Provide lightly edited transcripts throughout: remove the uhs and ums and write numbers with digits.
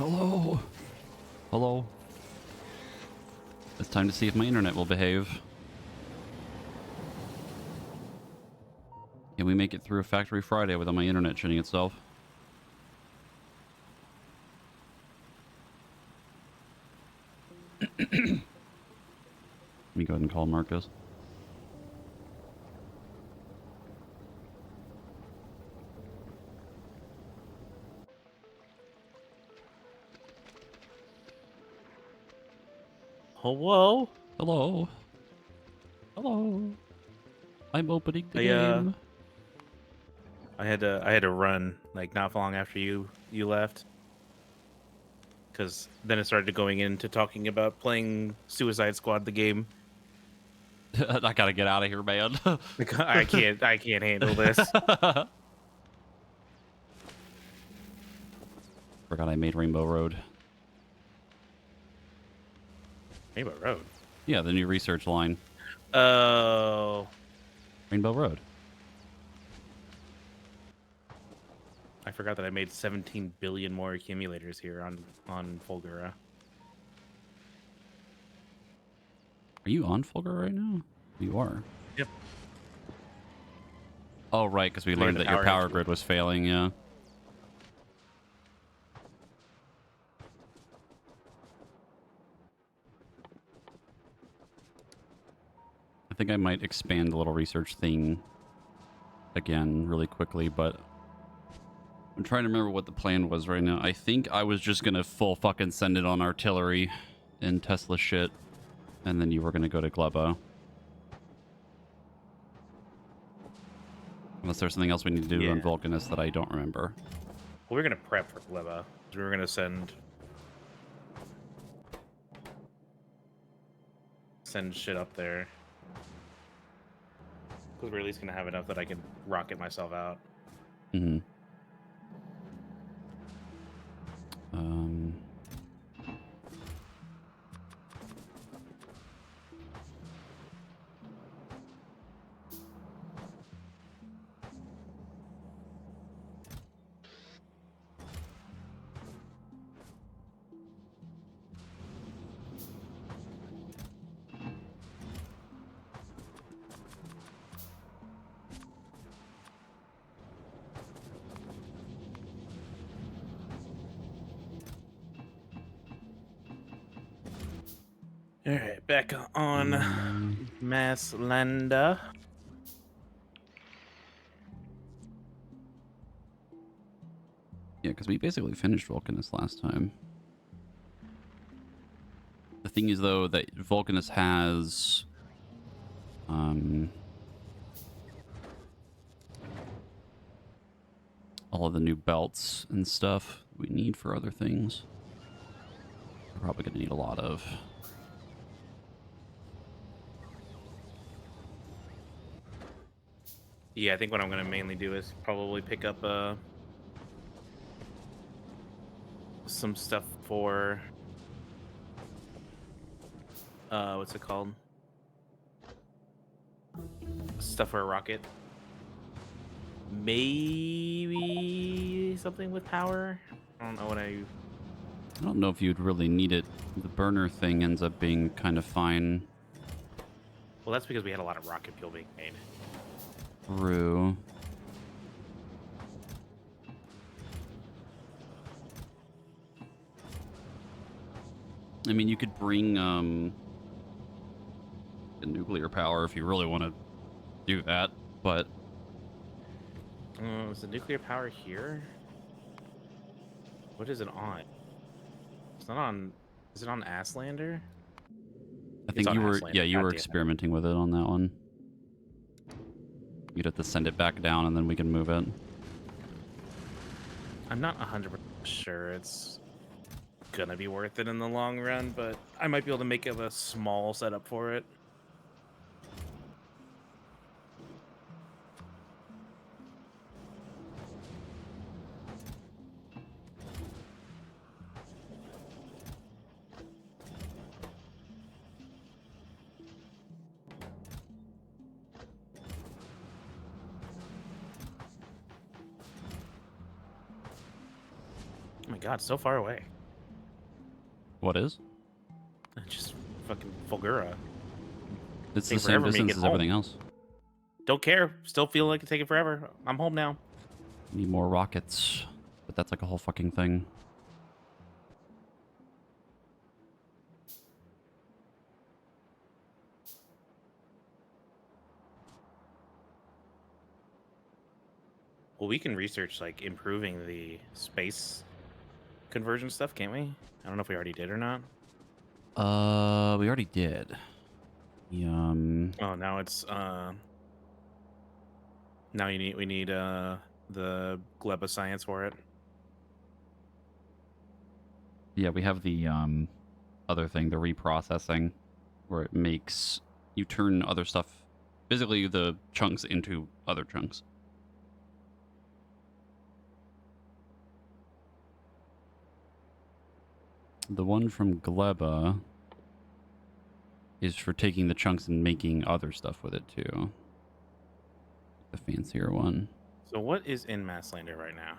Hello. Hello. It's time to see if my internet will behave. Can we make it through a Factory Friday without my internet shitting itself? Let me go ahead and call Marcus. Hello? Hello. Hello. I'm opening the game. I had to run like not long after you left, because then it started going into talking about playing Suicide Squad, the game. I gotta get out of here, man. I can't handle this. Forgot I made Rainbow Road. Rainbow Road. Yeah, the new research line. Oh. Rainbow Road. I forgot that I made 17 billion more accumulators here on Fulgura. Are you on Fulgur right now? You are. Yep. Oh, right, because we learned that your power grid was failing, yeah. I think I might expand the little research thing again really quickly, but I'm trying to remember what the plan was right now. I think I was just going to full fucking send it on artillery and Tesla shit, and then you were going to go to Gleba. Unless there's something else we need to do on Vulcanus that I don't remember. Well, we're going to prep for Gleba. We were going to send shit up there. Because we're at least going to have enough that I can rocket myself out. Mm-hmm. All right, back on Masslanda. Yeah, because we basically finished Vulcanus last time. The thing is, though, that Vulcanus has... all of the new belts and stuff we need for other things. We're probably going to need a lot of. Yeah, I think what I'm going to mainly do is probably pick up some stuff for what's it called? Stuff for a rocket. Maybe something with power. I don't know what I don't know if you'd really need it. The burner thing ends up being kind of fine. Well, that's because we had a lot of rocket fuel being made. True. I mean, you could bring the nuclear power if you really want to do that, but... Is the nuclear power here? What is it on? It's not on... Is it on Asslander? I think you were... Yeah, you were experimenting with it on that one. You'd have to send it back down and then we can move it. I'm not 100% sure it's gonna be worth it in the long run, but I might be able to make it a small setup for it. Oh my god, so far away. What is? Just fucking Fulgura. It's the Take same forever for me to distance get as home. everything else. Don't care. Still feel like it's taking forever. I'm home now. Need more rockets. But that's like a whole fucking thing. Well, we can research like improving the space conversion stuff, can't we? I don't know if we already did or not. We already did. Oh, now it's now we need the Gleba science for it. Yeah, we have the other thing, the reprocessing, where it makes you turn other stuff, basically the chunks into other chunks. The one from Gleba is for taking the chunks and making other stuff with it too. The fancier one. So what is in Masslander right now?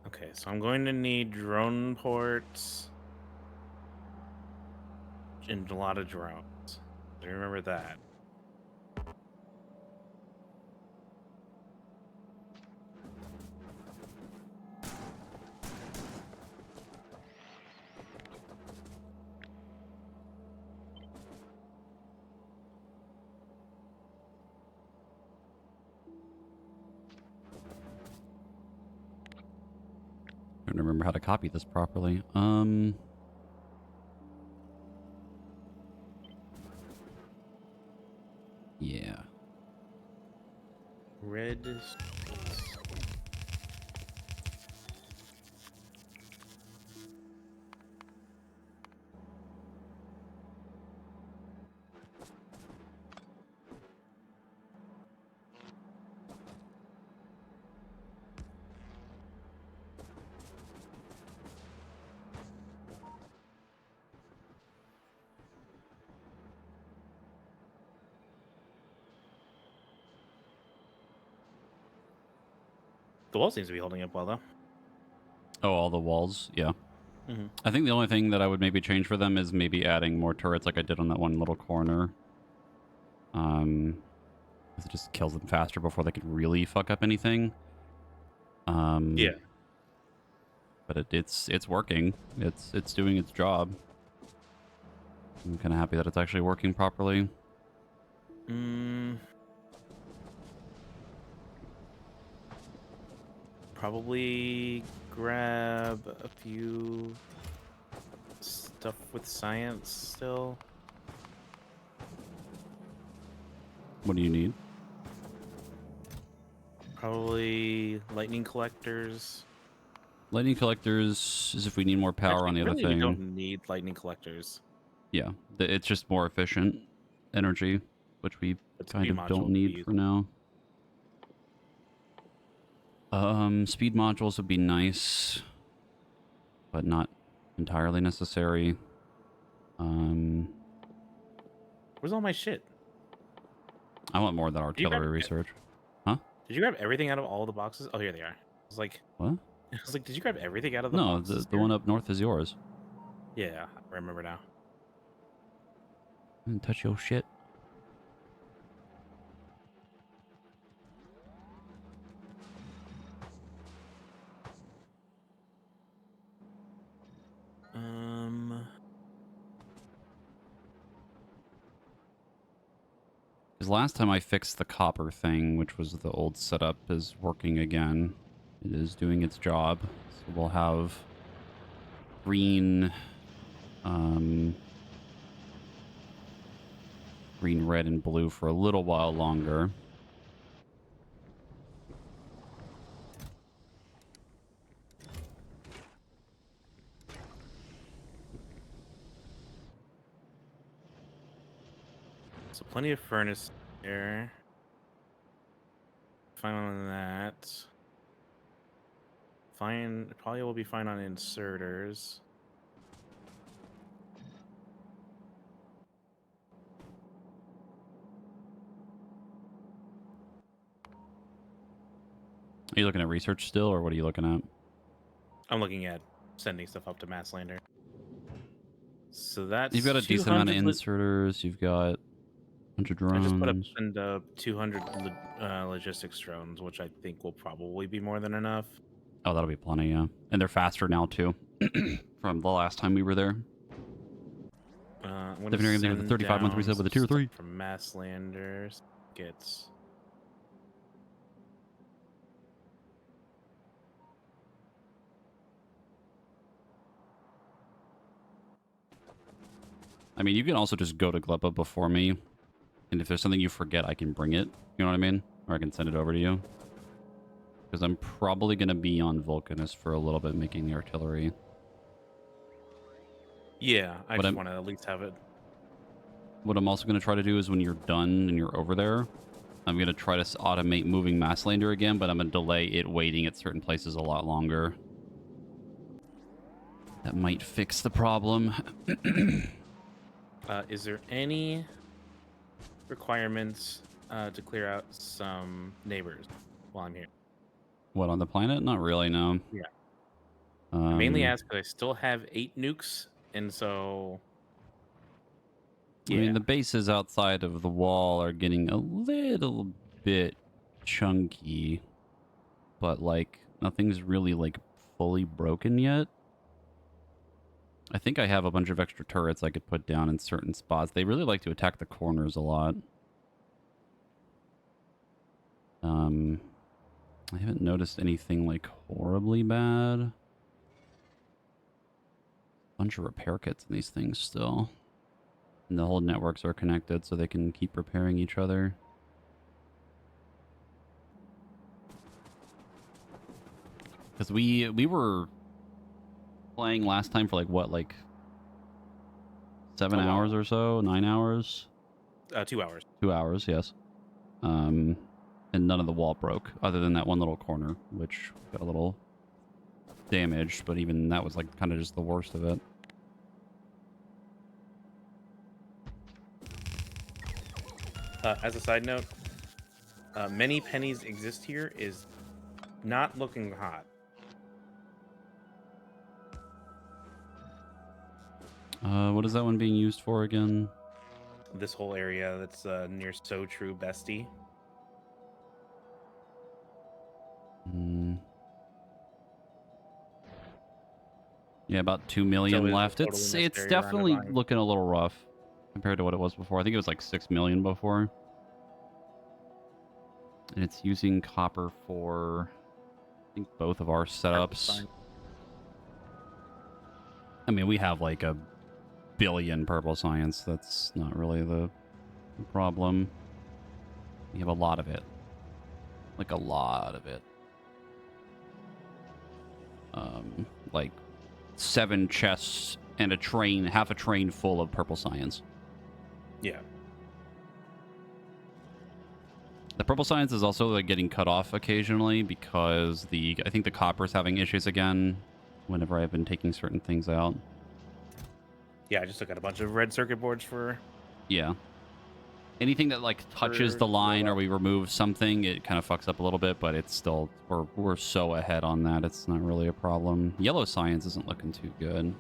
Okay, so I'm going to need drone ports and a lot of drones. I remember that. Trying to remember how to copy this properly. Yeah. Red. The wall seems to be holding up well, though. Oh, all the walls? Yeah. Mm-hmm. I think the only thing that I would maybe change for them is maybe adding more turrets like I did on that one little corner. 'Cause it just kills them faster before they could really fuck up anything. Yeah. But it's working. It's doing its job. I'm kind of happy that it's actually working properly. Probably grab a few stuff with science still. What do you need? Probably lightning collectors. Lightning collectors is if we need more power Actually, on the other really, we thing. don't need lightning collectors. Yeah, it's just more efficient energy, which we But kind speed of don't module would be need for useful. now. Speed modules would be nice, but not entirely necessary. Where's all my shit? I want more of that Did you grab, artillery research. Huh? did you grab everything out of all the boxes? Oh, here they are. I was like, What? I was like, did you grab everything out of the No, boxes the here? one up north is yours. Yeah, I remember now. I didn't touch your shit. Because last time I fixed the copper thing, which was the old setup, is working again. It is doing its job. So we'll have green, green, red, and blue for a little while longer. So plenty of furnace there. Fine on that. Fine, probably will be fine on inserters. Are you looking at research still, or what are you looking at? I'm looking at sending stuff up to Masslander. So that's You've got a decent amount of 200. inserters. You've got a bunch of I just put up drones. and 200 logistics drones, which I think will probably be more than enough. Oh, that'll be plenty, yeah. And they're faster now, too, from the last time we were there. I'm going If you're going to the 35 month reset with a tier 3. From Masslanders gets. I mean, you can also just go to Glepa before me. And if there's something you forget, I can bring it. You know what I mean? Or I can send it over to you. Because I'm probably going to be on Vulcanus for a little bit making the artillery. Yeah, I just want to at least have it. What I'm also going to try to do is when you're done and you're over there, I'm going to try to automate moving Masslander again, but I'm going to delay it waiting at certain places a lot longer. That might fix the problem. Is there any requirements to clear out some neighbors while I'm here? What, on the planet? Not really, no. Yeah. I mainly ask because I still have 8 nukes, and so... Yeah. I mean, the bases outside of the wall are getting a little bit chunky, but, like, nothing's really, like, fully broken yet. I think I have a bunch of extra turrets I could put down in certain spots. They really like to attack the corners a lot. I haven't noticed anything, like, horribly bad. Bunch of repair kits in these things still. And the whole networks are connected so they can keep repairing each other. Because we were playing last time for like what, like 7 hours or so? 9 hours? 2 hours. 2 hours, yes. And none of the wall broke, other than that one little corner, which got a little damaged, but even that was like kind of just the worst of it. As a side note, many pennies exist here is not looking hot. What is that one being used for again? This whole area that's near So True Bestie. Yeah, about 2 million left. It's definitely looking a little rough compared to what it was before. I think it was like 6 million before. And it's using copper for, I think, both of our setups. I mean, we have like a billion purple science. That's not really the problem. We have a lot of it. Like a lot of it. Like 7 chests and a train, half a train full of purple science. Yeah. The purple science is also like getting cut off occasionally because I think the copper's having issues again whenever I've been taking certain things out. Yeah, I just took out a bunch of red circuit boards for... Yeah. Anything that like touches the line or we remove something, it kind of fucks up a little bit, but it's still, we're so ahead on that. It's not really a problem. Yellow science isn't looking too good.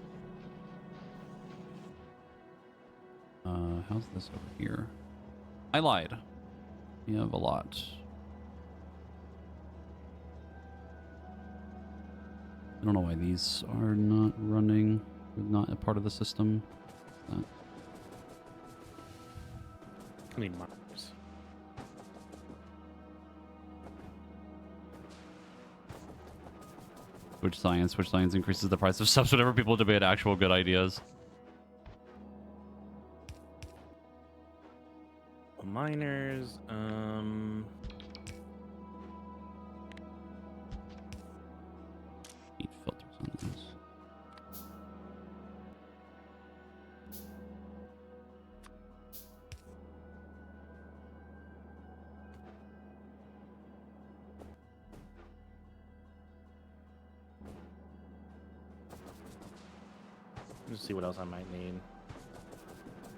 How's this over here? I lied. We have a lot. I don't know why these are not running. They're not a part of the system. I mean, miners. Which science increases the price of subs whenever people debate actual good ideas. Miners, Need filters on this. let's see what else I might need.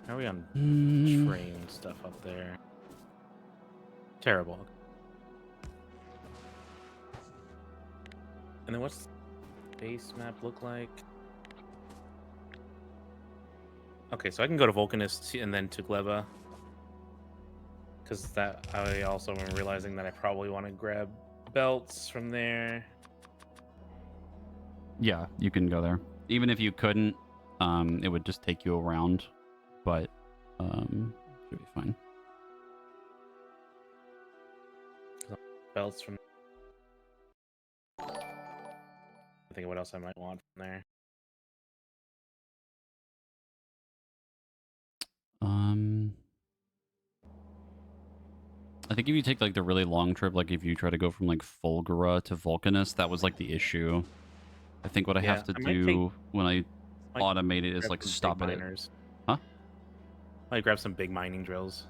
How are we on train stuff up there? Terrible. And then what's base map look like? Okay, so I can go to Vulcanist and then to Gleba. Because that I also am realizing that I probably want to grab belts from there. Yeah, you can go there. Even if you couldn't, it would just take you around, but should be fine. Belts from. I think of what else I might want from there. I think if you take like the really long trip, like if you try to go from like Fulgura to Vulcanus, that was like the issue. I think what I have Yeah, to I might take. do when I Might automate it is grab like some big stop it at, miners. huh? Might grab some big mining drills.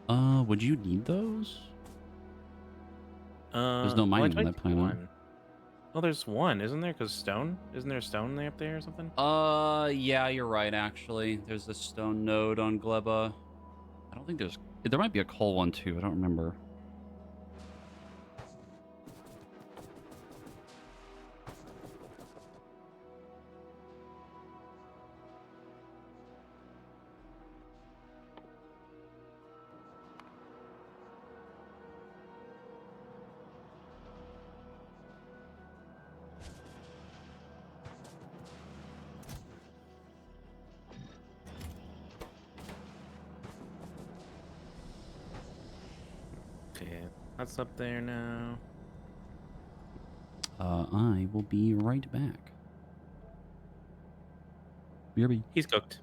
Would you need those? There's no Well, I mining on tried that to planet. one. Oh, there's one, isn't there? Because stone. Isn't there stone up there or something? Yeah, you're right, actually. There's a stone node on Gleba. I don't think there might be a coal one too. I don't remember. Okay, that's up there now. I will be right back. BRB. He's cooked.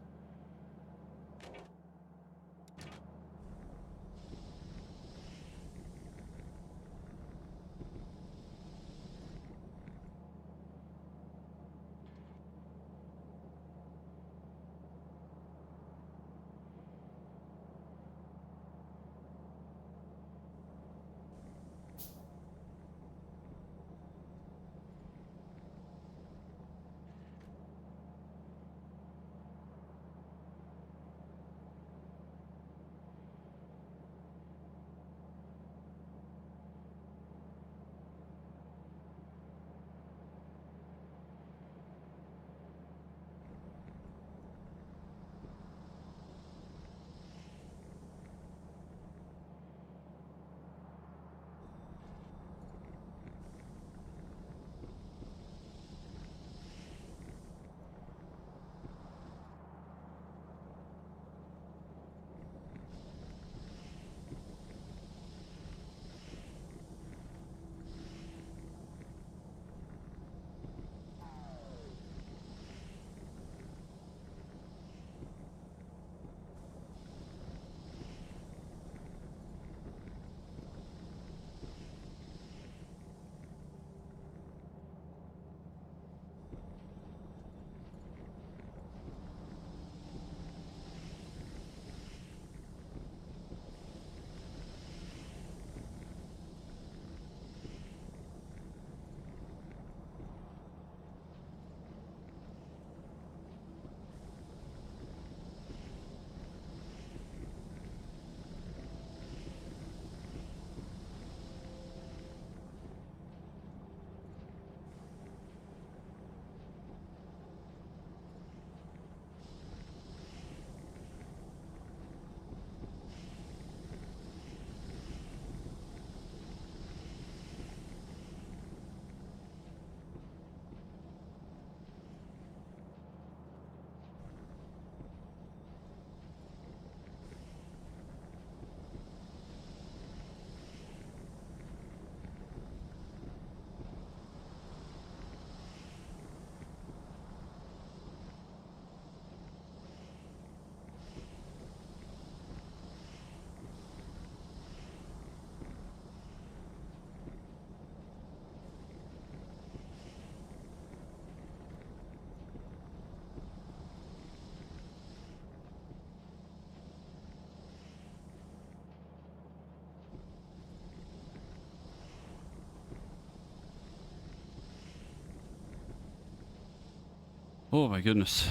Oh my goodness.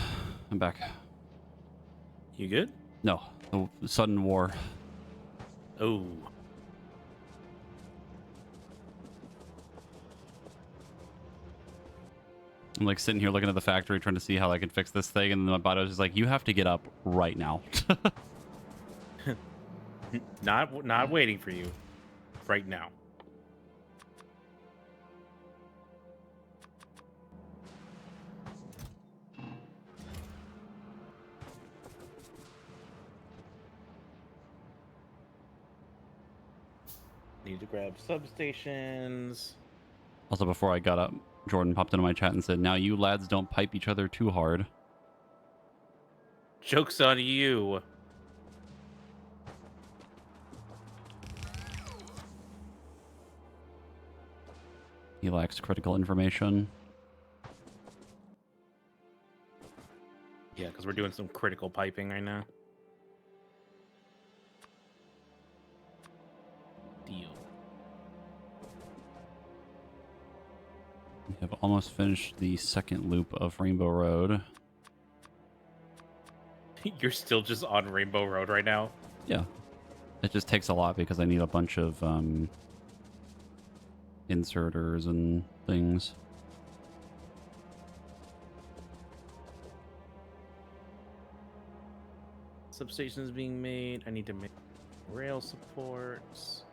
I'm back. You good? No, the sudden war. Oh. I'm like sitting here looking at the factory trying to see how I can fix this thing, and then my body's just like, you have to get up right now. Not waiting for you right now. Need to grab substations. Also, before I got up, Jordan popped into my chat and said, now you lads don't pipe each other too hard. Joke's on you. He lacks critical information. Yeah, because we're doing some critical piping right now. Deal. We have almost finished the second loop of Rainbow Road. You're still just on Rainbow Road right now? Yeah. It just takes a lot because I need a bunch of inserters and things. Substations being made. I need to make rail supports.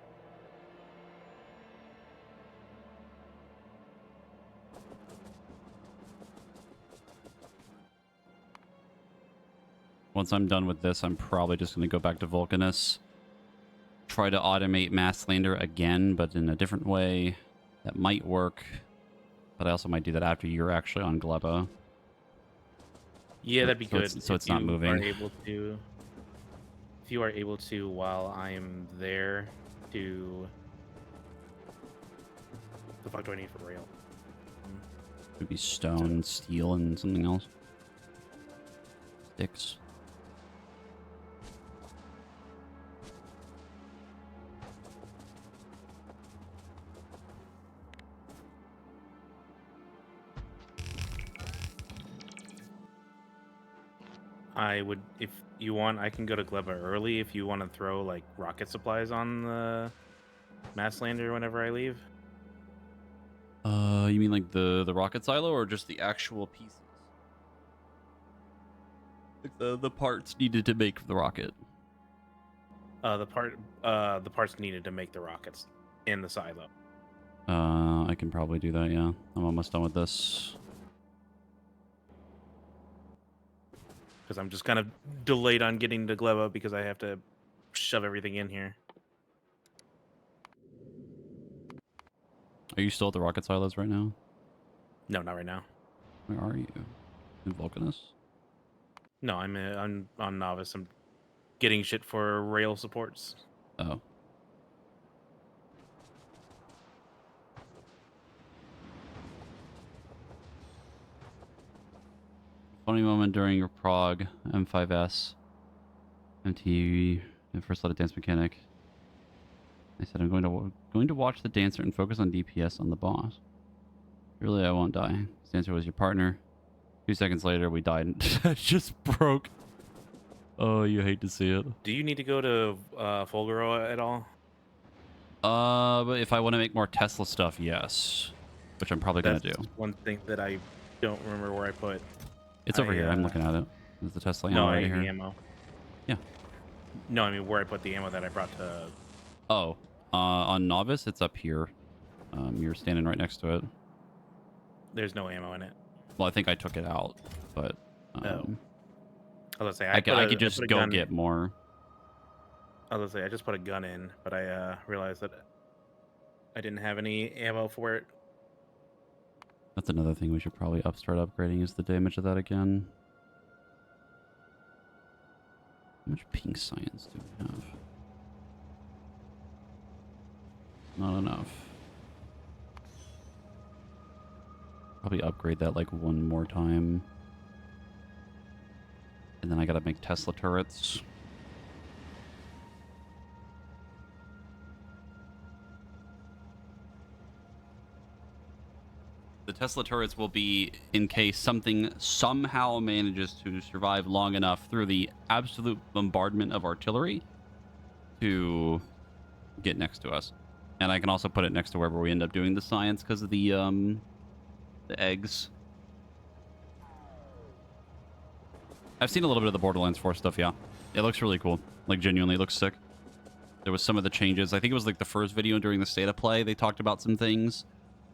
Once I'm done with this, I'm probably just going to go back to Vulcanus. Try to automate Masslander again, but in a different way. That might work. But I also might do that after you're actually on Gleba. Yeah, that'd be good. So it's not moving. If you are able to, while I am there, to... What the fuck do I need for rail? Could be stone, steel, and something else. Sticks. I would, if you want, I can go to Gleba early if you want to throw like rocket supplies on the Masslander whenever I leave. You mean like the rocket silo or just the actual pieces? Like the parts needed to make the rocket. The parts needed to make the rockets in the silo. I can probably do that, yeah. I'm almost done with this. Because I'm just kind of delayed on getting to Gleba because I have to shove everything in here. Are you still at the rocket silos right now? No, not right now. Where are you? In Vulcanus? No, I'm on Novice. I'm getting shit for rail supports. Oh. Funny moment during your Prague M5S MTV, the first let a dance mechanic. I said I'm going to watch the dancer and focus on DPS on the boss. Really, I won't die. This dancer was your partner. 2 seconds later, we died. It just broke. Oh, you hate to see it. Do you need to go to Fulgaro at all? But if I want to make more Tesla stuff, yes. Which I'm probably going to do. One thing that I don't remember where I put. It's over here. I'm looking at it. There's the Tesla ammo No, right the here. ammo. Yeah. No, I mean where I put the ammo that I brought to... Oh, on Novice, it's up here. You're standing right next to it. There's no ammo in it. Well, I think I took it out, but... I was gonna say, I could just go get more. I was gonna say, I just put a gun in, but I realized that I didn't have any ammo for it. That's another thing we should probably start upgrading is the damage of that again. How much pink science do we have? Not enough. Probably upgrade that like one more time. And then I gotta make Tesla turrets. The Tesla turrets will be in case something somehow manages to survive long enough through the absolute bombardment of artillery to get next to us. And I can also put it next to wherever we end up doing the science because of the eggs. I've seen a little bit of the Borderlands 4 stuff, yeah. It looks really cool. Like, genuinely looks sick. There was some of the changes. I think it was like the first video during the state of play. They talked about some things.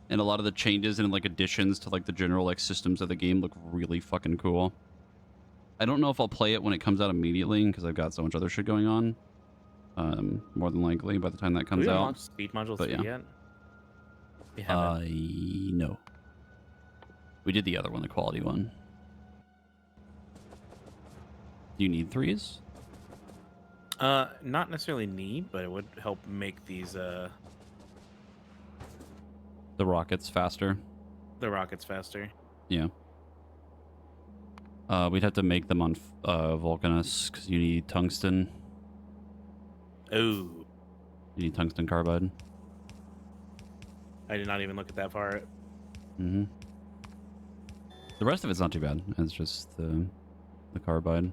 And a lot of the changes and like additions to like the general like systems of the game look really fucking cool. I don't know if I'll play it when it comes out immediately because I've got so much other shit going on. More than likely by the time that comes we out. unlock Speed Module But 3 yeah. yet? We haven't. No. We did the other one, the quality one. Do you need 3s? Not necessarily need, but it would help make these The rockets faster. the rockets faster. Yeah. We'd have to make them on Vulcanus because you need tungsten. Oh, You need tungsten carbide. I did not even look at that far. Mm-hmm. The rest of it's not too bad. It's just the carbide.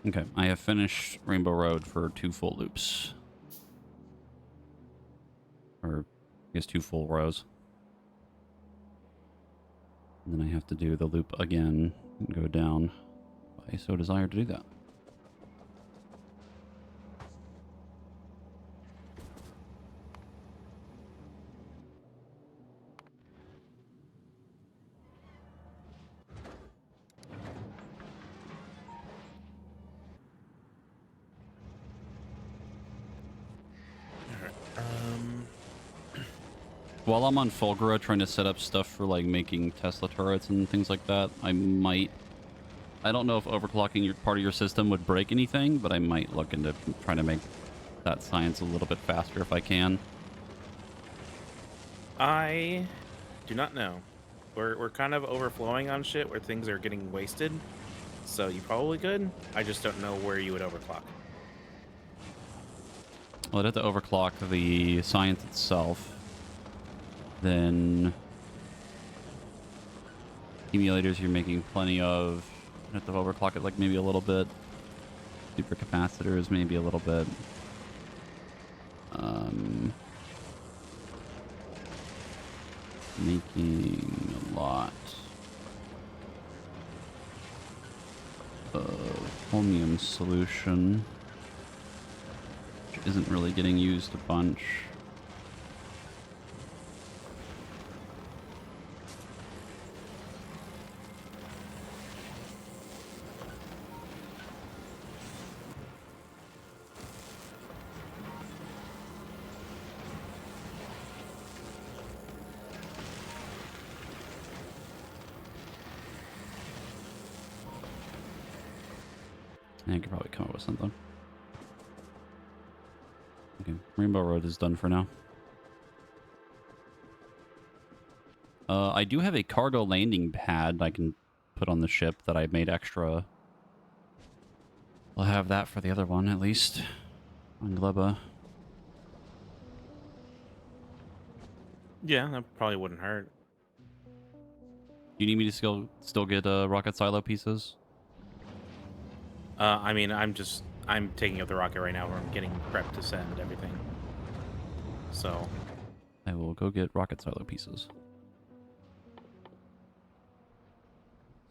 Okay, I have finished Rainbow Road for 2 full loops. Or, I guess 2 full rows. And then I have to do the loop again and go down if I so desire to do that. While I'm on Fulgura trying to set up stuff for like making Tesla turrets and things like that, I don't know if overclocking part of your system would break anything, but I might look into trying to make that science a little bit faster if I can. I do not know. We're kind of overflowing on shit where things are getting wasted. So you probably could. I just don't know where you would overclock. Well, I'd have to overclock the science itself. Then accumulators you're making plenty of. I have to overclock it like maybe a little bit. Supercapacitors maybe a little bit. Making a lot of chromium solution, which isn't really getting used a bunch. I could probably come up with something. Okay, Rainbow Road is done for now. I do have a cargo landing pad I can put on the ship that I made extra. I'll have that for the other one, at least. On Gleba. Yeah, that probably wouldn't hurt. You need me to still get rocket silo pieces? I mean, I'm taking up the rocket right now where I'm getting prepped to send everything. So I will go get rocket silo pieces.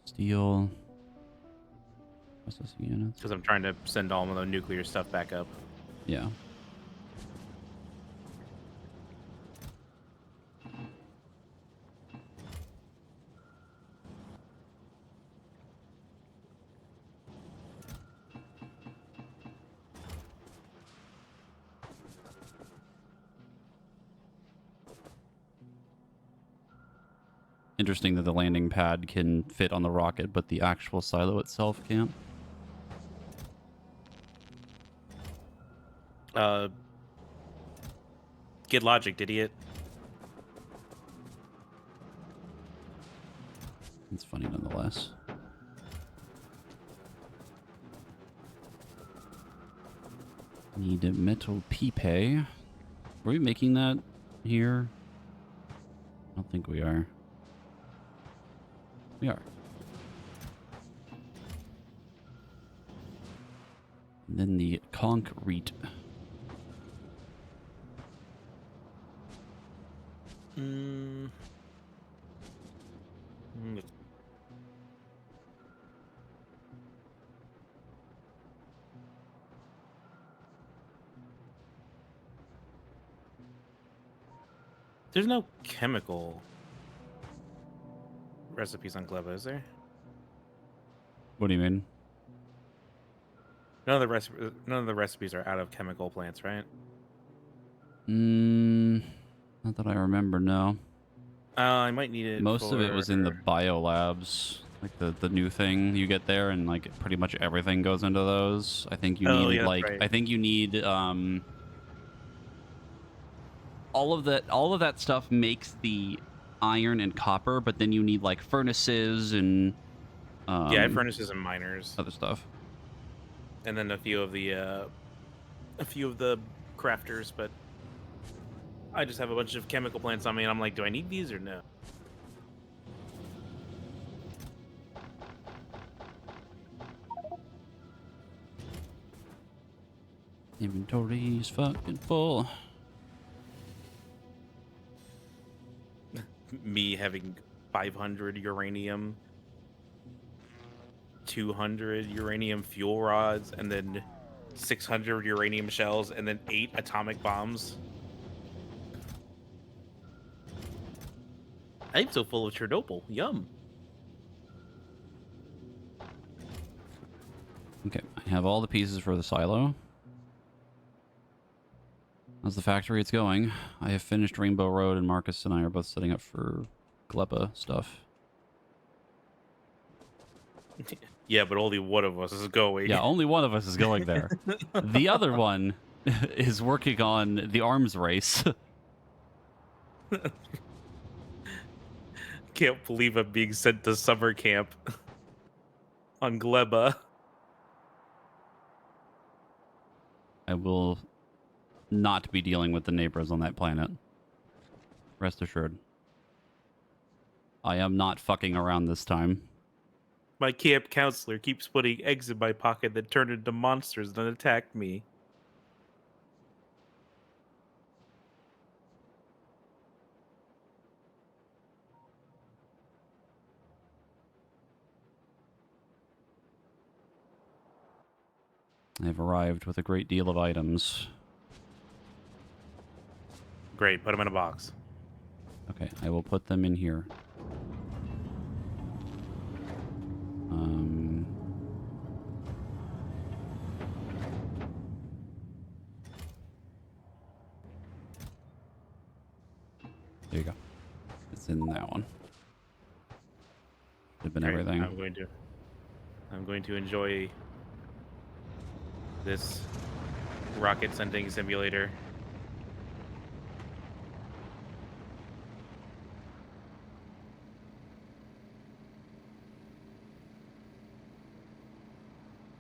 Steel. Processing units. because I'm trying to send all of the nuclear stuff back up. Yeah. Interesting that the landing pad can fit on the rocket, but the actual silo itself can't. Uh, Get logic, idiot. It's funny nonetheless. Need a metal pipe. Were we making that here? I don't think we are. We are. And then the concrete. Mm. Mm. There's no chemical recipes on Gleba, is there? What do you mean? None of the recipes are out of chemical plants, right? Not that I remember, no. I might need it Most of it for... was in the bio labs, like the new thing you get there, and like pretty much everything goes into those. I think you Oh, need yeah, that's like right. I think you need all of that stuff makes the iron and copper, but then you need like furnaces and Yeah, I have furnaces and miners, other stuff. and then a few of the crafters, but I just have a bunch of chemical plants on me, and I'm like, do I need these or no? Inventory's fucking full. Me having 500 uranium, 200 uranium fuel rods, and then 600 uranium shells, and then 8 atomic bombs. I'm so full of Chernobyl. Yum. Okay, I have all the pieces for the silo. How's the factory it's going? I have finished Rainbow Road, and Marcus and I are both setting up for Glepa stuff. Yeah, but only one of us is going. Yeah, only one of us is going there. The other one is working on the arms race. Can't believe I'm being sent to summer camp on Gleba. I will not be dealing with the neighbors on that planet. Rest assured. I am not fucking around this time. My camp counselor keeps putting eggs in my pocket that turn into monsters that attack me. I have arrived with a great deal of items. Great, put them in a box. Okay, I will put them in here. There you go. It's in that one. Should have been Great, everything. I'm going to enjoy this rocket sending simulator.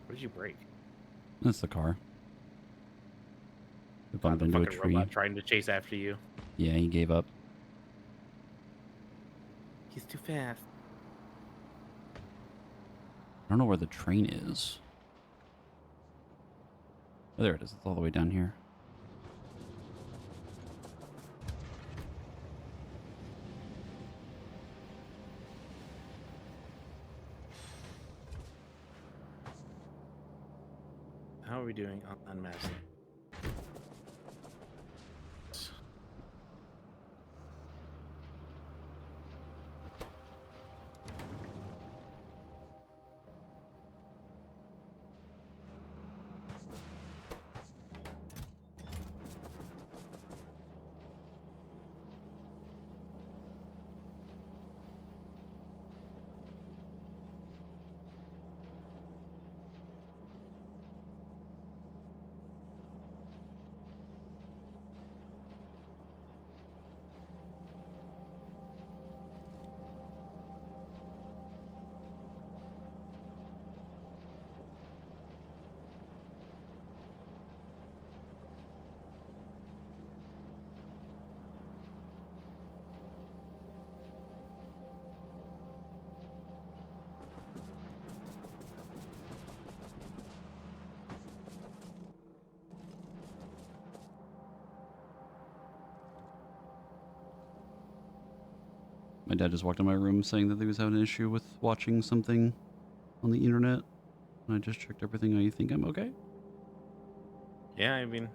What did you break? That's the car. We bumped The into a fucking tree. robot trying to chase after you. Yeah, he gave up. He's too fast. I don't know where the train is. Oh, there it is. It's all the way down here. How are we doing on unmasked? My dad just walked in my room saying that he was having an issue with watching something on the internet. And I just checked everything. You think I'm okay? Yeah, I mean,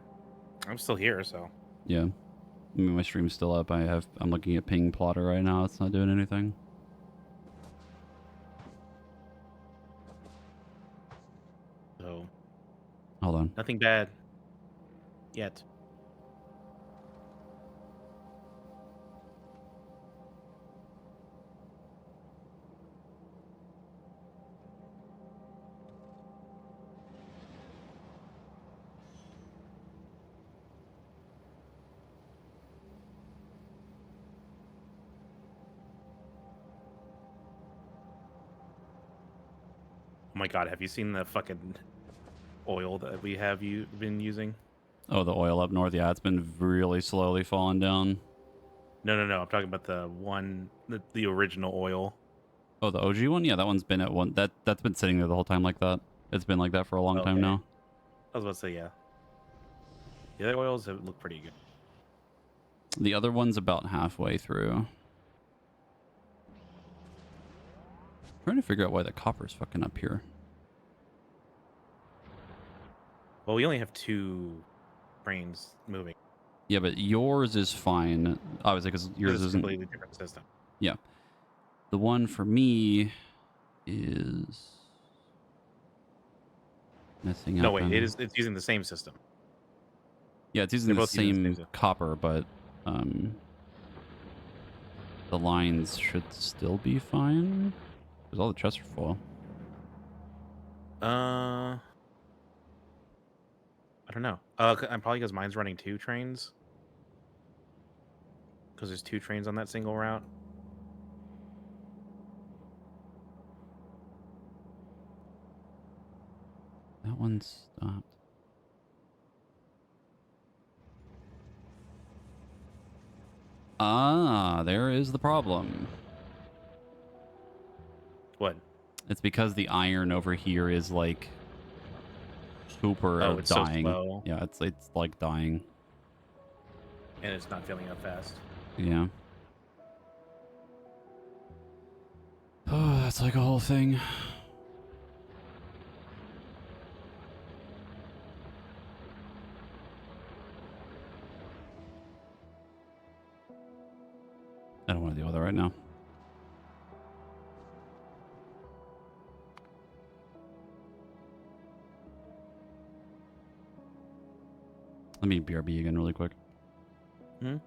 I'm still here, so. Yeah. I mean, my stream's still up. I'm looking at ping plotter right now. It's not doing anything. So Hold on. nothing bad yet. Oh my god, have you seen the fucking oil that we have been using? Oh, the oil up north. Yeah, it's been really slowly falling down. No. I'm talking about the original oil. Oh, the OG one? Yeah, that one's been at one. That's been sitting there the whole time like that. It's been like that for a long time Okay. now. I was about to say, yeah. The other oils have look pretty good. The other one's about halfway through. Trying to figure out why the copper's fucking up here. Well, we only have 2 trains moving. Yeah, but yours is fine. Obviously, because yours It's a isn't. completely different system. Yeah. The one for me is messing No, up. wait, And it's using the same system. yeah, it's using They're the both using the same same system. copper, but the lines should still be fine. Because all the chests are full. I don't know. I'm probably because mine's running 2 trains. Because there's 2 trains on that single route. That one stopped. Ah, there is the problem. What? It's because the iron over here is like super Oh, or it's so dying. slow, Yeah, it's like dying. and it's not filling up fast. Yeah. Oh, that's like a whole thing. I don't want to deal with it right now. Let me BRB again really quick. Hmm?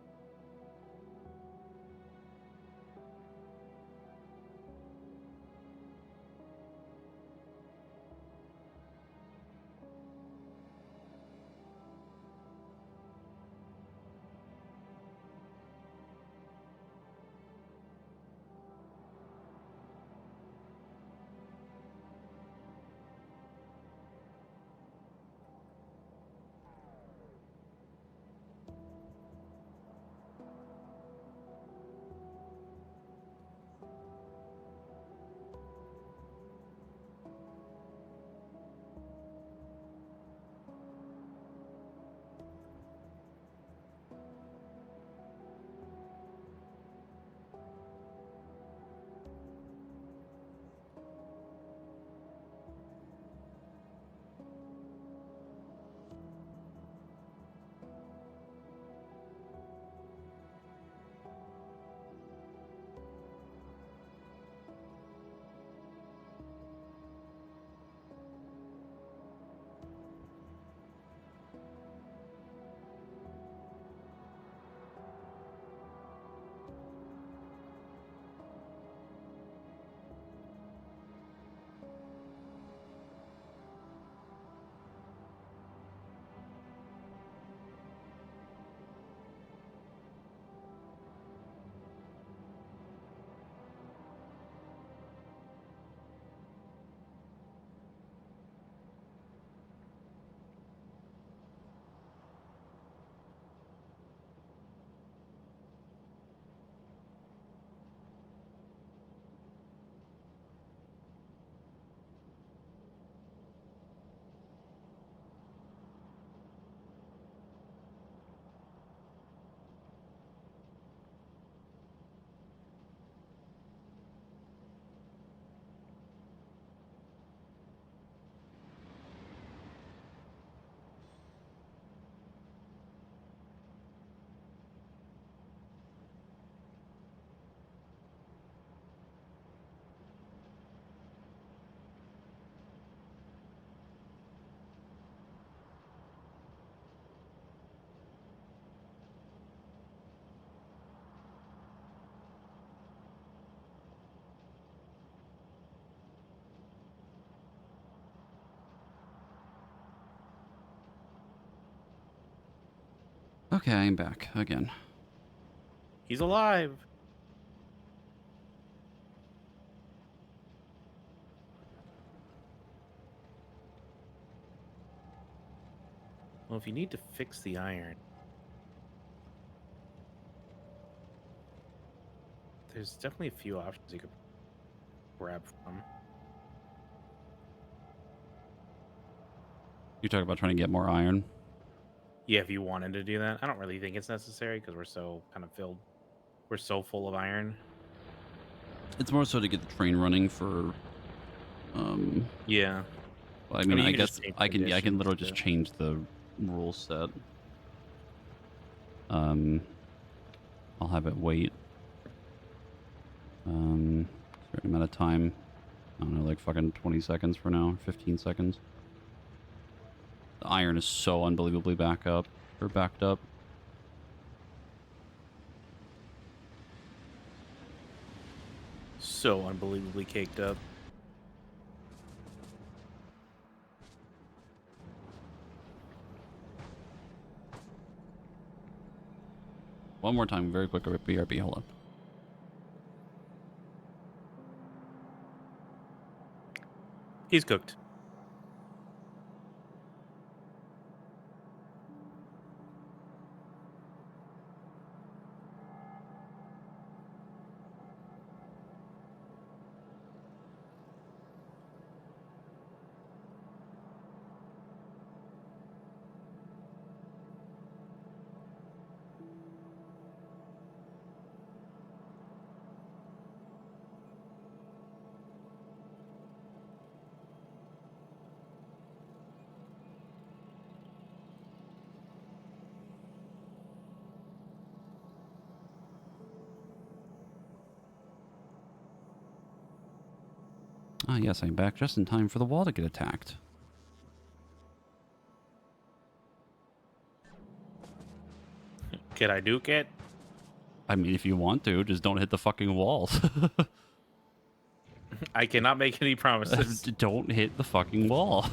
Okay, I'm back again. He's alive. Well, if you need to fix the iron, there's definitely a few options you could grab from. You talk about trying to get more iron. Yeah, if you wanted to do that. I don't really think it's necessary because we're so kind of filled. We're so full of iron. It's more so to get the train running for. Yeah. Well, I I mean, mean, I you can just guess change I can. Yeah, I can conditions literally just to... change the rule set. I'll have it wait. Certain amount of time. I don't know, like fucking 20 seconds for now, 15 seconds. The iron is so unbelievably backed up. So unbelievably caked up. One more time, very quick. BRB, hold on. He's cooked. Ah, yes, I'm back just in time for the wall to get attacked. Can I duke it? I mean, if you want to, just don't hit the fucking walls. I cannot make any promises. Don't hit the fucking wall.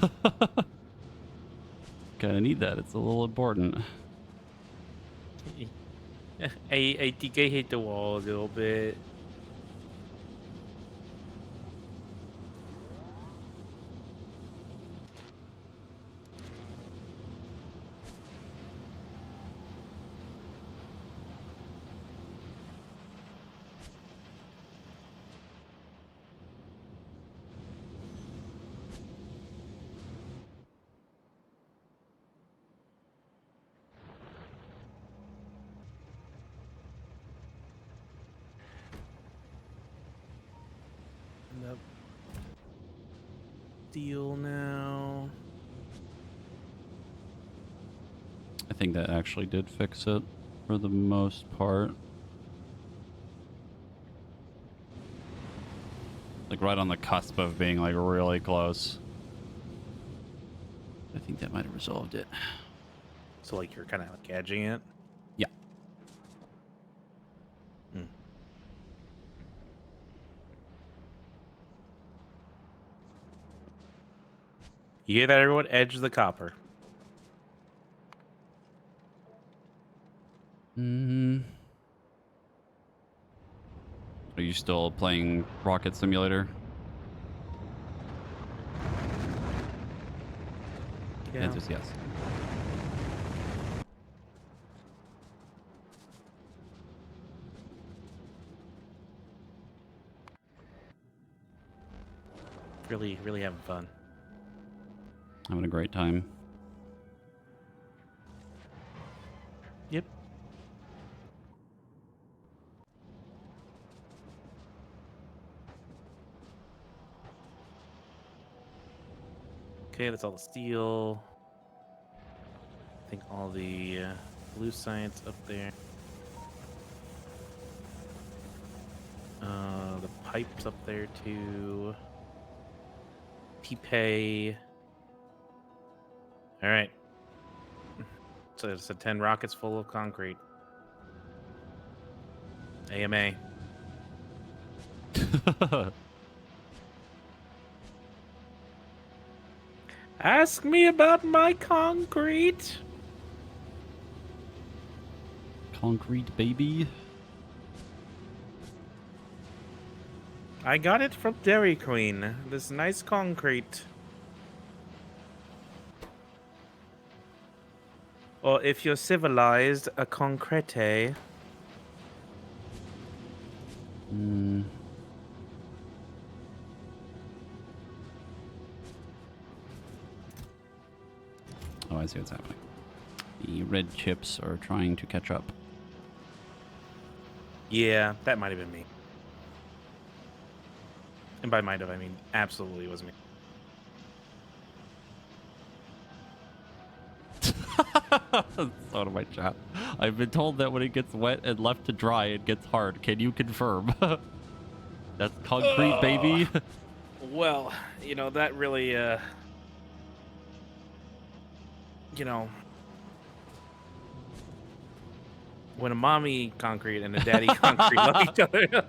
Kinda need that. It's a little important. I think I hit the wall a little bit. Nope. Deal now. I think that actually did fix it for the most part. Like right on the cusp of being like really close. I think that might have resolved it. So like you're kind of like edging it. Yeah. Hmm. You hear that, everyone? Edge the copper. Mm-hmm. Are you still playing Rocket Simulator? Yeah. Answer is yes. Really, really having fun. Having a great time. Yep. Okay, that's all the steel. I think all the blue science up there. The pipes up there too. T-Pay. All right. So it's a 10 rockets full of concrete. AMA. Ask me about my concrete. concrete, baby. I got it from Dairy Queen. This nice concrete. Or if you're civilized, a concrete. Hmm. Oh, I see what's happening. The red chips are trying to catch up. Yeah, that might have been me. And by might have, I mean absolutely was me. So to my chat. I've been told that when it gets wet and left to dry, it gets hard. Can you confirm? That's concrete, baby. Well, you know, that really, you know, when a mommy concrete and a daddy concrete love each other,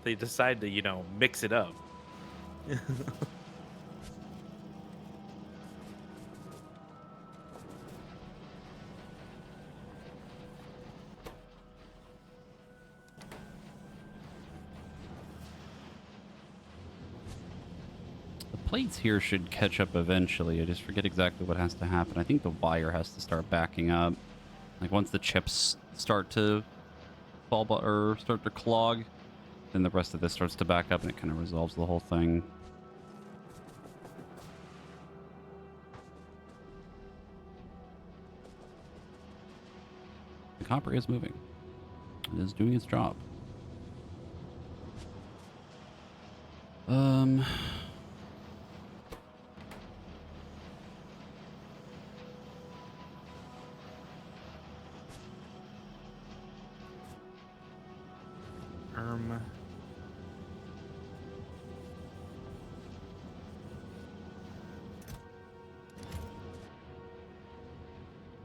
they decide to, you know, mix it up. The plates here should catch up eventually. I just forget exactly what has to happen. I think the wire has to start backing up. Like once the chips start to fall or start to clog, then the rest of this starts to back up and it kind of resolves the whole thing. The copper is moving. It is doing its job.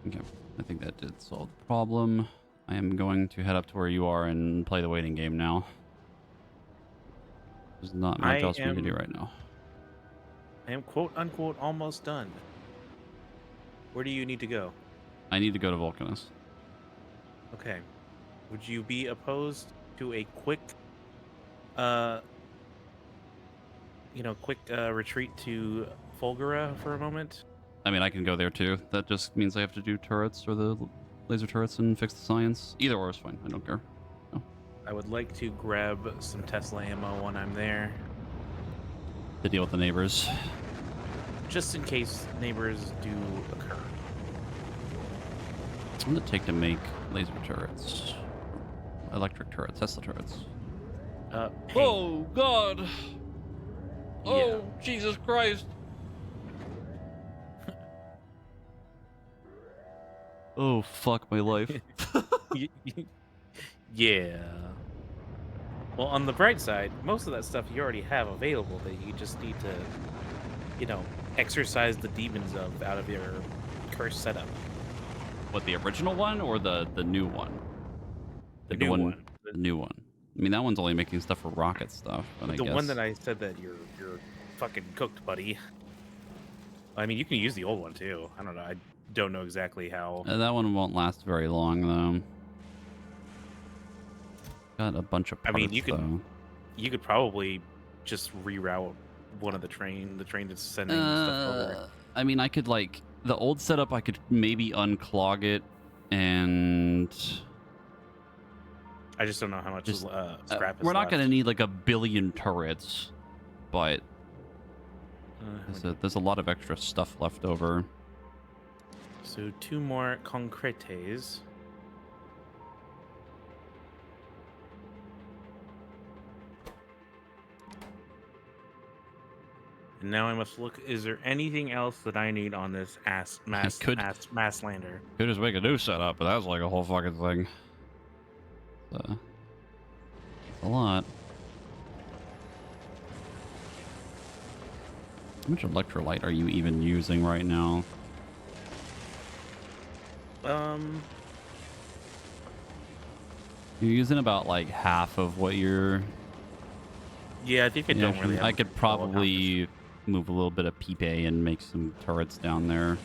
Okay, I think that did solve the problem. I am going to head up to where you are and play the waiting game now. There's not much else we can do right now. I am quote unquote almost done. Where do you need to go? I need to go to Vulcanus. Okay. Would you be opposed to a quick, retreat to Fulgura for a moment? I mean, I can go there too. That just means I have to do turrets or the laser turrets and fix the science. Either or is fine. I don't care. No. I would like to grab some Tesla ammo when I'm there. To deal with the neighbors. Just in case neighbors do occur. What does it take to make laser turrets? Electric turrets, Tesla turrets. Paint. Oh, God! Oh, Yeah. Jesus Christ! Oh, fuck my life. Yeah. Well, on the bright side, most of that stuff you already have available that you just need to, you know, exercise the demons of out of your cursed setup. What, the original one or the new one? The new one. The new one. I mean, that one's only making stuff for rocket stuff, but I The guess... one that I said that you're fucking cooked, buddy. I mean, you can use the old one too. I don't know. I don't know exactly how. That one won't last very long, though. Got a bunch of parts, I mean, though. you could probably just reroute one of the train that's sending stuff over. I mean, I could, like, the old setup, I could maybe unclog it and... I just don't know how much Just, scrap is we're not left. going to need, like, a billion turrets, but there's a lot of extra stuff left over. So 2 more concretes. And now I must look. Is there anything else that I need on this mass lander? Could just make a new setup, but that's like a whole fucking thing. A lot. How much electrolyte are you even using right now? You're using about like half of what you're... Yeah, I think I don't really have I could probably move a little bit of Pipe and make some turrets down there.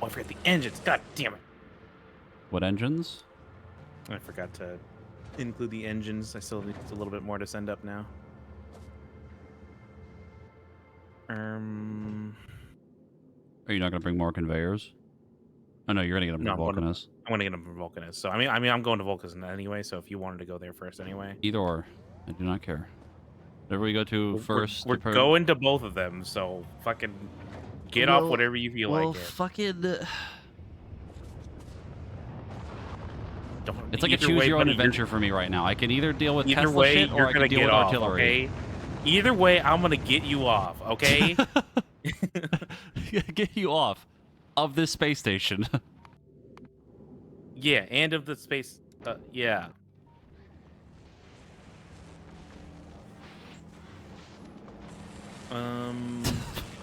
Oh, I forgot the engines. God damn it. What engines? I forgot to include the engines. I still need a little bit more to send up now. Are you not going to bring more conveyors? Oh, no, you're going to get them No, from Vulcanus. I'm going to get them from Vulcanus. So, I mean, I'm going to Vulcanus anyway, so if you wanted to go there first anyway. Either or. I do not care. Whatever we go to first. We're going to both of them, so fucking get off whatever you feel like it. Fucking... Don't, It's like a choose-your-own adventure for me right now. I can either deal with either Tesla way, shit or you're I gonna can deal get with off, artillery. okay? Either way, I'm gonna get you off, okay? Get you off of this space station. Yeah, and of the space. Yeah.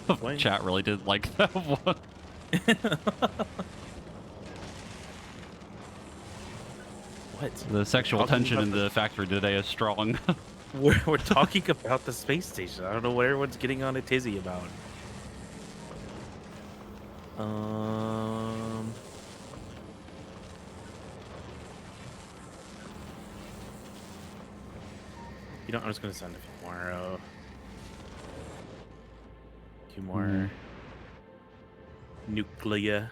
What? Chat really did like that one. What? The sexual Talking tension about in the factory today is strong. We're talking about the space station. I don't know what everyone's getting on a tizzy about. You know, I'm just gonna send a few more nuclear.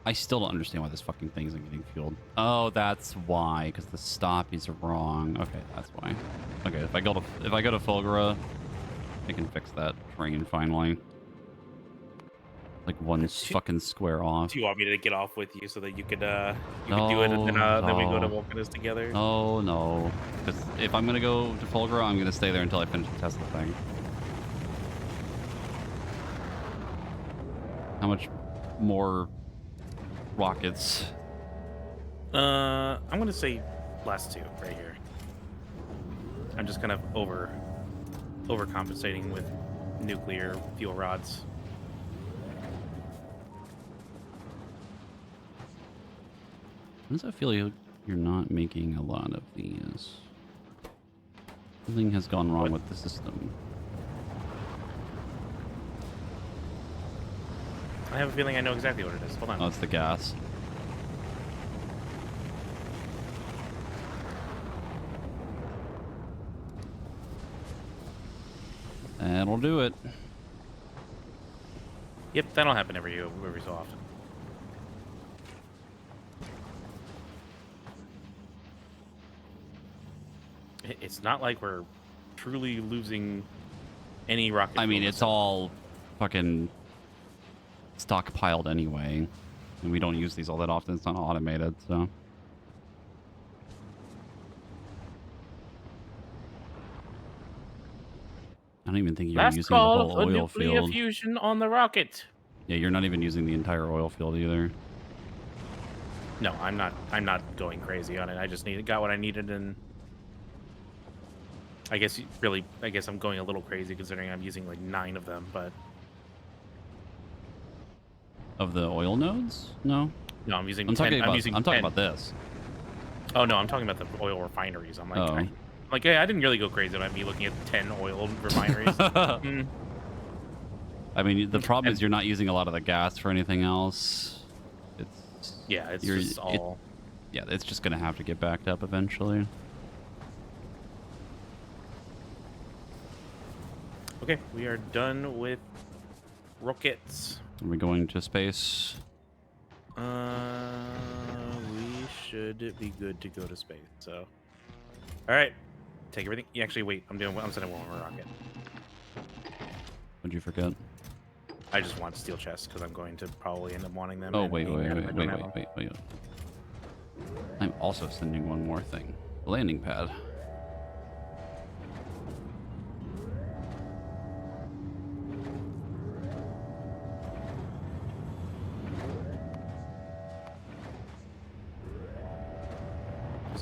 I still don't understand why this fucking thing isn't getting fueled. Oh, that's why, because the stoppies are wrong. Okay, that's why. Okay, if I go to Fulgura, I can fix that train finally. Like one fucking square off. Do you want me to get off with you so that you could do it and then we go to Vulcanus together? Oh no, because if I'm gonna go to Fulgura, I'm gonna stay there until I finish the Tesla thing. How much more rockets? I'm gonna say last two right here. I'm just kind of overcompensating with nuclear fuel rods. How does that feel? You're not making a lot of these. Something has gone wrong with the system. I have a feeling I know exactly what it is. Hold on. Oh, it's the gas. That'll do it. Yep, that'll happen every so often. It's not like we're truly losing any rocket. I mean, it's all fucking stockpiled anyway. And we don't use these all that often. It's not automated, so. I don't even think you're using the whole oil field. Fusion on the rocket. Yeah, you're not even using the entire oil field either. No, I'm not going crazy on it. I just got what I needed, and I guess I'm going a little crazy considering I'm using like 9 of them, but of the oil nodes? No. No, I'm using. I'm talking ten. about this. Oh no, I'm talking about the oil refineries. I'm like, Oh. I didn't really go crazy about me looking at 10 oil refineries. I mean, the problem is you're not using a lot of the gas for anything else. It's just all. Yeah, it's just gonna have to get backed up eventually. Okay, we are done with rockets. Are we going to space? We should be good to go to space. So, all right, take everything. Actually, wait. I'm sending one more rocket. What'd you forget? I just want steel chests because I'm going to probably end up wanting them. Oh, wait. I'm also sending one more thing. The landing pad.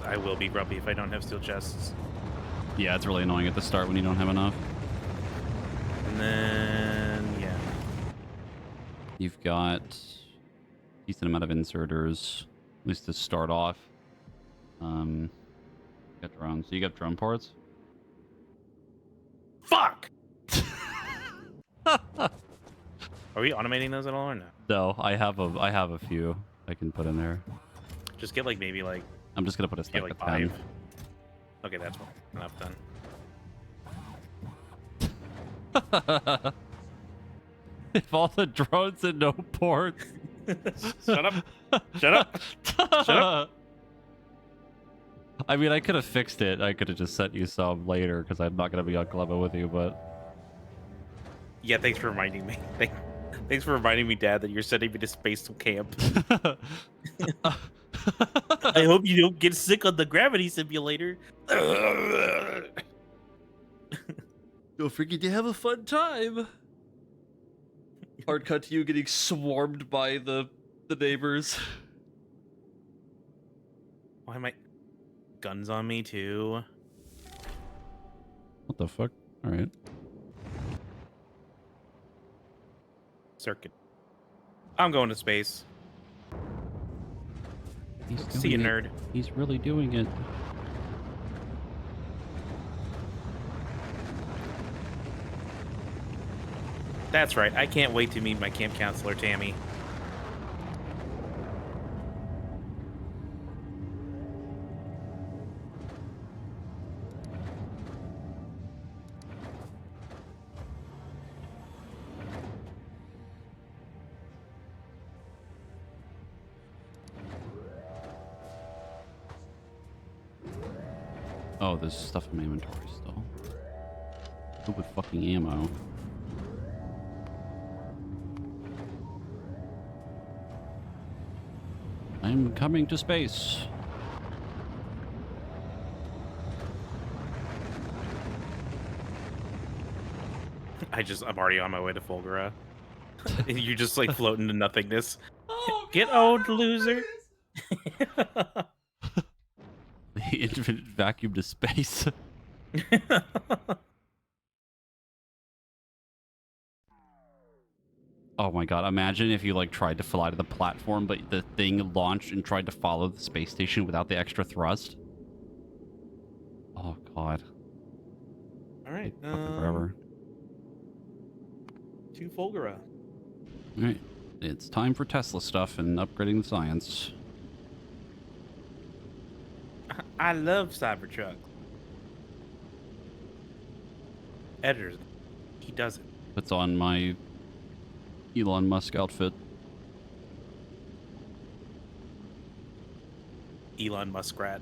I will be grumpy if I don't have steel chests. Yeah, it's really annoying at the start when you don't have enough. And then, yeah. You've got a decent amount of inserters, at least to start off. You got drones. So you got drone ports? Fuck! Are we automating those at all or no? No, I have a few I can put in there. Just get like maybe like I'm just gonna put a get stack like of 10. 5. Okay, that's fine. Enough done. If all the drones and no ports. Shut up! Shut up! Shut up! I mean, I could have fixed it. I could have just sent you some later because I'm not gonna be on Clevo with you, but Yeah, thanks for reminding me. Thanks for reminding me, Dad, that you're sending me to space camp. I hope you don't get sick on the gravity simulator. Don't forget to have a fun time. Hard cut to you getting swarmed by the neighbors. Why am I guns on me too? What the fuck? All right. Circuit. I'm going to space. See you, nerd. He's really doing it. That's right. I can't wait to meet my camp counselor, Tammy. Oh, there's stuff in my inventory still. Stupid fucking ammo. I'm coming to space. I'm already on my way to Fulgura. You're just like floating to nothingness. Oh, Get old, loser. The infinite vacuum to space. Oh my god, imagine if you like tried to fly to the platform, but the thing launched and tried to follow the space station without the extra thrust. Oh god. All right. Fucking forever. To Fulgura. Alright. It's time for Tesla stuff and upgrading the science. I love Cybertruck. Editors. He does it. Puts on my Elon Musk outfit. Elon Muskrat.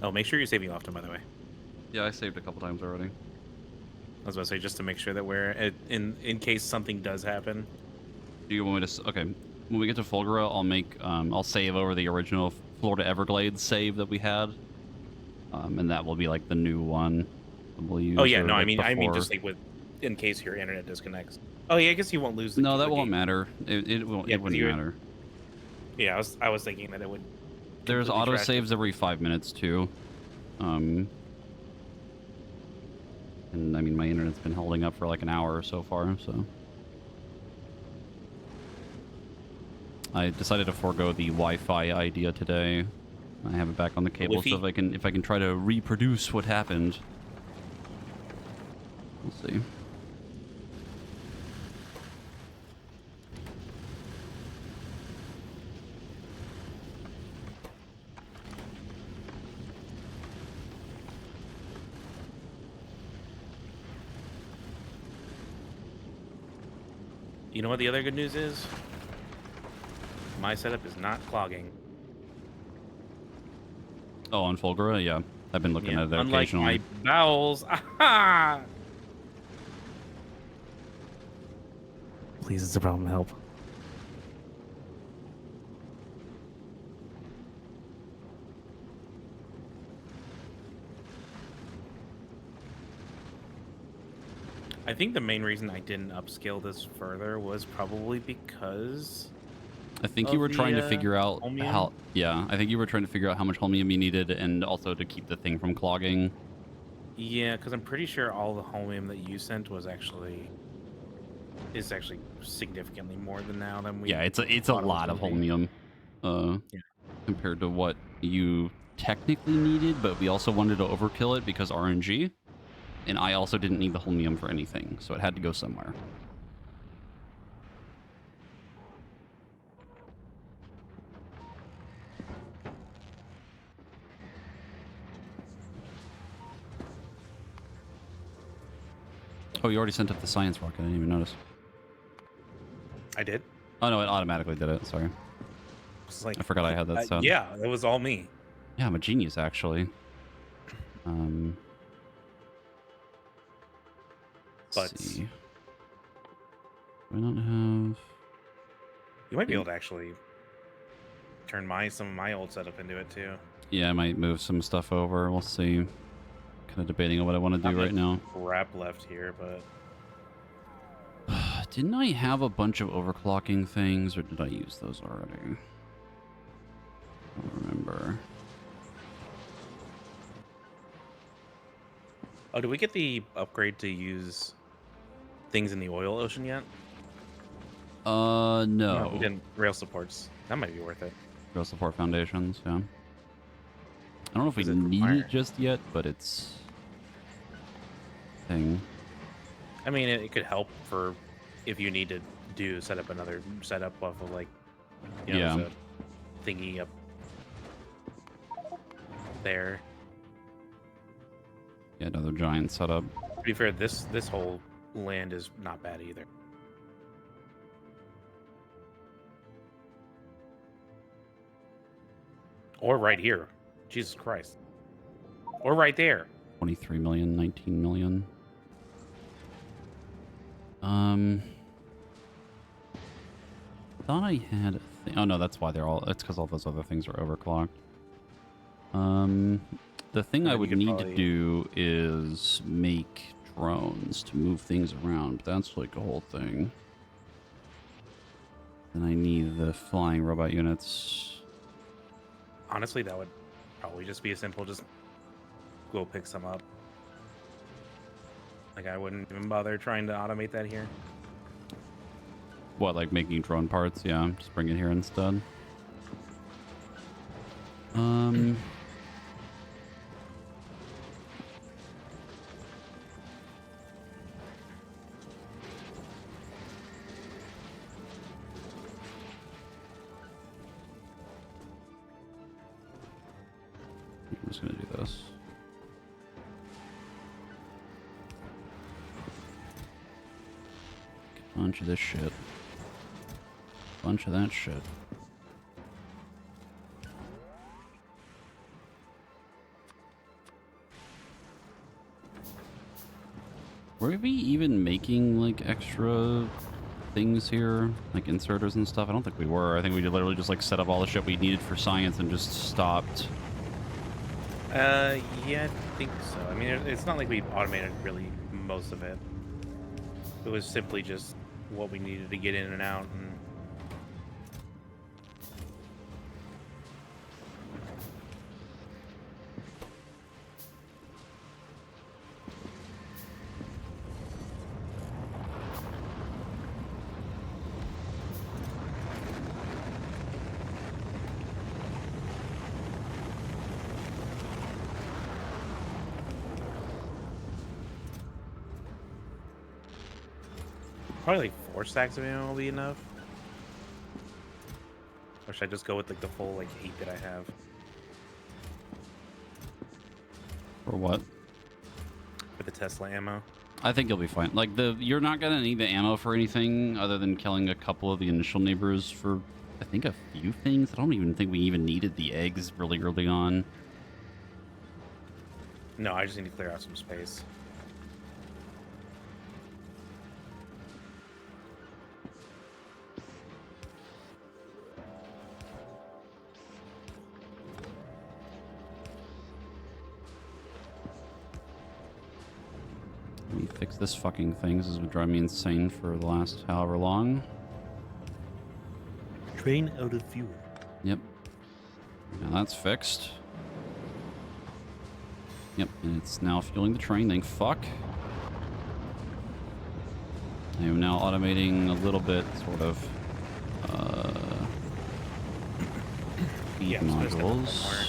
Oh, make sure you're saving often, by the way. Yeah, I saved a couple times already. I was about to say, just to make sure that we're in case something does happen. Do you want me to? Okay, when we get to Fulgura, I'll make I'll save over the original Florida Everglades save that we had, and that will be like the new one. We'll use. Oh yeah, or, no, like, I mean before. just like with in case your internet disconnects. Oh yeah, I guess you won't lose. No, that the won't game. matter. It won't. Yeah, it wouldn't matter. Yeah, I was thinking that it would. There's completely auto trash it. saves every 5 minutes too. And I mean, my internet's been holding up for like an hour so far, so. I decided to forego the Wi-Fi idea today. I have it back on the cable, so if I can try to reproduce what happened. We'll see. You know what the other good news is? My setup is not clogging. Oh, on Fulgura? Yeah. I've been looking at it Unlike occasionally. my bowels. Aha! Please, it's a problem. Help. I think the main reason I didn't upscale this further was probably because I think you were trying to figure out Holmium? how... Yeah, I think you were trying to figure out how much Holmium you needed and also to keep the thing from clogging. Yeah, because I'm pretty sure all the Holmium that you sent was actually significantly more than now than we. Yeah, it's a lot of Holmium compared to what you technically needed, but we also wanted to overkill it because RNG. And I also didn't need the holmium for anything, so it had to go somewhere. Oh, you already sent up the science rocket. I didn't even notice. I did. Oh, no, it automatically did it. Sorry. It's like, I forgot I had that set. yeah, it was all me. Yeah, I'm a genius, actually. But Let's see. Do I not have... you might be able to actually turn some of my old setup into it too. Yeah, I might move some stuff over. We'll see. Kind of debating on what I want to do right now. Crap left here, but didn't I have a bunch of overclocking things, or did I use those already? I don't remember. Oh, did we get the upgrade to use things in the oil ocean yet? No. No, we didn't. Rail supports. That might be worth it. Rail support foundations, yeah. I don't know if we Is it need required? it just yet, but it's... thing. I mean, it could help for if you need to set up another setup off of like, you know, Yeah. there's a thingy up there. Yeah, another giant setup. To be fair, this whole land is not bad either. Or right here. Jesus Christ. Or right there. 23 million, 19 million. Thought I had a thing. Oh no, that's why they're all. It's because all those other things are overclocked. The thing I then you would could need to probably- do is make drones to move things around. That's like a whole thing. Then I need the flying robot units. Honestly, that would probably just be a simple just go pick some up. Like, I wouldn't even bother trying to automate that here. What, like making drone parts? Yeah, just bring it here instead. I'm just gonna do this. Get a bunch of this shit. Bunch of that shit. Were we even making like extra things here, like inserters and stuff? I don't think we were. I think we literally just like set up all the shit we needed for science and just stopped. Yeah, I think so. I mean, it's not like we automated really most of it. It was simply just what we needed to get in and out. And probably like 4 stacks of ammo will be enough. Or should I just go with like the full like 8 that I have? For what? For the Tesla ammo. I think you'll be fine. Like you're not gonna need the ammo for anything other than killing a couple of the initial neighbors for, I think, a few things. I don't even think we even needed the eggs really early on. No, I just need to clear out some space. Let me fix this fucking thing. This has been driving me insane for the last however long. Train out of fuel. Yep. Now that's fixed. Yep, and it's now fueling the train. Thank fuck. I am now automating a little bit, sort of, feed Yeah, so there's definitely modules.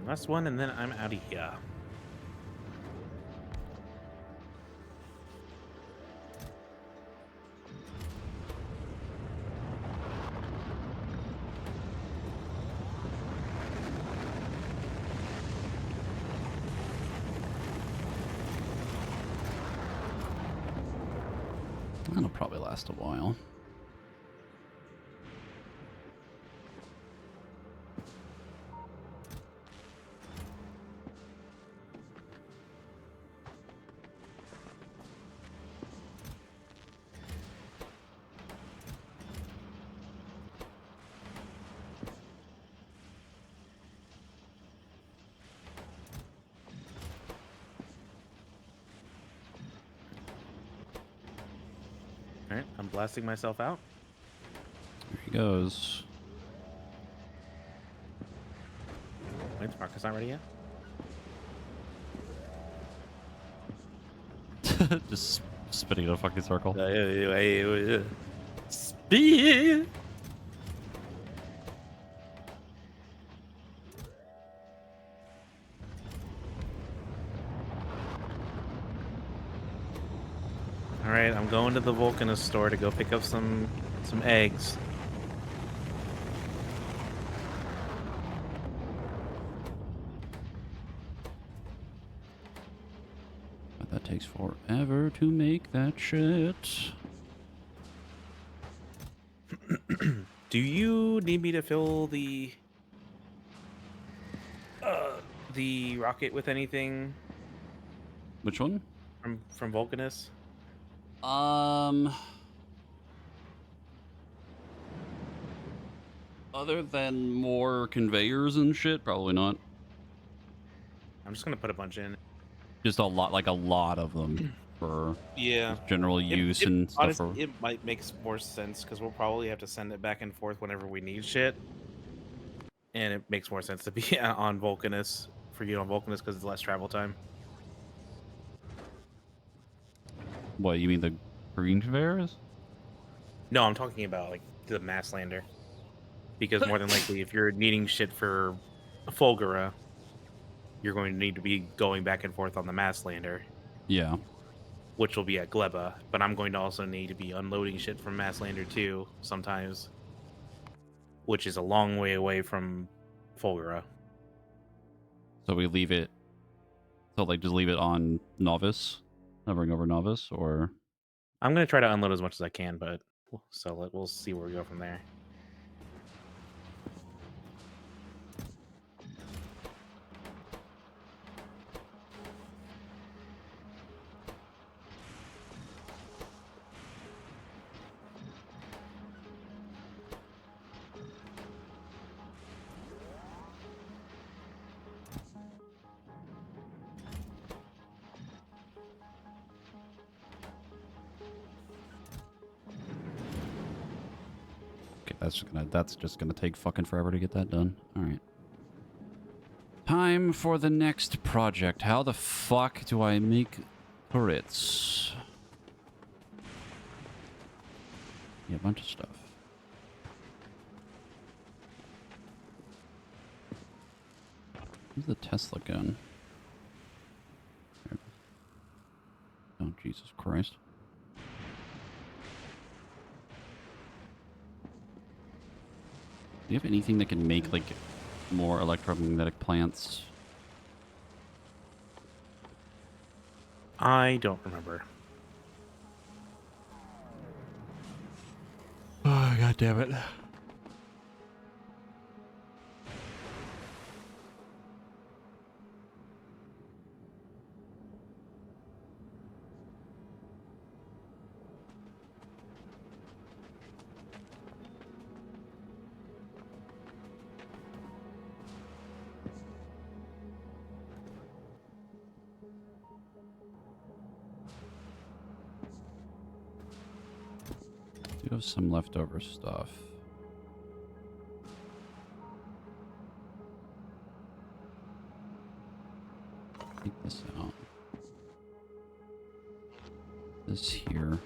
Alright, last one, and then I'm out of here. That'll probably last a while. Alright, I'm blasting myself out. There he goes. Wait, Marcus not ready yet? Just spinning in a fucking circle. Speed! Alright, I'm going to the Vulcanist store to go pick up some eggs. But that takes forever to make that shit. Do you need me to fill the rocket with anything Which one? from Vulcanus? Other than more conveyors and shit, probably not. I'm just gonna put a bunch in. Just a lot of them for Yeah. general use and stuff. Honestly, it might make more sense because we'll probably have to send it back and forth whenever we need shit. And it makes more sense to be on Vulcanus for you on Vulcanus because it's less travel time. What, you mean the green conveyors? No, I'm talking about like the mass lander. Because more than likely, if you're needing shit for Fulgura, you're going to need to be going back and forth on the mass lander, Yeah. which will be at Gleba. But I'm going to also need to be unloading shit from mass lander too sometimes, which is a long way away from Fulgura. So we leave it. So like just leave it on Novice, hovering over Novice, or I'm going to try to unload as much as I can, but we'll see where we go from there. okay, that's just gonna take fucking forever to get that done. All right. Time for the next project. How the fuck do I make turrets? Yeah, a bunch of stuff. Where's the Tesla gun? There it is. Oh, Jesus Christ. Do you have anything that can make, like, more electromagnetic plants? I don't remember. Oh, God damn it. Do have some leftover stuff. Take this out. This here.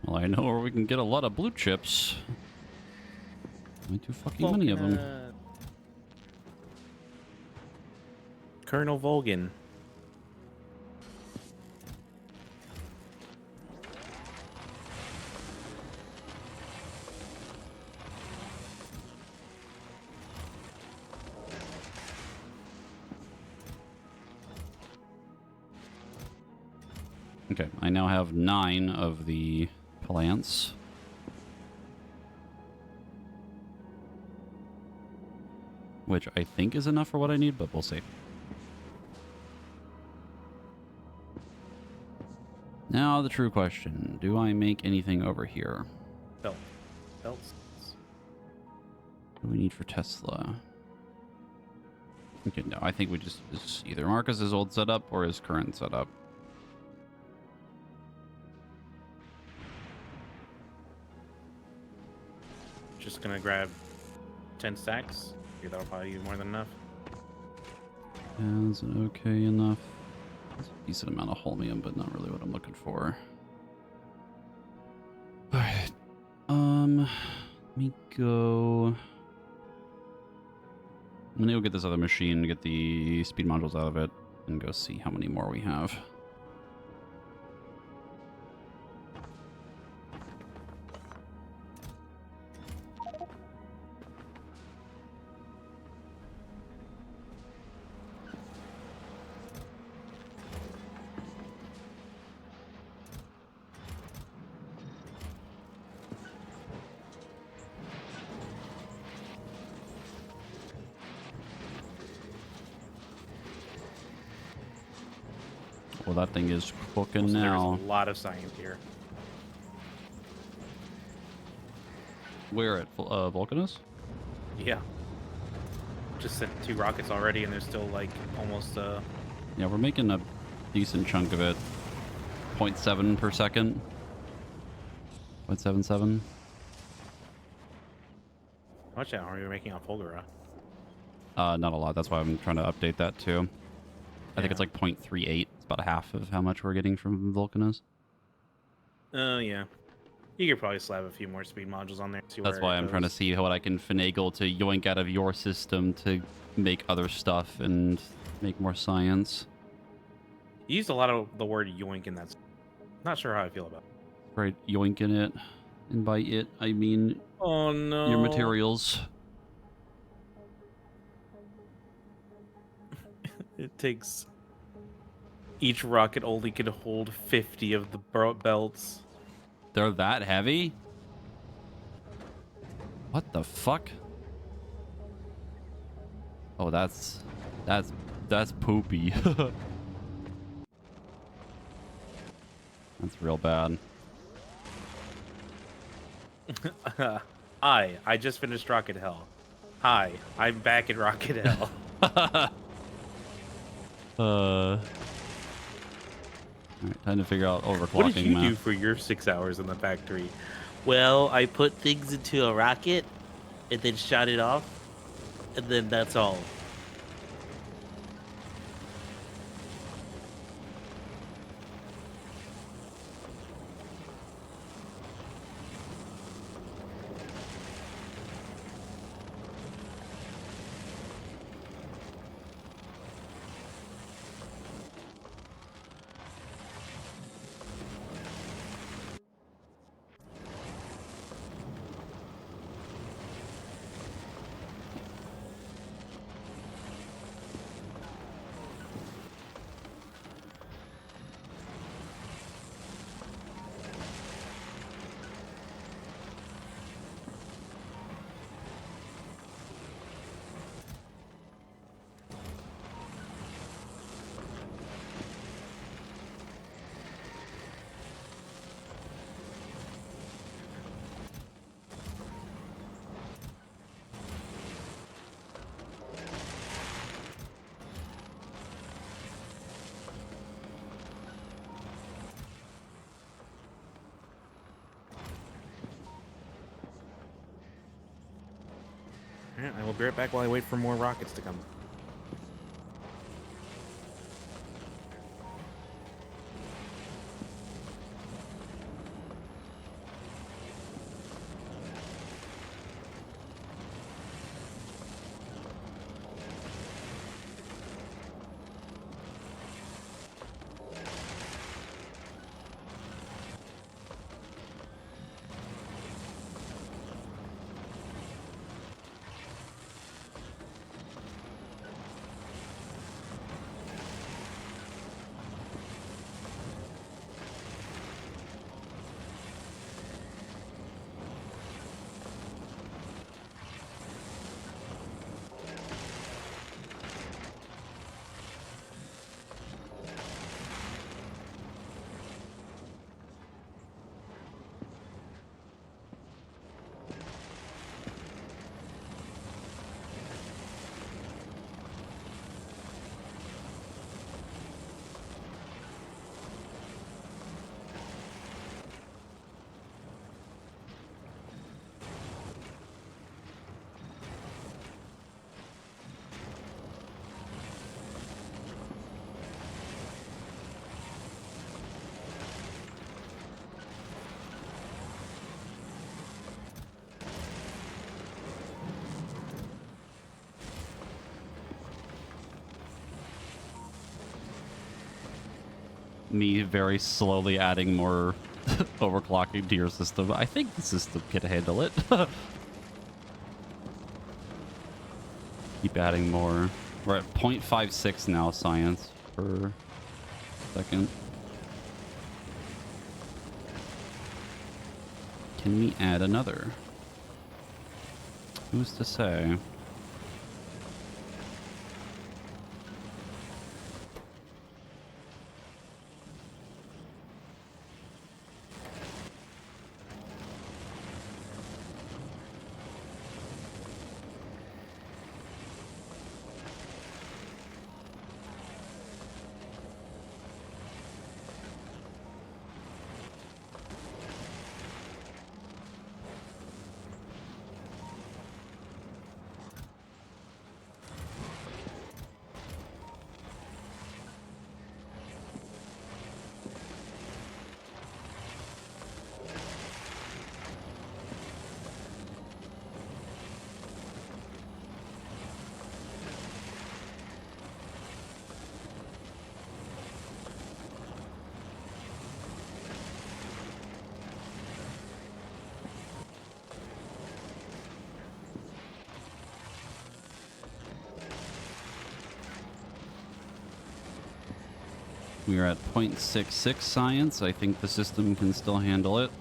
Well, I know where we can get a lot of blue chips. Way too fucking many of them. Colonel Volgan. Okay, I now have 9 of the plants. Which I think is enough for what I need, but we'll see. Now the true question. Do I make anything over here? Belts. What do we need for Tesla? Okay, no, I think we just either Marcus's old setup or his current setup. Just gonna grab 10 stacks. Yeah, that'll probably be more than enough. Yeah, is it okay enough? It's a decent amount of holmium, but not really what I'm looking for. Alright. Let me go. I'm gonna go get this other machine, get the speed modules out of it, and go see how many more we have. Well, that thing is cooking now. There's a lot of science here. Where at Vulcanus? Yeah. Just sent 2 rockets already, and there's still like almost Yeah, we're making a decent chunk of it. 0.7 per second. 0.77. how much are you making on Fulgura? Not a lot. That's why I'm trying to update that too. I think it's like 0.38. It's about half of how much we're getting from Vulcanus. Oh, yeah. You could probably slap a few more speed modules on there. See That's where why it I'm trying to goes. see what I can finagle to yoink out of your system to make other stuff and make more science. You used a lot of the word yoink in that. Not sure how I feel about it. Right, yoinking it. And by it, I mean Oh, no. your materials. It takes... Each rocket only can hold 50 of the belts. They're that heavy? What the fuck? Oh, that's poopy. That's real bad. I just finished Rocket Hell. Hi, I'm back in Rocket Hell. Alright, time to figure out overclocking What did you math. do for your 6 hours in the factory? Well, I put things into a rocket and then shot it off, and then that's all. Alright, I will be right back while I wait for more rockets to come. Me very slowly adding more overclocking to your system. I think the system can handle it. Keep adding more. We're at 0.56 now, science, per second. Can we add another? Who's to say? We are at 0.66 science. I think the system can still handle it.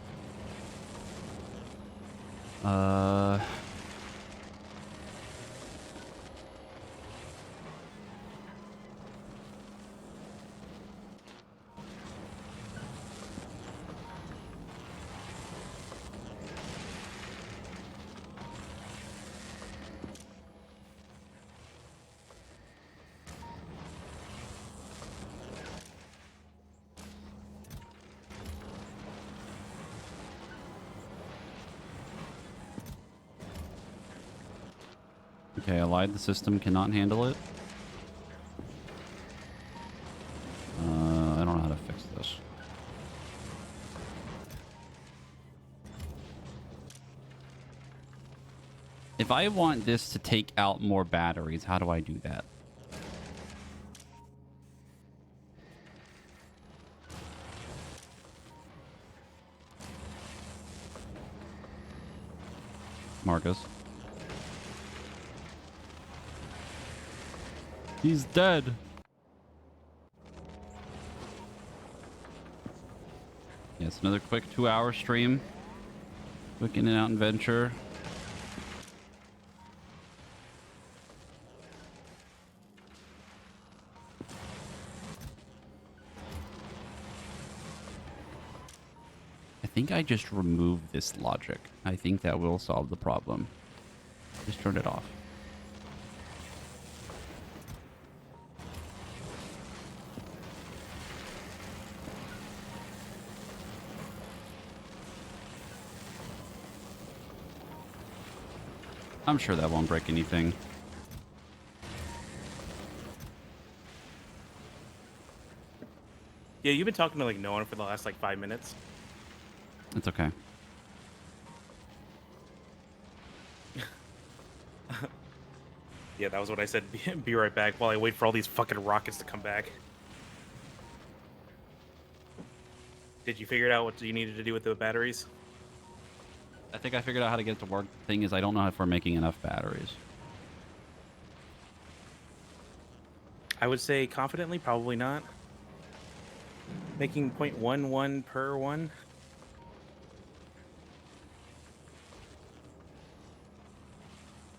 Okay, I lied. The system cannot handle it. I don't know how to fix this. If I want this to take out more batteries, how do I do that? Marcus. He's dead. Yes, another quick 2-hour stream. Quick in and out adventure. I think I just removed this logic. I think that will solve the problem. Just turn it off. I'm sure that won't break anything. Yeah, you've been talking to like no one for the last like 5 minutes. It's okay. Yeah, that was what I said. Be right back while I wait for all these fucking rockets to come back. Did you figure out what you needed to do with the batteries? I think I figured out how to get it to work. The thing is, I don't know if we're making enough batteries. I would say confidently, probably not. Making 0.11 per one.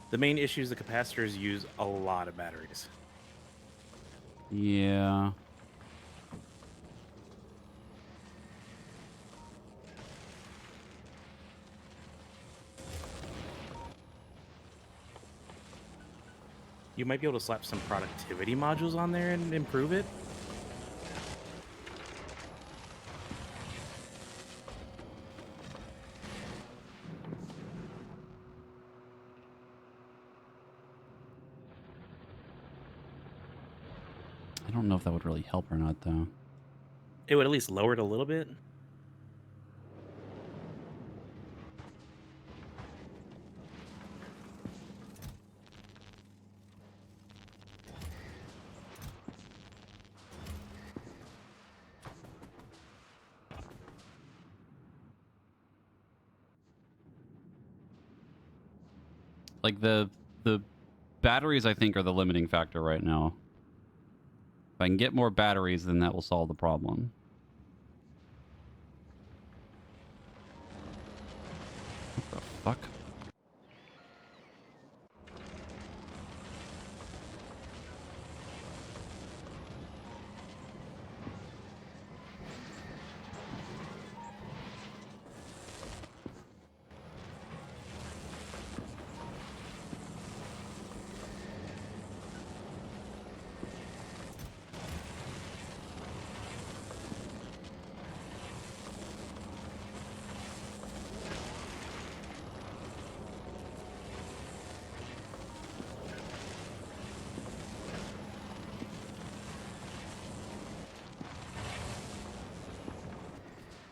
The main issue is the capacitors use a lot of batteries. Yeah. You might be able to slap some productivity modules on there and improve it. I don't know if that would really help or not, though. It would at least lower it a little bit. Like, the batteries, I think, are the limiting factor right now. If I can get more batteries, then that will solve the problem. What the fuck?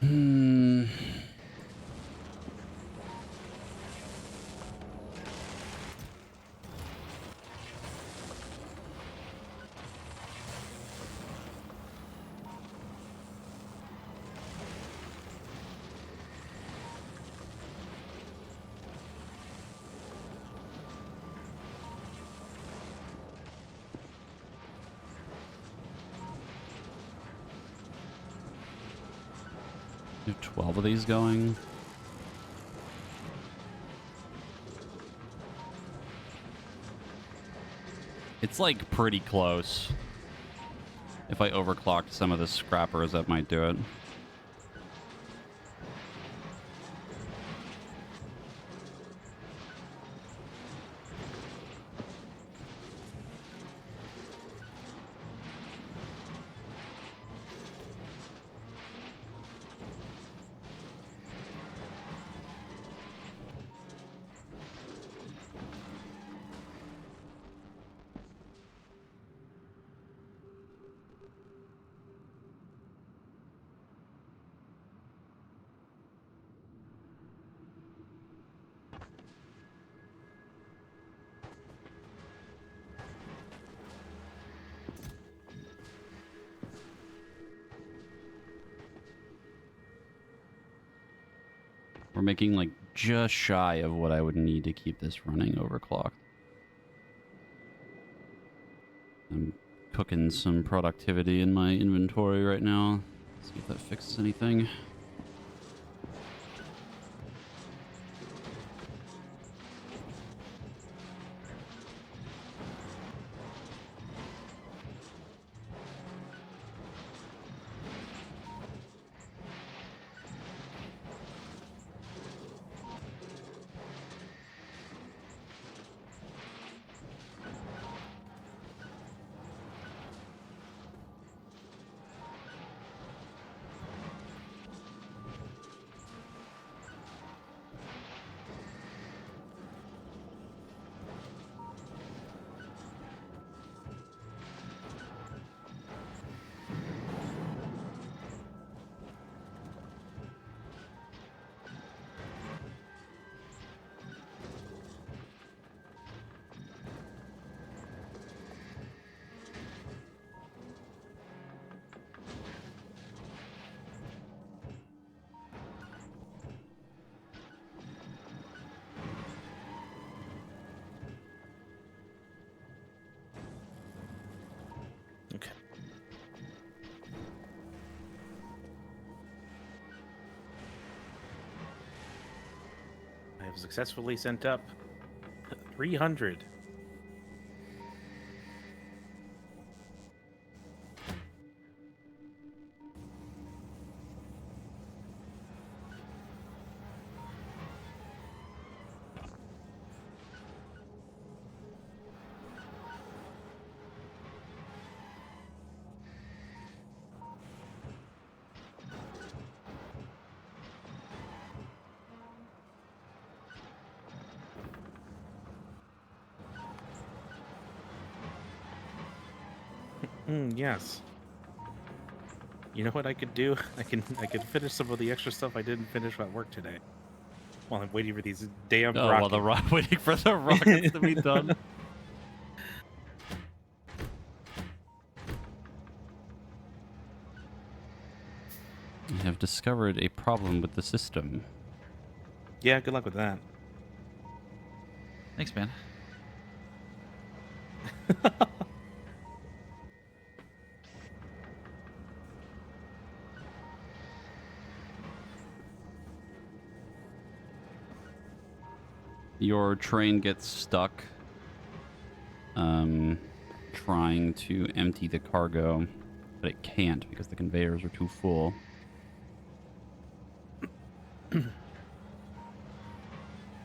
Hmm. You have 12 of these going. It's like pretty close. If I overclocked some of the scrappers, that might do it. We're making like just shy of what I would need to keep this running overclocked. I'm cooking some productivity in my inventory right now. See if that fixes anything. have successfully sent up 300. Yes. You know what I could do? I could finish some of the extra stuff I didn't finish at work today. While I'm waiting for these damn Oh, rockets. while waiting for the rockets to be done. I have discovered a problem with the system. Yeah, good luck with that. Thanks, man. Your train gets stuck trying to empty the cargo, but it can't because the conveyors are too full.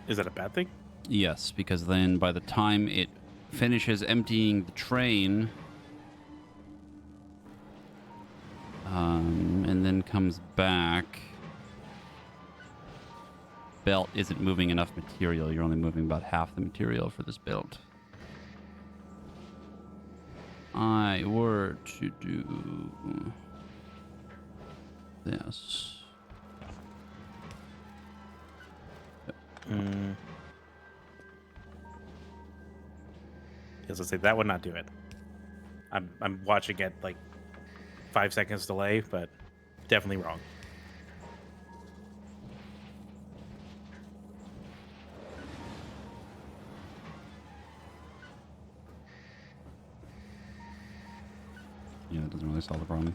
Is that a bad thing? Yes, because then by the time it finishes emptying the train, and then comes back, belt isn't moving enough material. You're only moving about half the material for this belt. I were to do this. As I say, that would not do it. I'm watching at like 5 seconds delay, but definitely wrong. Yeah, it doesn't really solve the problem.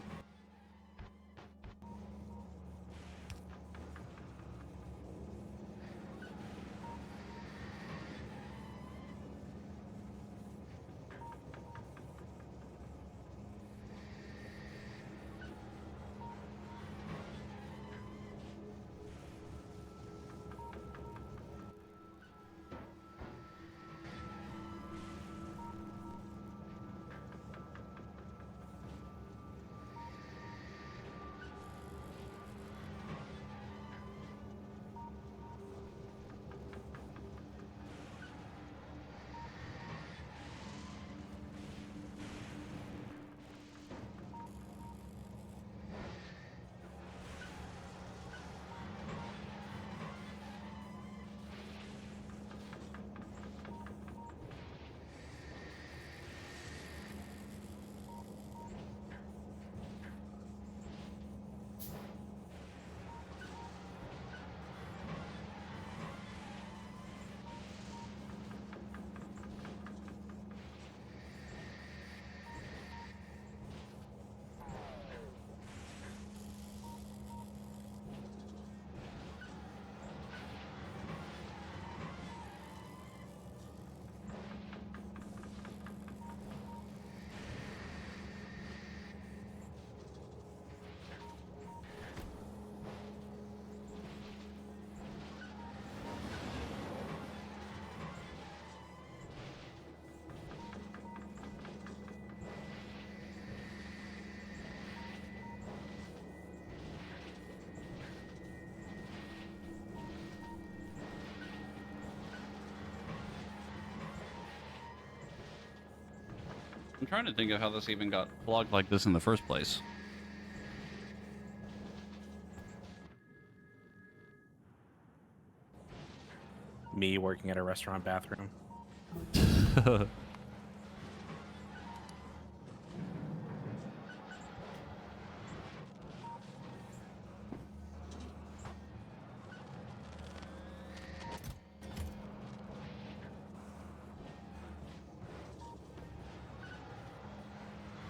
I'm trying to think of how this even got plugged like this in the first place. Me working at a restaurant bathroom.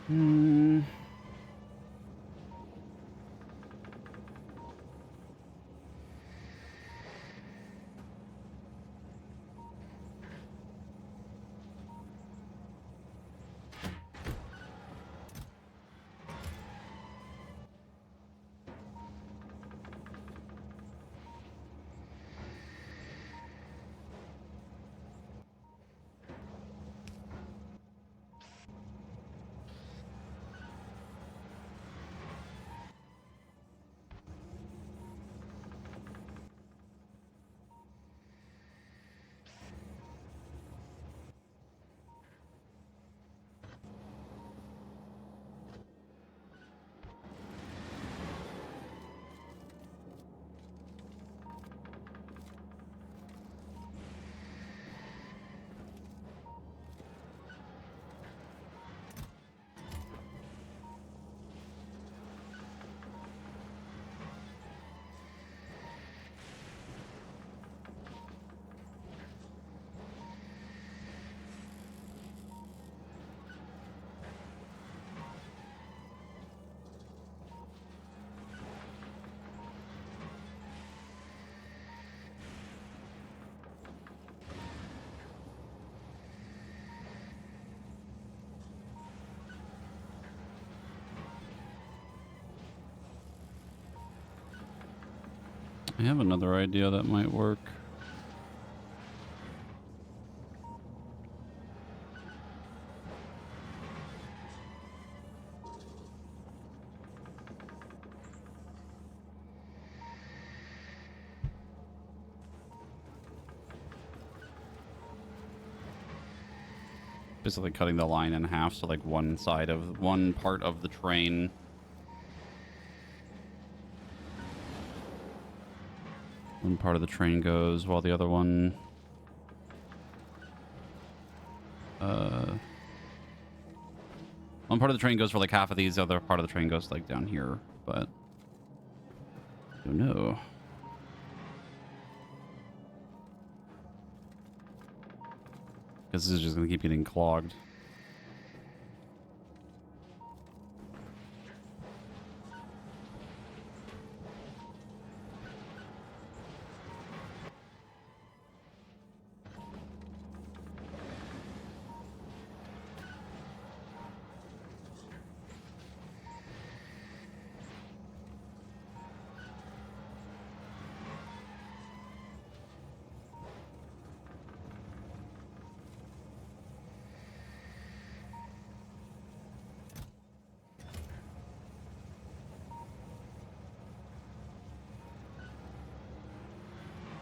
Hmm. I have another idea that might work. Basically cutting the line in half, so like one part of the train goes while the other one one part of the train goes for like half of these, the other part of the train goes like down here, but I don't know. Because this is just gonna keep getting clogged.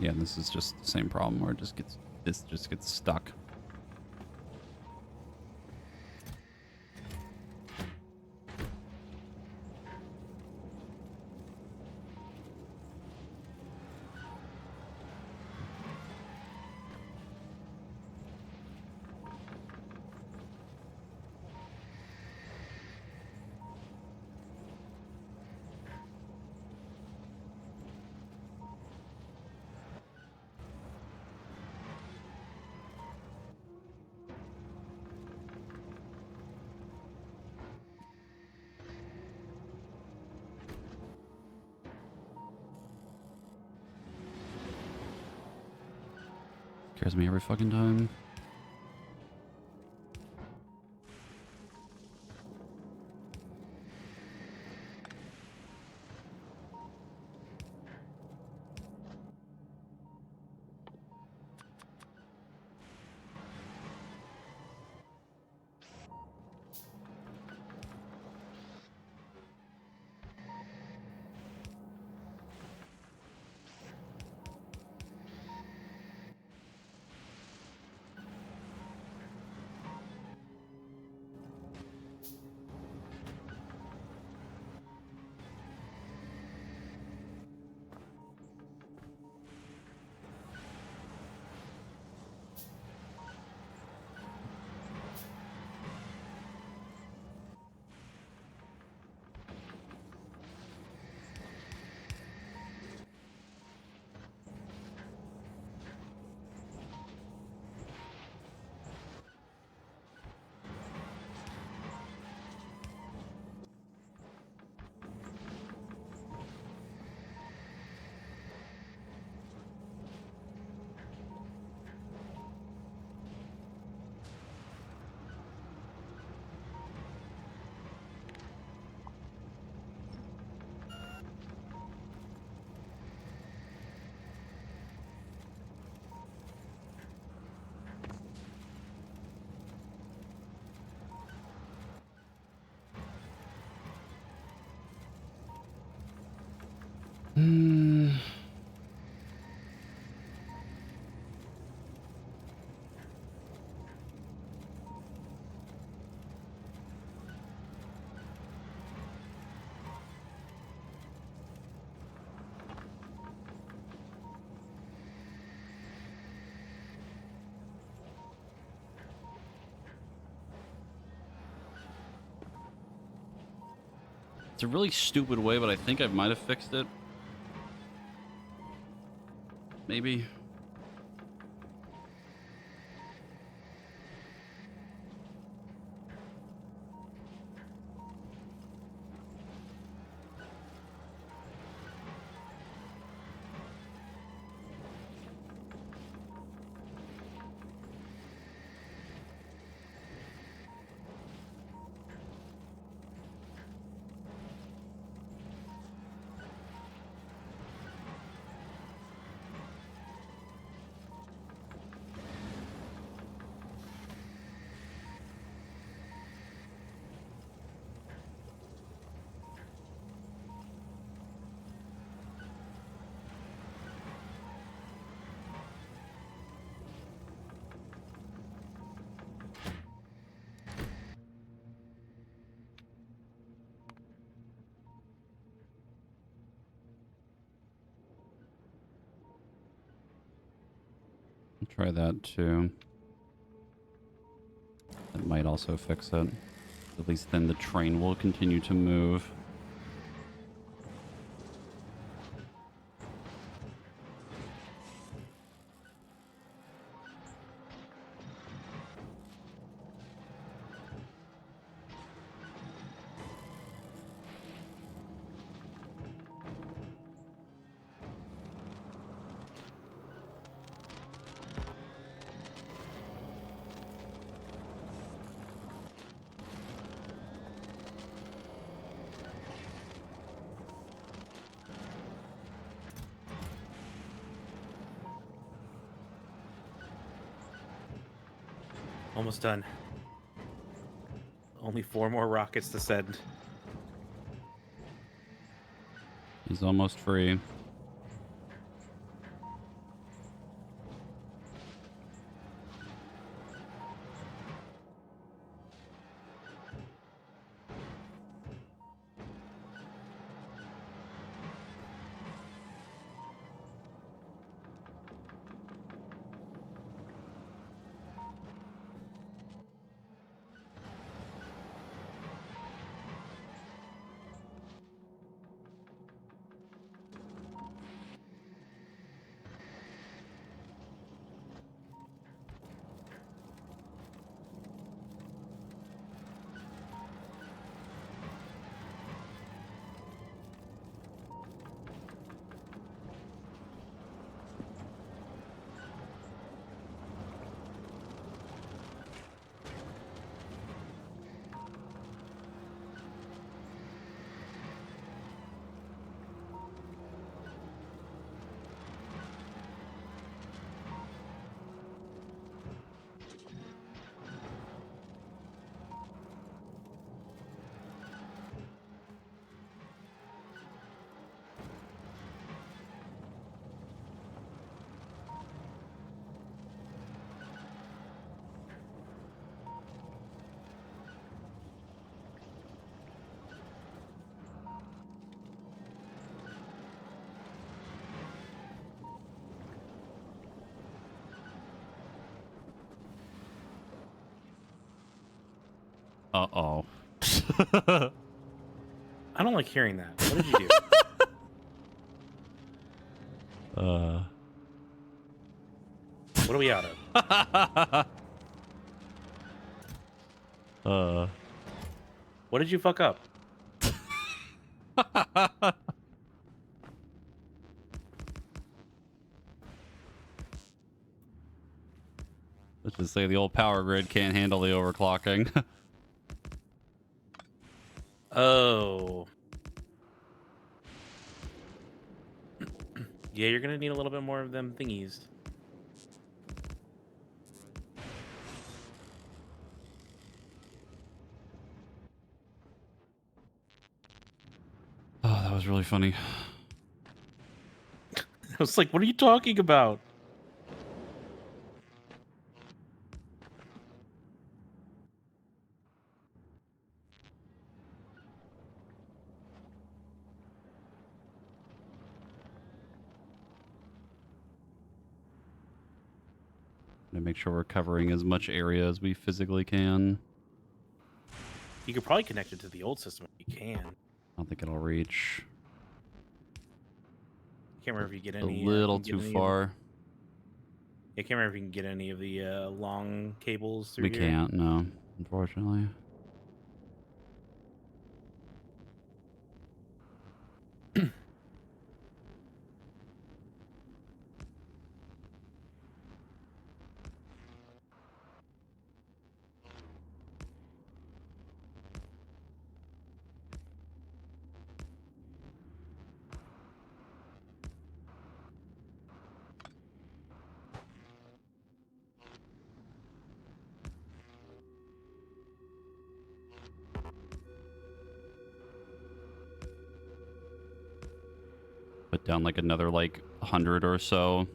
Yeah, and this is just the same problem where this just gets stuck. Scares me every fucking time. It's a really stupid way, but I think I might have fixed it. Maybe. I'll try that too. That might also fix it. At least then the train will continue to move. Almost done. Only 4 more rockets to send. He's almost free. Uh-oh. I don't like hearing that. What did you do? What are we out of? What did you fuck up? Let's just say the old power grid can't handle the overclocking. Oh. Yeah, you're gonna need a little bit more of them thingies. Oh, that was really funny. I was like, what are you talking about? To make sure we're covering as much area as we physically can. You could probably connect it to the old system if you can. I don't think it'll reach. Can't remember if you get A any. little too far. I can't remember if you can get any of the long cables through We here. can't, no, unfortunately. Put down like another like 100 or so.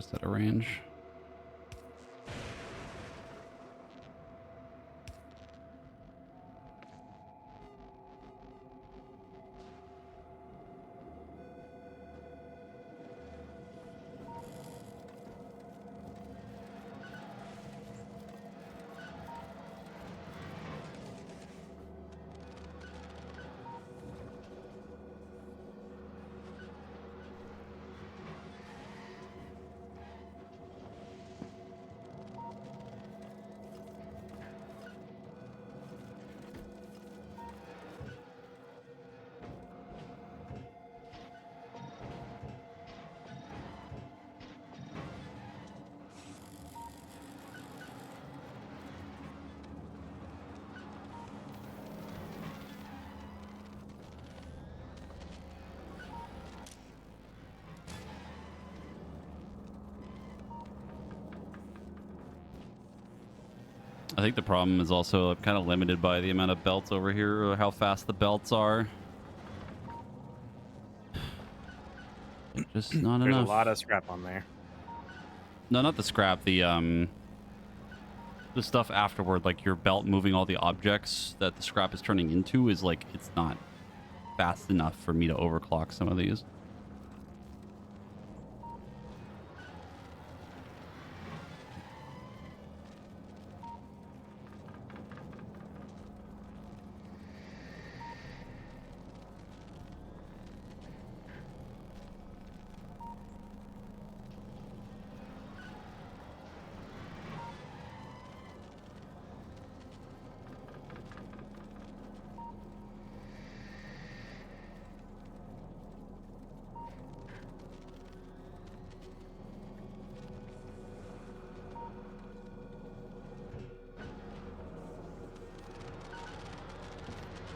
just at a range. I think the problem is also kind of limited by the amount of belts over here, or how fast the belts are. Just not There's enough. a lot of scrap on there. No, not the scrap. The stuff afterward, like your belt moving all the objects that the scrap is turning into, is like it's not fast enough for me to overclock some of these.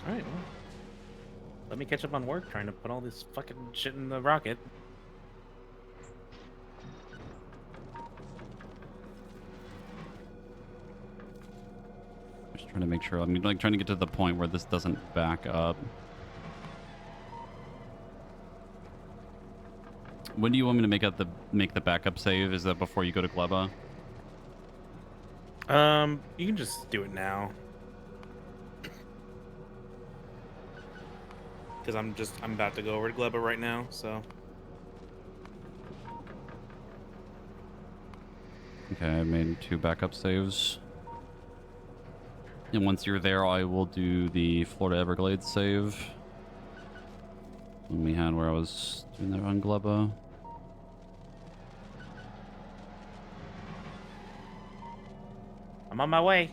All right, well, let me catch up on work trying to put all this fucking shit in the rocket. Just trying to make sure. I'm like trying to get to the point where this doesn't back up. When do you want me to make the backup save? Is that before you go to Gleba? You can just do it now. Because I'm about to go over to Gleba right now, so. Okay, I made 2 backup saves. And once you're there, I will do the Florida Everglades save. When we had where I was doing that on Gleba. I'm on my way.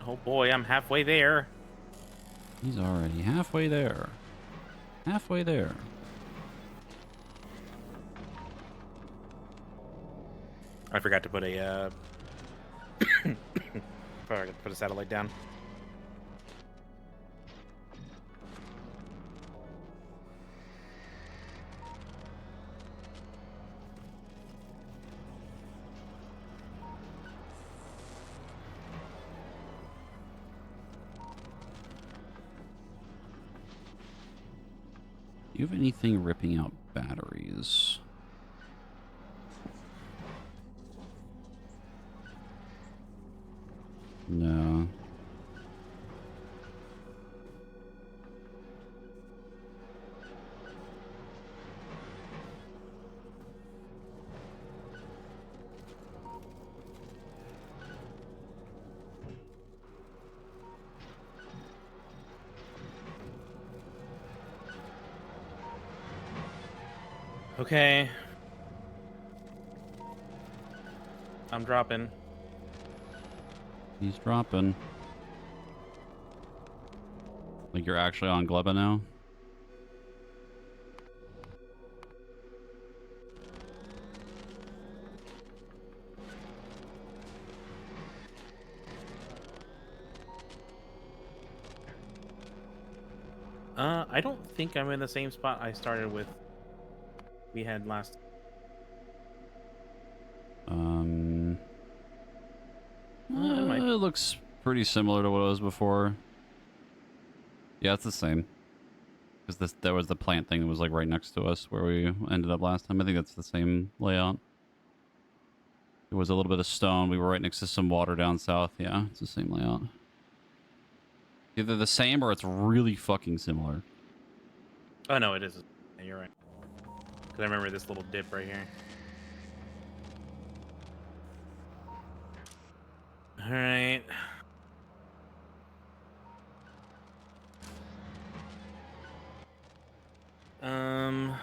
Oh boy, I'm halfway there. He's already halfway there. Halfway there. I forgot to put a forgot to put a satellite down. Do you have anything ripping out batteries? No. Okay. I'm dropping. He's dropping. Like you're actually on Gleba now? I don't think I'm in the same spot I started with. We had last. It might. It looks pretty similar to what it was before. Yeah, it's the same. Because there was the plant thing that was like right next to us where we ended up last time. I think that's the same layout. There was a little bit of stone. We were right next to some water down south. Yeah, it's the same layout. Either the same or it's really fucking similar. Oh no, it is. Yeah, you're right. Because I remember this little dip right here. All right. Um.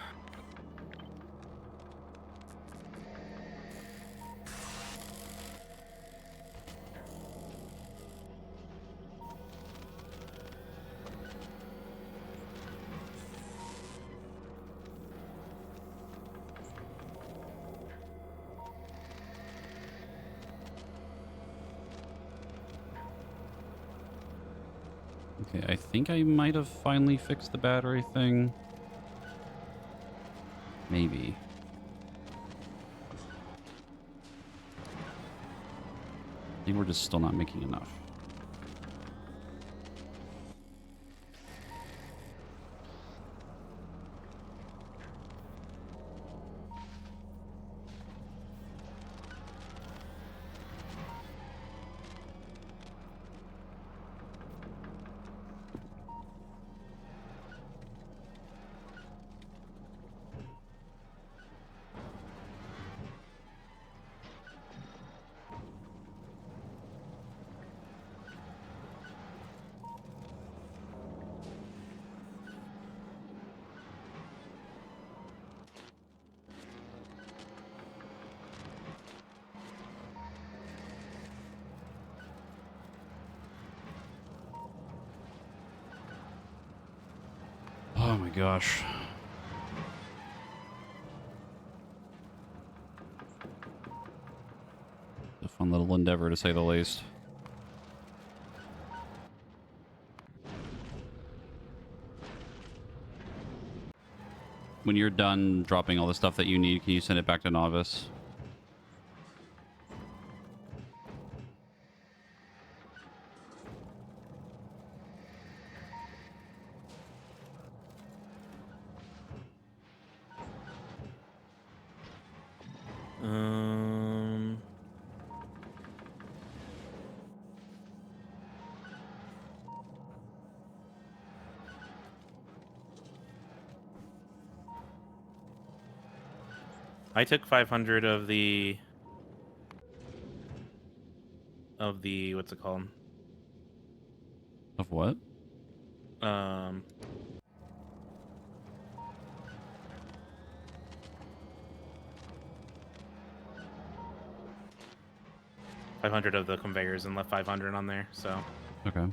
Okay, I think I might have finally fixed the battery thing. Maybe. I think we're just still not making enough. Oh my gosh. A fun little endeavor to say the least. When you're done dropping all the stuff that you need, can you send it back to Novice? Um. I took 500 of the what's it called? Of what? Um. 500 of the conveyors and left 500 on there. So. Okay.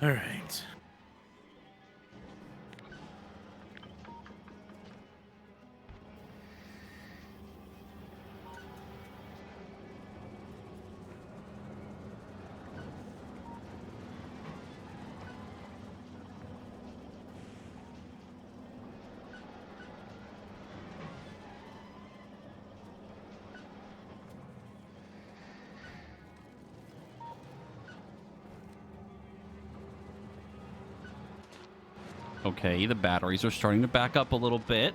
All right. Okay, the batteries are starting to back up a little bit.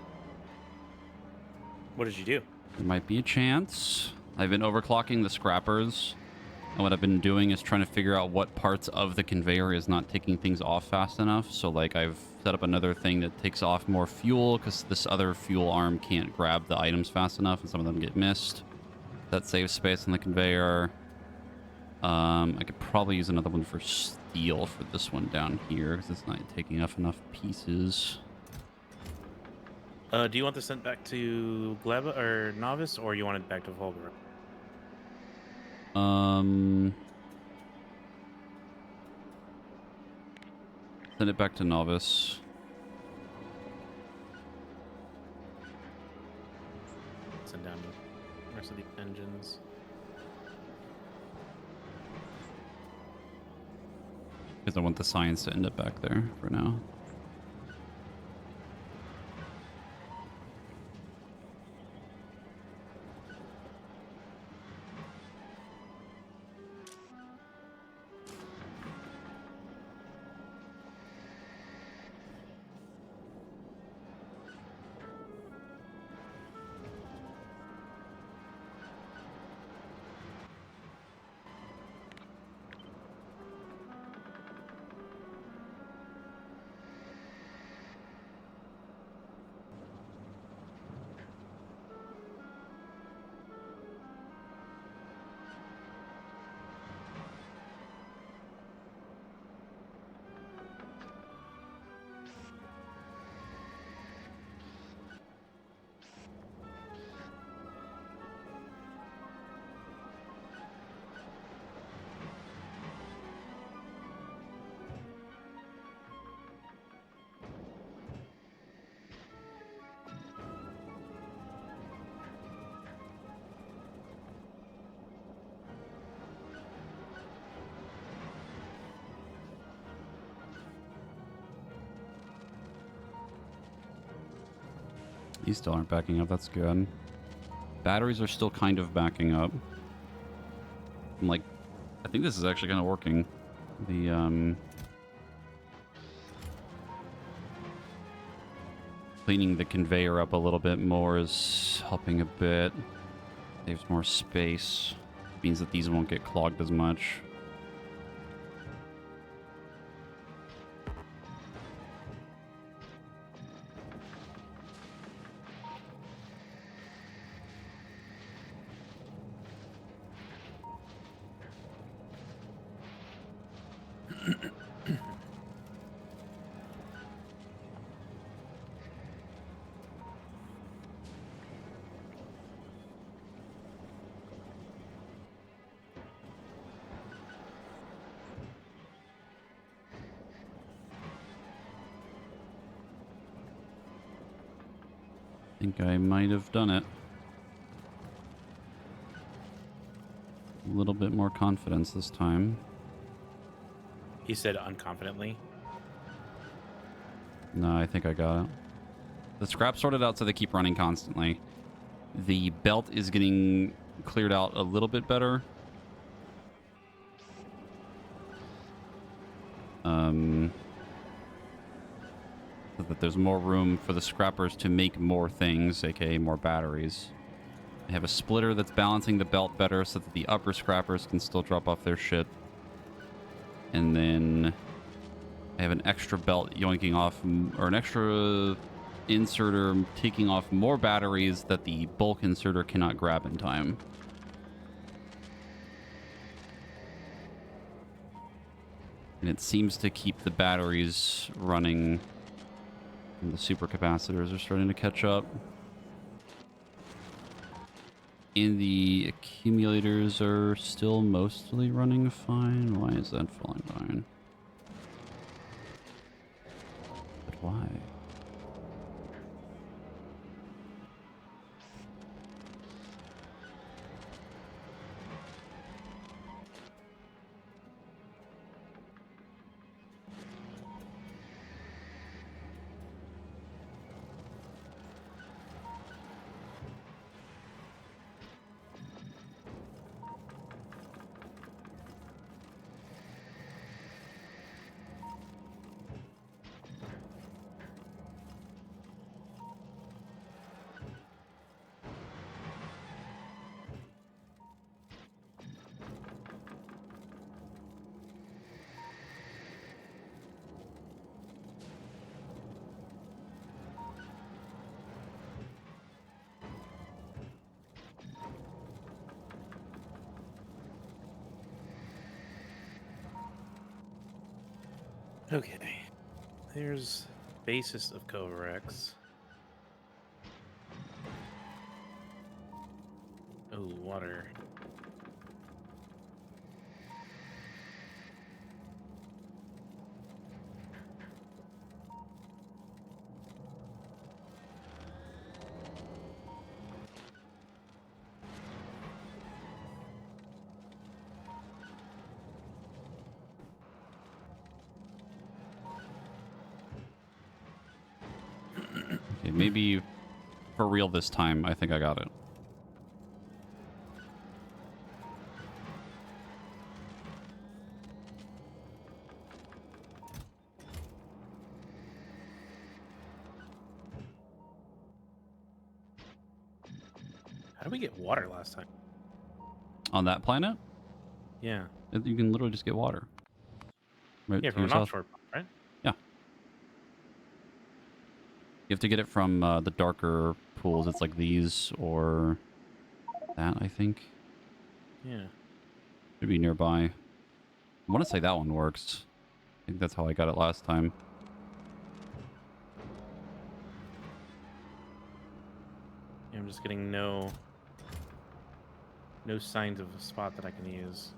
What did you do? There might be a chance. I've been overclocking the scrappers. And what I've been doing is trying to figure out what parts of the conveyor is not taking things off fast enough. So, like, I've set up another thing that takes off more fuel because this other fuel arm can't grab the items fast enough and some of them get missed. That saves space on the conveyor. I could probably use another one for steel for this one down here because it's not taking off enough pieces. Do you want this sent back to Gleba or Novice, or you want it back to Volga? Send it back to Novice. Send down the rest of the engines. Because I want the science to end up back there for now. These still aren't backing up. That's good. Batteries are still kind of backing up. I'm like, I think this is actually kind of working. The, cleaning the conveyor up a little bit more is helping a bit. Saves more space. Means that these won't get clogged as much. I think I might have done it. A little bit more confidence this time. He said unconfidently. No, I think I got it. The scrap sorted out so they keep running constantly. The belt is getting cleared out a little bit better. So that there's more room for the scrappers to make more things, aka more batteries. I have a splitter that's balancing the belt better so that the upper scrappers can still drop off their shit. And then I have an extra belt yoinking off, or an extra inserter taking off more batteries that the bulk inserter cannot grab in time. And it seems to keep the batteries running. And the supercapacitors are starting to catch up. And the accumulators are still mostly running fine. Why is that falling down? But why? Okay. There's basis of Covarex. Oh, water. Okay, maybe for real this time. I think I got it. How did we get water last time? On that planet, Yeah. you can literally just get water. Right Yeah, to from your an south. offshore pump, right? Yeah. You have to get it from the darker pools. It's like these or that, I think. Yeah. Should be nearby. I want to say that one works. I think that's how I got it last time. Yeah, I'm just getting no signs of a spot that I can use.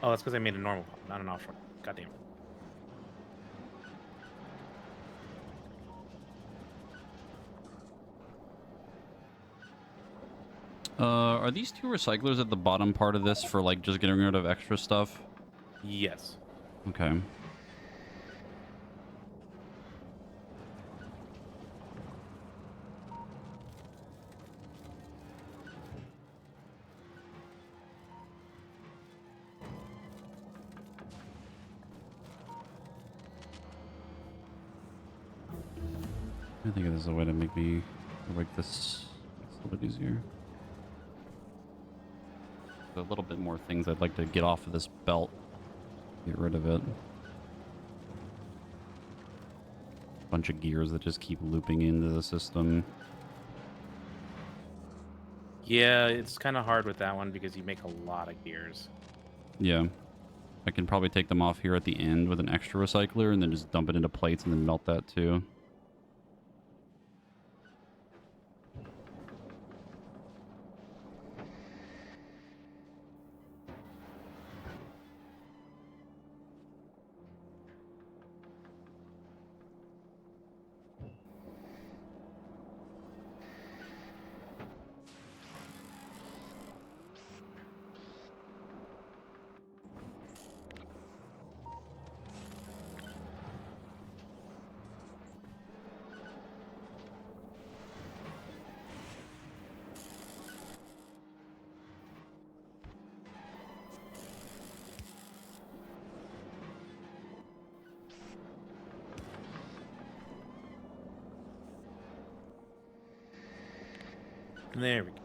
Oh, that's because I made a normal pump, not an offshore. Goddamn. Are these two recyclers at the bottom part of this for like just getting rid of extra stuff? Yes. Okay. I think there's a way to make this a little bit easier. A little bit more things I'd like to get off of this belt. Get rid of it. Bunch of gears that just keep looping into the system. Yeah, it's kind of hard with that one because you make a lot of gears. Yeah. I can probably take them off here at the end with an extra recycler and then just dump it into plates and then melt that too. There we go.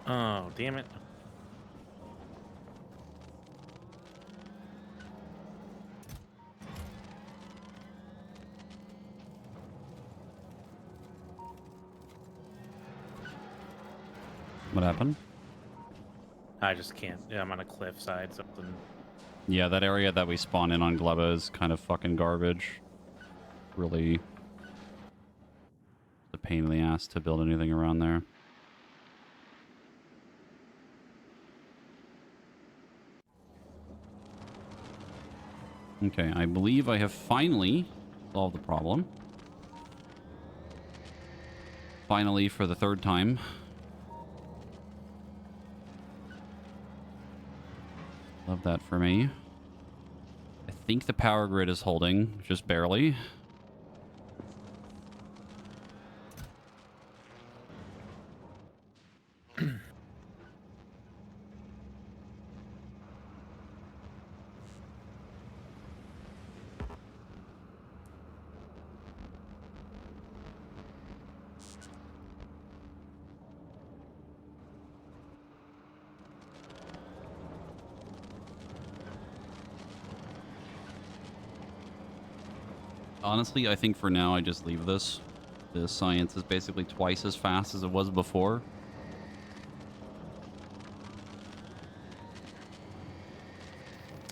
Oh, damn it. What happened? I just can't. Yeah, I'm on a cliff side. Something. Yeah, that area that we spawn in on Gleba is kind of fucking garbage. Really a pain in the ass to build anything around there. Okay, I believe I have finally solved the problem. Finally, for the third time. Love that for me. I think the power grid is holding, just barely. Honestly, I think for now I just leave this. The science is basically twice as fast as it was before.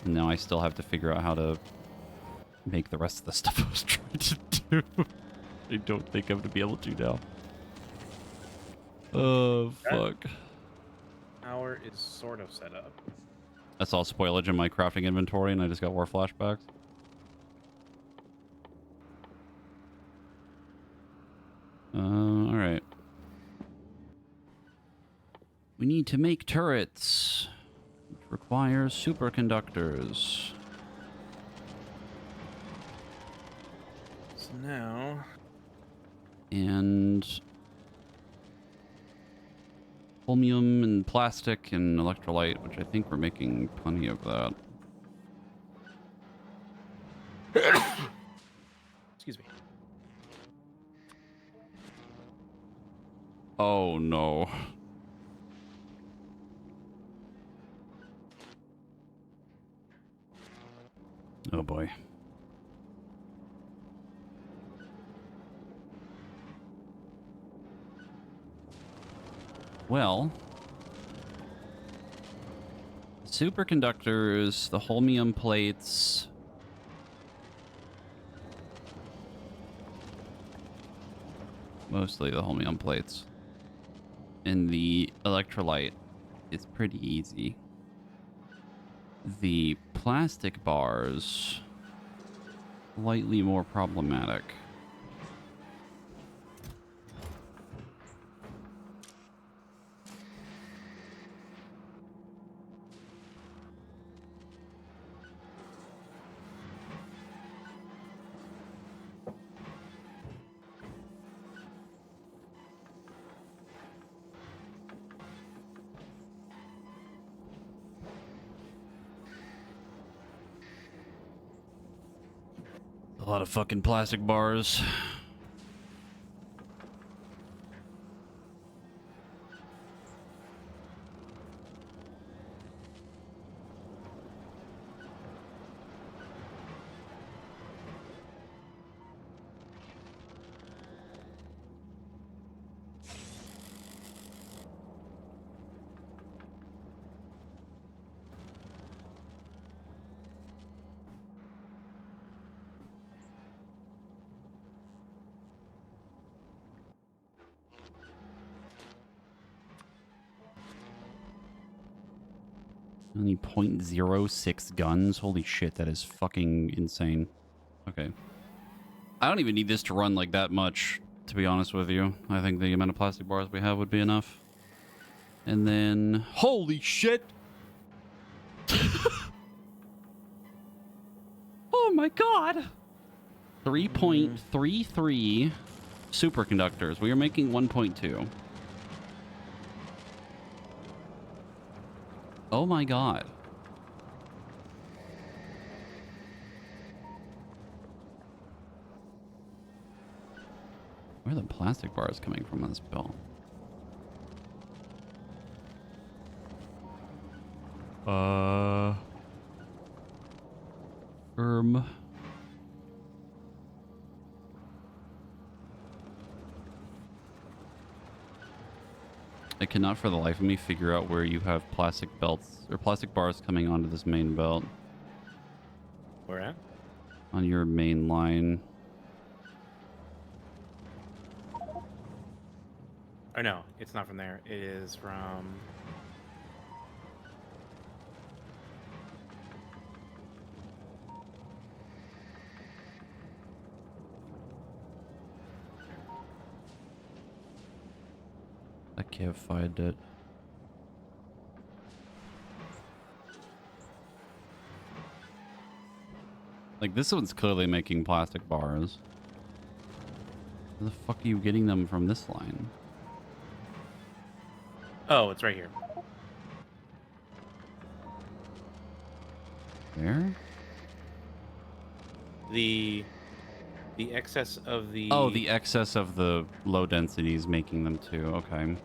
And now I still have to figure out how to make the rest of the stuff I was trying to do. I don't think I'm going to be able to now. Oh, fuck. Power is sort of set up. I saw spoilage in my crafting inventory and I just got war flashbacks. Alright. We need to make turrets, which requires superconductors. So now... And... chromium and plastic and electrolyte, which I think we're making plenty of that. Excuse me. Oh, no. Oh, boy. Well, superconductors, the holmium plates, mostly the holmium plates, and the electrolyte is pretty easy. The plastic bars, slightly more problematic. A lot of fucking plastic bars. Only .06 guns? Holy shit, that is fucking insane. Okay. I don't even need this to run like that much, to be honest with you. I think the amount of plastic bars we have would be enough. And then... Holy shit! Oh my god! 3.33 superconductors. We are making 1.2. Oh my god. Where are the plastic bars coming from on this bill? I cannot for the life of me figure out where you have plastic belts or plastic bars coming onto this main belt. Where at? On your main line. Oh no, it's not from there. It is from... can't find it. Like, this one's clearly making plastic bars. Where the fuck are you getting them from this line? Oh, it's right here. Where? The excess of the... Oh, the excess of the low density is making them too. Okay.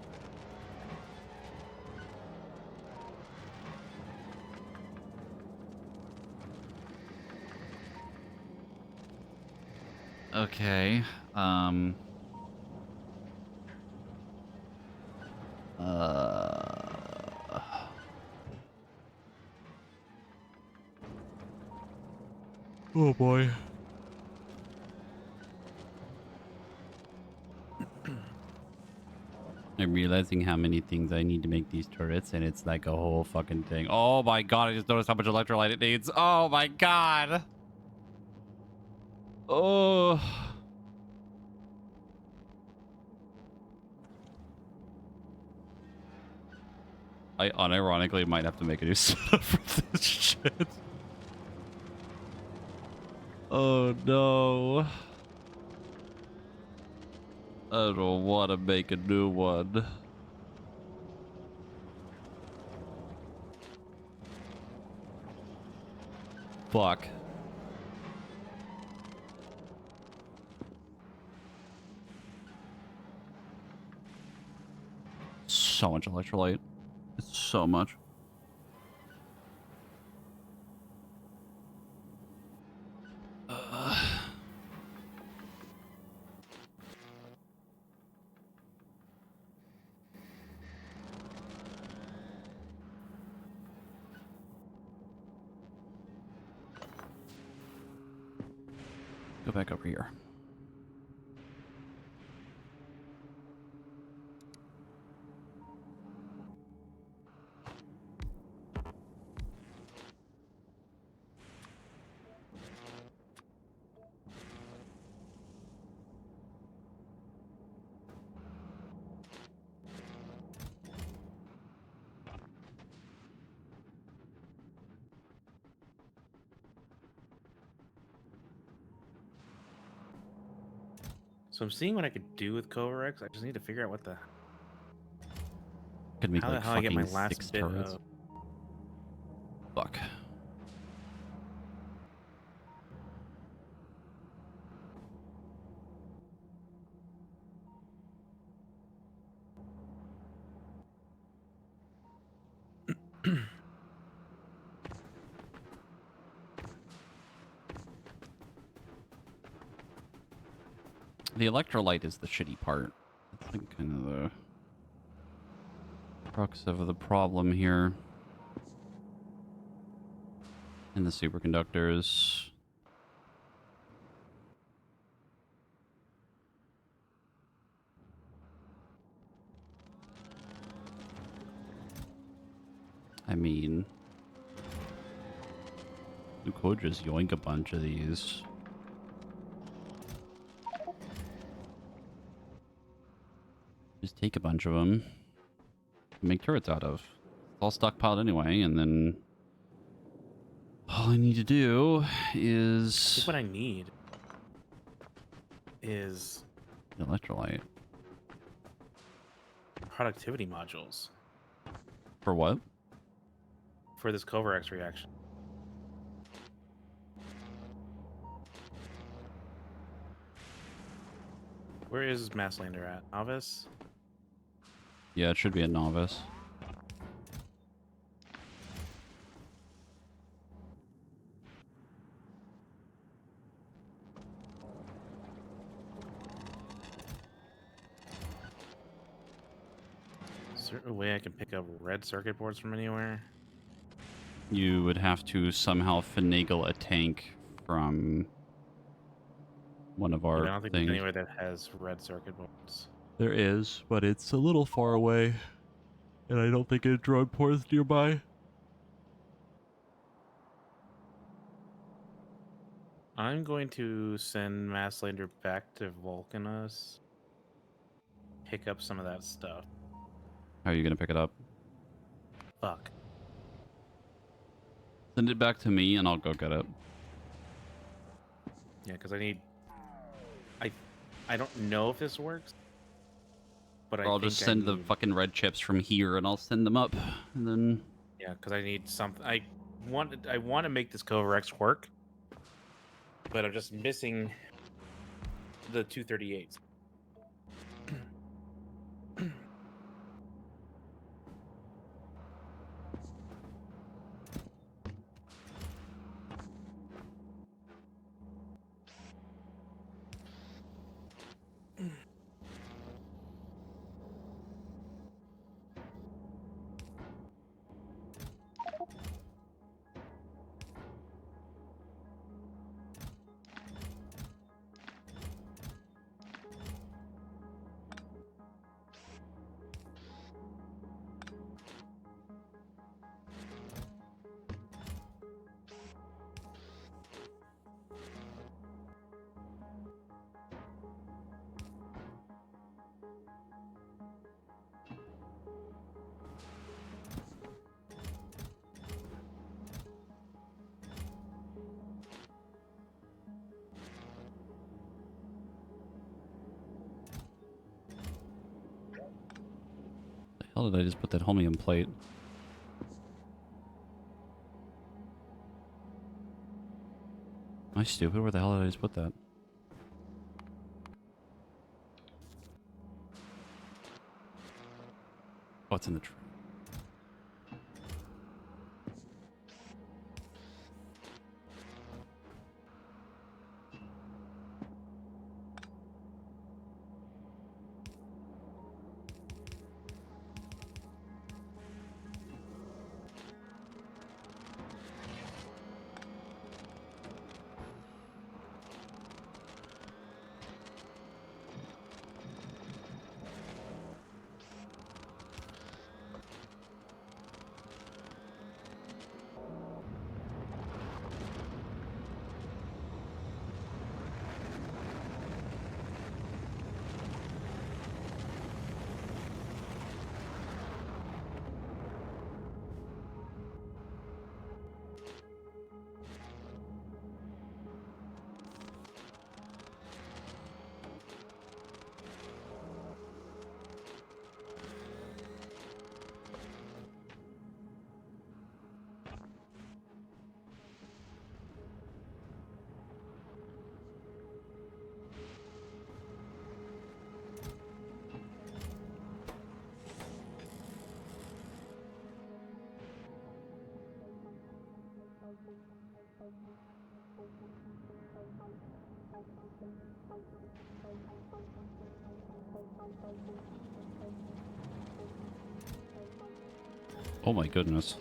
Okay. Oh boy. I'm realizing how many things I need to make these turrets, and it's like a whole fucking thing. Oh my god, I just noticed how much electrolyte it needs. Oh my god. Oh. I unironically might have to make a new setup for this shit. Oh no. I don't want to make a new one. Fuck. So much electrolyte. It's so much. Go back over here. So I'm seeing what I could do with Covarex. I just need to figure out what the... Could make How the like hell I get my fucking last 6 bit turrets. of... Fuck. The electrolyte is the shitty part. That's like kind of the crux of the problem here. And the superconductors. I mean, you could just yoink a bunch of these. Just take a bunch of them. Make turrets out of. It's all stockpiled anyway, and then all I need to do I is think what I need is the electrolyte. productivity modules For what? for this Covarex reaction. Where is Masslander at? Novice? Yeah, it should be a novice. Is there a way I can pick up red circuit boards from anywhere? You would have to somehow finagle a tank from one of Yeah, our I don't think things. there's anywhere that has red circuit boards. There is, but it's a little far away. And I don't think a drone port is nearby. I'm going to send Masslander back to Vulcanus. Pick up some of that stuff. How are you gonna pick it up? Fuck. Send it back to me and I'll go get it. Yeah, because I don't know if this works, but Or I I'll think just I send the need, fucking red chips from here and I'll send them up. And then yeah, because I need something. I want to make this Cover X work, but I'm just missing the 238s. the hell did I just put that holmium plate? Am I stupid? Where the hell did I just put that? Oh, it's in the tree. Oh my goodness.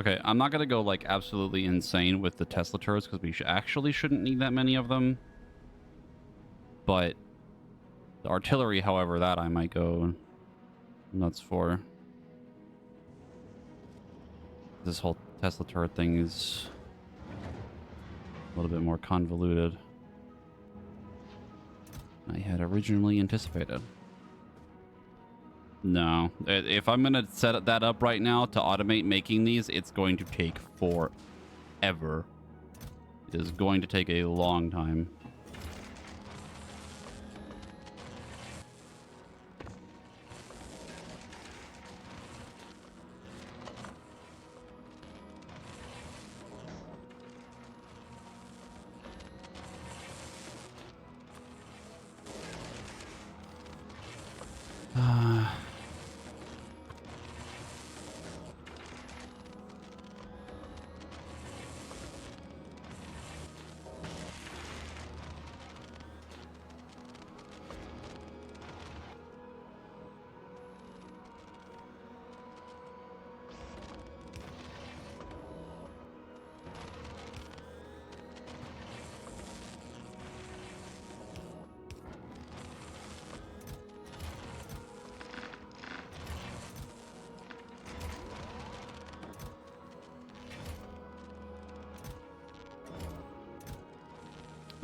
Okay, I'm not gonna go like absolutely insane with the Tesla turrets because we actually shouldn't need that many of them. But the artillery, however, that I might go nuts for. This whole Tesla turret thing is a little bit more convoluted than I had originally anticipated. No, if I'm gonna set that up right now to automate making these, it's going to take forever. It is going to take a long time.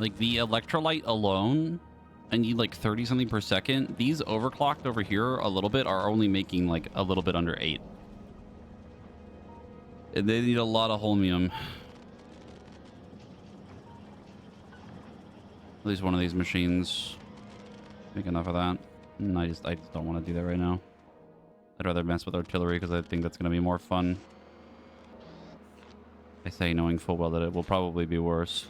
Like the electrolyte alone, I need like 30 something per second. These overclocked over here a little bit are only making like a little bit under 8. And they need a lot of holmium. At least one of these machines make enough of that. And I just don't want to do that right now. I'd rather mess with artillery because I think that's going to be more fun. I say knowing full well that it will probably be worse.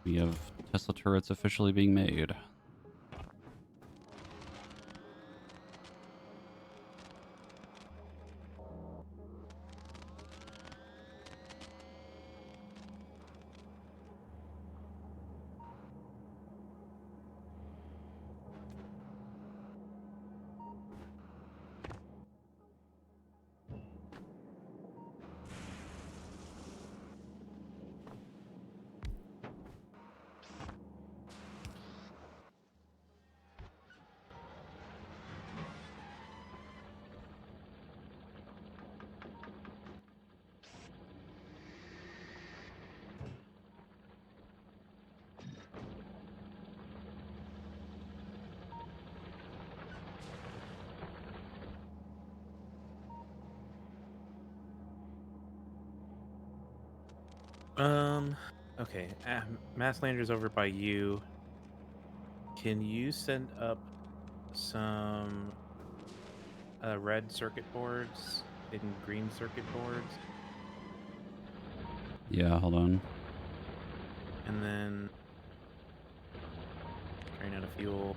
We have Tesla turrets officially being made. Okay. Mass Lander's over by you. Can you send up some red circuit boards and green circuit boards? Yeah, hold on. And then drain out of fuel.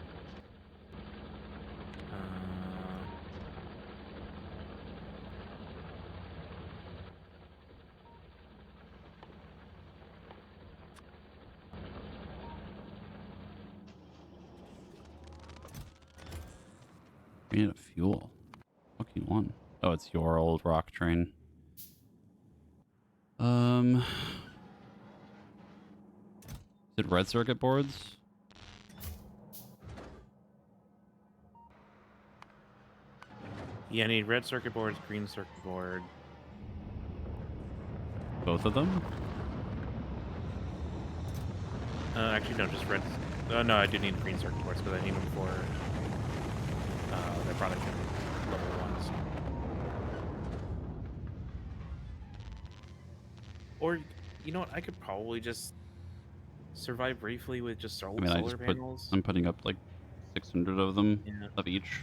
We need a fuel. Fucking one. Oh, it's your old rock train. Is it red circuit boards? Yeah, I need red circuit boards, green circuit board. Both of them? Actually, no, just red. No, I do need green circuit boards because I need them for their product level ones. Or, you know what? I could probably just survive briefly with just I mean, solar panels. I'm putting up like 600 of them Yeah. of each.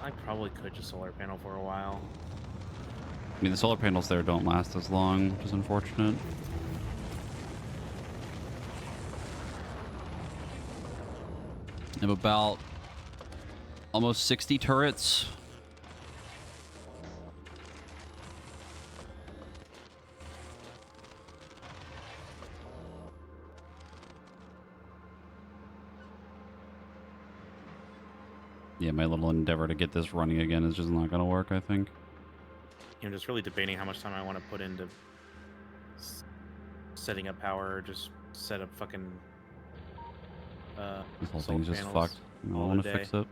I probably could just solar panel for a while. I mean, the solar panels there don't last as long, which is unfortunate. I have about almost 60 turrets. Yeah, my little endeavor to get this running again is just not going to work, I think. I'm just really debating how much time I want to put into setting up power, or just set up fucking This whole solar thing's just panels fucked. I don't all want the to day. fix it.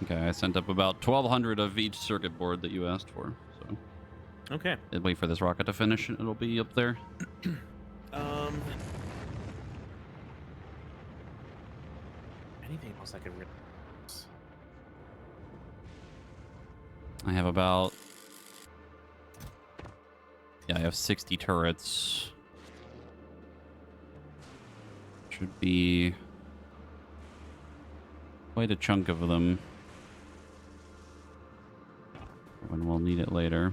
Okay, I sent up about 1,200 of each circuit board that you asked for. So Okay. I'd wait for this rocket to finish. It'll be up there. Anything else I could? I have about... Yeah, I have 60 turrets. Should be quite a chunk of them. When we'll need it later.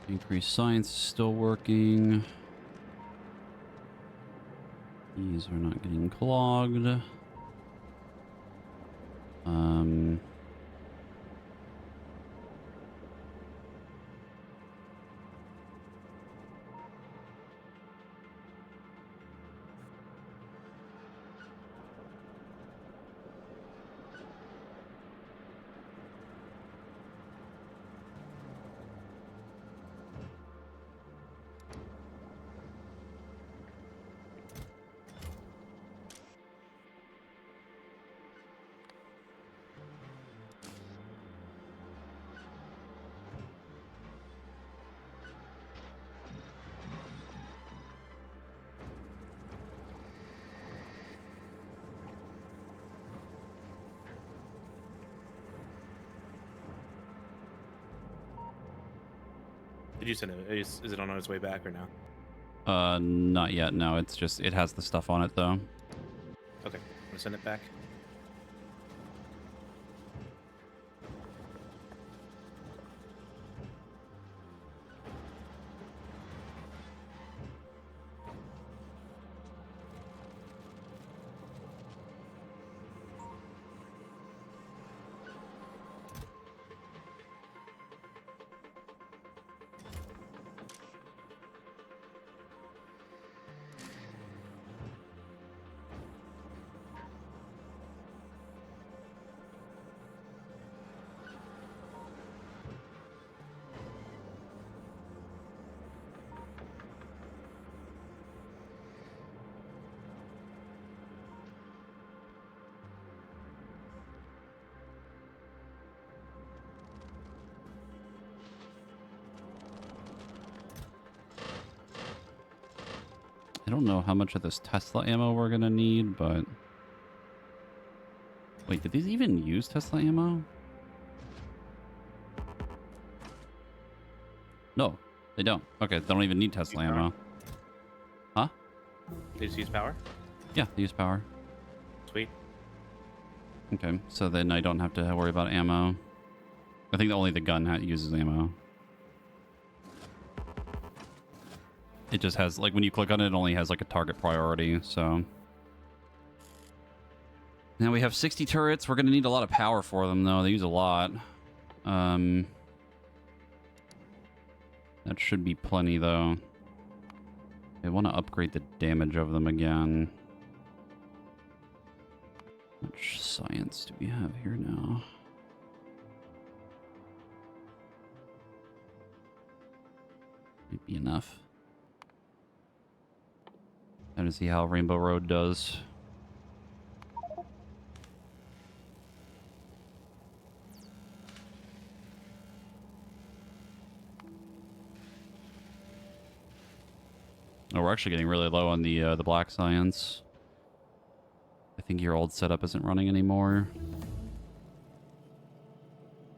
Increased science is still working. These are not getting clogged. Did you send it? Is it on its way back or no? Not yet. No, it's just, it has the stuff on it though. Okay, I'm gonna send it back. I don't know how much of this Tesla ammo we're gonna need, but... Wait, did these even use Tesla ammo? No, they don't. Okay, they don't even need Tesla Use power? ammo. Huh? They just use power? Yeah, they use power. Sweet. Okay, so then I don't have to worry about ammo. I think only the gun uses ammo. It just has, like, when you click on it, it only has, like, a target priority, so... Now we have 60 turrets. We're going to need a lot of power for them, though. They use a lot. That should be plenty, though. I want to upgrade the damage of them again. How much science do we have here now? Might be enough. Time to see how Rainbow Road does. Oh, we're actually getting really low on the black science. I think your old setup isn't running anymore.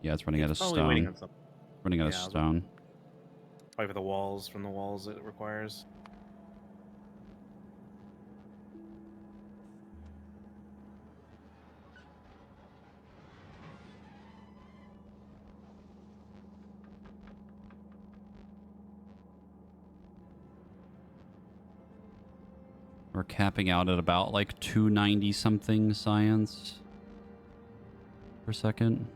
Yeah, it's running out of Probably waiting stone. on something. Running out of Yeah, stone. probably for the walls, from the walls it requires. We're capping out at about like 290 something science per second.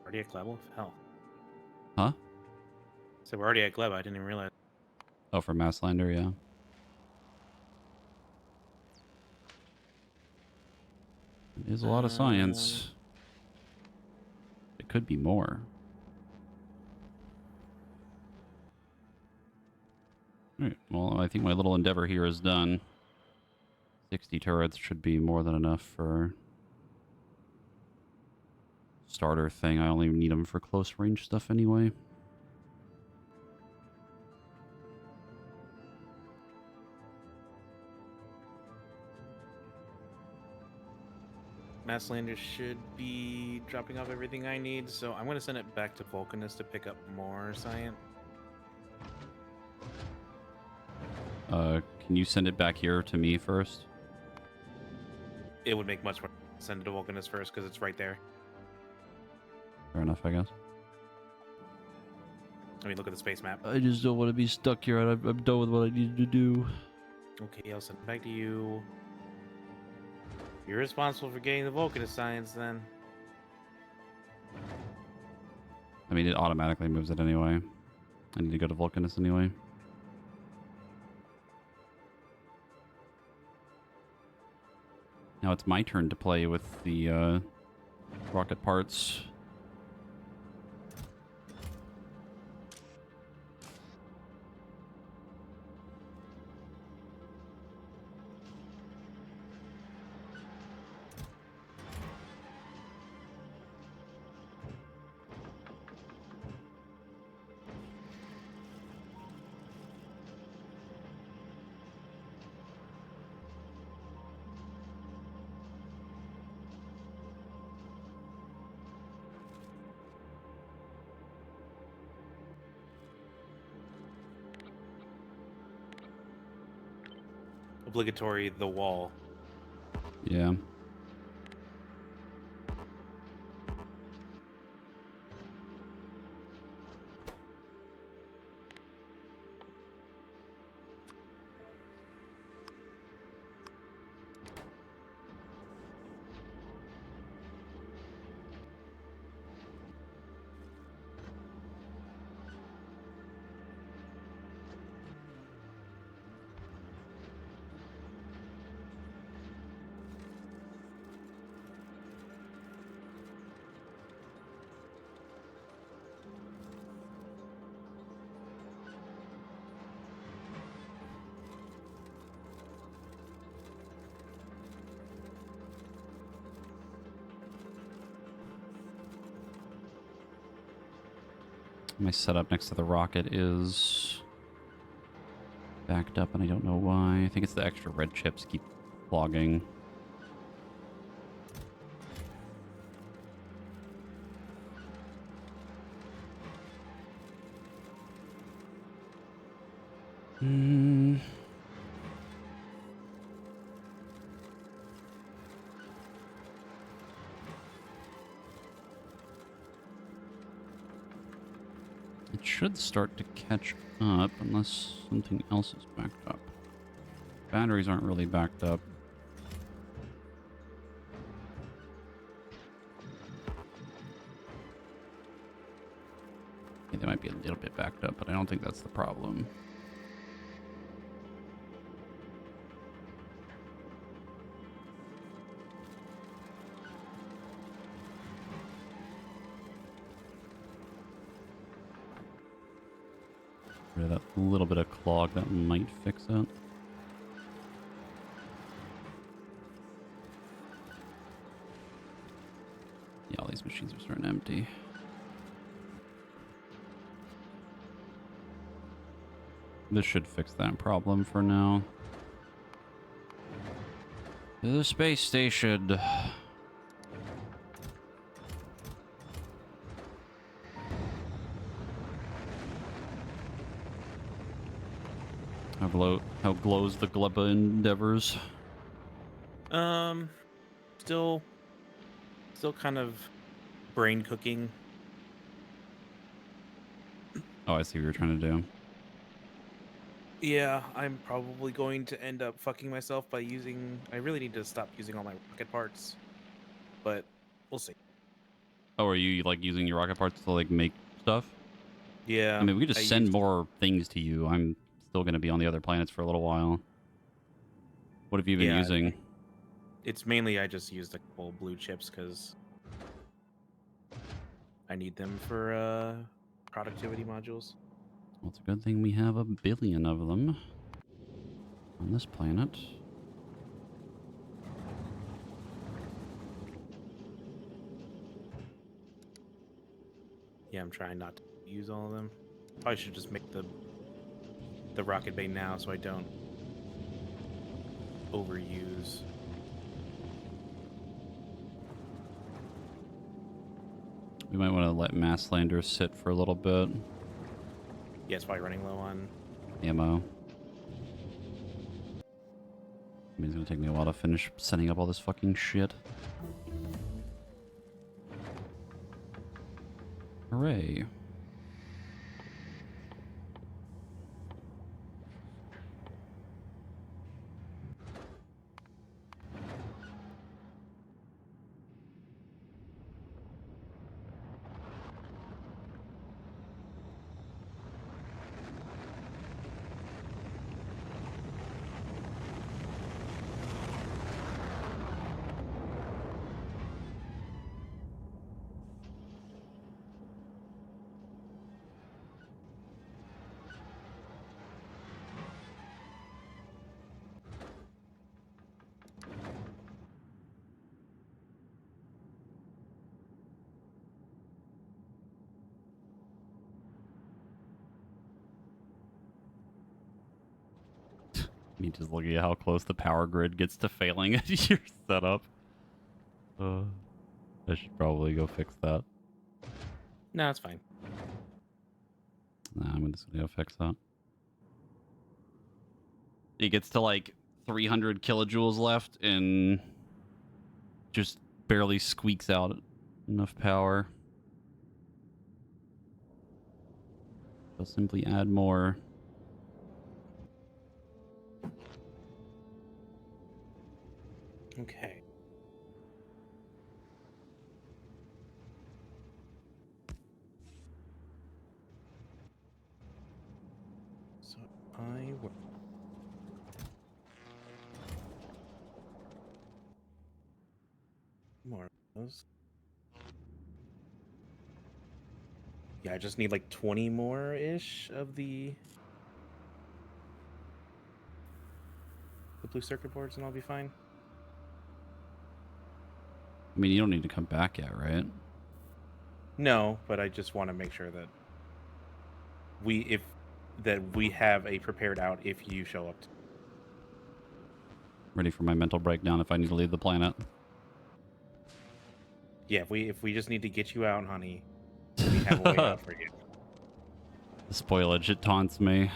Already at Gleb? Hell. Huh? So we're already at Gleb. I didn't even realize. Oh, for Masslander, yeah. It is a lot of science. It could be more. Alright, well, I think my little endeavor here is done. 60 turrets should be more than enough for starter thing. I only need them for close range stuff anyway. Masslander should be dropping off everything I need, so I'm going to send it back to Vulcanus to pick up more science. Can you send it back here to me first? It would make much more sense to send it to Vulcanus first because it's right there. Fair enough, I guess. I mean, look at the space map. I just don't want to be stuck here. I'm done with what I needed to do. Okay, I'll send it back to you. You're responsible for getting the Vulcanus science, then. I mean, it automatically moves it anyway. I need to go to Vulcanus anyway. Now it's my turn to play with the rocket parts. Obligatory, the wall. Yeah. My setup next to the rocket is backed up, and I don't know why. I think it's the extra red chips keep clogging. It should start to catch up unless something else is backed up. Batteries aren't really backed up. Yeah, they might be a little bit backed up, but I don't think that's the problem. That little bit of clog that might fix it. Yeah, all these these machines are starting to empty. This should fix that problem for now. To the space station. How glows the Gleba endeavors? Still kind of brain cooking. Oh, I see what you're trying to do. Yeah, I'm probably going to end up fucking myself by using... I really need to stop using all my rocket parts, but we'll see. Oh, are you like using your rocket parts to like make stuff? Yeah. I mean, we could just send more things to you. I'm still going to be on the other planets for a little while. What have you been using? It's mainly I just used a couple blue chips because I need them for productivity modules. Well, it's a good thing we have a billion of them on this planet. Yeah, I'm trying not to use all of them. Probably should just make the rocket bay now so I don't overuse. We might want to let Mass Lander sit for a little bit. Yeah, it's probably running low on ammo. I mean, it's gonna take me a while to finish setting up all this fucking shit. Hooray. Me just looking at how close the power grid gets to failing at your setup. I should probably go fix that. No, it's fine. Nah, I'm just gonna go fix that. It gets to like 300 kilojoules left and just barely squeaks out enough power. I'll simply add more. Okay. So I will... more of those. Yeah, I just need like 20 more-ish of the blue circuit boards and I'll be fine. I mean, you don't need to come back yet, right? No, but I just want to make sure that we have a prepared out if you show up. Ready for my mental breakdown if I need to leave the planet. Yeah, if we just need to get you out, honey, we have a way out for you. The spoilage, it taunts me.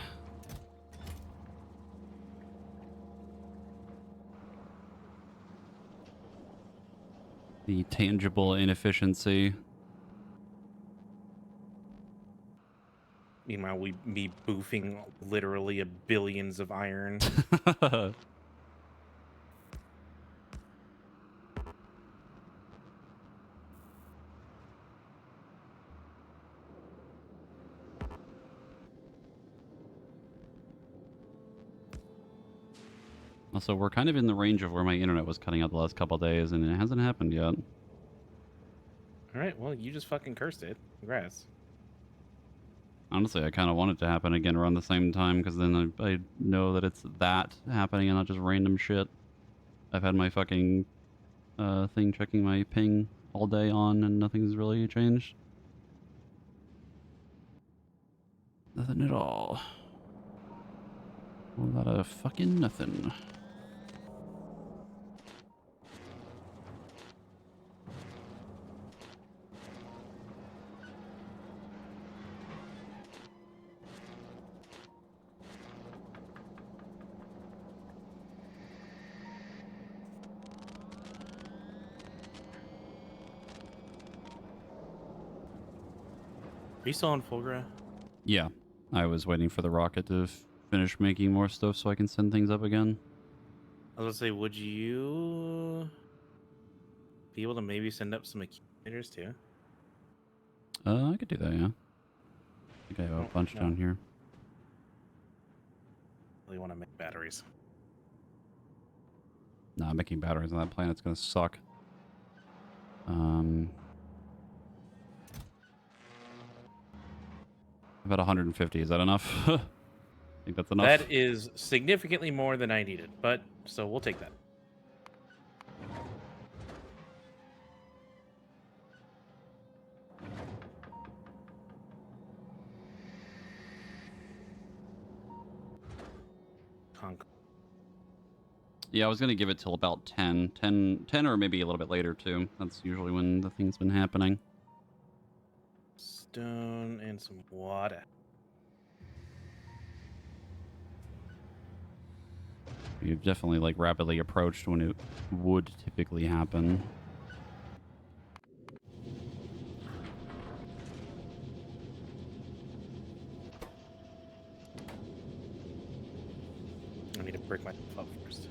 The tangible inefficiency. Meanwhile, me boofing literally billions of iron. Also, we're kind of in the range of where my internet was cutting out the last couple days, and it hasn't happened yet. All right, well, you just fucking cursed it. Congrats. Honestly, I kind of want it to happen again around the same time, because then I know that it's that happening and not just random shit. I've had my fucking thing checking my ping all day on and nothing's really changed. Nothing at all. A lot of fucking nothing. Are you still on Fulgura? Yeah, I was waiting for the rocket to finish making more stuff so I can send things up again. I was gonna say, would you be able to maybe send up some accumulators too? I could do that, yeah. I think I have a Oh, bunch no. down here. Really want to make batteries. Nah, making batteries on that planet's gonna suck. About 150, is that enough? I think that's enough. That is significantly more than I needed, but so we'll take that. Conk. Yeah, I was gonna give it till about 10 or maybe a little bit later too. That's usually when the thing's been happening. Stone and some water. You've definitely like rapidly approached when it would typically happen. I need to break myself up first.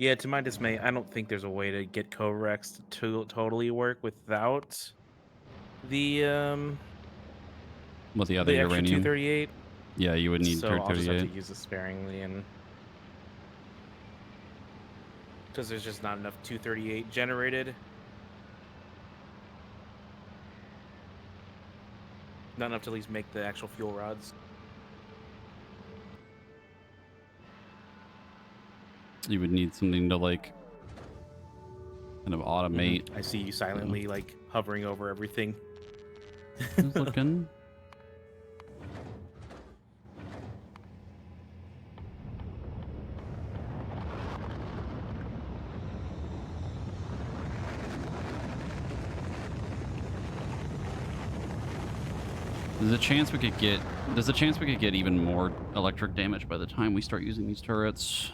Yeah, to my dismay, I don't think there's a way to get Covarex to totally work without the With the other the extra uranium. 238. Yeah, you would need So I'll just have to 238. use it sparingly, and because there's just not enough 238 generated. Not enough to at least make the actual fuel rods. You would need something to like kind of automate. I see you silently like hovering over everything. Just looking. There's a chance we could get even more electric damage by the time we start using these turrets.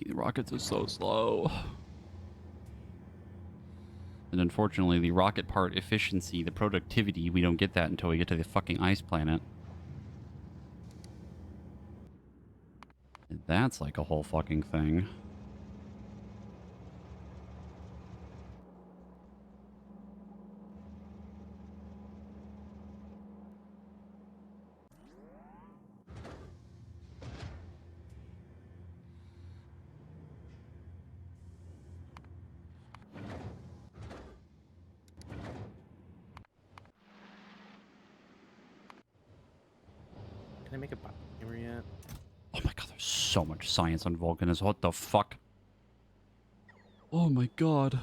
The rockets are so slow. And unfortunately, the rocket part efficiency, the productivity, we don't get that until we get to the fucking ice planet. And that's like a whole fucking thing. Can I make a bot camera yet? Oh my god, there's so much science on volcanism. What the fuck? Oh my god.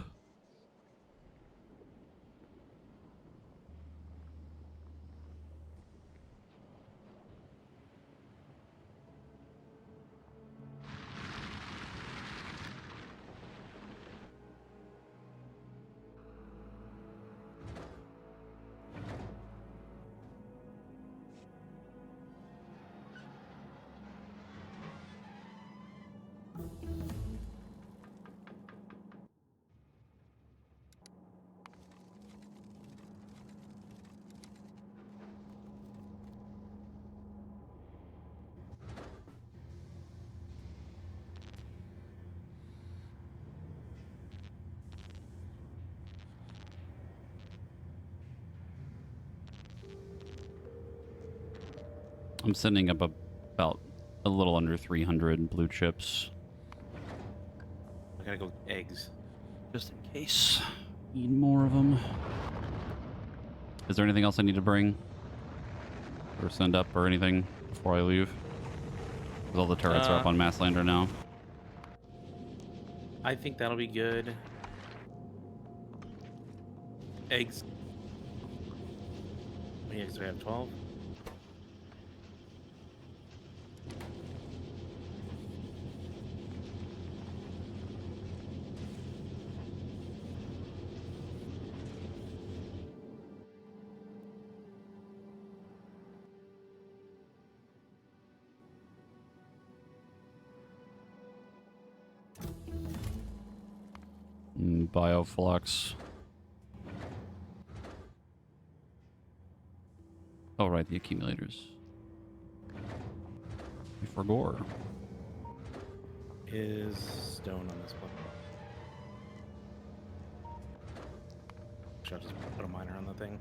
I'm sending up about a little under 300 blue chips. I gotta go eggs. Just in case. Need more of them. Is there anything else I need to bring? Or send up or anything before I leave? Because all the turrets are up on Masslander now. I think that'll be good. Eggs. How many eggs do we have? 12? Bioflux. Oh, right, the accumulators. For gore. Is stone on this one? Should I just put a miner on the thing?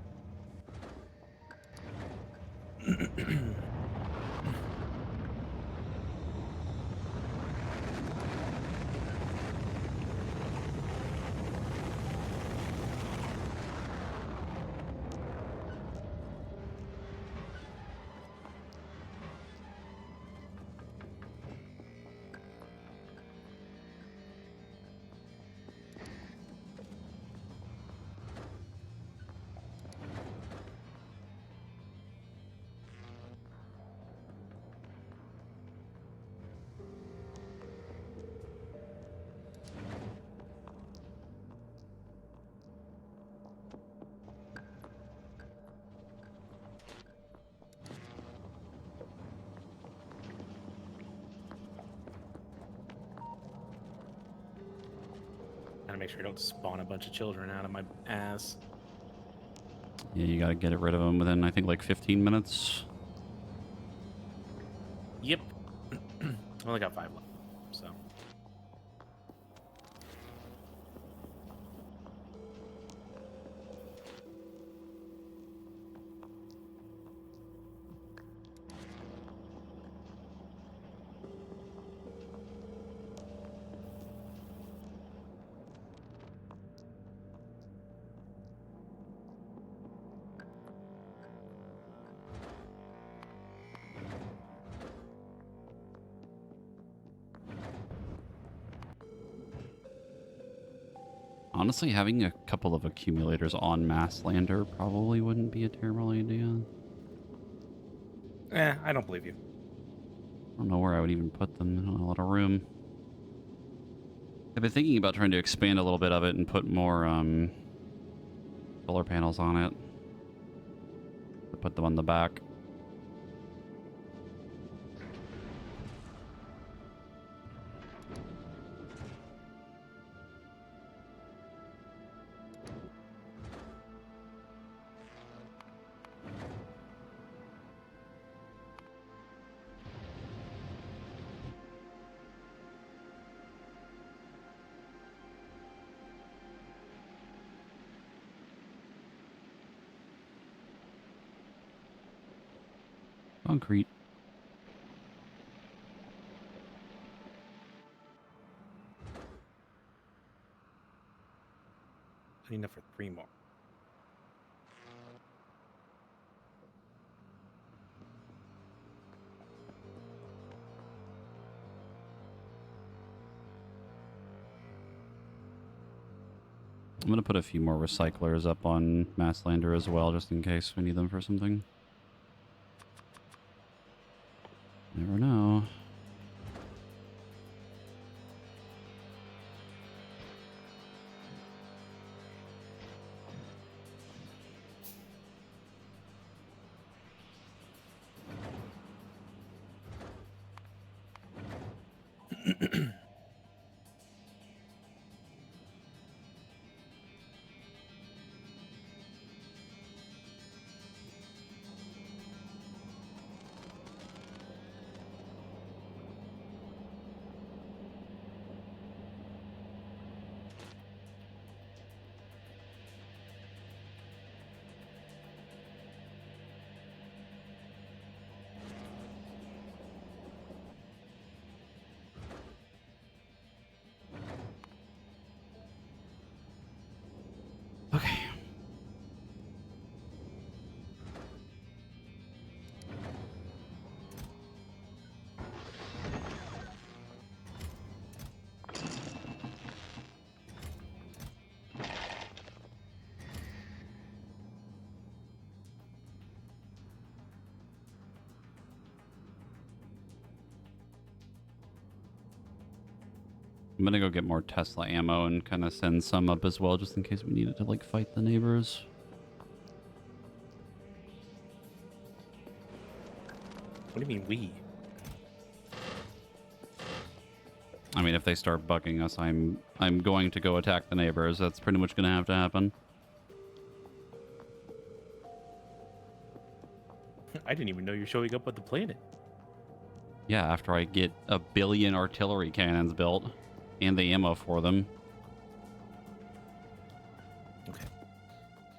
Gotta make sure I don't spawn a bunch of children out of my ass. Yeah, you gotta get rid of them within, I think, like 15 minutes. Yep. I only got 5 left, so. Honestly, having a couple of accumulators on Masslander probably wouldn't be a terrible idea. I don't believe you. I don't know where I would even put them. I don't have a lot of room. I've been thinking about trying to expand a little bit of it and put more solar panels on it. Put them on the back. Concrete. I need enough for 3 more. I'm going to put a few more recyclers up on Masslander as well, just in case we need them for something. Never know. I'm gonna go get more Tesla ammo and kind of send some up as well, just in case we needed to like fight the neighbors. What do you mean we? I mean, if they start bugging us, I'm going to go attack the neighbors. That's pretty much gonna have to happen. I didn't even know you're showing up on the planet. Yeah, after I get 1 billion artillery cannons built and the ammo for them. Okay.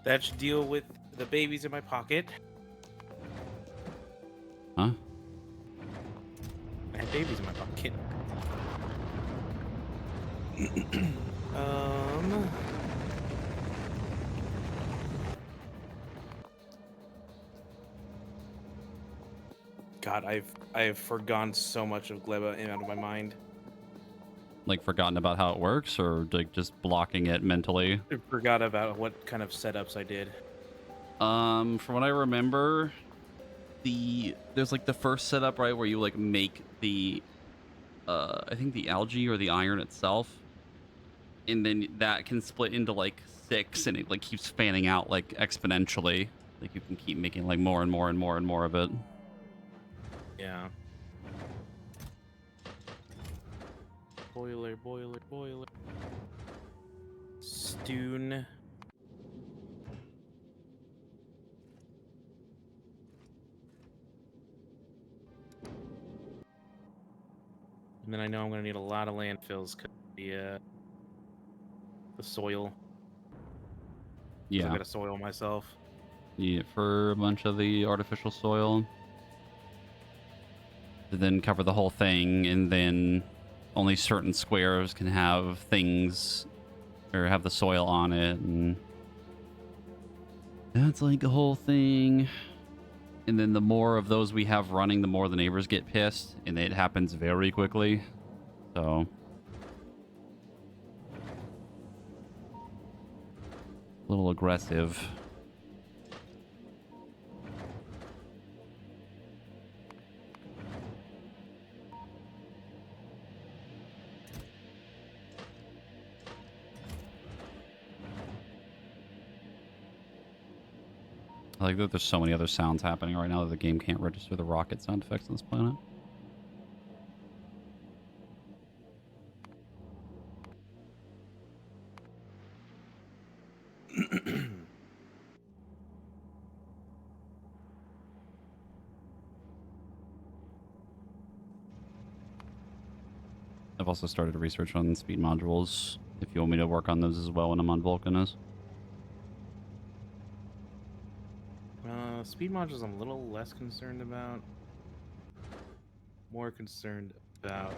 That should deal with the babies in my pocket. Huh? I have babies in my pocket. God, I've forgone so much of Gleba out of my mind. Like forgotten about how it works, or like just blocking it mentally? I forgot about what kind of setups I did. From what I remember, there's like the first setup, right, where you like make the I think the algae or the iron itself, and then that can split into like 6, and it like keeps fanning out like exponentially. Like you can keep making like more and more and more and more of it. Yeah. Boiler, boiler, boiler. Stoon. And then I know I'm going to need a lot of landfills because the soil. Yeah. I got to soil myself. Yeah, for a bunch of the artificial soil. To then cover the whole thing, and then only certain squares can have things or have the soil on it, and that's like the whole thing. And then the more of those we have running, the more the neighbors get pissed, and it happens very quickly. So a little aggressive. I like that there's so many other sounds happening right now that the game can't register the rocket sound effects on this planet. I've also started research on speed modules, if you want me to work on those as well when I'm on Vulcanus. Speed modules I'm a little less concerned about. More concerned about...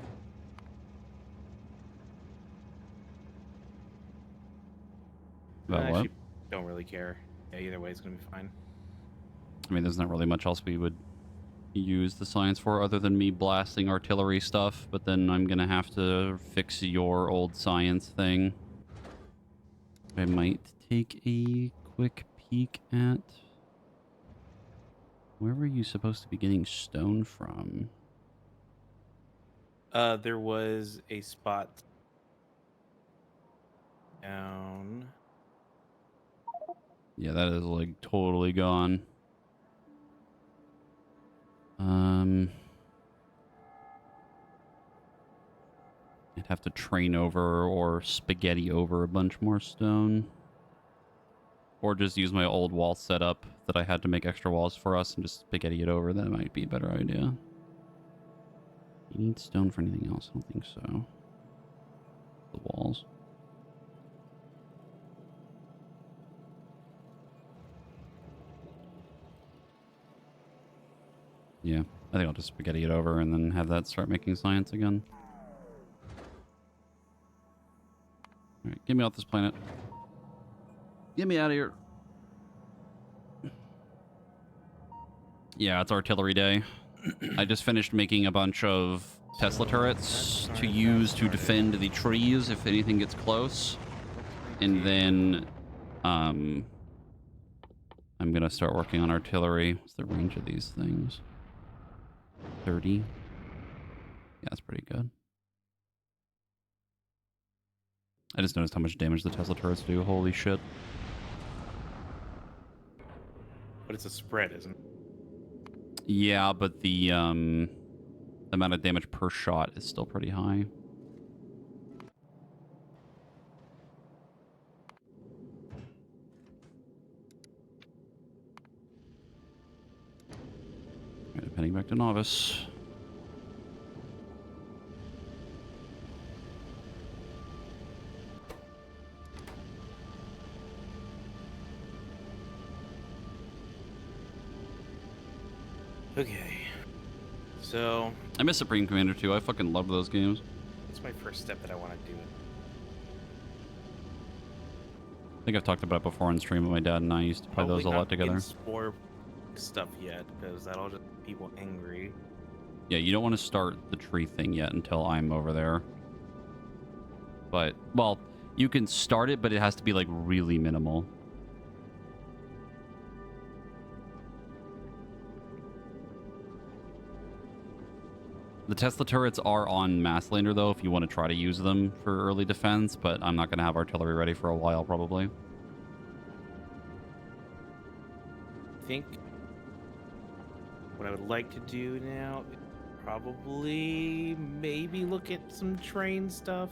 About I what? actually don't really care. Yeah, either way, it's going to be fine. I mean, there's not really much else we would use the science for other than me blasting artillery stuff, but then I'm gonna have to fix your old science thing. I might take a quick peek at... Where were you supposed to be getting stone from? There was a spot down... Yeah, that is like totally gone. I'd have to train over or spaghetti over a bunch more stone. Or just use my old wall setup that I had to make extra walls for us and just spaghetti it over. That might be a better idea. You need stone for anything else? I don't think so. The walls. Yeah, I think I'll just spaghetti it over and then have that start making science again. Alright, get me off this planet. Get me out of here. Yeah, it's artillery day. I just finished making a bunch of Tesla turrets to use to defend the trees if anything gets close. And then I'm gonna start working on artillery. What's the range of these things? 30. Yeah, that's pretty good. I just noticed how much damage the Tesla turrets do. Holy shit. But it's a spread, isn't it? Yeah, but the amount of damage per shot is still pretty high. Right, heading back to Novice. Okay. So I miss Supreme Commander too. I fucking love those games. that's my first step that I want to do. I think I've talked about it before on stream, but my dad and I used to play those a lot together. Spore stuff yet, because that'll just make people angry. Yeah, you don't want to start the tree thing yet until I'm over there. But, well, you can start it, but it has to be, like, really minimal. The Tesla turrets are on Masslander, though, if you want to try to use them for early defense, but I'm not going to have artillery ready for a while, probably. I think what I would like to do now is probably maybe look at some train stuff.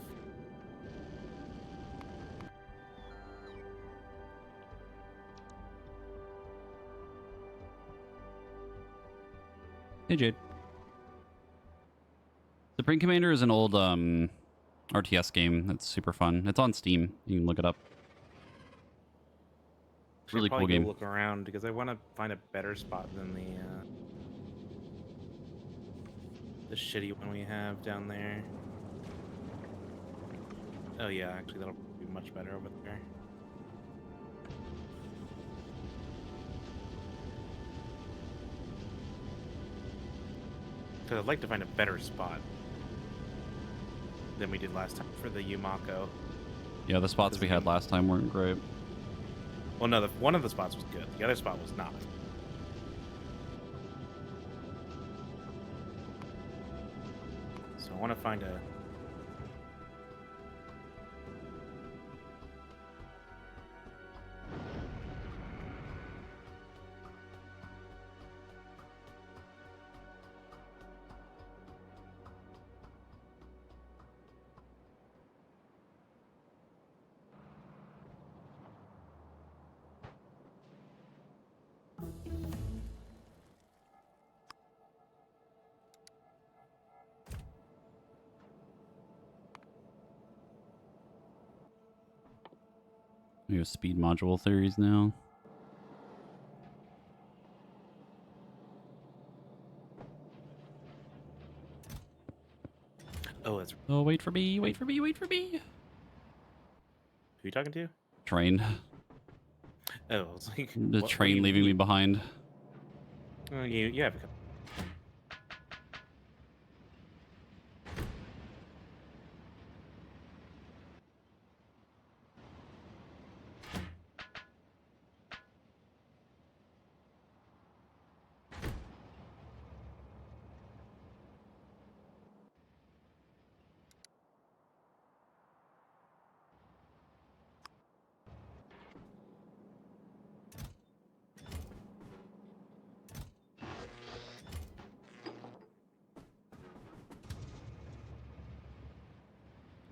Hey, Jade. Supreme Commander is an old RTS game that's super fun. It's on Steam. You can look it up. Really cool game. Look around because I want to find a better spot than the shitty one we have down there. Oh yeah, actually that'll be much better over there. Because I'd like to find a better spot than we did last time for the Yumako. Yeah, the spots we had last time weren't great. Well, no, one of the spots was good. The other spot was not. So I want to find a... We have speed module theories now. Oh, that's... Oh, wait for me, wait for me, wait for me. Who are you talking to? Train. Oh, it's like... The train leaving me behind. Oh, you have a couple.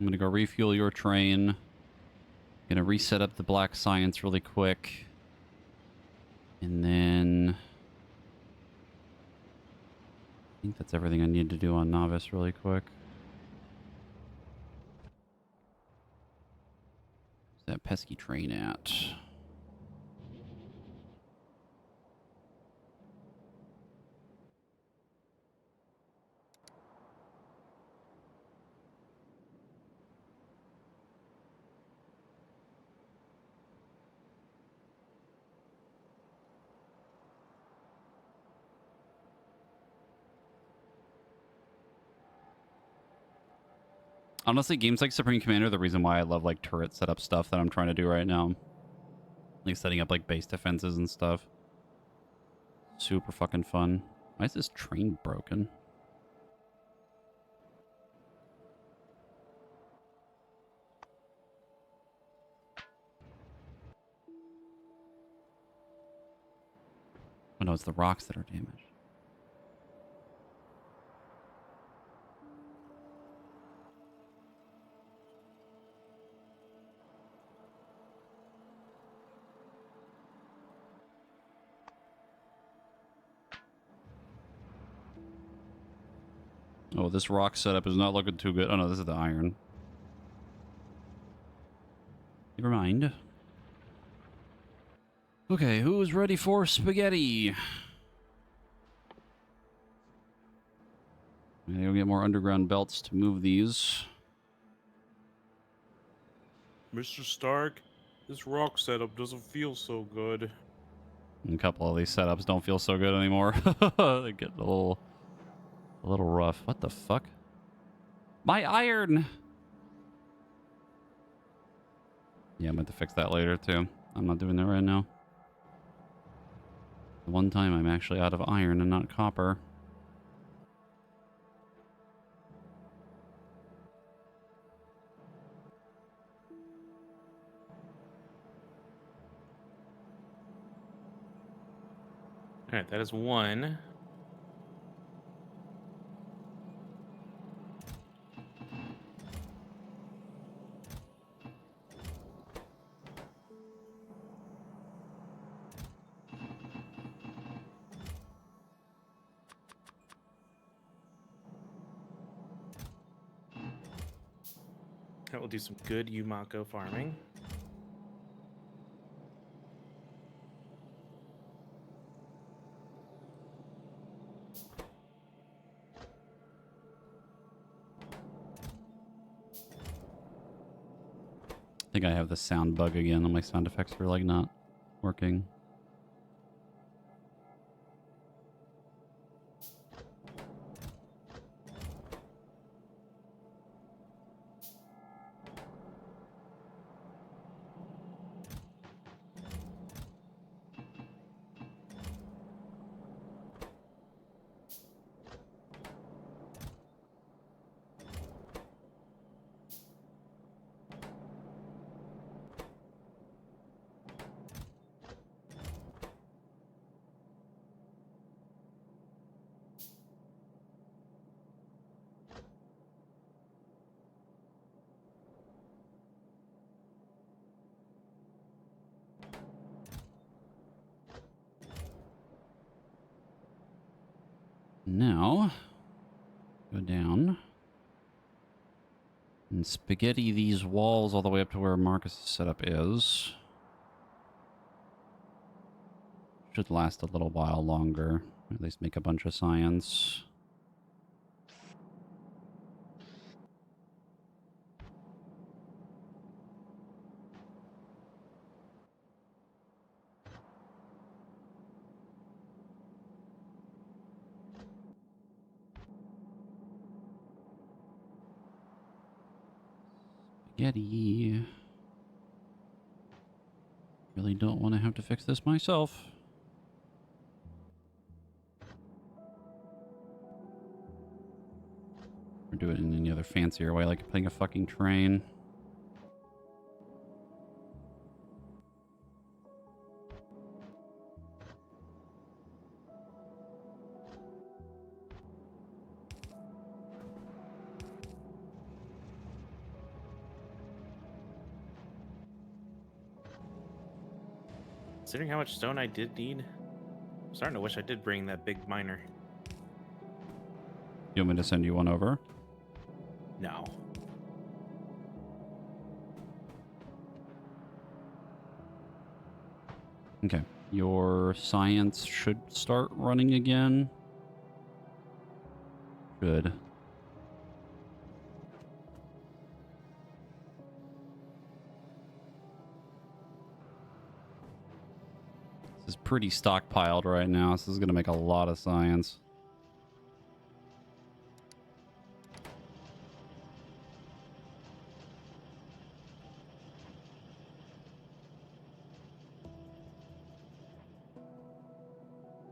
I'm gonna go refuel your train. Gonna reset up the black science really quick. And then... I think that's everything I need to do on Novice really quick. Where's that pesky train at? Honestly, games like Supreme Commander are the reason why I love like turret setup stuff that I'm trying to do right now. Like setting up like base defenses and stuff. Super fucking fun. Why is this train broken? no, it's the rocks that are damaged. Oh, this rock setup is not looking too good. Oh, no, this is the iron. Never mind. Okay, who's ready for spaghetti? Maybe we'll get more underground belts to move these. Mr. Stark, this rock setup doesn't feel so good. And a couple of these setups don't feel so good anymore. They get a little rough. What the fuck? My iron! Yeah, I'm going to fix that later, too. I'm not doing that right now. The one time I'm actually out of iron and not copper. All right, that is one. That will do some good Yumako farming. I think I have the sound bug again, and my sound effects are like not working. Now, go down and spaghetti these walls all the way up to where Marcus' setup is. Should last a little while longer. At least make a bunch of science. Spaghetti. Really don't want to have to fix this myself. Or do it in any other fancier way, like putting a fucking train. Considering how much stone I did need, I'm starting to wish I did bring that big miner. You want me to send you one over? No. Okay. Your science should start running again. Should. This is pretty stockpiled right now. This is going to make a lot of science.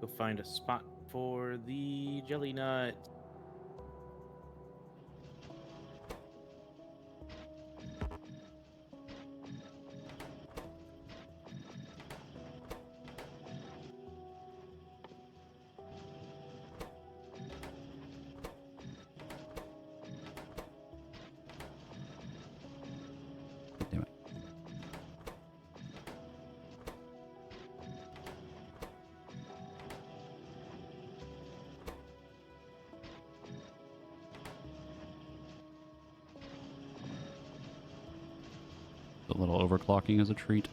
Go find a spot for the jelly nut. a little overclocking as a treat.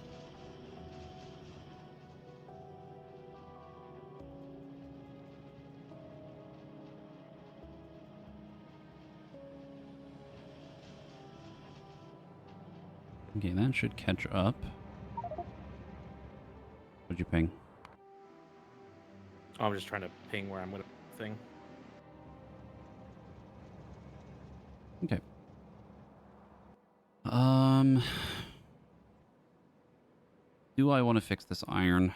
Okay, that should catch up. What'd you ping? Oh, I'm just trying to ping where I'm gonna thing. Okay. Do I want to fix this iron?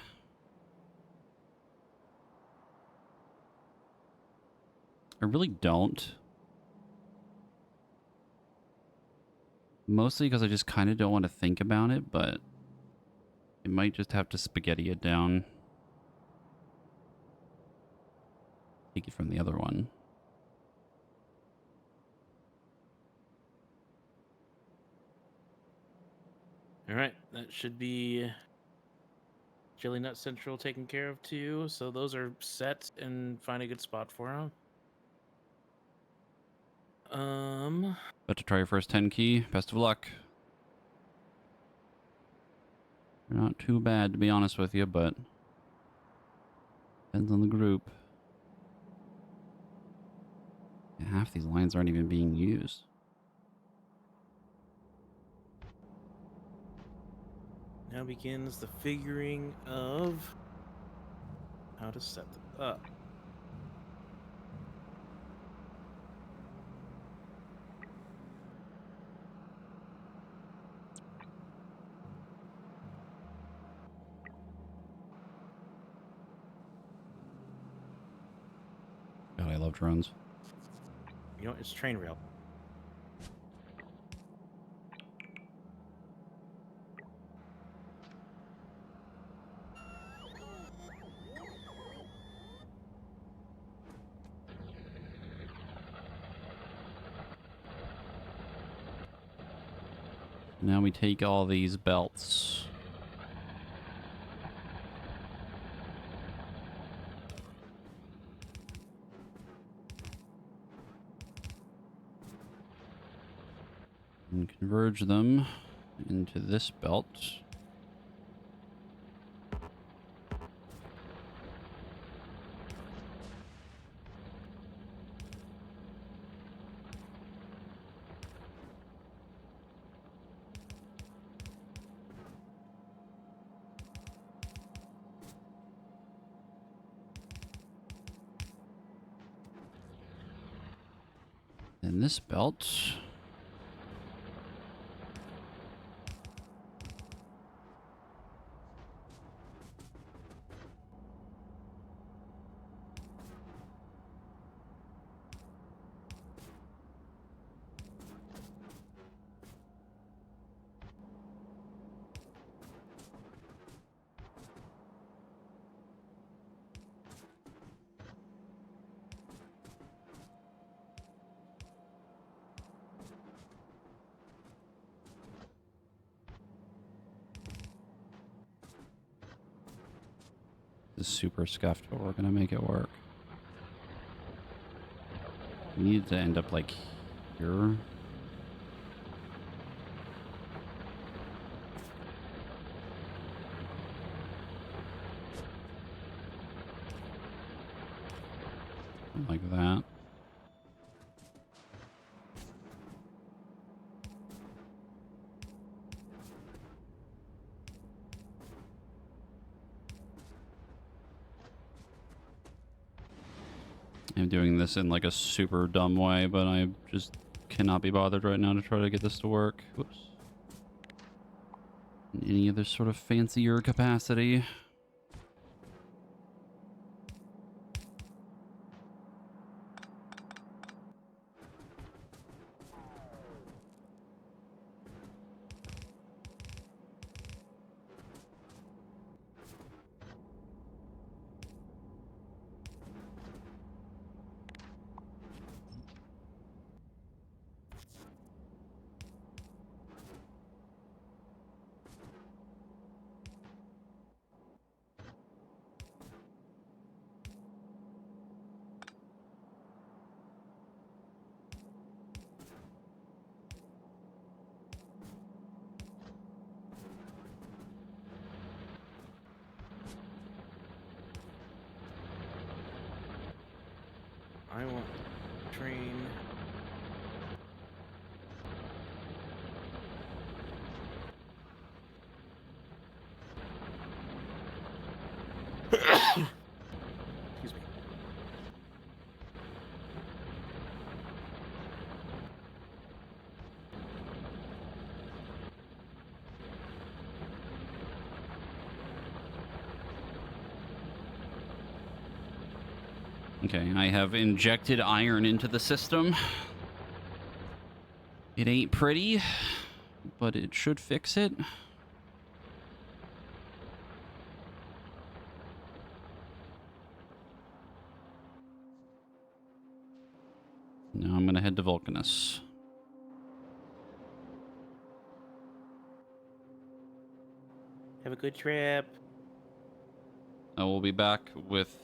I really don't. Mostly because I just kind of don't want to think about it, but I might just have to spaghetti it down. Take it from the other one. All right, that should be Jelly Nut Central taken care of too. So those are set and find a good spot for them. About to try your first 10 key. Best of luck. They're not too bad, to be honest with you, but depends on the group. Yeah, half these lines aren't even being used. Now begins the figuring of how to set them up. God, I love drones. You know, it's train rail. Now we take all these belts. And converge them into this belt. And this belt. This is super scuffed, but we're gonna make it work. We need it to end up like here. Like that. I'm doing this in like a super dumb way, but I just cannot be bothered right now to try to get this to work. Whoops. In any other sort of fancier capacity. I want train. Excuse me. Okay, I have injected iron into the system. It ain't pretty, but it should fix it. Now I'm gonna head to Vulcanus. Have a good trip. I will be back with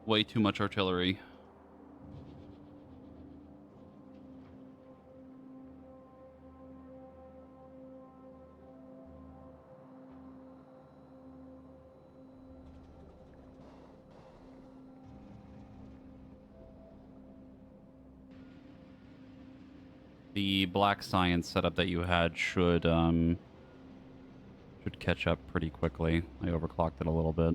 way too much artillery. The black science setup that you had should catch up pretty quickly. I overclocked it a little bit.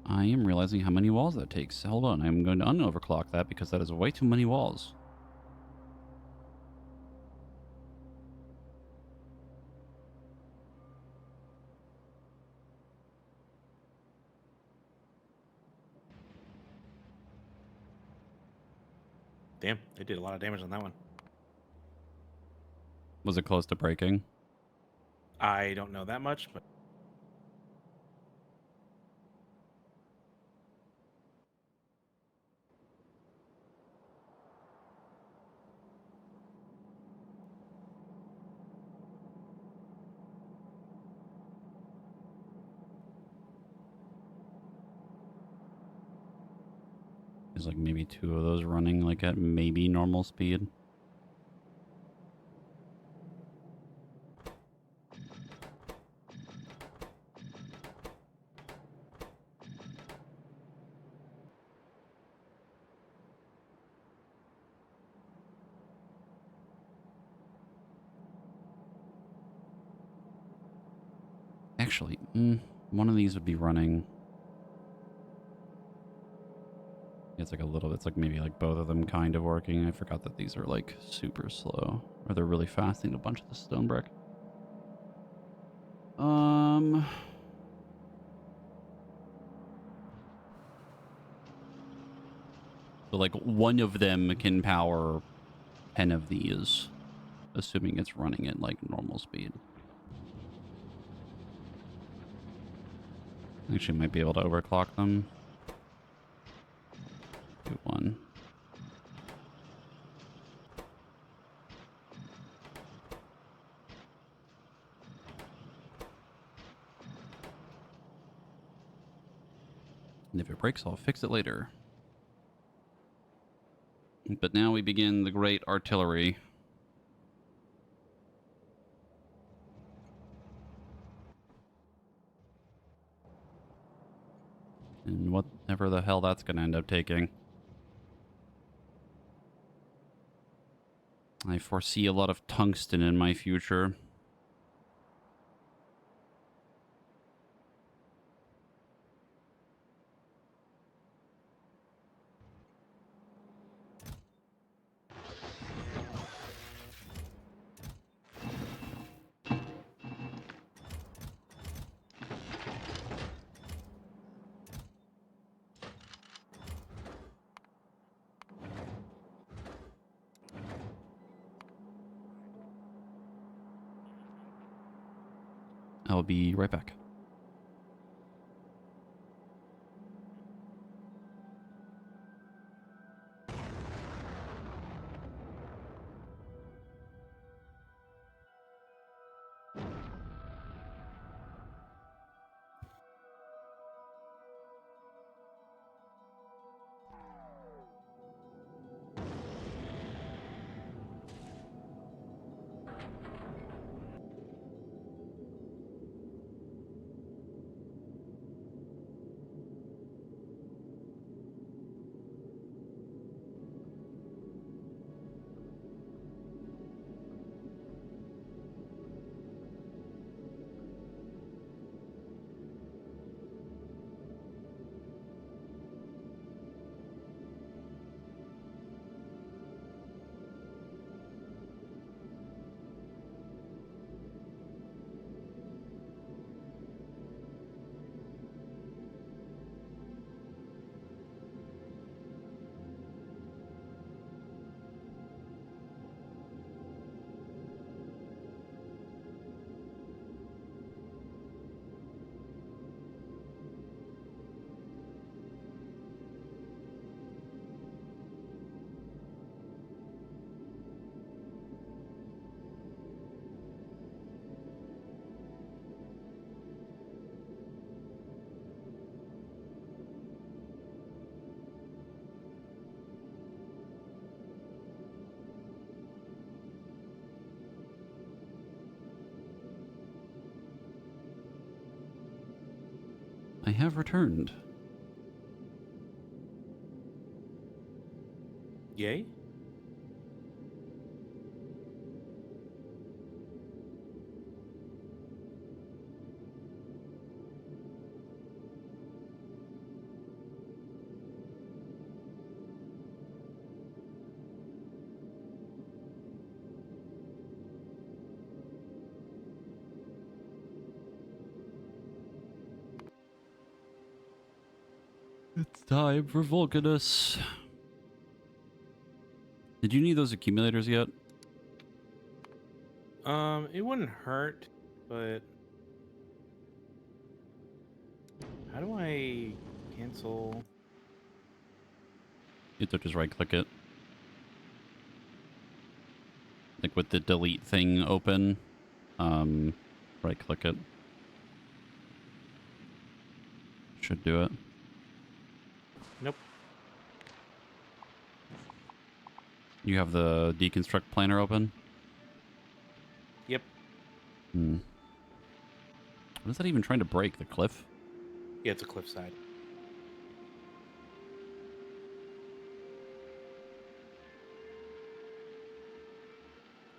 I am realizing how many walls that takes. Hold on, I'm going to unoverclock that because that is way too many walls. Damn, they did a lot of damage on that one. Was it close to breaking? I don't know that much, but There's like maybe 2 of those running like at maybe normal speed. Actually, one of these would be running. It's like a little, it's like maybe like both of them kind of working. I forgot that these are like super slow. Or they're really fast. Need a bunch of the stone brick. So like one of them can power 10 of these, assuming it's running at like normal speed. Actually might be able to overclock them. Do one. And if it breaks, I'll fix it later. But now we begin the great artillery. And whatever the hell that's going to end up taking. I foresee a lot of tungsten in my future. I'll be right back. have returned. Yay? It's time for Vulcanus. Did you need those accumulators yet? It wouldn't hurt, but how do I cancel? You have to just right-click it. Like with the delete thing open, right-click it. Should do it. Nope. You have the deconstruct planner open? Yep. Hmm. What is that even trying to break? The cliff? Yeah, it's a cliffside.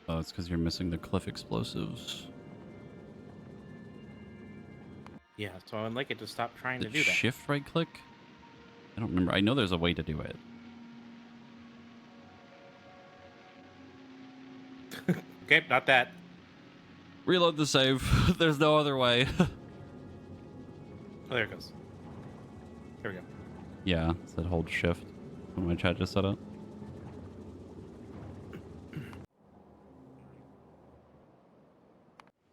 Oh, it's because you're missing the cliff explosives. Yeah, so I'd like it to stop trying The to do that. shift right-click? I don't remember. I know there's a way to do it. Okay, not that. Reload the save. There's no other way. Oh, there it goes. There we go. Yeah, it said hold shift when my chat just set up.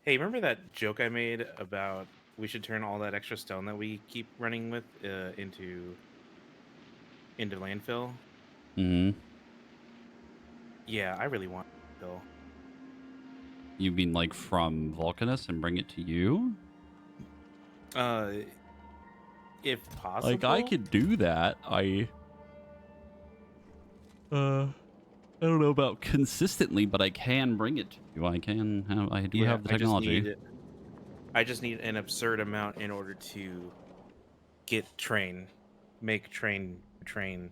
Hey, remember that joke I made about we should turn all that extra stone that we keep running with into landfill? Mm-hmm. Yeah, I really want landfill. You mean like from Vulcanus and bring it to you? Uh, if possible. Like I could do that. I don't know about consistently, but I can bring it to you. I can have. I do have the technology. I just need an absurd amount in order to make train.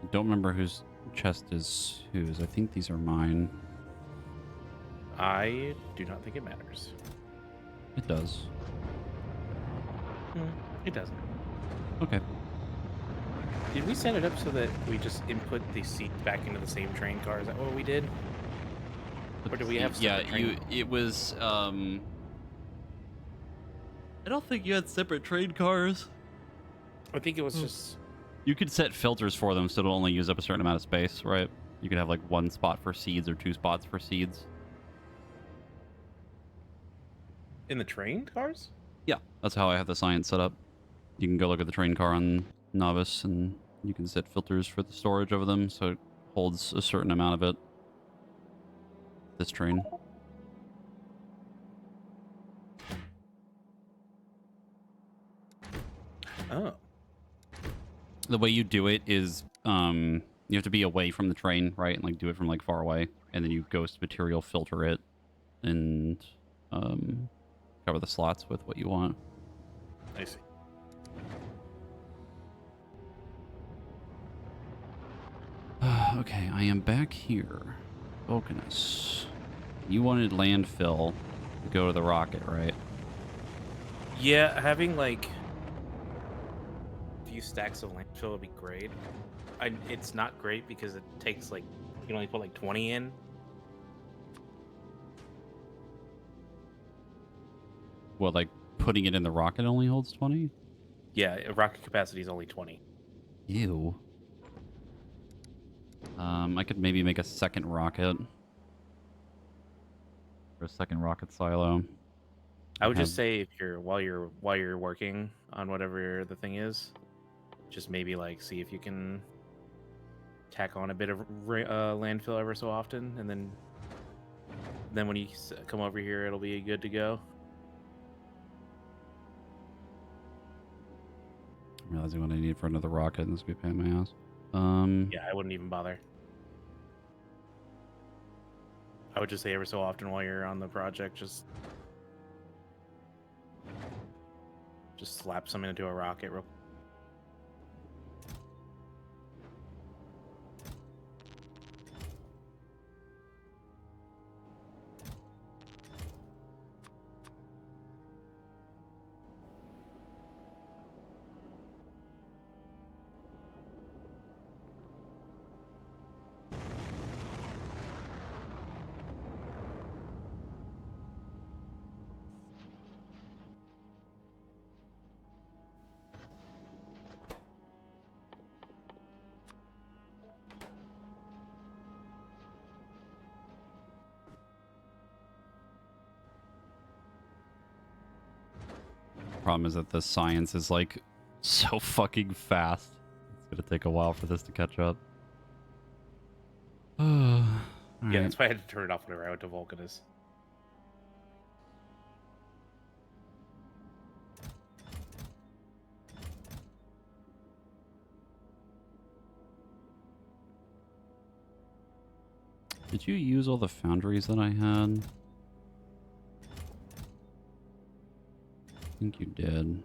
I don't remember whose chest is whose. I think these are mine. I do not think it matters. It does. It doesn't. Okay. Did we set it up so that we just input the seat back into the same train car? Is that what we did? Or do we have Yeah, separate train? it was I don't think you had separate trade cars. I think it was just... You could set filters for them so it'll only use up a certain amount of space, right? You could have like one spot for seeds or two spots for seeds. In the train cars? Yeah, that's how I have the science set up. You can go look at the train car on Novice and you can set filters for the storage of them so it holds a certain amount of it. This train. Oh. The way you do it is you have to be away from the train, right? And like do it from like far away. And then you ghost material filter it and cover the slots with what you want. I see. Okay, I am back here. Vulcanus. You wanted landfill to go to the rocket, right? Yeah, having like a few stacks of landfill would be great. It's not great because it takes like you can only put like 20 in. What, like putting it in the rocket only holds 20? Yeah, rocket capacity is only 20. Ew. I could maybe make a second rocket. Or a second rocket silo. I would Have just say if you're while you're working on whatever the thing is, just maybe like see if you can tack on a bit of landfill ever so often, and then when you come over here, it'll be good to go. I'm realizing what I need for another rocket, and this will be a pain in my ass. Yeah, I wouldn't even bother. I would just say every so often while you're on the project, just slap some into a rocket real. Problem is that the science is like so fucking fast. It's gonna take a while for this to catch up. Yeah, Alright. that's why I had to turn it off whenever I went to Vulcanus. Did you use all the foundries that I had? I think you did.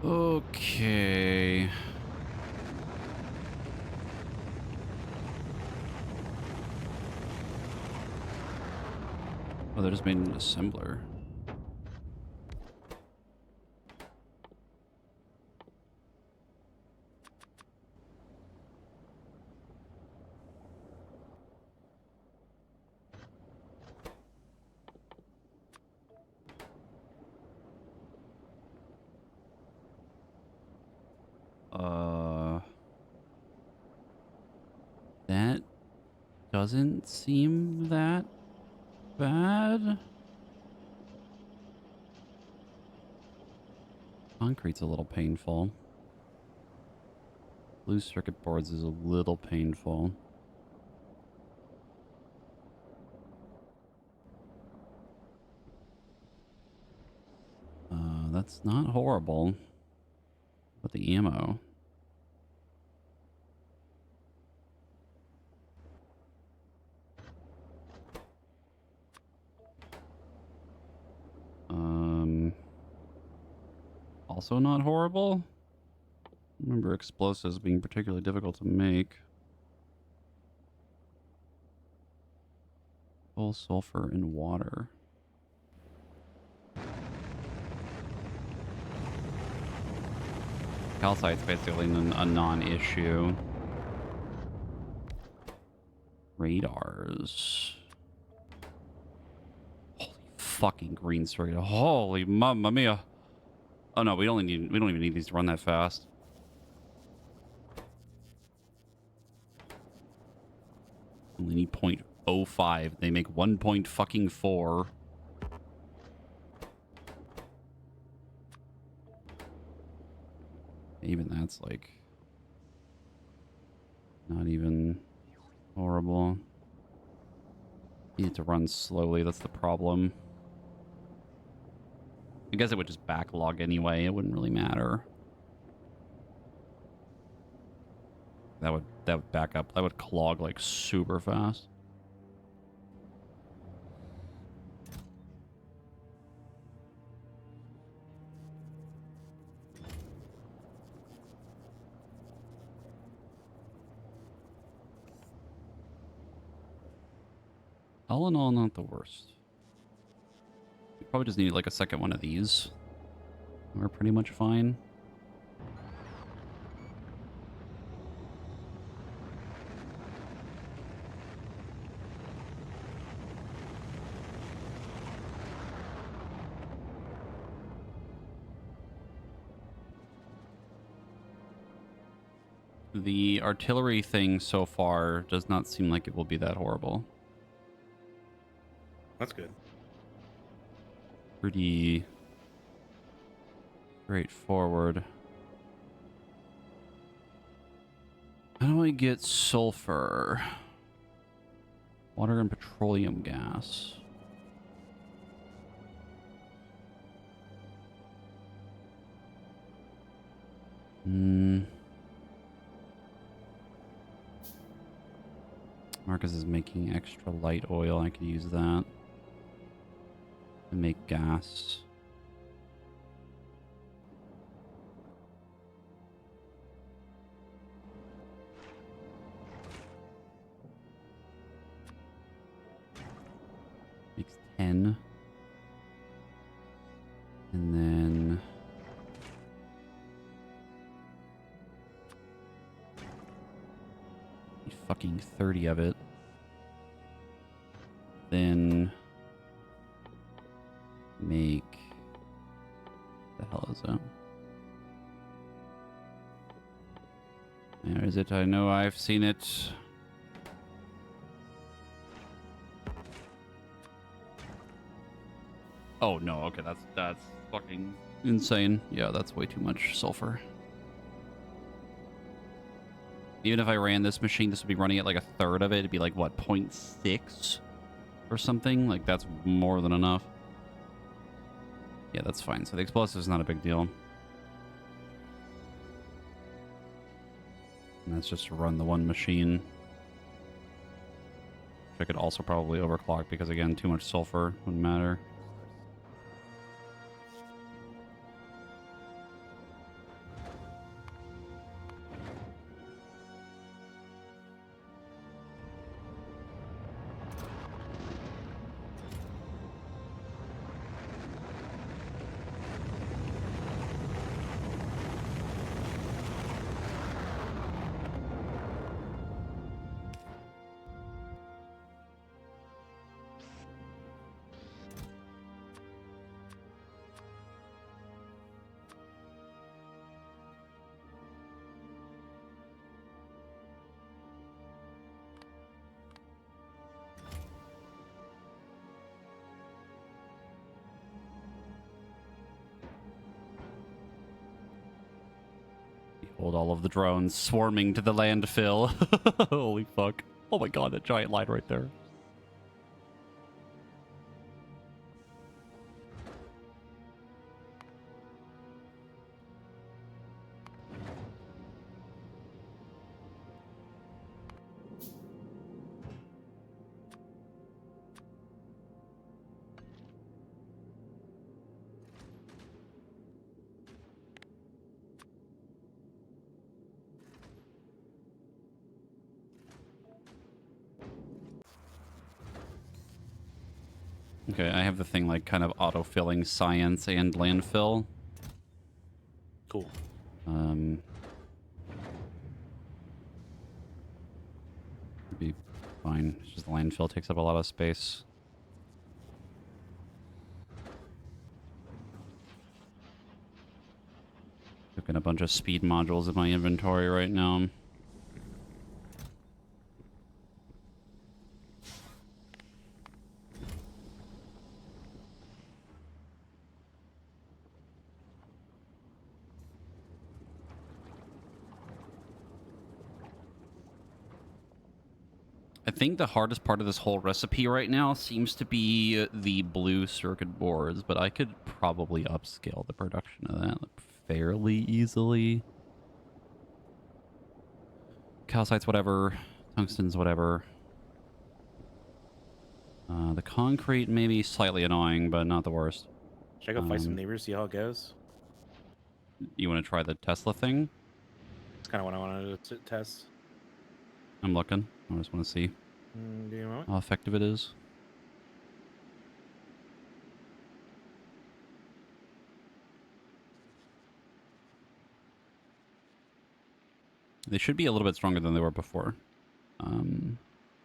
Okay. Oh, they just made an assembler. That doesn't seem that bad. Concrete's a little painful. Blue circuit boards is a little painful. That's not horrible. But the ammo. Also not horrible. Remember explosives being particularly difficult to make. Full sulfur and water. Calcite's basically a non-issue. Radars. Holy fucking green circuit. Holy mamma mia. Oh no, we don't even need these to run that fast. Only need 0.05. They make 1.4. Even that's like not even horrible. Need to run slowly, that's the problem. I guess it would just backlog anyway, it wouldn't really matter. That would back up. That would clog like super fast. All in all, not the worst. We probably just need like a second one of these. We're pretty much fine. The artillery thing so far does not seem like it will be that horrible. That's good. Pretty straightforward. How do I get sulfur? Water and petroleum gas. Marcus is making extra light oil. I could use that to make gas. Makes 10. And then fucking 30 of it. Then make, the hell is that? There is it. I know I've seen it. Oh no, okay, that's fucking insane. Yeah, that's way too much sulfur. Even if I ran this machine, this would be running at like a third of it. It'd be like, what, 0.6 or something? Like, that's more than enough. Yeah, that's fine. So the explosive is not a big deal. And that's just to run the one machine. Which I could also probably overclock because, again, too much sulfur wouldn't matter. Behold all of the drones swarming to the landfill. Holy fuck. Oh my god, that giant line right there. Okay, I have the thing like kind of auto-filling science and landfill. Cool. It'd be fine. It's just the landfill takes up a lot of space. Looking a bunch of speed modules in my inventory right now. I think the hardest part of this whole recipe right now seems to be the blue circuit boards, but I could probably upscale the production of that fairly easily. Calcites, whatever. Tungstens, whatever. The concrete may be slightly annoying, but not the worst. Should I go fight some neighbors, see how it goes? You want to try the Tesla thing? That's kind of what I wanted to test. I'm looking. I just want to see Do you want? how effective it is. They should be a little bit stronger than they were before.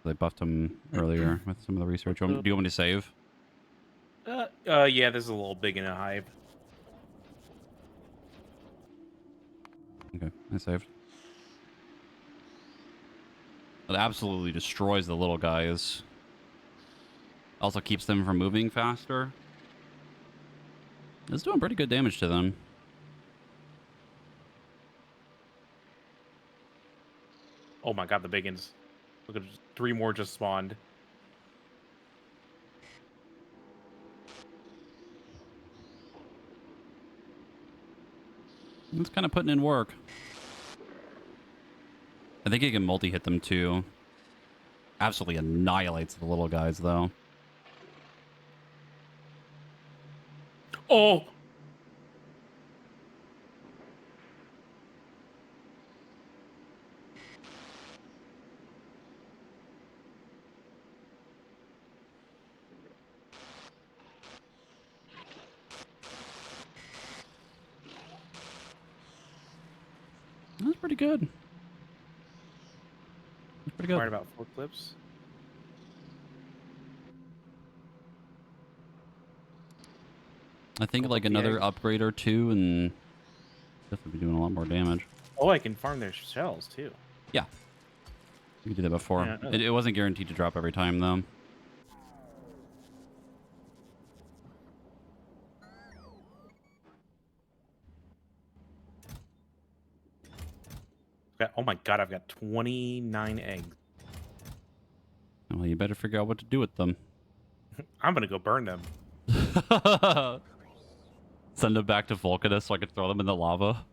They buffed them earlier with some of the research. Do you want me to save? Yeah, this is a little big in a hive. Okay, I saved. It absolutely destroys the little guys. Also keeps them from moving faster. It's doing pretty good damage to them. Oh my god, the biggins. Look at 3 more just spawned. It's kind of putting in work. I think you can multi-hit them too. Absolutely annihilates the little guys, though. Oh! That's pretty good. That's pretty good. Fired about 4 clips. I think like another upgrade or two and definitely be doing a lot more damage. Oh, I can farm their shells too. Yeah. You did that before. Yeah, It wasn't guaranteed to drop every time, though. Oh my god, I've got 29 eggs. Well, you better figure out what to do with them. I'm gonna go burn them. Send them back to Vulcanus so I could throw them in the lava.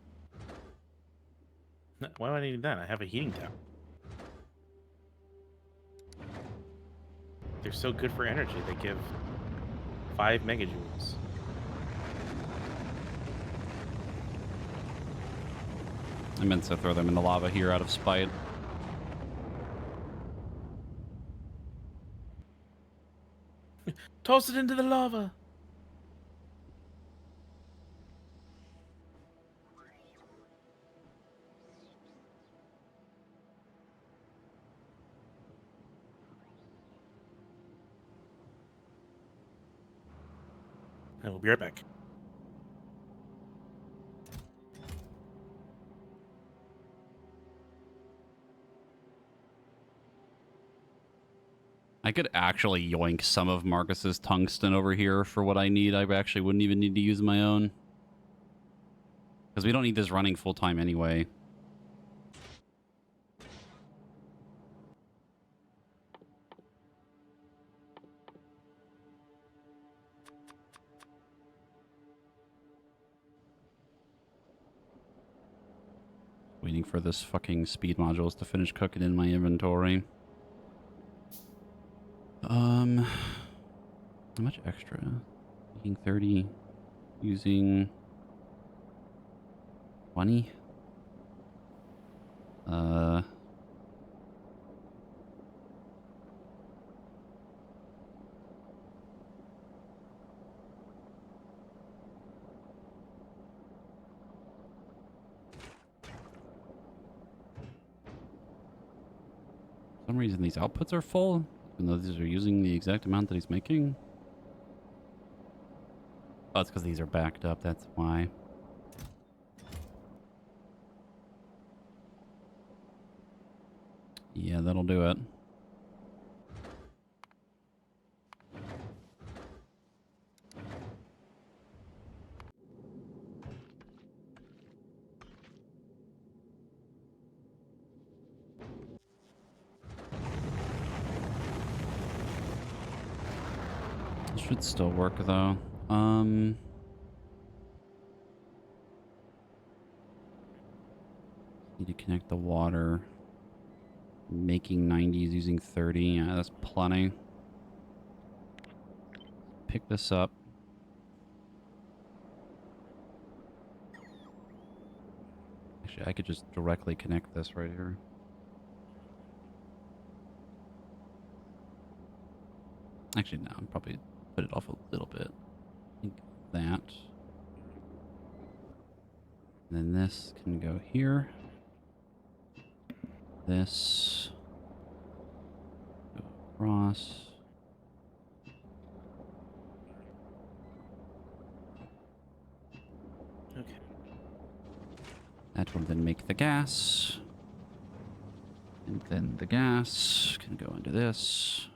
Why do I need that? I have a heating tower. They're so good for energy. They give 5 megajoules. I meant to throw them in the lava here out of spite. Toss it into the lava. I will be right back. I could actually yoink some of Marcus's tungsten over here for what I need. I actually wouldn't even need to use my own. Because we don't need this running full-time anyway. Waiting for this fucking speed modules to finish cooking in my inventory. How much extra? Making 30, using 20. For some reason these outputs are full, even though these are using the exact amount that he's making. Oh, it's because these are backed up, that's why. Yeah, that'll do it. It should still work though. Need to connect the water. Making 90s using 30. Yeah, that's plenty. Pick this up. Actually, I could just directly connect this right here. Actually, no, I'll probably put it off a little bit. I think that. And then this can go here. this. Go across. Okay. That will then make the gas. And then the gas can go into this.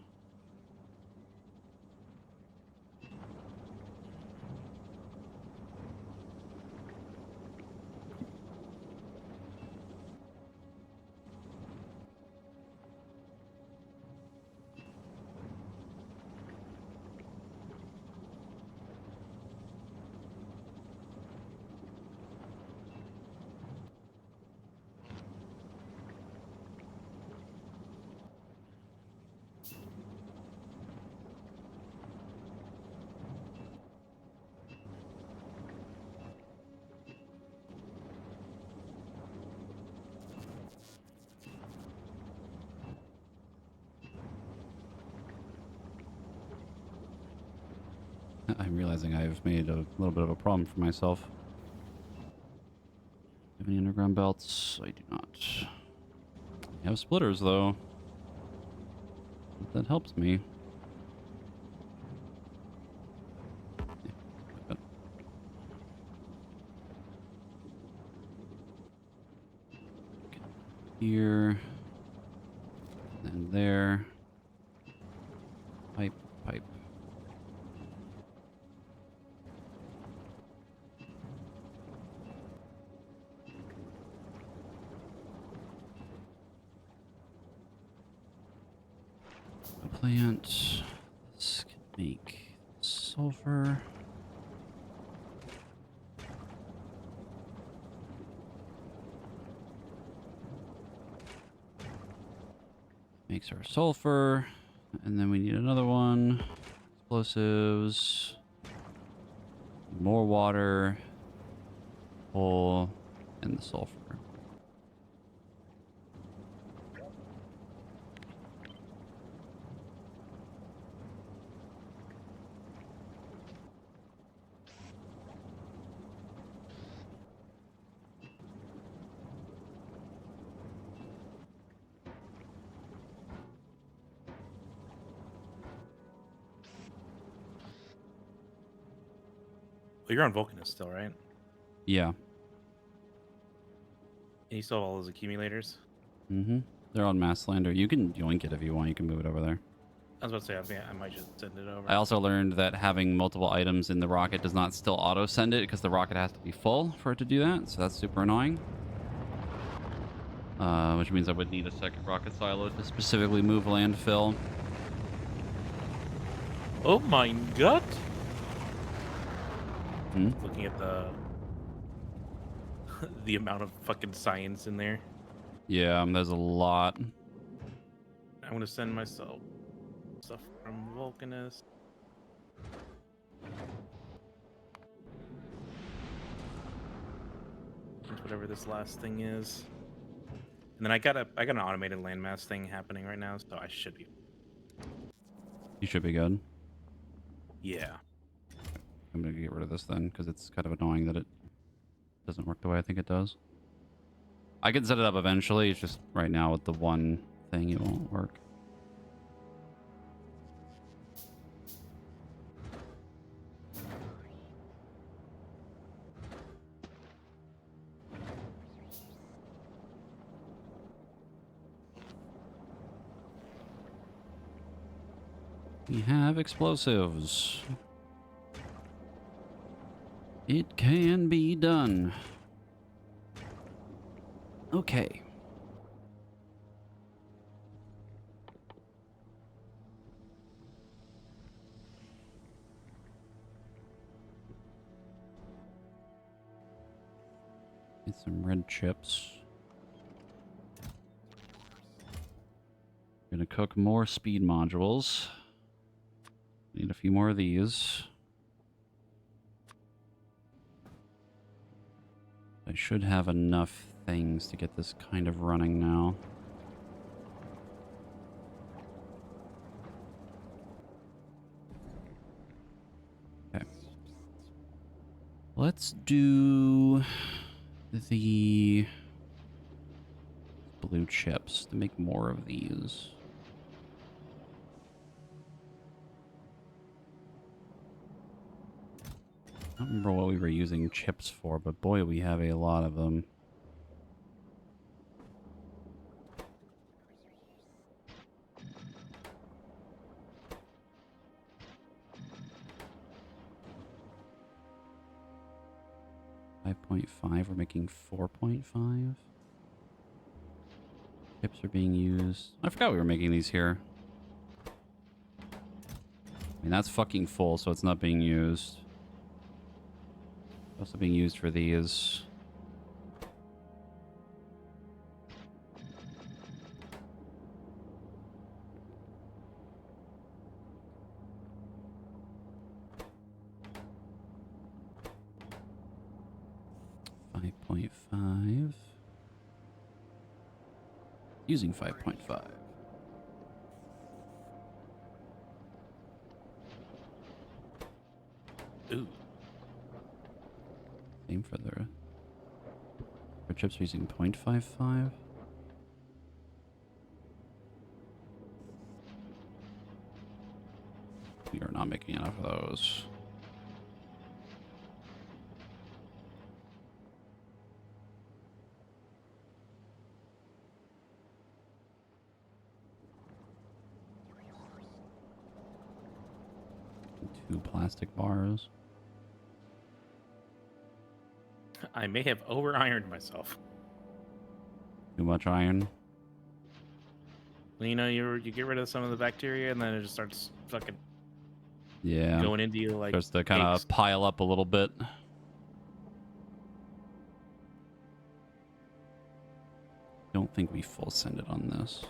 I'm realizing I've made a little bit of a problem for myself. Have any underground belts? I do not. I have splitters though. That helps me. Here. And there. Pipe, pipe. A plant. This can make sulfur. Makes our sulfur. And then we need another one. Explosives. More water. Coal. And the sulfur. Well, you're on Vulcanus still, right? And Yeah. you still have all those accumulators? Mm-hmm. They're on Masslander. You can yoink it if you want. You can move it over there. I was about to say, I might just send it over. I also learned that having multiple items in the rocket does not still auto-send it because the rocket has to be full for it to do that. So that's super annoying. Which means I would need a second rocket silo to specifically move landfill. Oh my god! Hmm? Looking at the the amount of fucking science in there. Yeah, there's a lot. I'm gonna send myself stuff from Vulcanus. Whatever this last thing is. And then I got an automated landmass thing happening right now, so I should be. You should be good. Yeah. I'm going to get rid of this then because it's kind of annoying that it doesn't work the way I think it does. I can set it up eventually. It's just right now with the one thing, it won't work. We have explosives. It can be done. Okay. Get some red chips. Gonna cook more speed modules. Need a few more of these. I should have enough things to get this kind of running now. Okay. Let's do the blue chips to make more of these. I don't remember what we were using chips for, but boy, we have a lot of them. .5, we're making 4.5. Chips are being used. I forgot we were making these here. I mean, that's fucking full, so it's not being used. Also being used for these. .5. Using 5.5. Ooh. Same for the... Our chips are using 0.55. We are not making enough of those. Two plastic bars. I may have over-ironed myself. Too much iron. You know, you get rid of some of the bacteria, and then it just starts fucking going into you like Starts to kind eggs. of pile up a little bit. Don't think we full send it on this.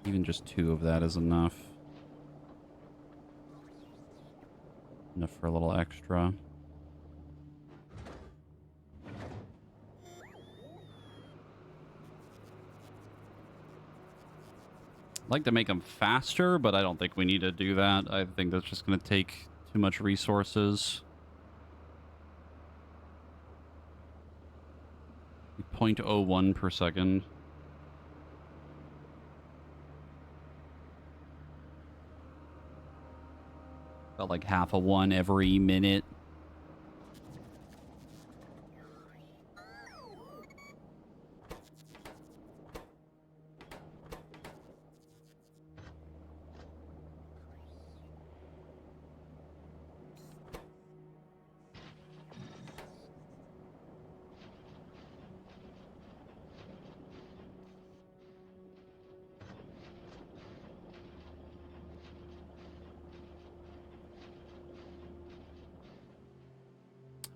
Even just 2 of that is enough. Enough for a little extra. I'd like to make them faster, but I don't think we need to do that. I think that's just going to take too much resources. 0.01 per second. About like half a one every minute.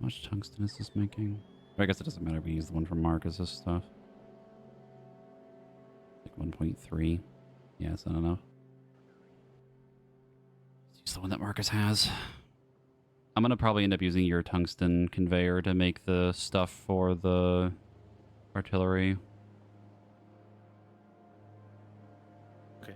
How much tungsten is this making? I guess it doesn't matter if we use the one from Marcus's stuff. Like 1.3. Yeah, it's not enough. Let's use the one that Marcus has. I'm gonna probably end up using your tungsten conveyor to make the stuff for the artillery. Okay.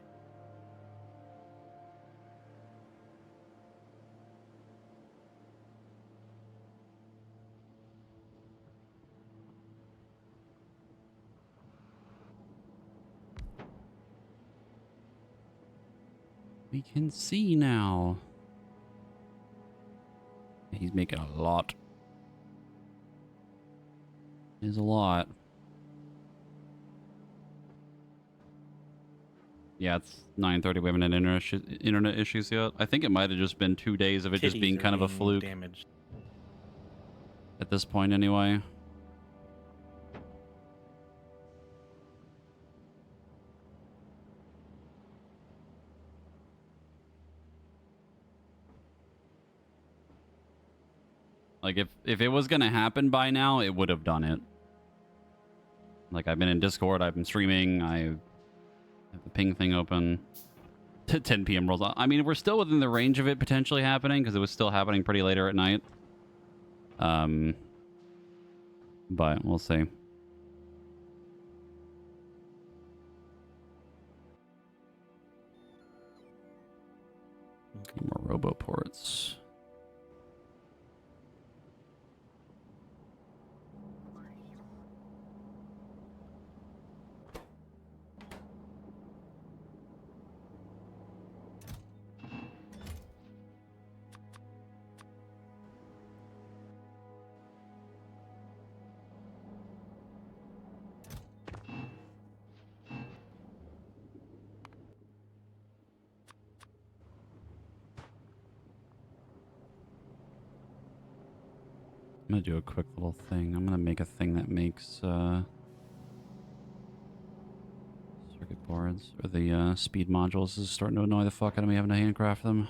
We can see now. He's making a lot. Is a lot. Yeah, it's 9:30. We haven't had internet issues yet. I think it might have just been 2 days of it just being kind of a fluke. Damaged. At this point, anyway. Like, if it was going to happen by now, it would have done it. Like, I've been in Discord, I've been streaming, I have the ping thing open. 10 p.m. rolls on. I mean, we're still within the range of it potentially happening, because it was still happening pretty later at night. But we'll see. More roboports. I'm gonna do a quick little thing. I'm gonna make a thing that makes circuit boards or the speed modules. This is starting to annoy the fuck out of me having to handcraft them.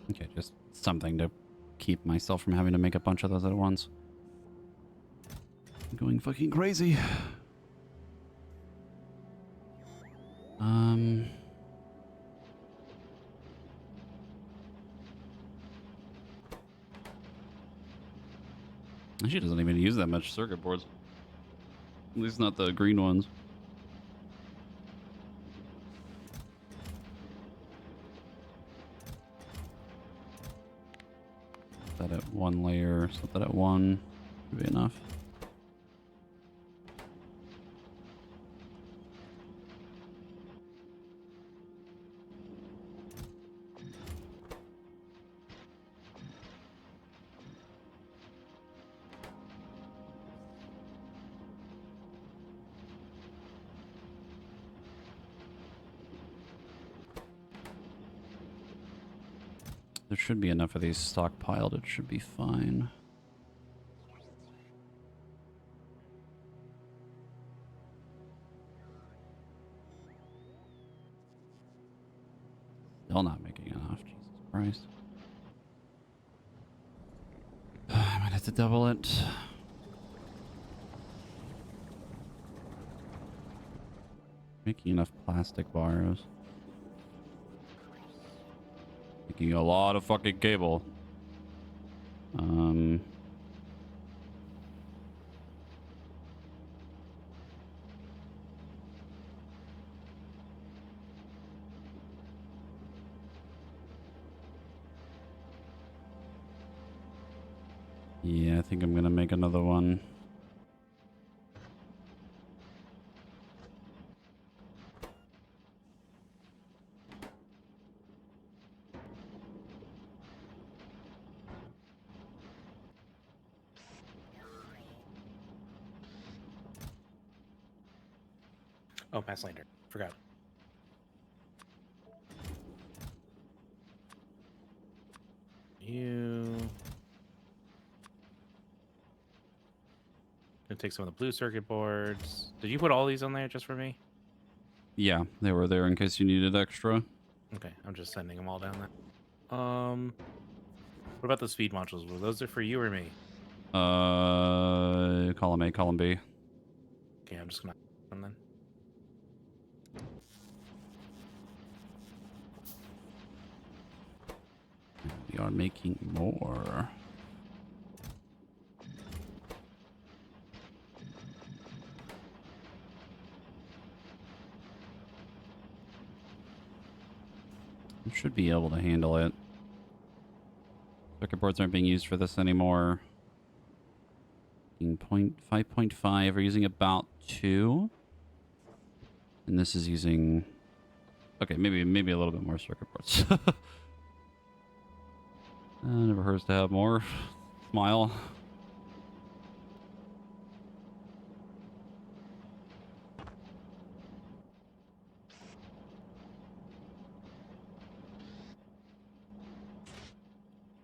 Okay, just something to keep myself from having to make a bunch of those at once. I'm going fucking crazy. She doesn't even use that much circuit boards. At least not the green ones. Set that at one layer, set that at one. Should be enough. There should be enough of these stockpiled. It should be fine. Still not making enough. Jesus Christ. I might have to double it. Making enough plastic bars. Making a lot of fucking cable. Yeah, I think I'm gonna make another one. Oh, Mass Lander. Forgot. You... Gonna take some of the blue circuit boards. Did you put all these on there just for me? Yeah, they were there in case you needed extra. Okay, I'm just sending them all down there. What about the speed modules? Were those are for you or me? Column A, column B. Okay, I'm just gonna them then. We are making more. You should be able to handle it. Circuit boards aren't being used for this anymore. 5.5. We're using about 2. And this is using... Okay, maybe a little bit more circuit boards. Never hurts to have more. Smile.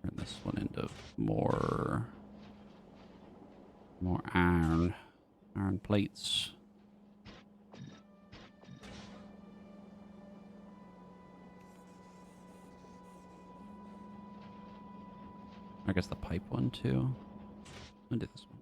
Turn this one into more iron plates. I guess the pipe one too. I did this one.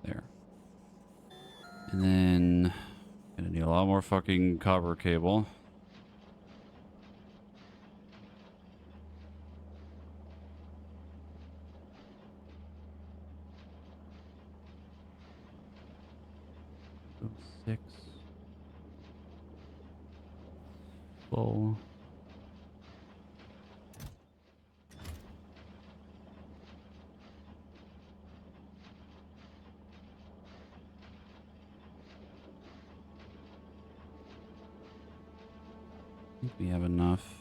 There. And then gonna need a lot more fucking copper cable. So 6. Full. I think we have enough.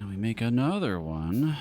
Now we make another one.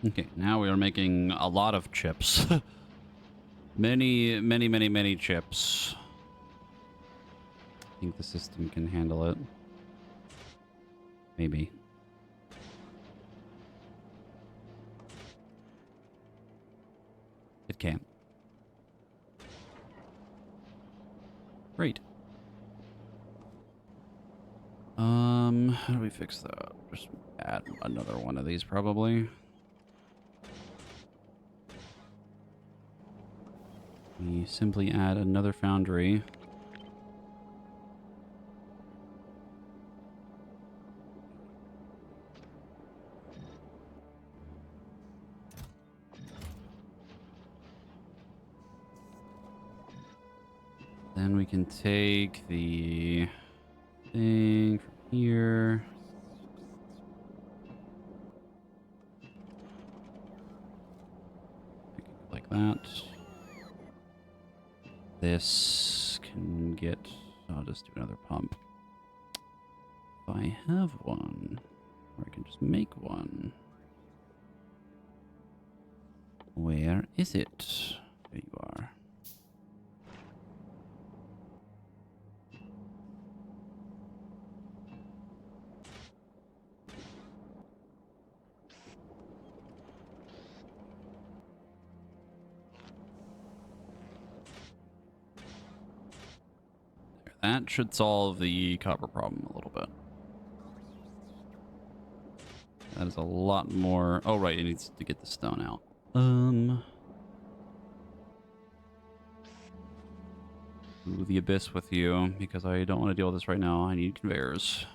Okay, now we are making a lot of chips. many chips. I think the system can handle it. Maybe. It can. Great. How do we fix that? Just add another one of these, probably. We simply add another foundry. Then we can take the thing from here. Like that. This can get... I'll just do another pump. If I have one, or I can just make one. Where is it? There you are. That should solve the copper problem a little bit. That is a lot more... Oh, right, it needs to get the stone out. Ooh, the abyss with you, because I don't want to deal with this right now. I need conveyors.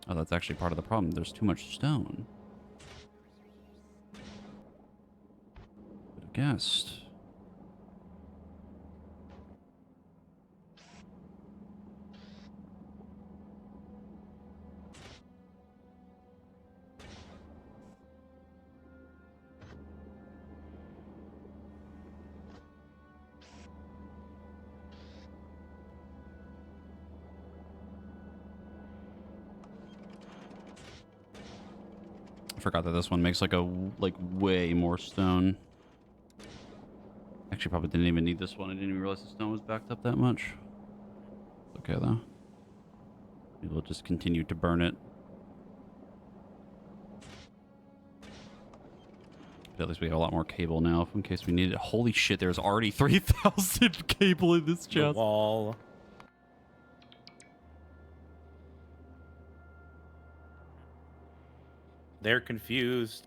Oh, that's actually part of the problem. There's too much stone. Could have guessed. I forgot that this one makes like way more stone. Actually, probably didn't even need this one. I didn't even realize the stone was backed up that much. Okay, though. Maybe we'll just continue to burn it. But at least we got a lot more cable now, in case we need it. Holy shit, there's already 3,000 cable in this The chest. wall. They're confused.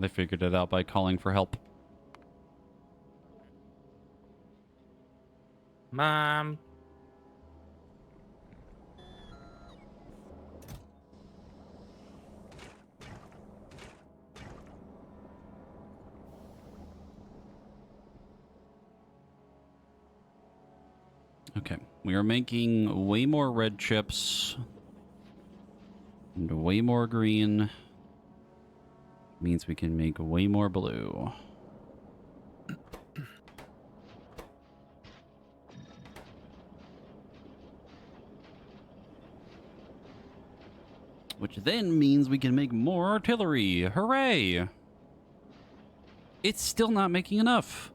They figured it out by calling for help. Mom. Okay, we are making way more red chips and way more green. Means we can make way more blue. Which then means we can make more artillery. Hooray! It's still not making enough.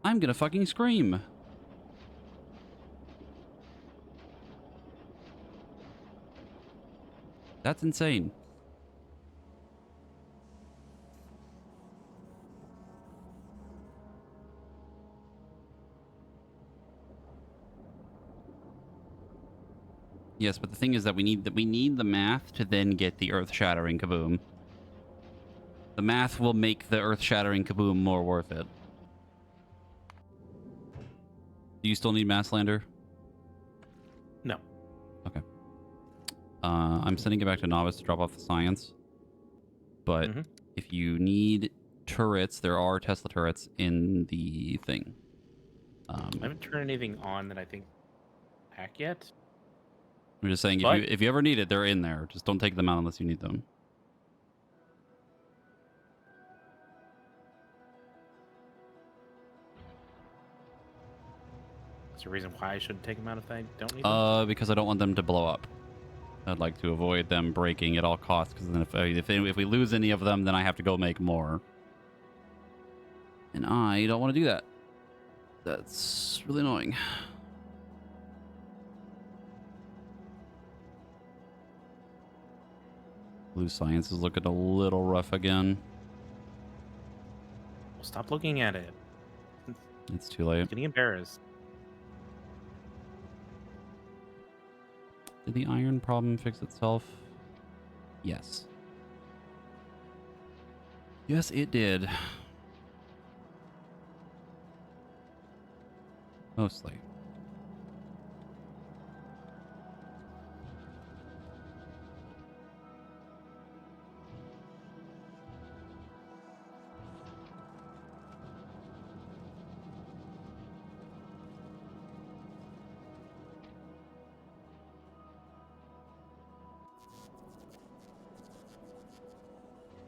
I'm gonna fucking scream. That's insane. Yes, but the thing is that we need the math to then get the earth-shattering kaboom. The math will make the earth-shattering kaboom more worth it. Do you still need Masslander? No. Okay. I'm sending it back to Novice to drop off the science. But if you need turrets, there are Tesla turrets in the thing. I haven't turned anything on that I think hack yet. I'm just saying, if you ever need it, they're in there. Just don't take them out unless you need them. Is there a reason why I shouldn't take them out if I don't need them? Because I don't want them to blow up. I'd like to avoid them breaking at all costs, because then if we lose any of them, then I have to go make more. And I don't want to do that. That's really annoying. Blue science is looking a little rough again. Well, stop looking at it. It's too late. I'm getting embarrassed. Did the iron problem fix itself? Yes. Yes, it did. Mostly.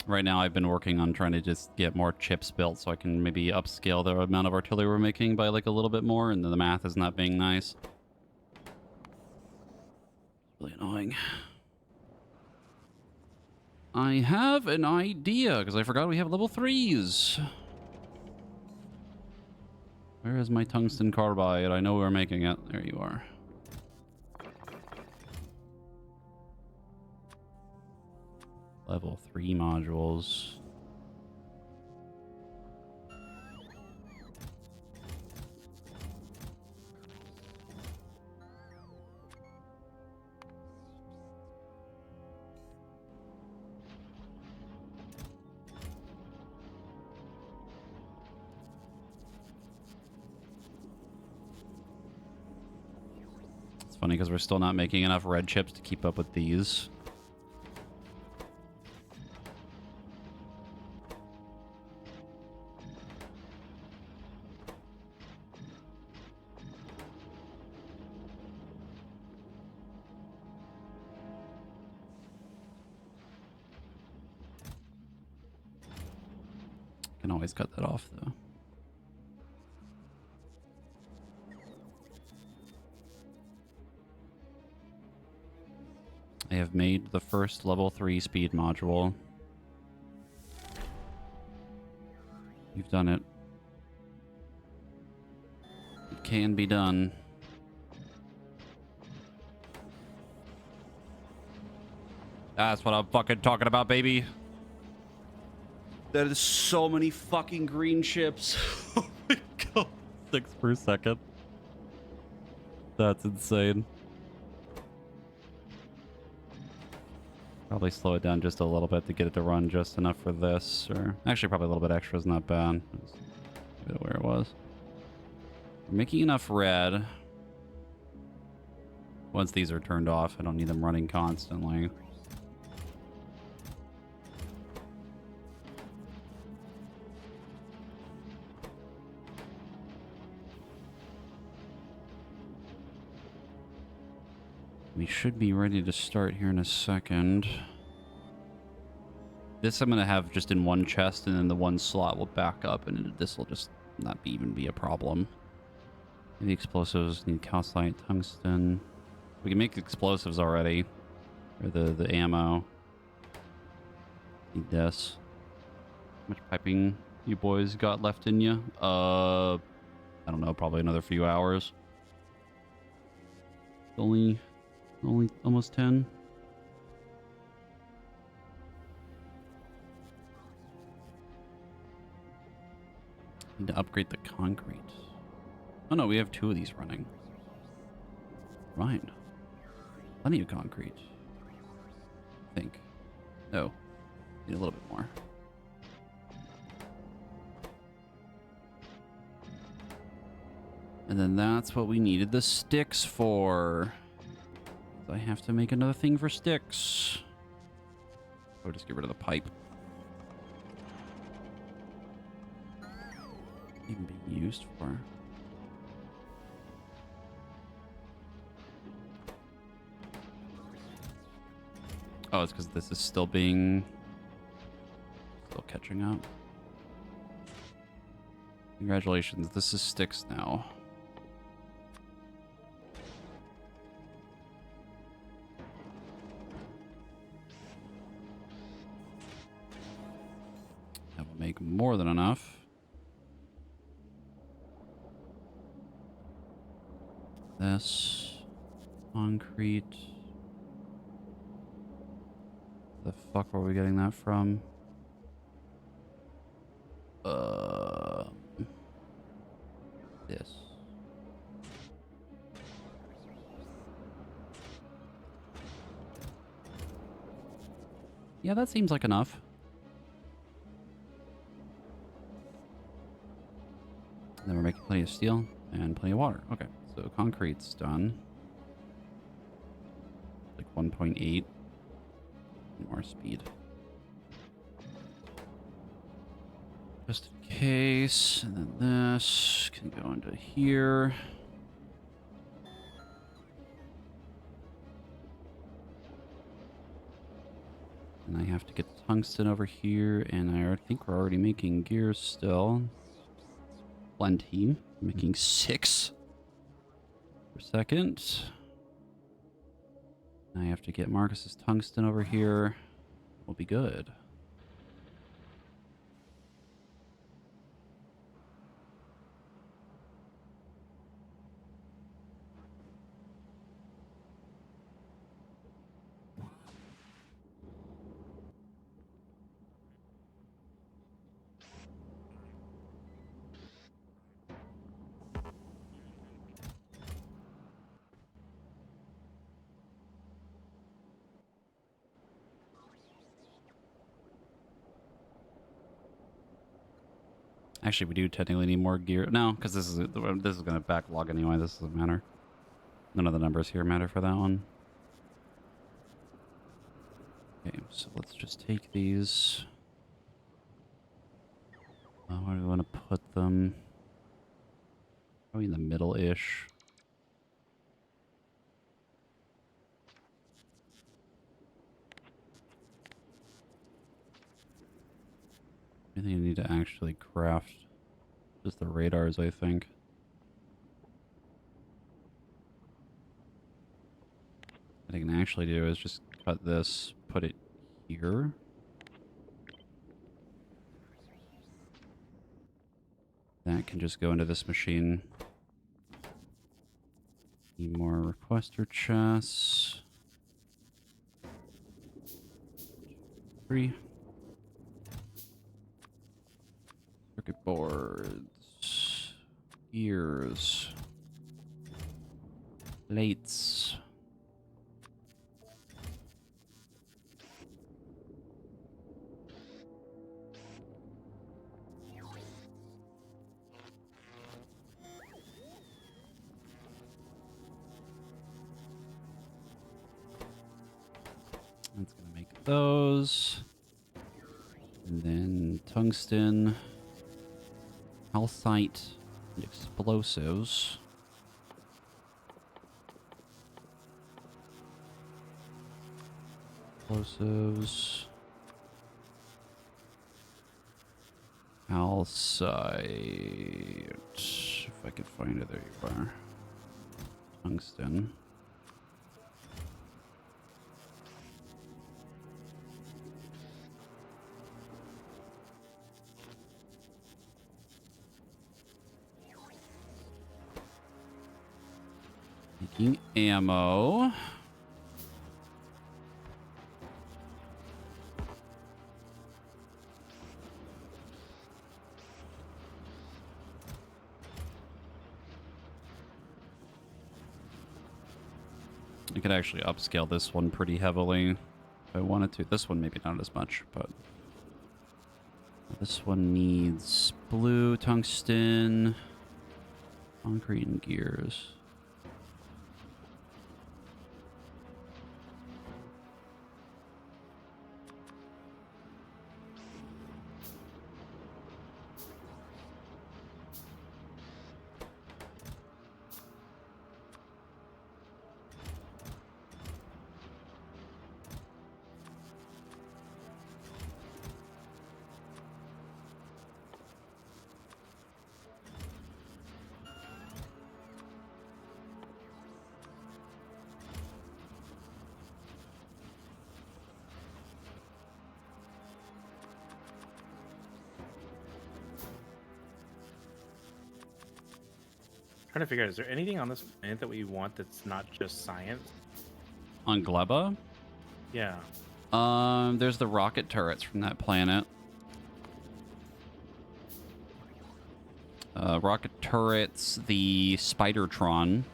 Right now, I've been working on trying to just get more chips built so I can maybe upscale the amount of artillery we're making by like a little bit more, and the math is not being nice. Really annoying. I have an idea, because I forgot we have level 3s. Where is my tungsten carbide? I know we're making it. There you are. Level 3 modules. It's funny because we're still not making enough red chips to keep up with these. Can always cut that off, though. I have made the first level 3 speed module. You've done it. It can be done. That's what I'm fucking talking about, baby. That is so many fucking green chips. Oh my god. 6 per second. That's insane. Probably slow it down just a little bit to get it to run just enough for this. Or actually, probably a little bit extra is not bad. Let's leave it where it was. We're making enough red. Once these are turned off, I don't need them running constantly. We should be ready to start here in a second. This I'm going to have just in one chest, and then the one slot will back up, and this will just not even be a problem. The explosives need calcite, tungsten. We can make explosives already. Or the ammo. Need this. How much piping you boys got left in you? I don't know, probably another few hours. Only almost 10. Need to upgrade the concrete. Oh no, we have 2 of these running. Right. Plenty of concrete. I think. No. Need a little bit more. And then that's what we needed the sticks for. I have to make another thing for sticks. Or just get rid of the pipe. Even being used for. Oh, it's because this is still catching up. Congratulations, this is sticks now. That will make more than enough. This concrete. The fuck were we getting that from? This. Yeah, that seems like enough. And then we're making plenty of steel and plenty of water. Okay, so concrete's done. Like 1.8. More speed. Just in case. And then this can go into here. And I have to get tungsten over here. And I think we're already making gears still. Plenty. Making 6 per second. I have to get Marcus's tungsten over here. We'll be good. Actually, we do technically need more gear. No, because this is going to backlog anyway. This doesn't matter. None of the numbers here matter for that one. Okay, so let's just take these. Where do we want to put them? Probably in the middle-ish. Anything I need to actually craft? Just the radars, I think. What I can actually do is just cut this, put it here. That can just go into this machine. Need more requester chests. 3. Circuit boards. Gears. Plates. That's gonna make those. And then tungsten, calcite, and explosives. Explosives. Calcite. If I could find it, there you are. Tungsten. Making ammo. I could actually upscale this one pretty heavily if I wanted to. This one maybe not as much, but this one needs blue, tungsten, concrete, and gears. Trying to figure out, is there anything on this planet that we want that's not just science? On Gleba? Yeah. There's the rocket turrets from that planet. Rocket turrets, the Spidertron.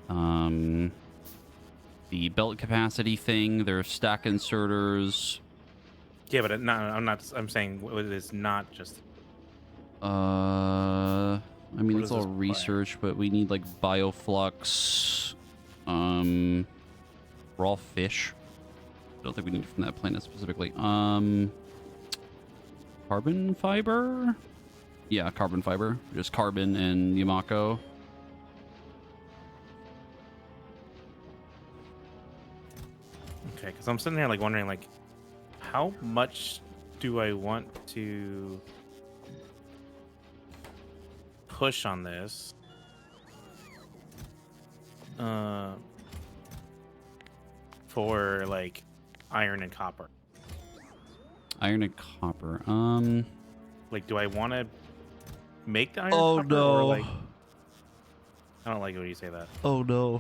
The belt capacity thing, their stack inserters. Yeah, but I'm saying it is not just. I mean, What it's does all this research, but we need like bioflux, raw fish. I don't think we need it from that planet specifically. Carbon fiber? Yeah, carbon fiber. Just carbon and Yamako. Okay, because I'm sitting there like wondering like, how much do I want to push on this? For like iron and copper. Iron and copper. Like, do I want to make the iron? Oh copper, no. Or like, I don't like it when you say that. Oh no.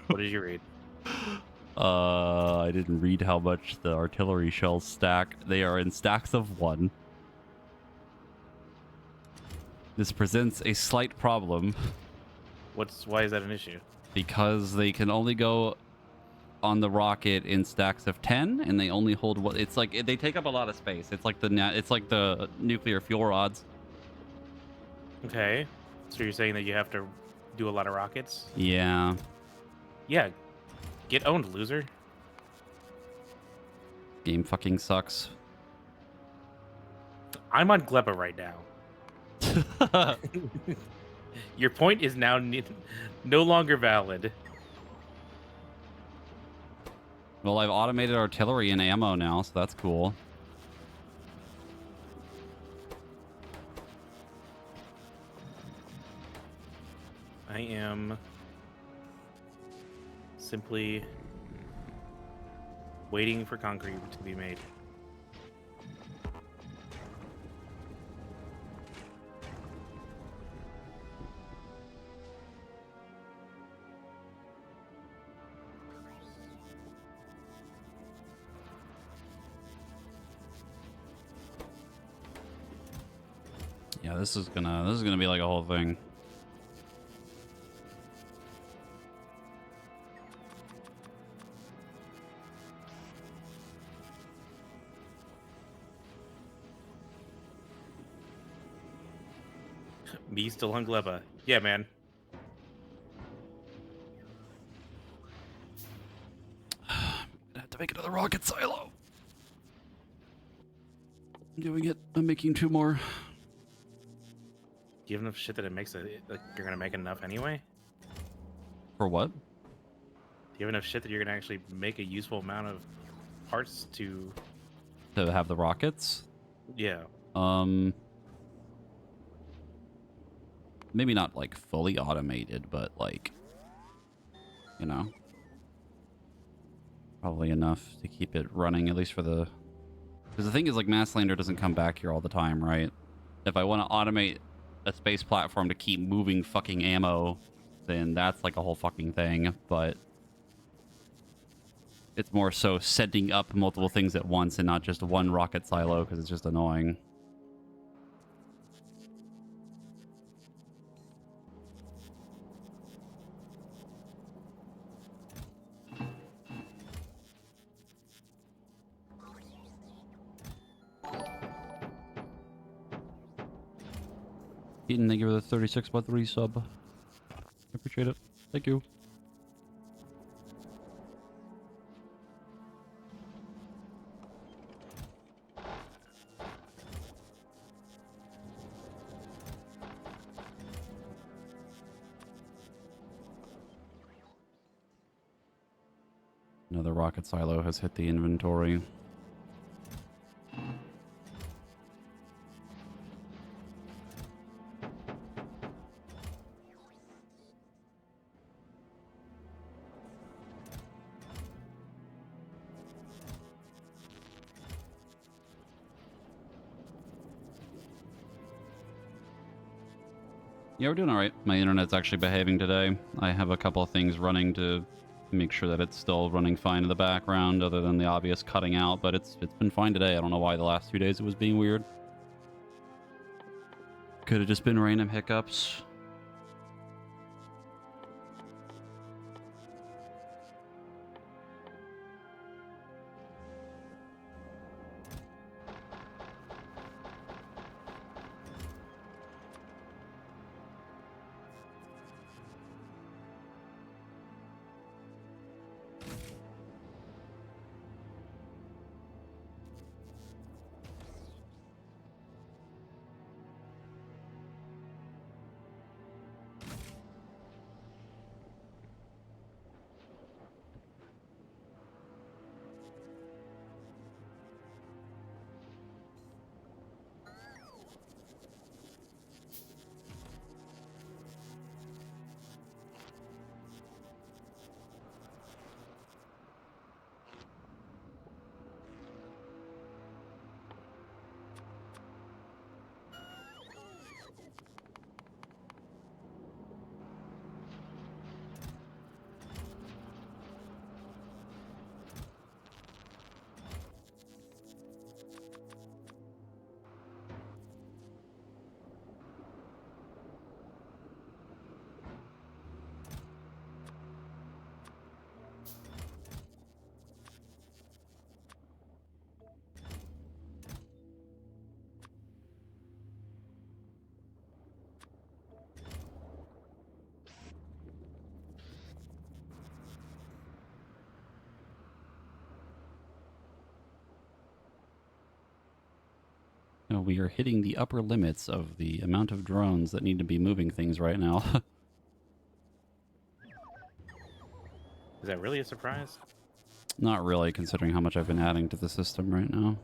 What did you read? I didn't read how much the artillery shells stack. They are in stacks of 1. This presents a slight problem Why is that an issue? because they can only go on the rocket in stacks of 10, and they only hold what it's like. They take up a lot of space. It's like the nuclear fuel rods. Okay, so you're saying that you have to do a lot of rockets? Yeah. Yeah, get owned, loser. Game fucking sucks. I'm on Gleba right now. Your point is now no longer valid. Well, I've automated artillery and ammo now, so that's cool. I am simply waiting for concrete to be made. Yeah, this is gonna be like a whole thing. Me still on Gleba. Yeah, man. I have to make another rocket silo. I'm doing it. I'm making 2 more. Do you have enough shit that it makes it like you're gonna make enough anyway? For what? Do you have enough shit that you're gonna actually make a useful amount of parts to? To have the rockets? Yeah. Maybe not like fully automated, but like, you know, probably enough to keep it running, at least for the... Because the thing is, like, Masslander doesn't come back here all the time, right? If I want to automate a space platform to keep moving fucking ammo, then that's like a whole fucking thing, but it's more so setting up multiple things at once and not just one rocket silo, because it's just annoying. Keaton, thank you for the 36x3 sub. I appreciate it. Thank you. Another rocket silo has hit the inventory. Yeah, we're doing all right. My internet's actually behaving today. I have a couple of things running to make sure that it's still running fine in the background, other than the obvious cutting out, but it's been fine today. I don't know why the last 2 days it was being weird. Could have just been random hiccups. We are hitting the upper limits of the amount of drones that need to be moving things right now. Is that really a surprise? Not really, considering how much I've been adding to the system right now.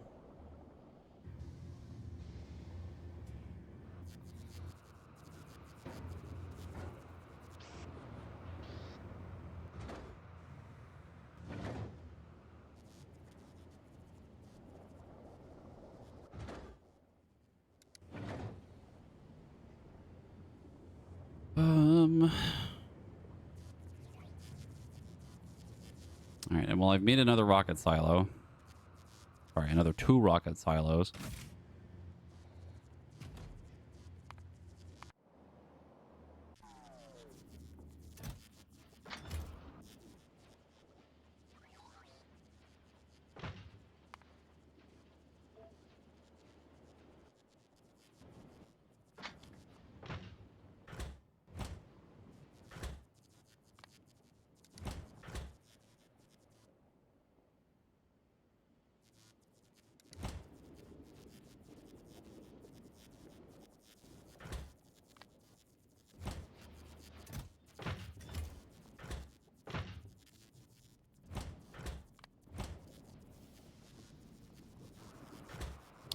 All right, and well, I've made another rocket silo. Sorry, another 2 rocket silos.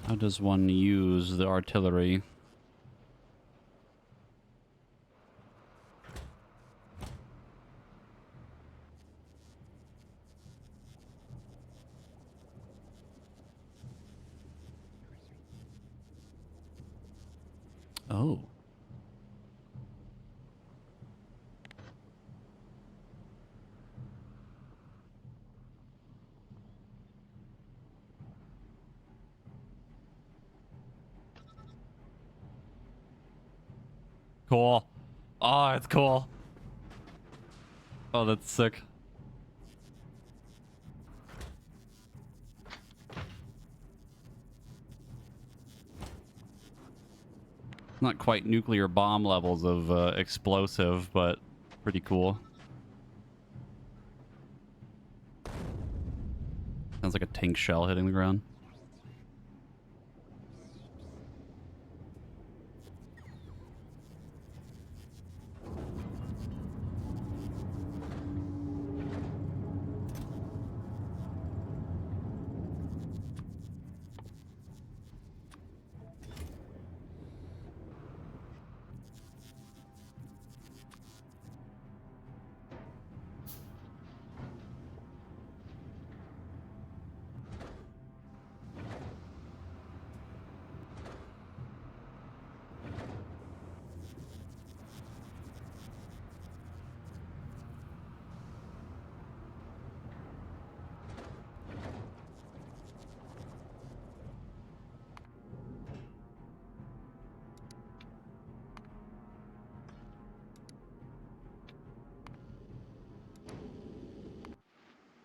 How does one use the artillery? Oh. Cool. Oh, it's cool. Oh, that's sick. Not quite nuclear bomb levels of explosive, but pretty cool. Sounds like a tank shell hitting the ground.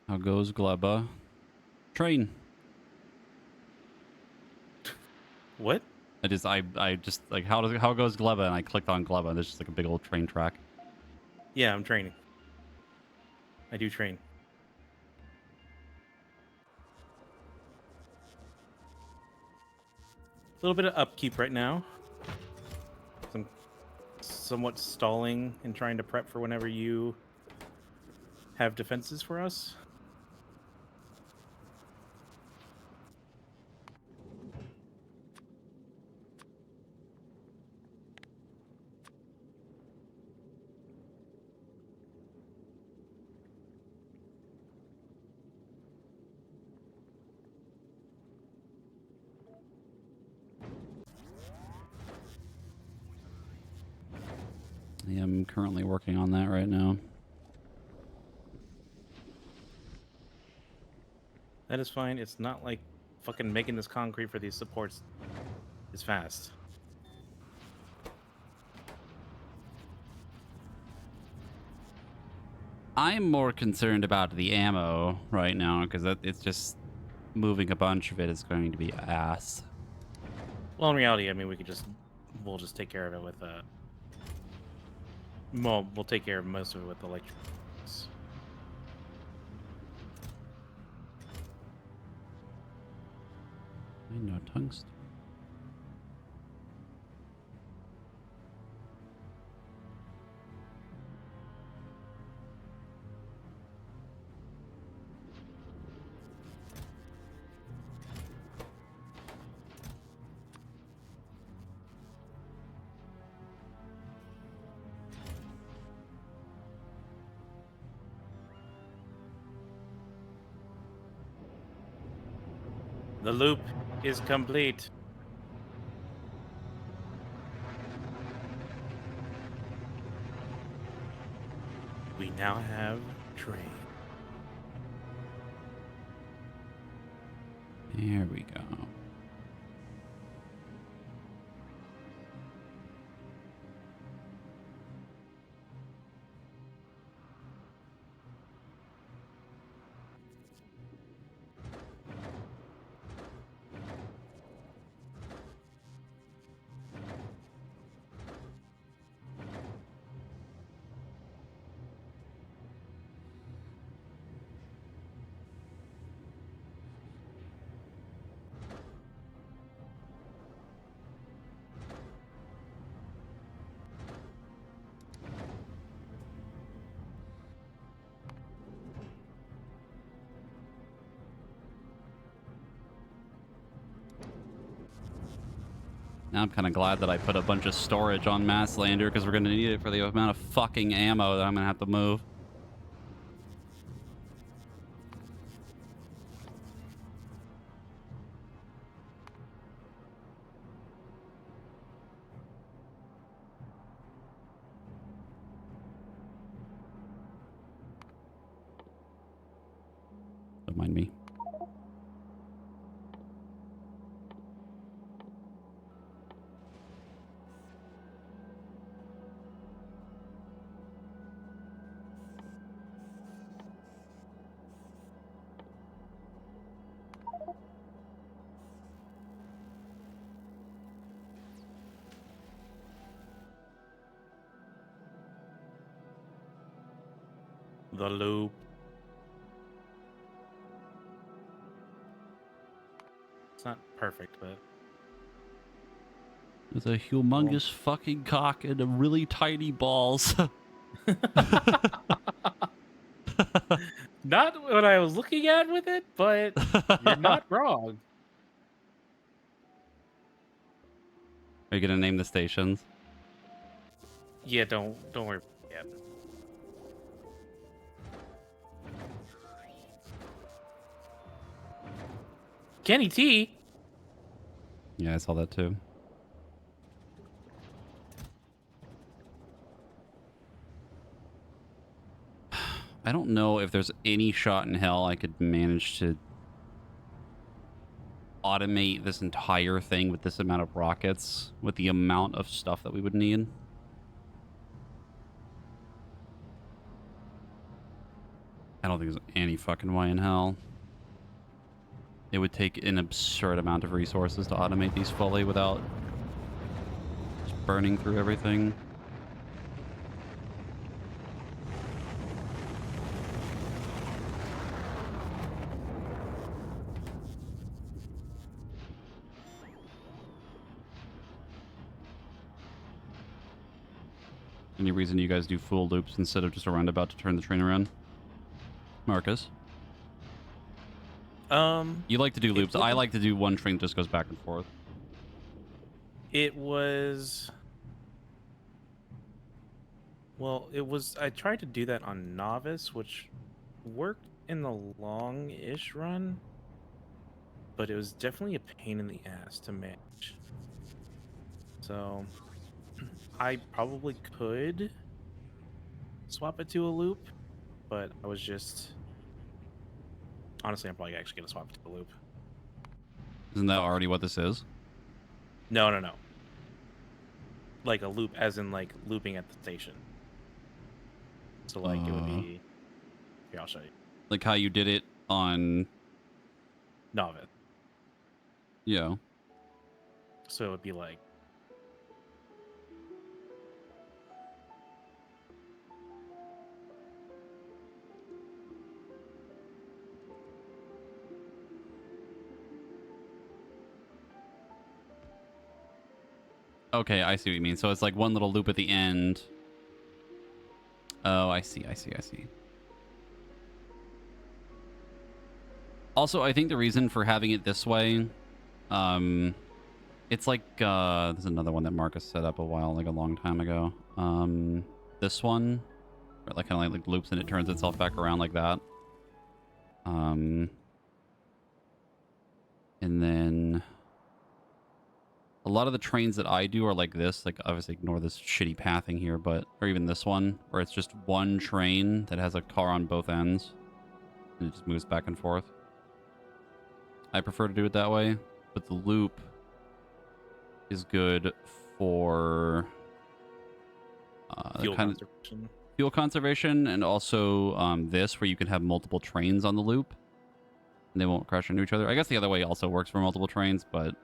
How goes Gleba? Train. What? I just like how goes Gleba, and I clicked on Gleba, and there's just like a big old train track. Yeah, I'm training. I do train. A little bit of upkeep right now. I'm somewhat stalling and trying to prep for whenever you have defenses for us. I am currently working on that right now. That is fine. It's not like fucking making this concrete for these supports is fast. I'm more concerned about the ammo right now because it's just moving a bunch of it is going to be ass. Well, in reality, I mean, we'll just take care of it with well, we'll take care of most of it with electrics. I know tungsten. The loop is complete. We now have train. There we go. Now I'm kind of glad that I put a bunch of storage on Masslander because we're going to need it for the amount of fucking ammo that I'm going to have to move. Don't mind me. The loop. It's not perfect, but With a humongous fucking cock and a really tiny balls. not what I was looking at with it, but you're not wrong. Are you going to name the stations? Yeah, don't worry. Yeah. Kenny T. Yeah, I saw that too. I don't know if there's any shot in hell I could manage to automate this entire thing with this amount of rockets, with the amount of stuff that we would need. I don't think there's any fucking way in hell. It would take an absurd amount of resources to automate these fully without just burning through everything. Any reason you guys do full loops instead of just a roundabout to turn the train around? Marcus? You like to do loops. I like to do one train that just goes back and forth. It was... Well, it was... I tried to do that on Novice, which worked in the long-ish run, but it was definitely a pain in the ass to manage. So, I probably could swap it to a loop, but I was just... Honestly, I'm probably actually going to swap it to a loop. Isn't that already what this is? No. Like a loop, as in like looping at the station. So like it would be... Here, I'll show you. Like how you did it on... Novice. Yeah. So it would be like... Okay, I see what you mean. So it's like one little loop at the end. Oh, I see. Also, I think the reason for having it this way, it's like, there's another one that Marcus set up a long time ago. This one, where it like kind of like loops and it turns itself back around like that. And then A lot of the trains that I do are like this. Like, obviously ignore this shitty pathing here, but... Or even this one, where it's just one train that has a car on both ends. And it just moves back and forth. I prefer to do it that way. But the loop is good for... Fuel kind of conservation. fuel conservation, and also this, where you can have multiple trains on the loop. And they won't crash into each other. I guess the other way also works for multiple trains, but...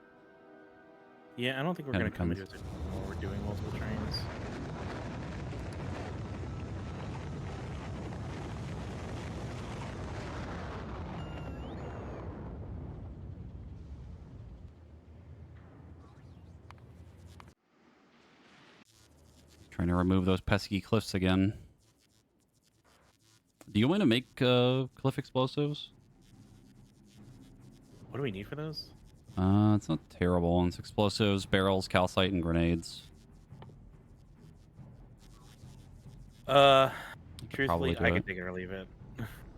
Yeah, I don't think we're Kinda going to come into depends. it when we're doing multiple trains. Trying to remove those pesky cliffs again. Do you want to make cliff explosives? What do we need for those? It's not terrible. It's explosives, barrels, calcite, and grenades. I could probably Truthfully, do I it. can take it or leave it.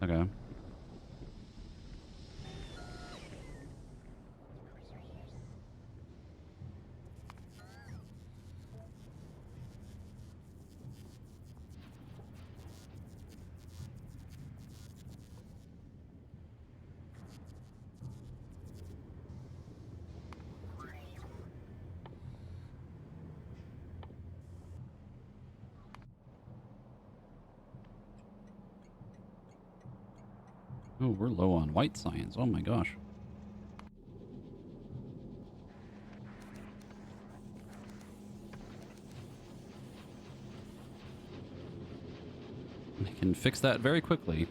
Okay. Oh, we're low on white science. Oh my gosh. I can fix that very quickly.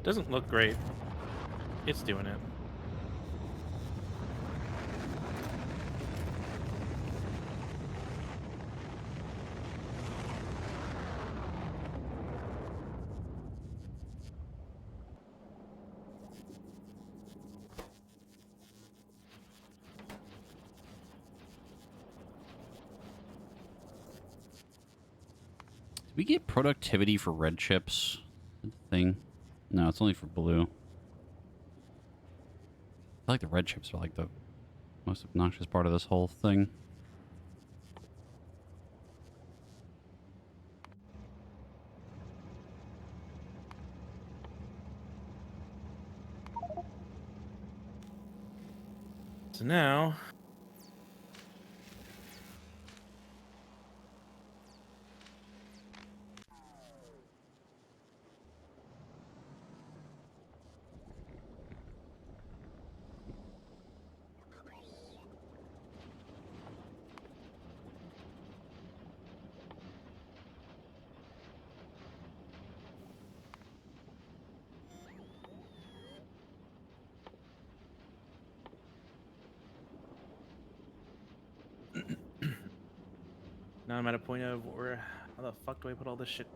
Doesn't look great. It's doing it. Did we get productivity for red chips? Thing? No, it's only for blue. I feel like the red chips are like the most obnoxious part of this whole thing. So now... Now I'm at a point of where... How the fuck do I put all this shit?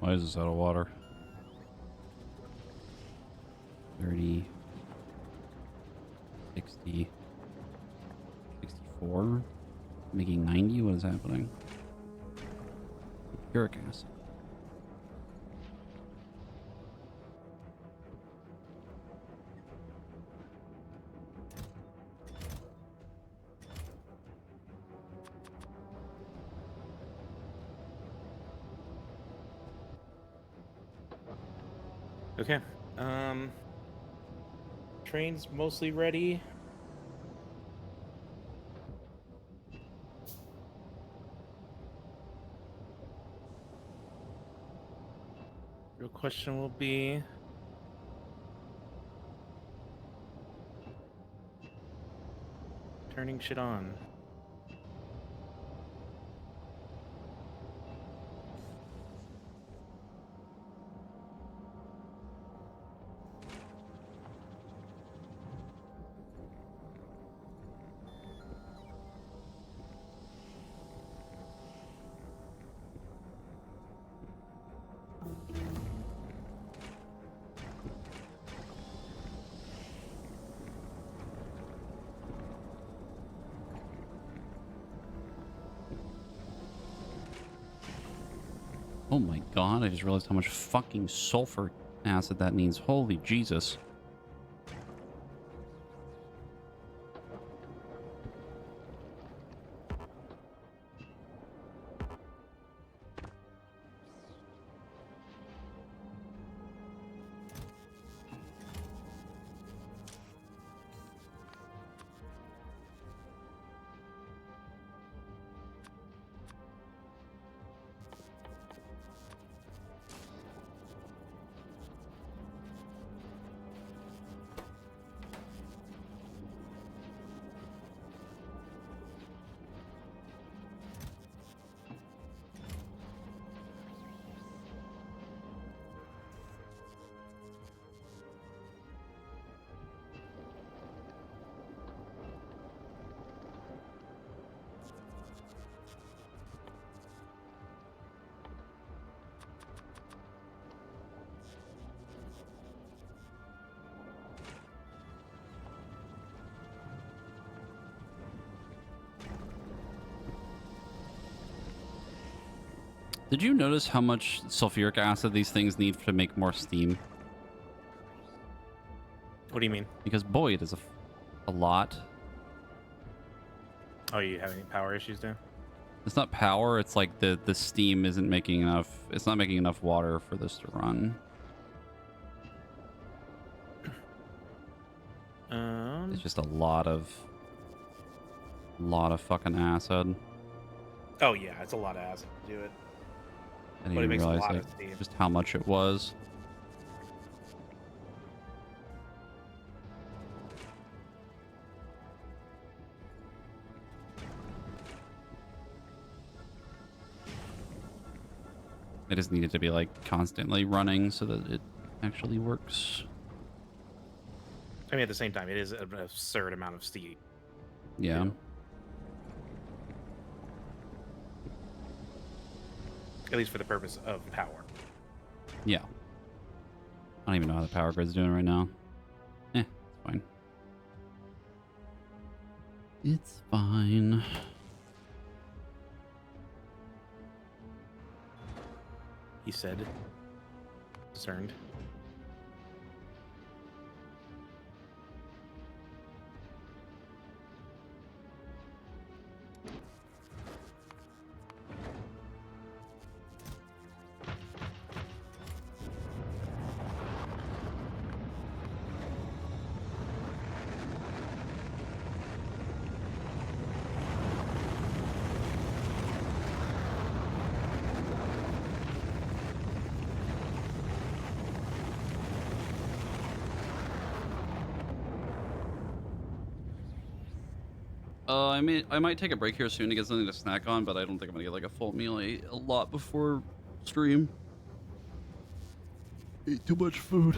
Why is this out of water? 30, 60, 64, making 90. What is happening? Uric acid. Okay. Train's mostly ready. Real question will be, turning shit on. Oh my god, I just realized how much fucking sulfur acid that needs. Holy Jesus. Did you notice how much sulfuric acid these things need to make more steam? What do you mean? Because boy, it is a lot. Oh, you have any power issues now? It's not power, it's like the steam isn't making enough. It's not making enough water for this to run. It's just a lot of fucking acid. Oh yeah, it's a lot of acid to do it. I didn't But it even makes a realize lot like of steam. just how much it was. It just needed to be like constantly running so that it actually works. I mean, at the same time, it is an absurd amount of steam. Yeah. At least for the purpose of power. Yeah. I don't even know how the power grid's doing right now. It's fine. It's fine. He said, concerned. I might take a break here soon to get something to snack on, but I don't think I'm gonna get like a full meal. I ate a lot before stream. Ate too much food.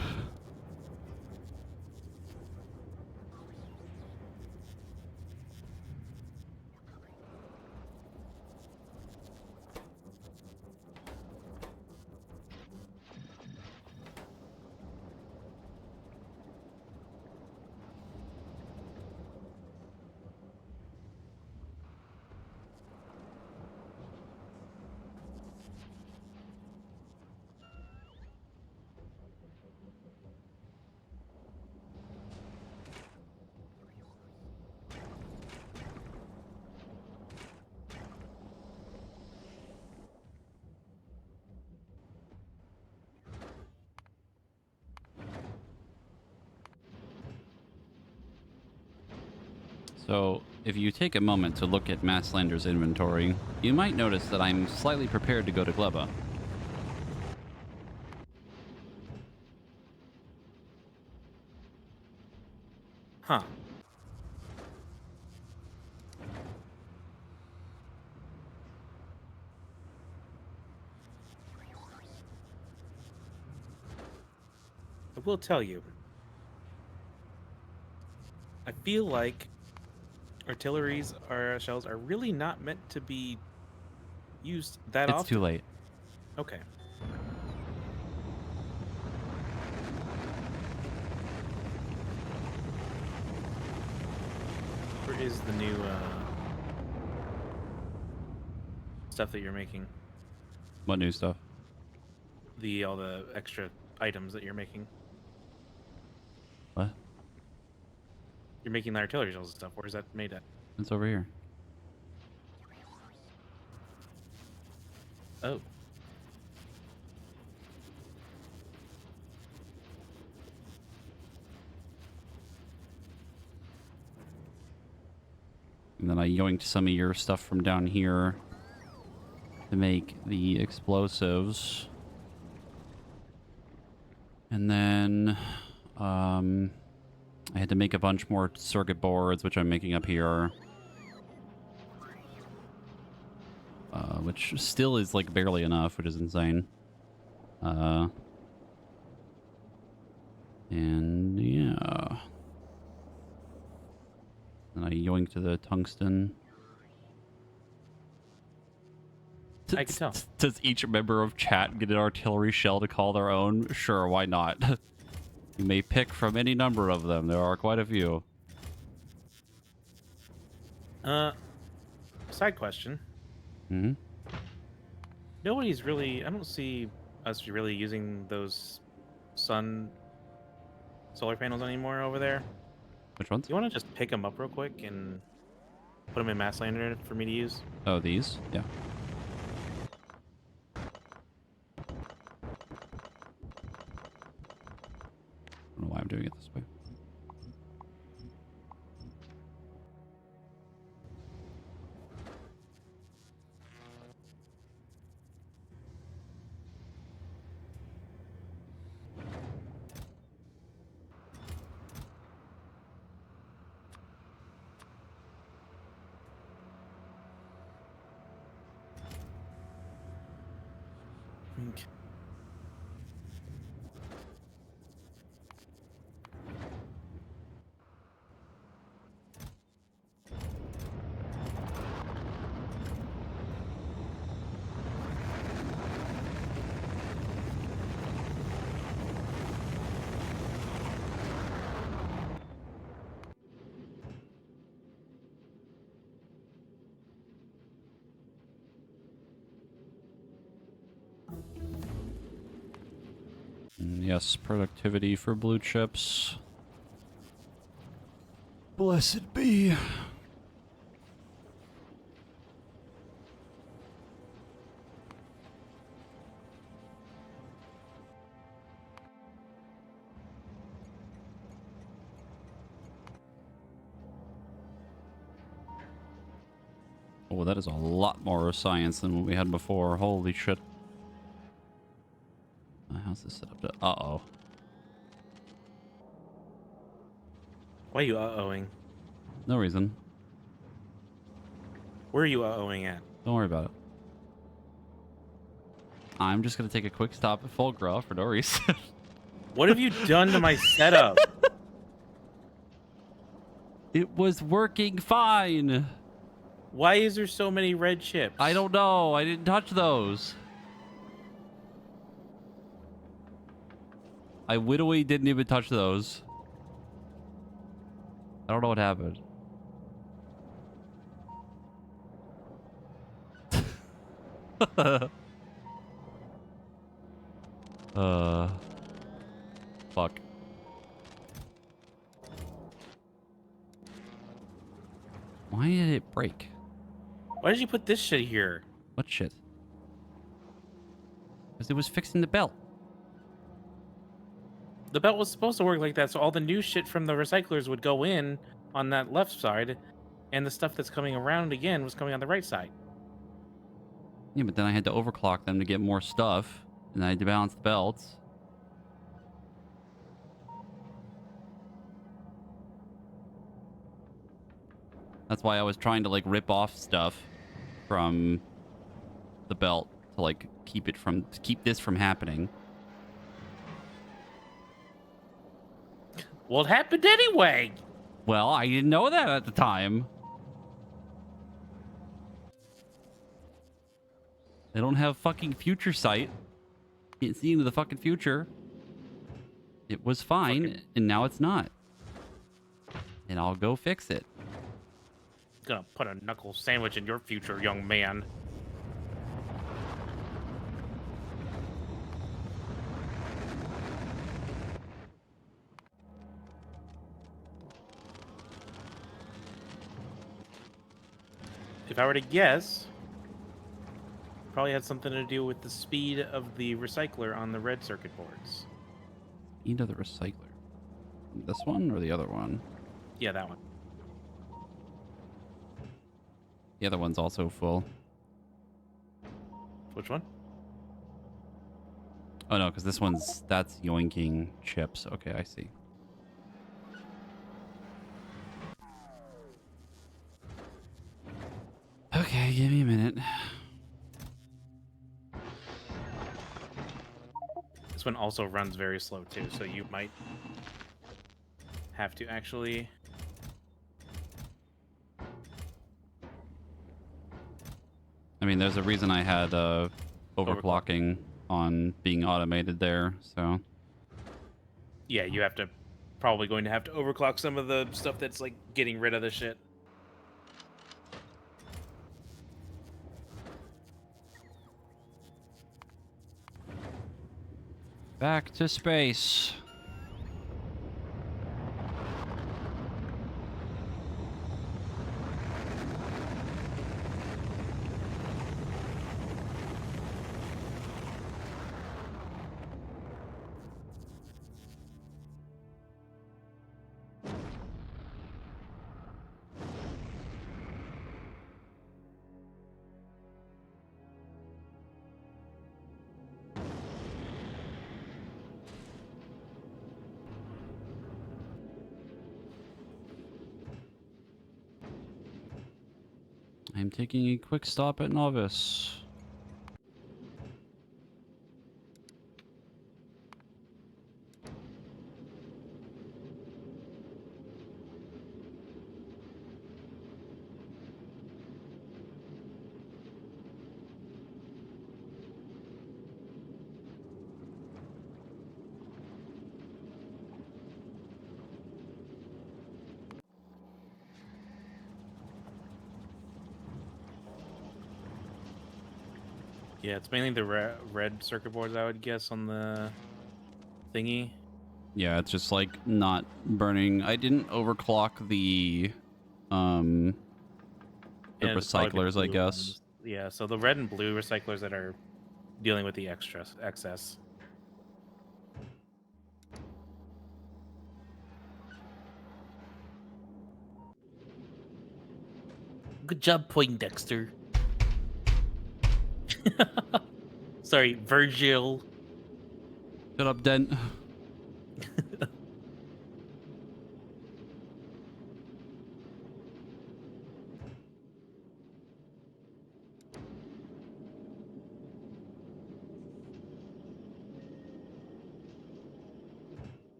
So, if you take a moment to look at Masslander's inventory, you might notice that I'm slightly prepared to go to Gleba. Huh. I will tell you. I feel like artilleries or shells are really not meant to be used that It's too often. late. Okay. Where is the new stuff that you're making? What new stuff? All the extra items that you're making. What? You're making the artillery shells and stuff. Where's that made at? It's over here. Oh. And then I yoinked some of your stuff from down here to make the explosives. And then I had to make a bunch more circuit boards, which I'm making up here. Which still is like barely enough, which is insane. And yeah. And I yoinked the tungsten. I can tell. Does each member of chat get an artillery shell to call their own? Sure, why not? You may pick from any number of them. There are quite a few. Side question. Hmm. Nobody's really. I don't see us really using those solar panels anymore over there. Which ones? You want to just pick them up real quick and put them in Masslander for me to use? Oh, these? Yeah. I don't know why I'm doing it this way. Okay. Yes, productivity for blue chips. Blessed be. Oh, that is a lot more science than what we had before. Holy shit. How's this set up to... Uh-oh. Why are you uh-ohing? No reason. Where are you uh-ohing at? Don't worry about it. I'm just going to take a quick stop at Fulgra for no reason. What have you done to my setup? It was working fine. Why is there so many red chips? I don't know. I didn't touch those. I literally didn't even touch those. I don't know what happened. Fuck. Why did it break? Why did you put this shit here? What shit? Because it was fixing the belt. The belt was supposed to work like that, so all the new shit from the recyclers would go in on that left side, And the stuff that's coming around again was coming on the right side. Yeah, but then I had to overclock them to get more stuff, and I had to balance the belts. That's why I was trying to like rip off stuff from the belt to like keep this from happening. Well, it happened anyway. Well, I didn't know that at the time. They don't have fucking future sight. Can't see into the fucking future. It was fine, and now it's not. And I'll go fix it. Gonna put a knuckle sandwich in your future, young man. If I were to guess, probably had something to do with the speed of the recycler on the red circuit boards. Into the recycler. This one or the other one? Yeah, that one. The other one's also full. Which one? Oh no, because that's yoinking chips. Okay, I see. Okay, give me a minute. This one also runs very slow too, so you might have to actually... I mean, there's a reason I had overclocking on being automated there, so... Yeah, you have to... Probably going to have to overclock some of the stuff that's like getting rid of the shit. Back to space. I'm taking a quick stop at Novice. Yeah, it's mainly the red circuit boards, I would guess, on the thingy. Yeah, it's just like not burning. I didn't overclock the And it's probably the recyclers, I blue guess. ones. Yeah, so the red and blue recyclers that are dealing with the excess. Good job, Poindexter. Sorry, Virgil. Shut up, Dent.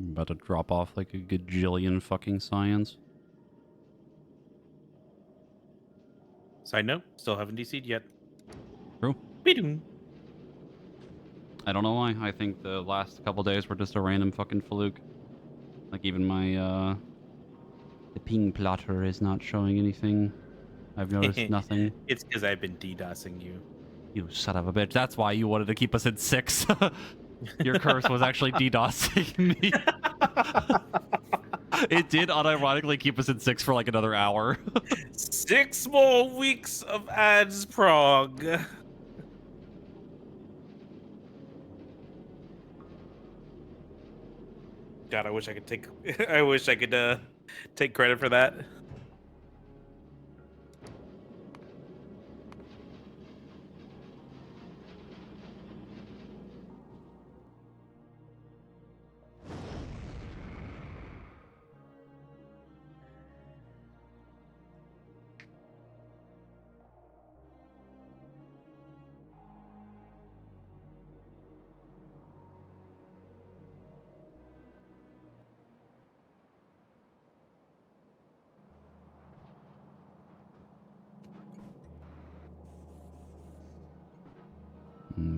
I'm about to drop off like a gajillion fucking science. Side note, still haven't DC'd yet. True. Be-doom. I don't know why. I think the last couple days were just a random fucking fluke. Like even my the ping plotter is not showing anything. I've noticed nothing. It's because I've been DDoSing you. You son of a bitch. That's why you wanted to keep us in 6. Your curse was actually DDoSing me. It did unironically keep us in 6 for like another hour. 6 more weeks of ads prog. God, I wish I could take. I wish I could take credit for that.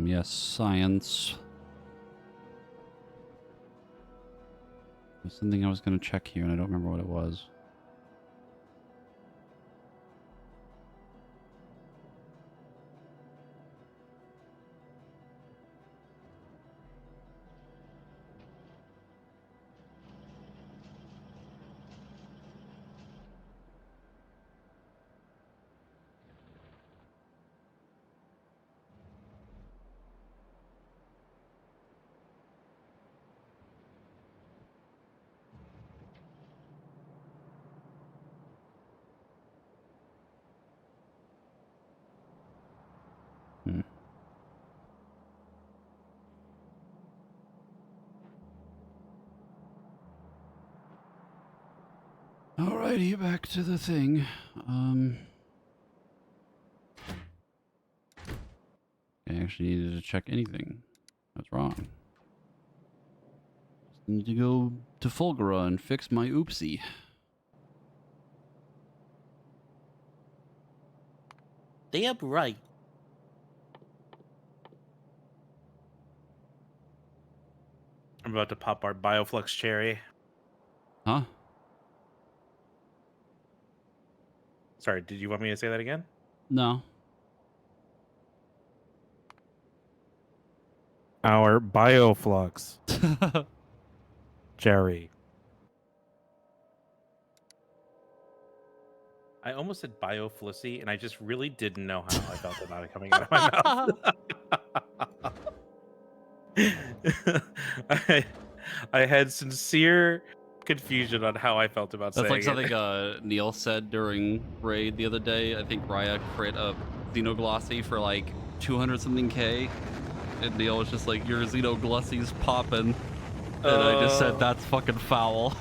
Yes, science. There's something I was going to check here, and I don't remember what it was. Hmm. Alrighty, back to the thing. I actually needed to check anything. That's wrong. Just need to go to Fulgura and fix my oopsie. Damn right. I'm about to pop our Bioflux cherry. Huh? Sorry, did you want me to say that again? No. Our Bioflux cherry. I almost said Bioflussy, and I just really didn't know how I felt about it coming out of my mouth. I had sincere confusion on how I felt about That's like saying something it. Neil said during raid the other day. I think Raya crit a Xenoglossy for like 200 something K. And Neil was just like, your Xenoglossy's popping. And I just said, that's fucking foul.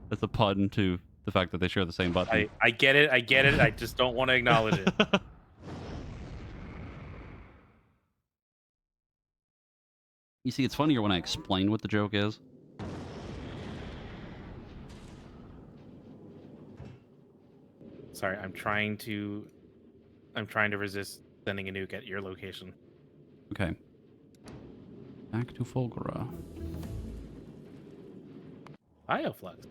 That's a pun to the fact that they share the same button. I get it. I get it. I just don't want to acknowledge it. You see, it's funnier when I explain what the joke is. Sorry, I'm trying to resist sending a nuke at your location. Okay. Back to Fulgura. Bioflux.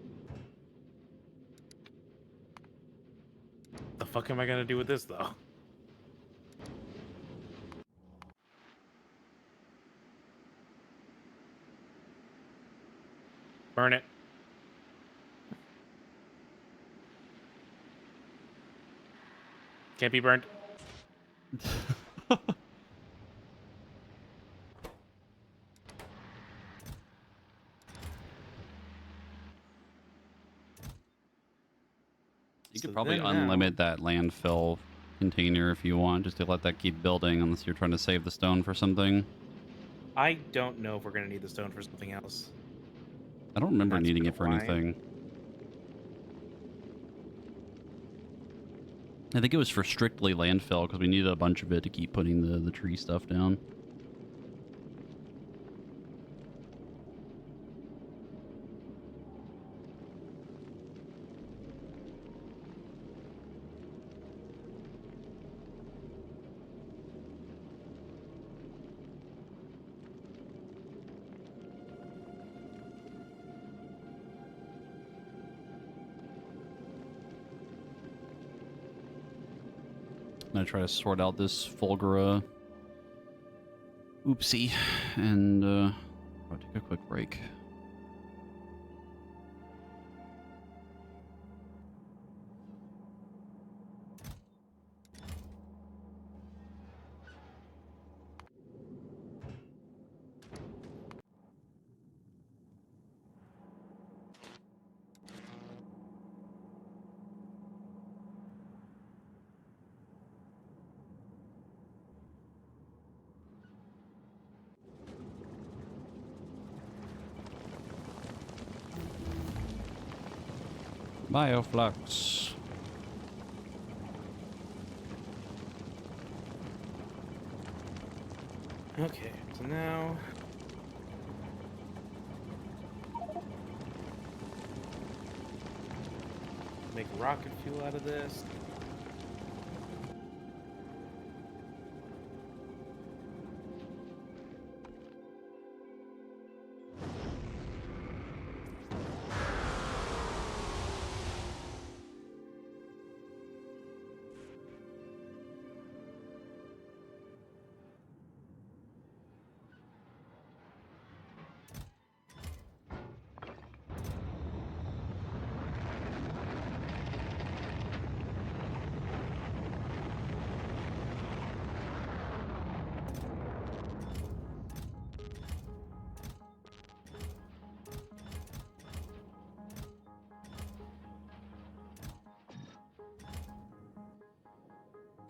The fuck am I gonna do with this though? Burn it. Can't be burned. You could probably unlimit that landfill container if you want, just to let that keep building, unless you're trying to save the stone for something. I don't know if we're gonna need the stone for something else. I don't remember needing it for anything. I think it was for strictly landfill, because we needed a bunch of it to keep putting the tree stuff down. I'm gonna try to sort out this Fulgura oopsie, and I'll take a quick break. Bioflux. Okay, so now make rocket fuel out of this.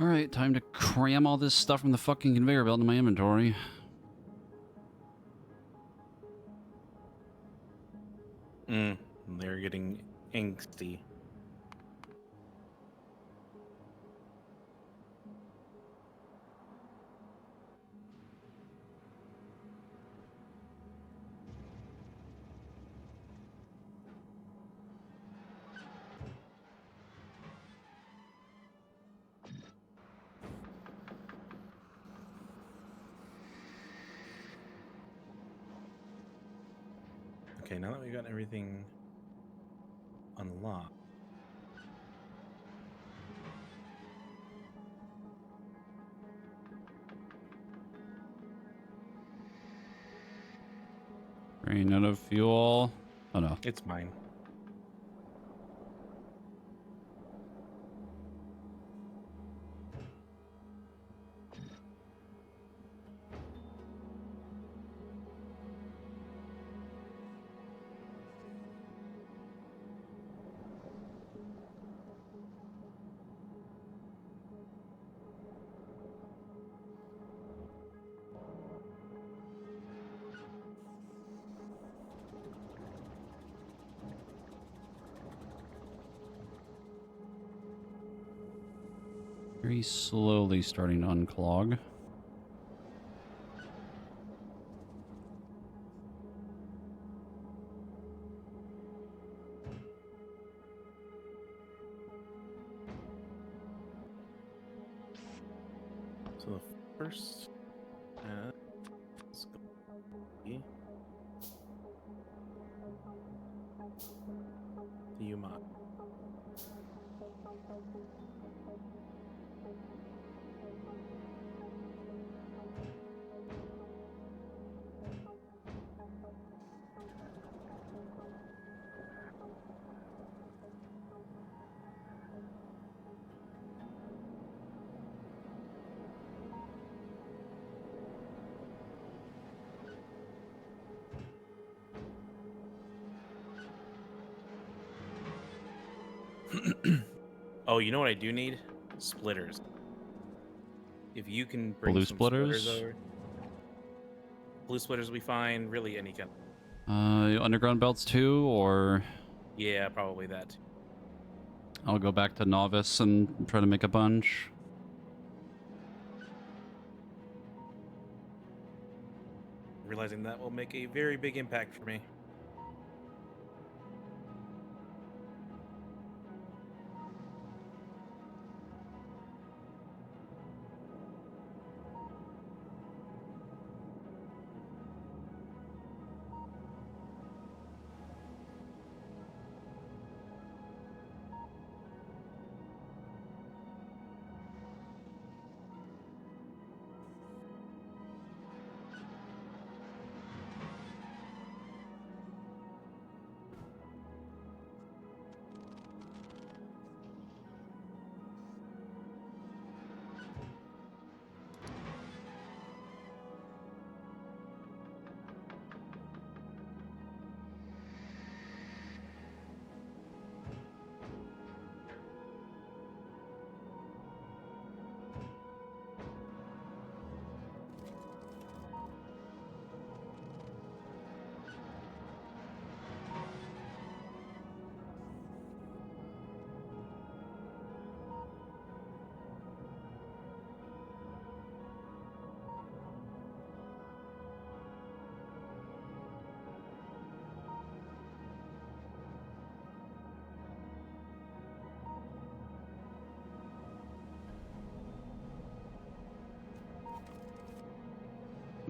Alright, time to cram all this stuff from the fucking conveyor belt into my inventory. They're getting angsty. Okay, now that we've got everything unlocked. Ran out of fuel. Oh no. It's mine. Very slowly starting to unclog. So the first is going to be the Yuma. Oh, you know what I do need? Splitters. If you can bring Blue some splitters? over. Blue splitters will be fine. Really, any kind. Underground belts too, or Yeah, probably that. I'll go back to novice and try to make a bunch. Realizing that will make a very big impact for me.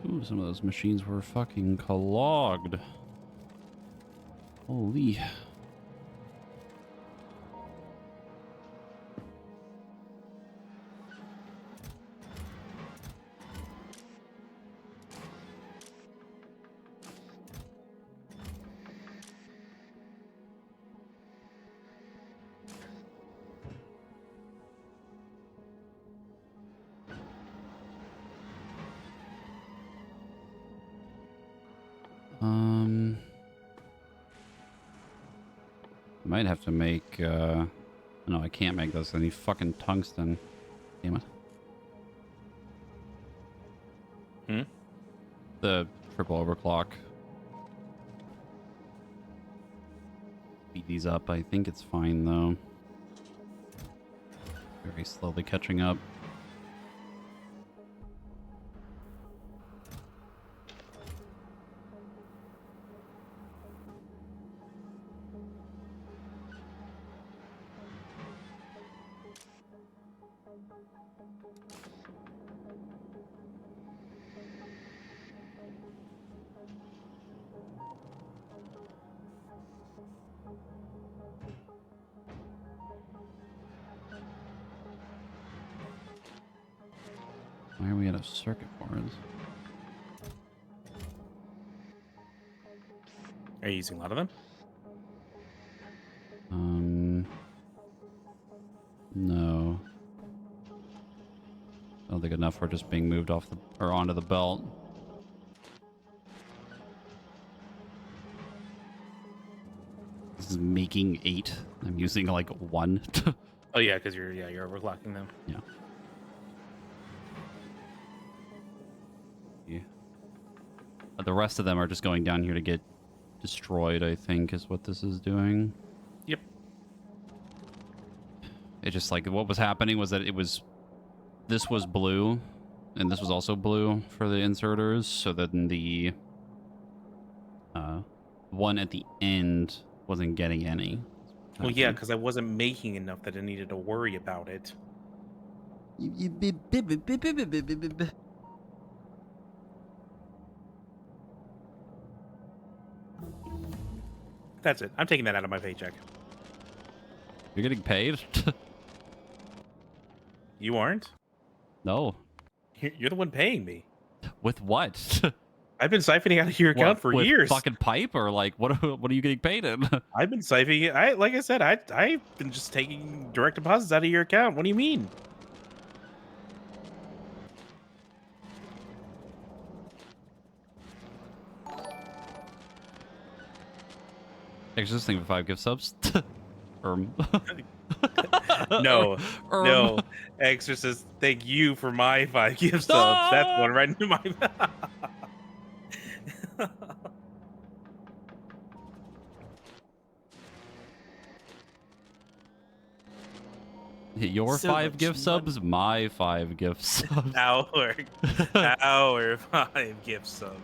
Ooh, some of those machines were fucking clogged. Holy. I might have to make, no, I can't make those. I need fucking tungsten. Damn it. Hmm? The triple overclock. Speed these up. I think it's fine though. Very slowly catching up. Why are we out of circuit boards? Are you using a lot of them? No. I don't think enough are just being moved off the or onto the belt. This is making 8. I'm using like 1. Oh yeah, because you're overclocking them. Yeah. Yeah. The rest of them are just going down here to get destroyed, I think, is what this is doing. Yep. It just like what was happening was that this was blue and this was also blue for the inserters, so then the one at the end wasn't getting any. Well, yeah, because I wasn't making enough that I needed to worry about it. That's it. I'm taking that out of my paycheck. You're getting paid? You aren't? No. You're the one paying me. With what? I've been siphoning out of your account for with years. Fucking pipe or like what are you getting paid in? I've been siphoning. Like I said, I've been just taking direct deposits out of your account. What do you mean? Existing 5 gift subs. No, no. Exorcist, thank you for my 5 gift subs. That's going right into my. Your So 5 much gift subs, my 5 gift subs. our 5 gift subs,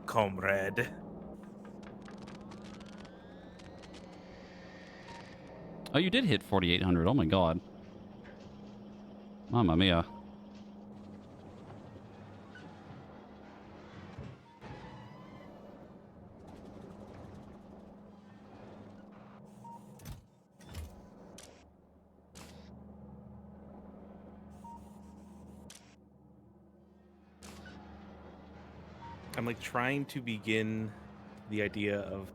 comrade. Oh, you did hit 4,800. Oh my god. Mamma mia. I'm like trying to begin the idea of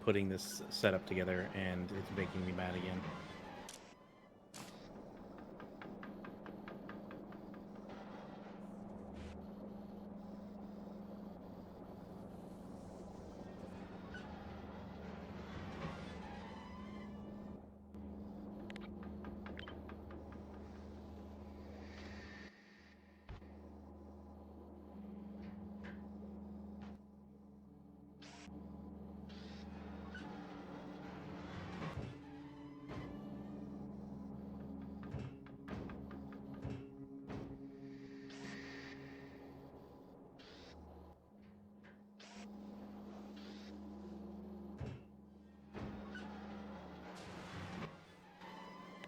putting this setup together, and it's making me mad again.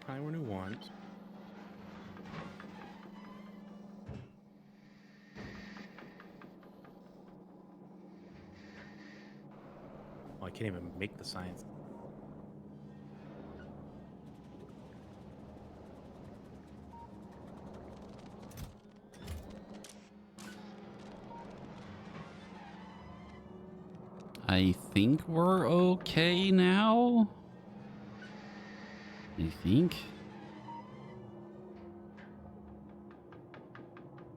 I want to want. Oh, I can't even make the science. I think we're okay now. I think.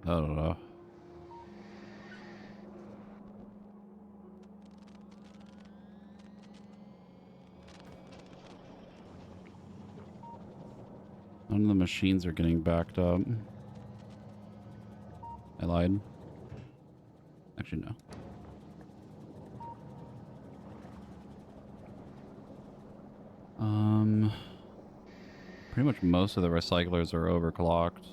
I don't know. I don't Some of the machines are getting backed up. I lied. Actually, no. Pretty much most of the recyclers are overclocked.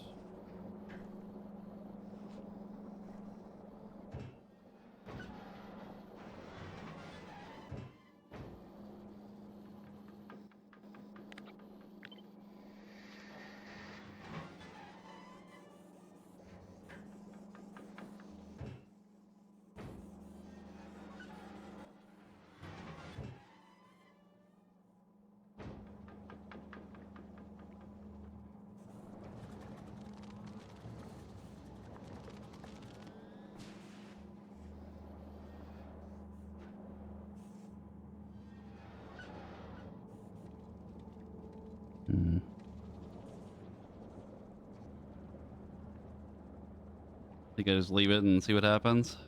Think I just leave it and see what happens?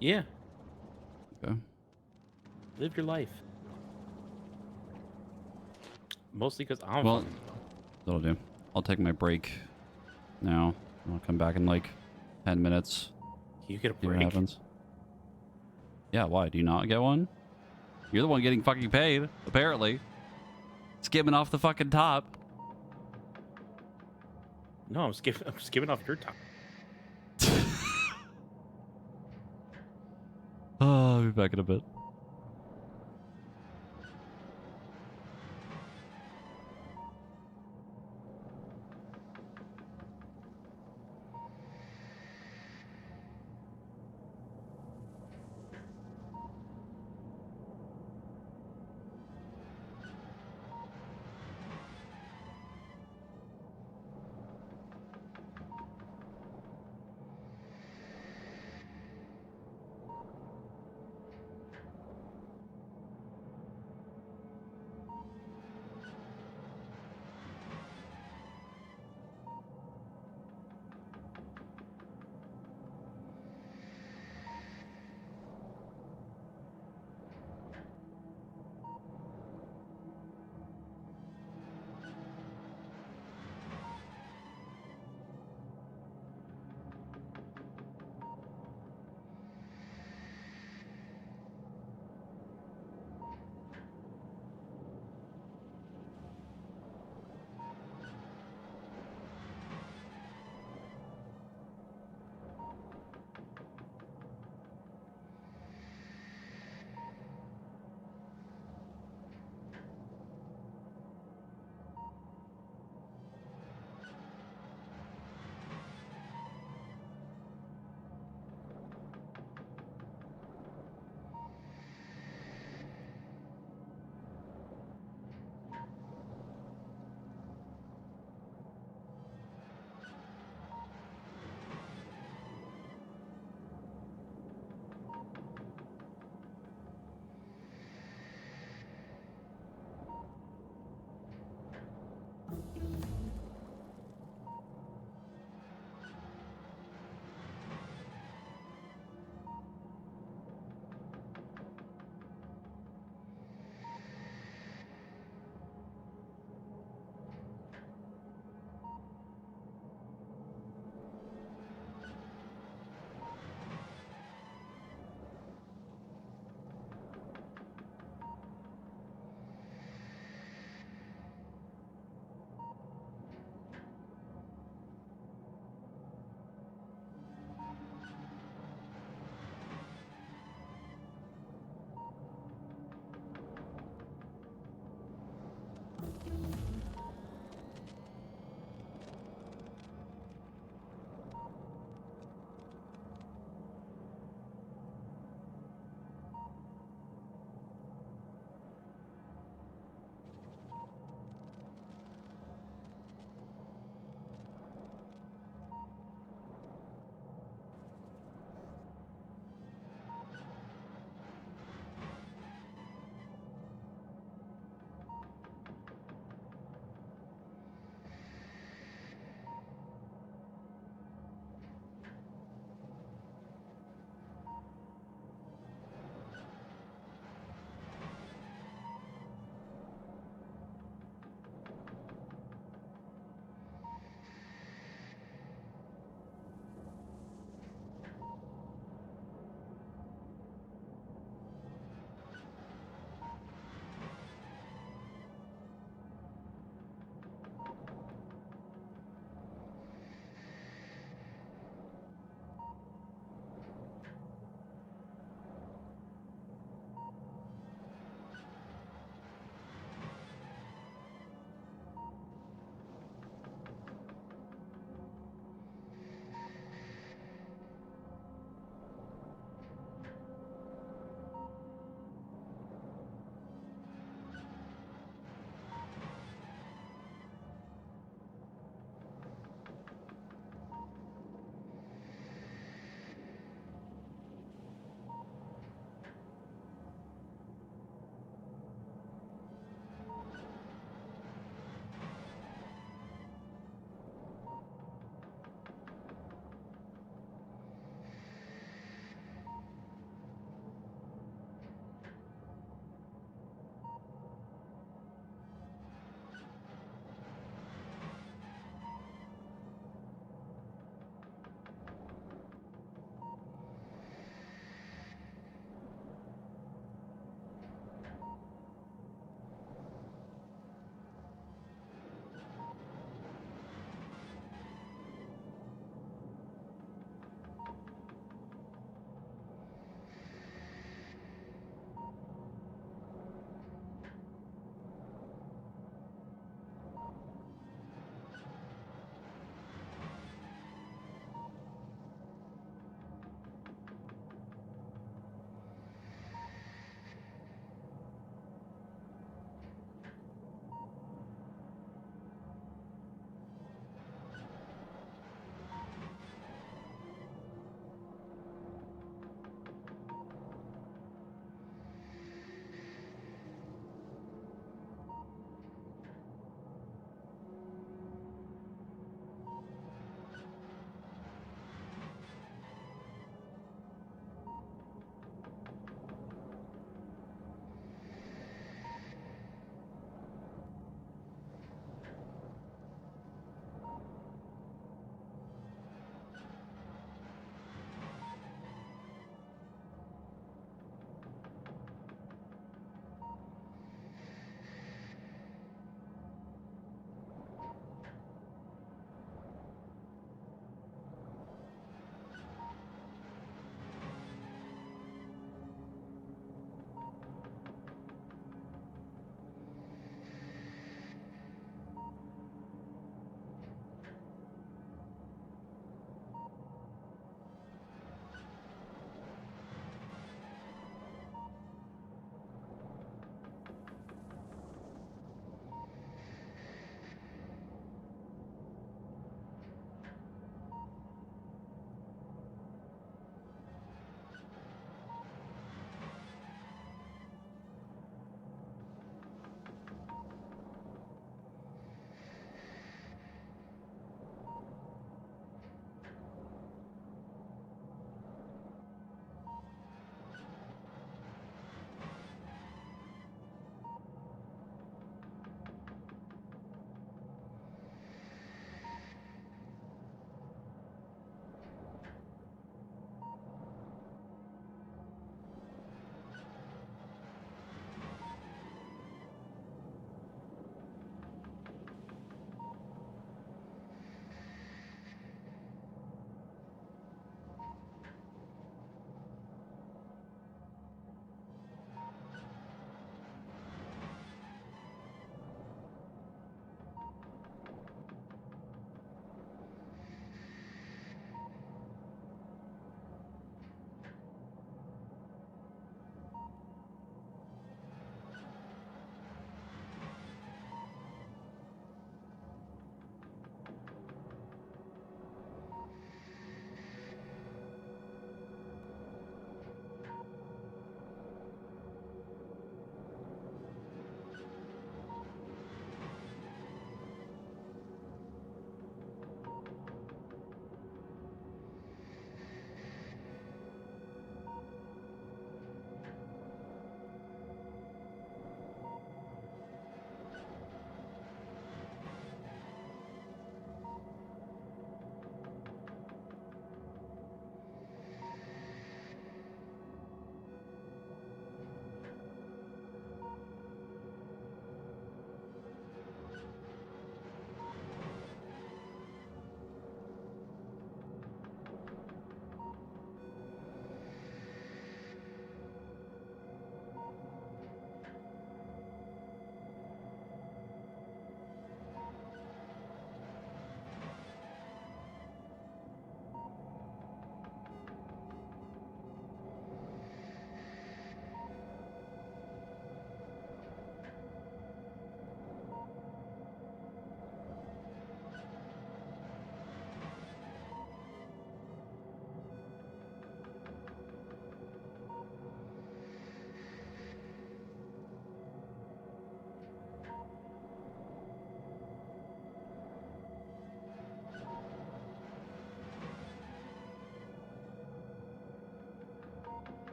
Yeah. Okay. Live your life. Mostly because I'm Well, fucking... that'll do. I'll take my break now. I'll come back in like 10 minutes. You get a See what break? happens. Yeah, why? Do you not get one? You're the one getting fucking paid, apparently. Skimming off the fucking top. No, I'm skipping off your time. Oh, I'll be back in a bit.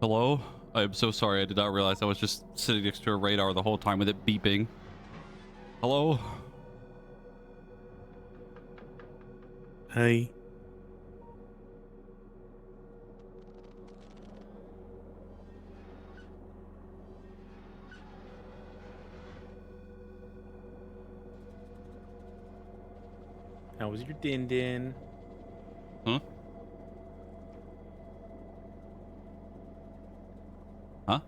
Hello? I'm so sorry. I did not realize I was just sitting next to a radar the whole time with it beeping. Hello? Hi. How was your din? Huh? Huh?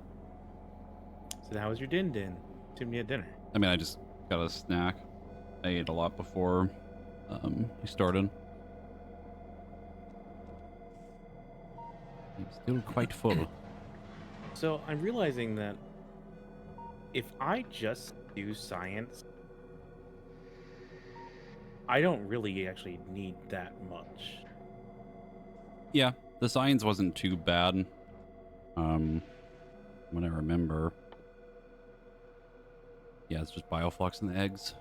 So how was your din? Took me at dinner. I mean, I just got a snack. I ate a lot before we started. I'm still quite full. So I'm realizing that if I just do science, I don't really actually need that much. Yeah, the science wasn't too bad. When I remember. Yeah, it's just bioflux in the eggs.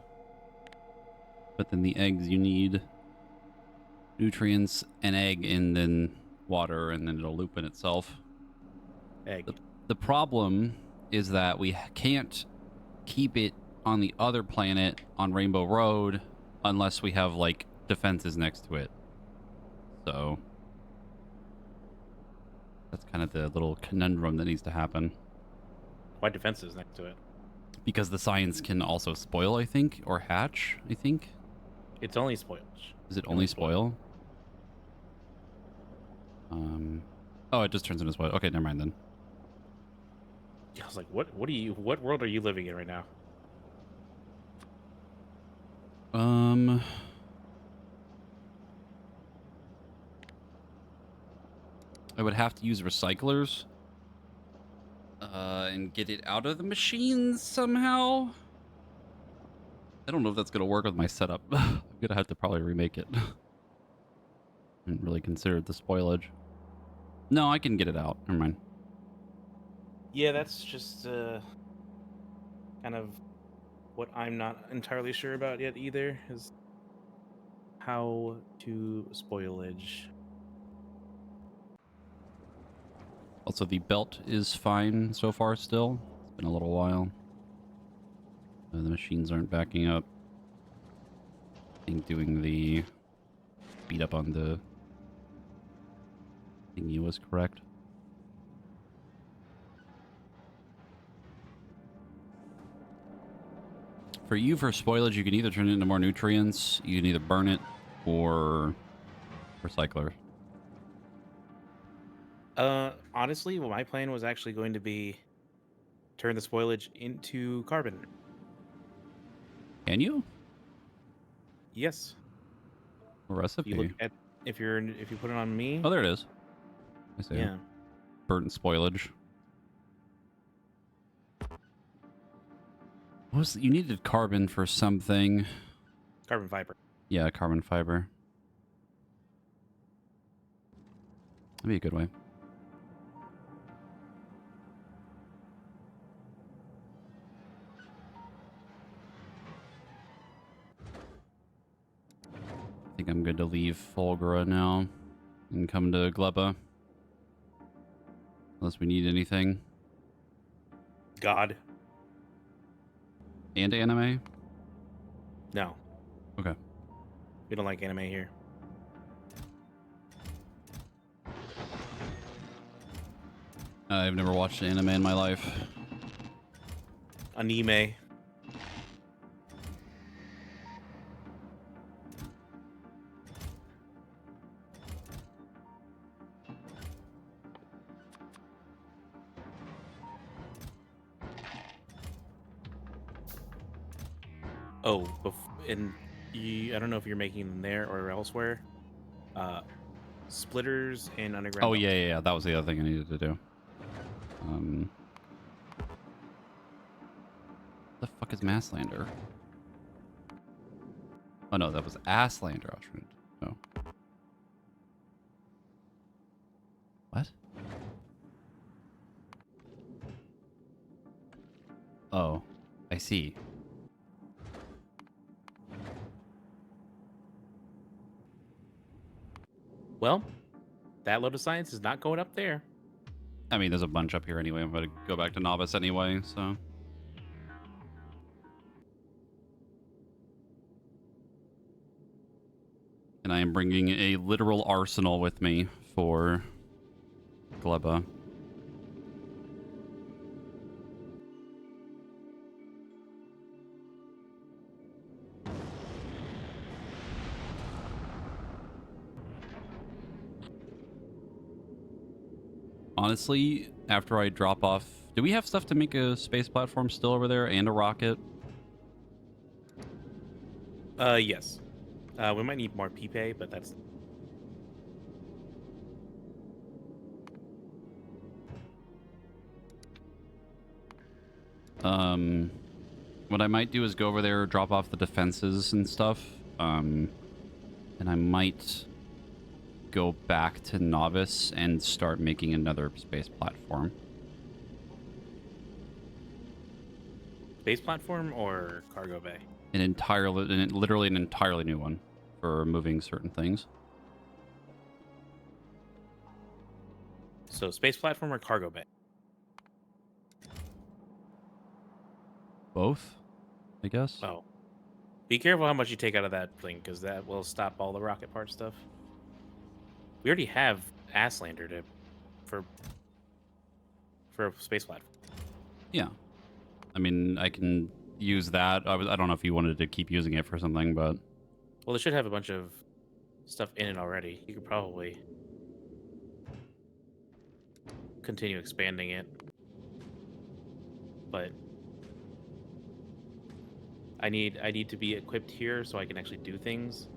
But then the eggs, you need nutrients, an egg, and then water, and then it'll loop in itself. Egg. The problem is that we can't keep it on the other planet on Rainbow Road unless we have, like, defenses next to it. So that's kind of the little conundrum that needs to happen. Why defenses next to it? Because the science can also spoil, I think, or hatch, I think. It's only spoilage. Is it only spoil? Oh, it just turns into spoil. Okay, never mind then. I was like, what world are you living in right now? I would have to use recyclers and get it out of the machines somehow. I don't know if that's gonna work with my setup. I'm gonna have to probably remake it. I didn't really consider the spoilage. No, I can get it out. Never mind. Yeah, that's just kind of what I'm not entirely sure about yet either, is how to spoilage. Also, the belt is fine so far still. It's been a little while. The machines aren't backing up. I think doing the speed up on the thingy was correct. For you, for spoilage, you can either turn it into more nutrients, you can either burn it, or recycler. Honestly, well, my plan was actually going to be turn the spoilage into carbon. Can you? Yes. A If you look recipe. at if you put it on me, Oh, there it is. I see it. yeah, Burnt spoilage. What was you needed carbon for something? carbon fiber. Yeah, carbon fiber. That'd be a good way. I think I'm good to leave Fulgura now and come to Gleba. Unless we need anything. God, And anime? no, Okay. we don't like anime here. I've never watched anime in my life. Anime. Oh, and I don't know if you're making them there or elsewhere. Splitters and underground. Oh, yeah. That was the other thing I needed to do. The fuck is Masslander? Oh, no, that was Asslander I was trying to do. No. What? Oh, I see. Well, that load of science is not going up there. I mean, there's a bunch up here anyway. I'm going to go back to Novice anyway, so... And I am bringing a literal arsenal with me for Gleba. Honestly, after I drop off... Do we have stuff to make a space platform still over there and a rocket? Yes. We might need more PPA, but that's... What I might do is go over there, drop off the defenses and stuff. And I might go back to Novice and start making another space platform. Space platform or cargo bay? Literally an entirely new one for moving certain things. So space platform or cargo bay? Both, I guess. Oh. Be careful how much you take out of that thing, because that will stop all the rocket part stuff. We already have Asslander for a space platform. Yeah. I mean, I can use that. I don't know if you wanted to keep using it for something, but... Well, it should have a bunch of stuff in it already. You could probably continue expanding it. But I need to be equipped here so I can actually do things.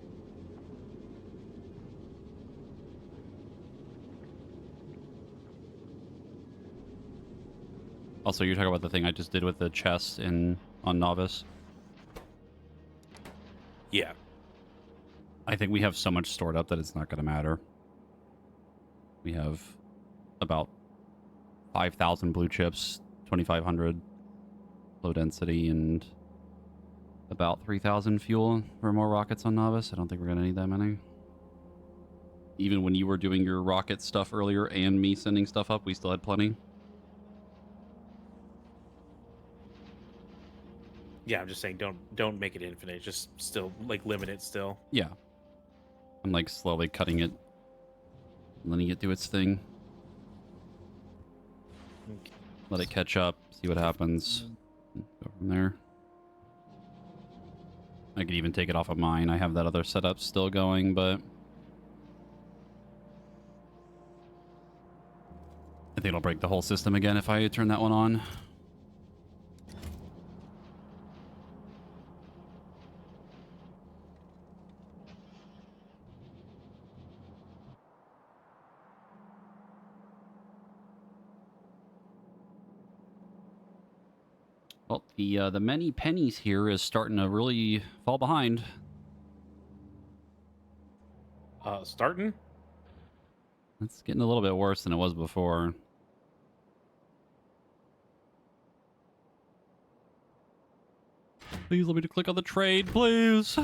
Also, you're talking about the thing I just did with the chest on Novice? Yeah. I think we have so much stored up that it's not going to matter. We have about 5,000 blue chips, 2,500 low density, and about 3,000 fuel for more rockets on Novice. I don't think we're going to need that many. Even when you were doing your rocket stuff earlier and me sending stuff up, we still had plenty. Yeah, I'm just saying don't make it infinite. Just still like limit it still. Yeah. I'm like slowly cutting it, letting it do its thing. Okay. Let it catch up, see what happens. Go from there. I could even take it off of mine. I have that other setup still going, but I think it'll break the whole system again if I turn that one on. Well, the many pennies here is starting to really fall behind. Starting? It's getting a little bit worse than it was before. Please let me to click on the trade, please.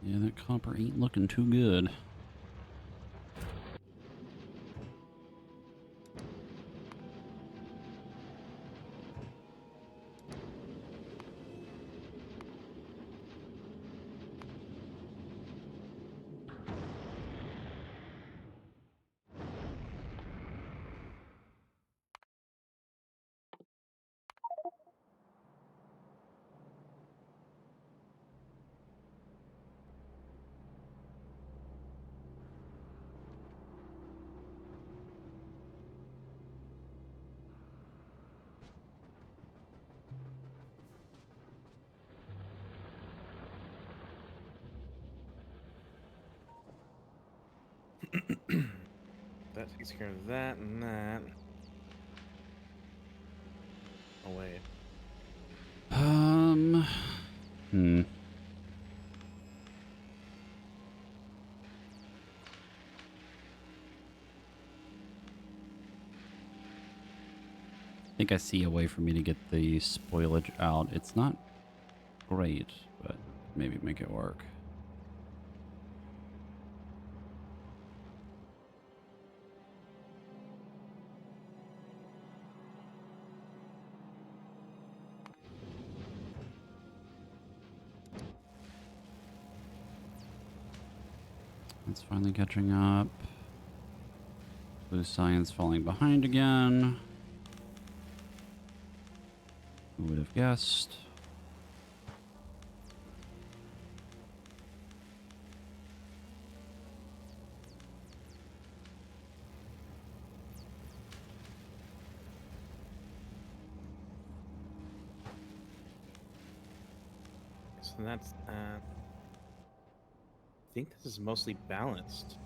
Yeah, that copper ain't looking too good. That takes care of that and that. Oh wait. Hmm. I think I see a way for me to get the spoilage out. It's not great, but maybe make it work. It's finally catching up. Blue science falling behind again. Who would have guessed? So that's that. I think this is mostly balanced.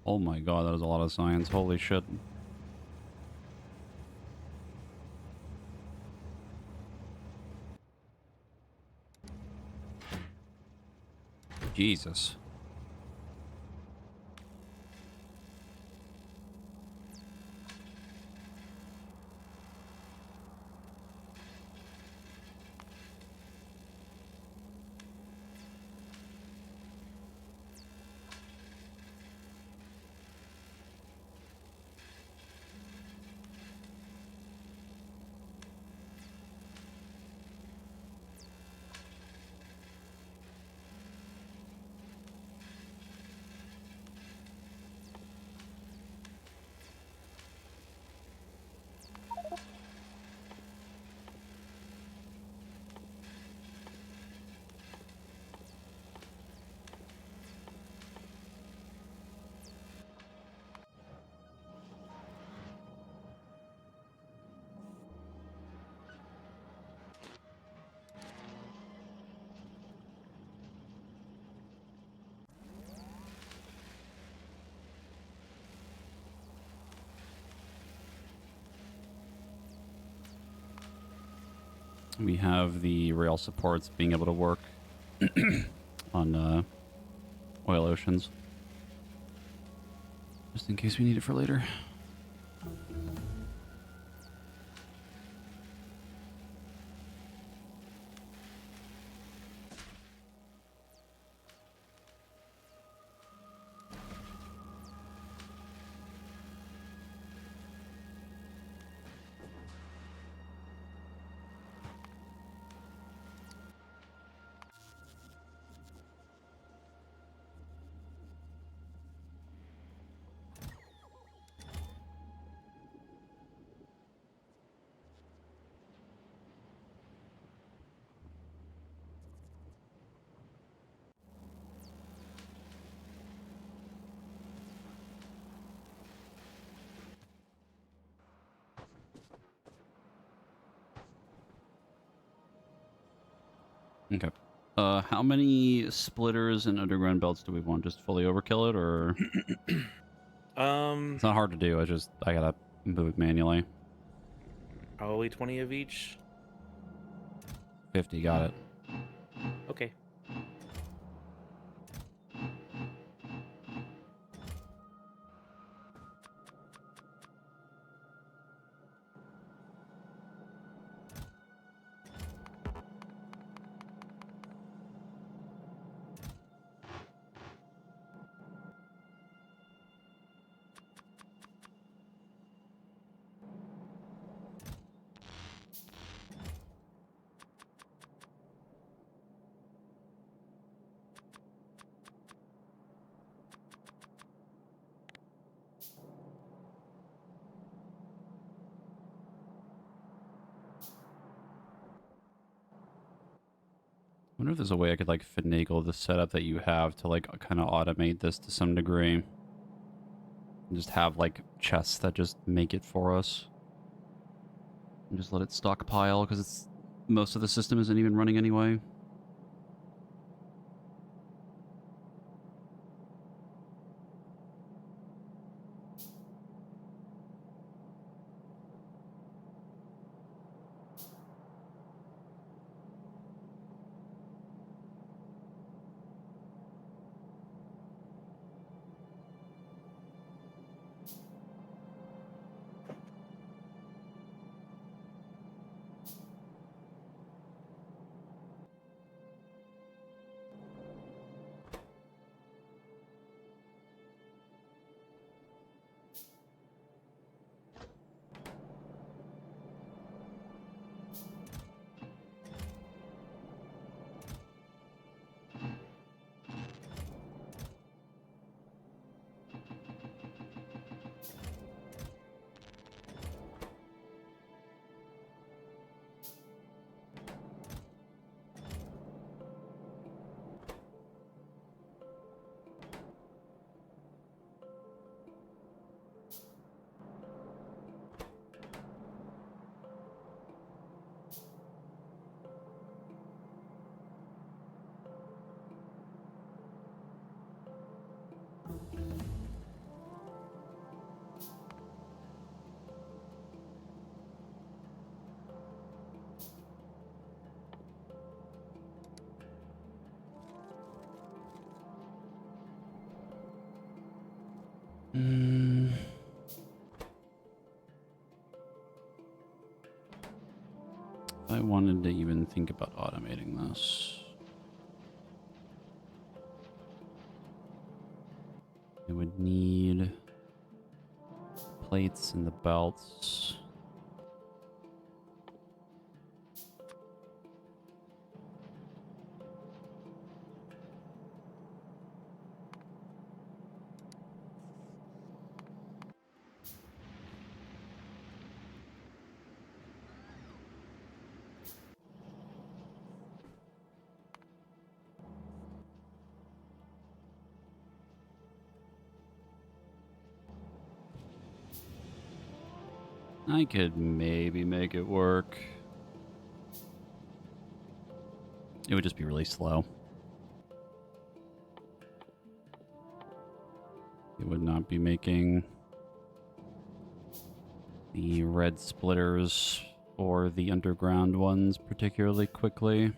Oh my god, that was a lot of science. Holy shit. Jesus. We have the rail supports being able to work on oil oceans. Just in case we need it for later. Okay. How many splitters and underground belts do we want? Just fully overkill it, or it's not hard to do. I gotta move it manually. Probably 20 of each. 50, got it. Okay. I wonder if there's a way I could like finagle the setup that you have to like kind of automate this to some degree. Just have like chests that just make it for us. And just let it stockpile because it's most of the system isn't even running anyway. If I wanted to even think about automating this, I would need plates and the belts. I could maybe make it work. It would just be really slow. It would not be making the red splitters or the underground ones particularly quickly.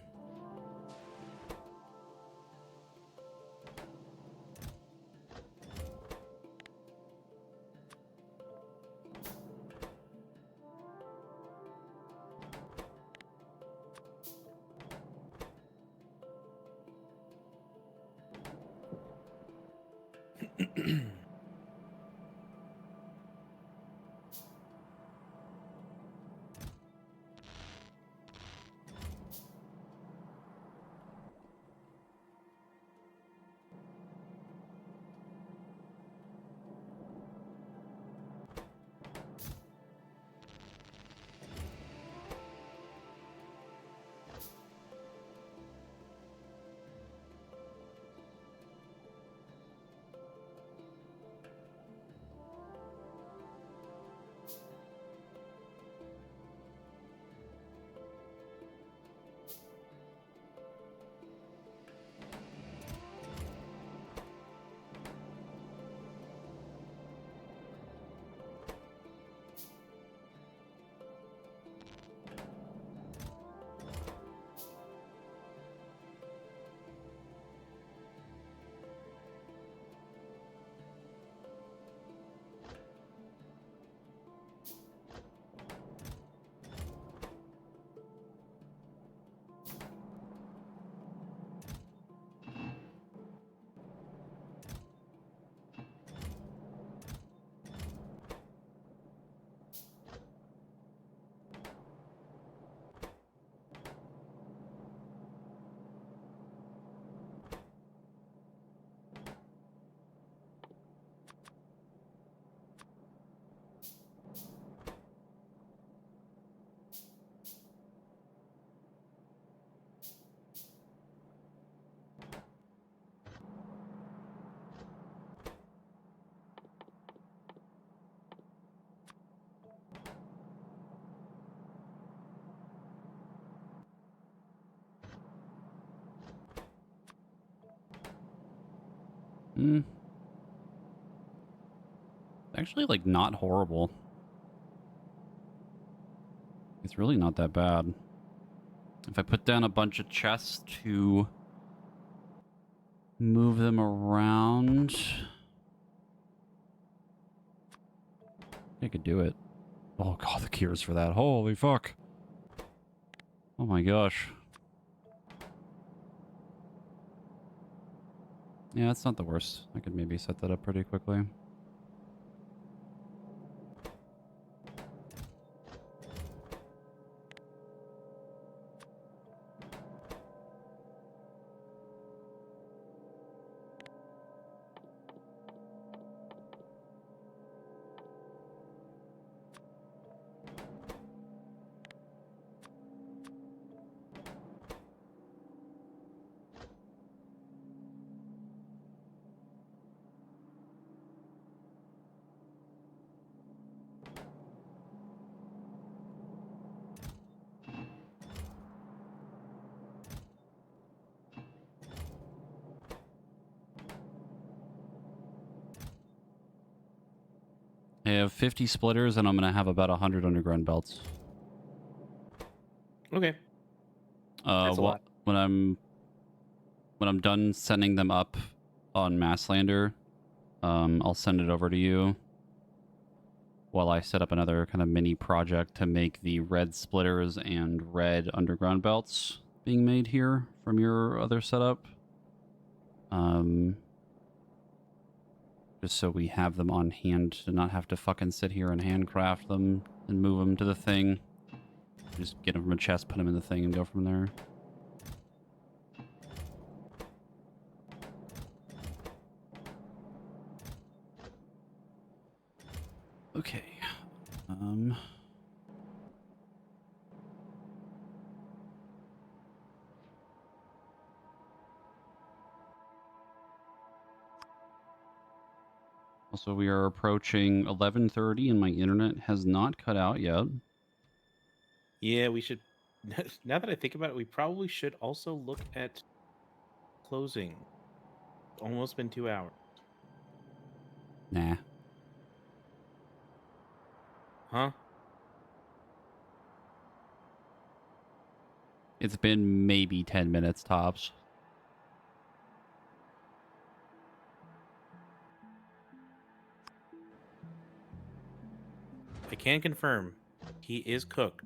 Actually, like, not horrible. It's really not that bad. If I put down a bunch of chests to move them around, I could do it. Oh god, the cures for that. Holy fuck. Oh my gosh. Yeah, it's not the worst. I could maybe set that up pretty quickly. I have 50 splitters, and I'm going to have about 100 underground belts. Okay. That's a lot. When I'm done sending them up on Masslander, I'll send it over to you while I set up another kind of mini project to make the red splitters and red underground belts being made here from your other setup. Just so we have them on hand to not have to fucking sit here and handcraft them and move them to the thing. Just get them from a chest, put them in the thing, and go from there. Okay. Also, we are approaching 11:30, and my internet has not cut out yet. Yeah, we should. Now that I think about it, we probably should also look at closing. Almost been 2 hours. Nah. Huh? It's been maybe 10 minutes tops. I can confirm he is cooked.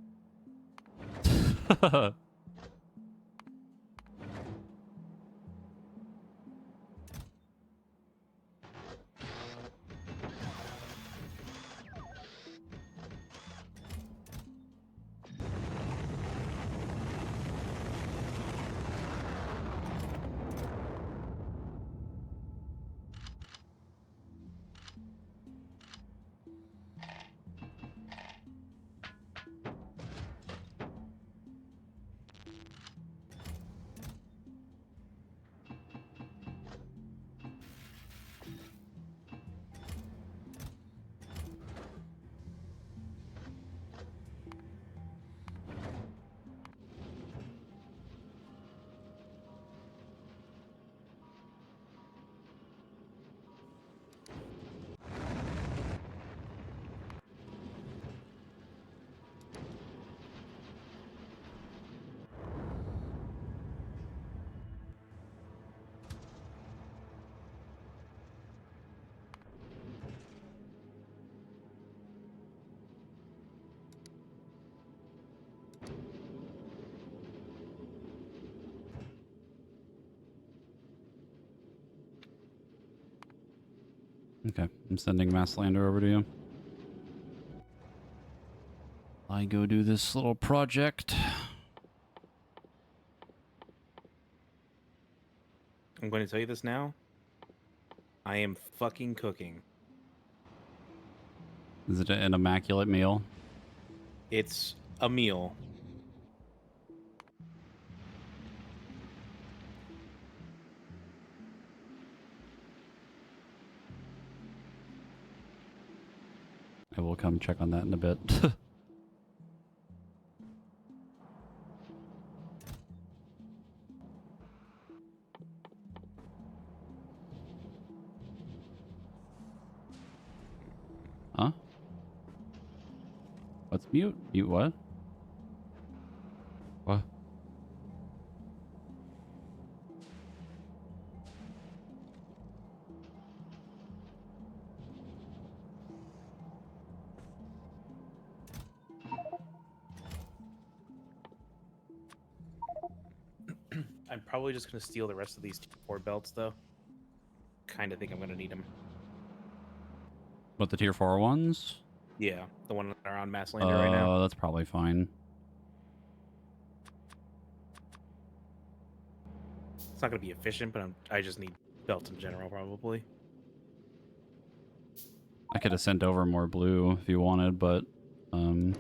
Okay, I'm sending Masslander over to you. I go do this little project. I'm going to tell you this now. I am fucking cooking. Is it an immaculate meal? It's a meal. I will come check on that in a bit. Mute? Mute what? What? I'm probably just going to steal the rest of these Tier 4 belts, though. Kind of think I'm going to need them. What, the tier 4 ones? Yeah, the one that are on Masslander right now. That's probably fine. It's not going to be efficient, but I just need belts in general, probably. I could have sent over more blue if you wanted, but I mean,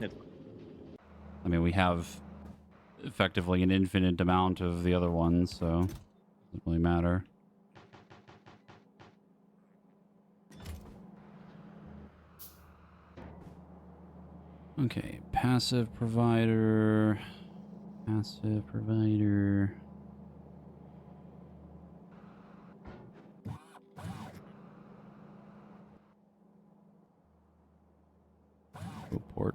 we have effectively an infinite amount of the other ones, so it doesn't really matter. Okay, passive provider. Passive provider. Port.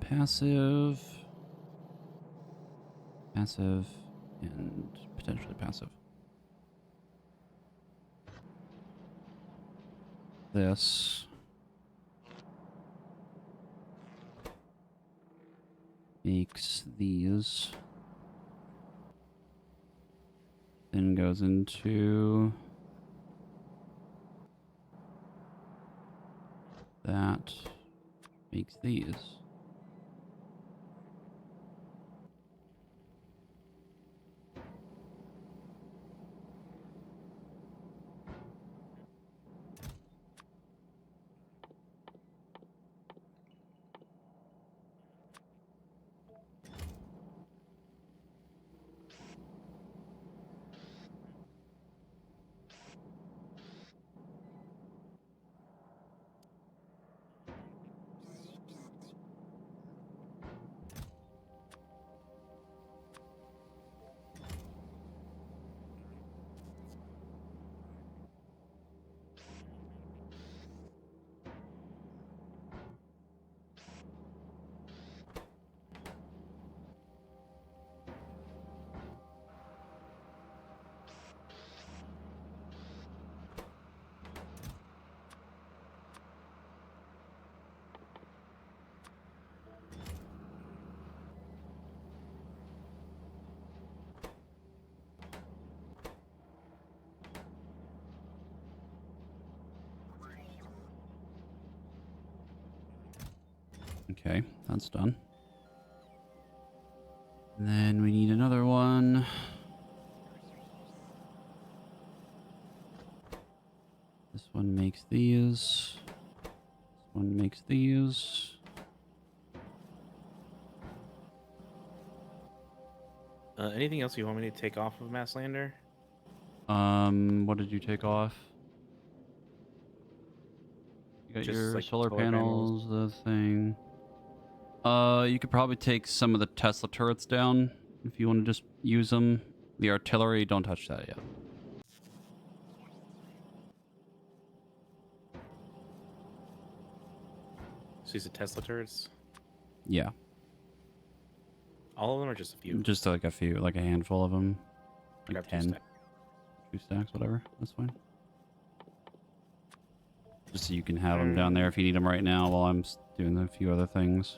Passive. Passive and potentially passive. This makes these. Then goes into that. Makes these. Okay, that's done. And then we need another one. This one makes these. This one makes these. Anything else you want me to take off of Masslander? What did you take off? You got Just your like solar solar panels, the thing. You could probably take some of the Tesla turrets down if you want to just use them. The artillery, don't touch that yet. So these are Tesla turrets. Yeah, All of them, or just a few? just like a few, like a handful of them. Like Grab 10. 2 stacks, whatever. That's fine. Just so you can have them down there if you need them right now while I'm doing a few other things.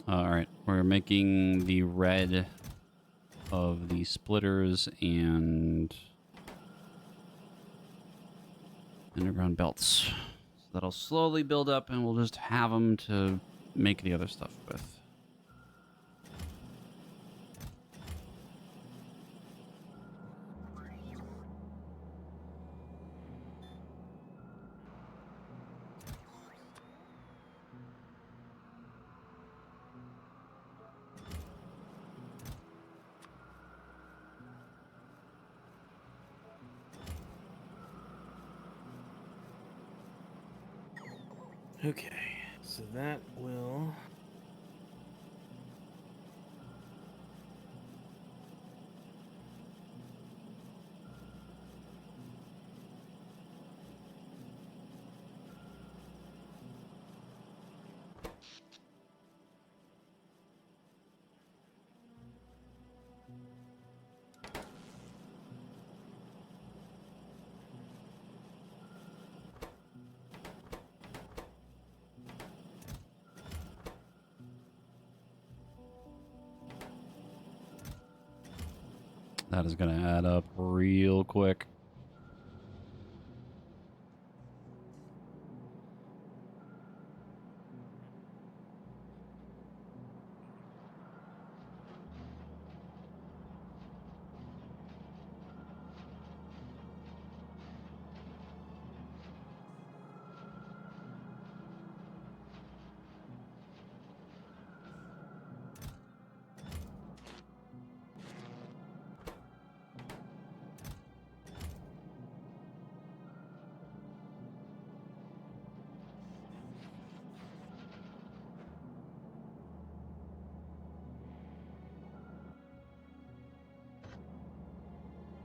All right, we're making the red of the splitters and underground belts. So that'll slowly build up, and we'll just have them to make the other stuff with. Okay, so that will. That is going to add up real quick.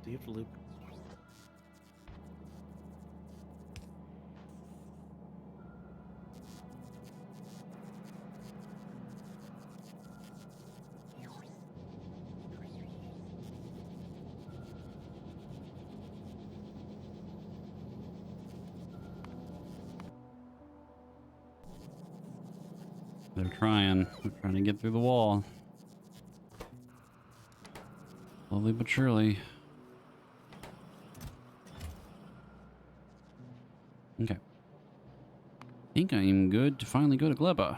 Do you have to loop? They're trying. They're trying to get through the wall. Slowly but surely. Okay. I think I am good to finally go to Gleba.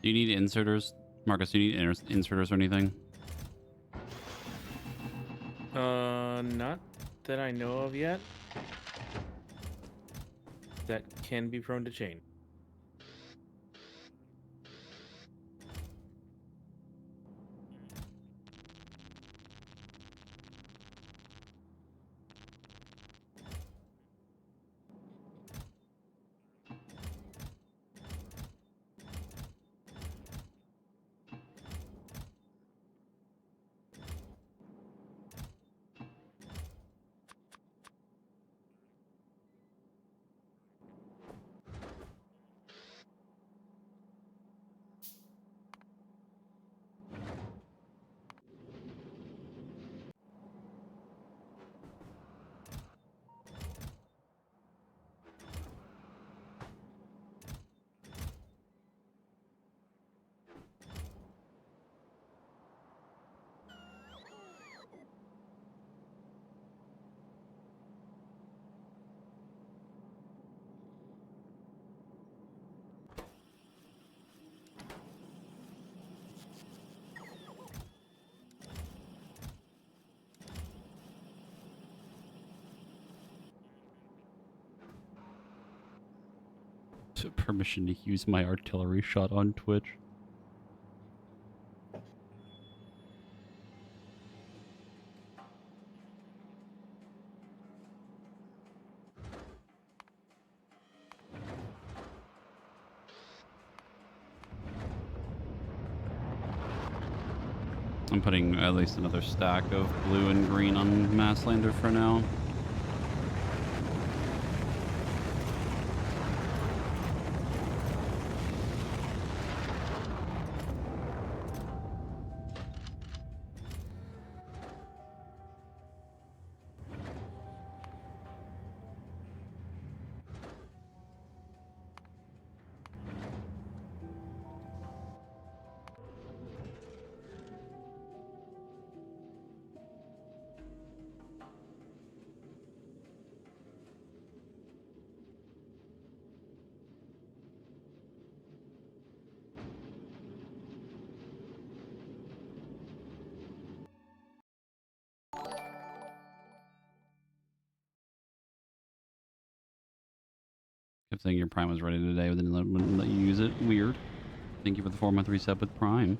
Do you need inserters? Marcus, do you need inserters or anything? Not that I know of yet. That can be prone to chain. Permission to use my artillery shot on Twitch. I'm putting at least another stack of blue and green on Masslander for now. Kept saying your Prime was ready today, but then wouldn't let you use it. Weird. Thank you for the 4-month reset with Prime.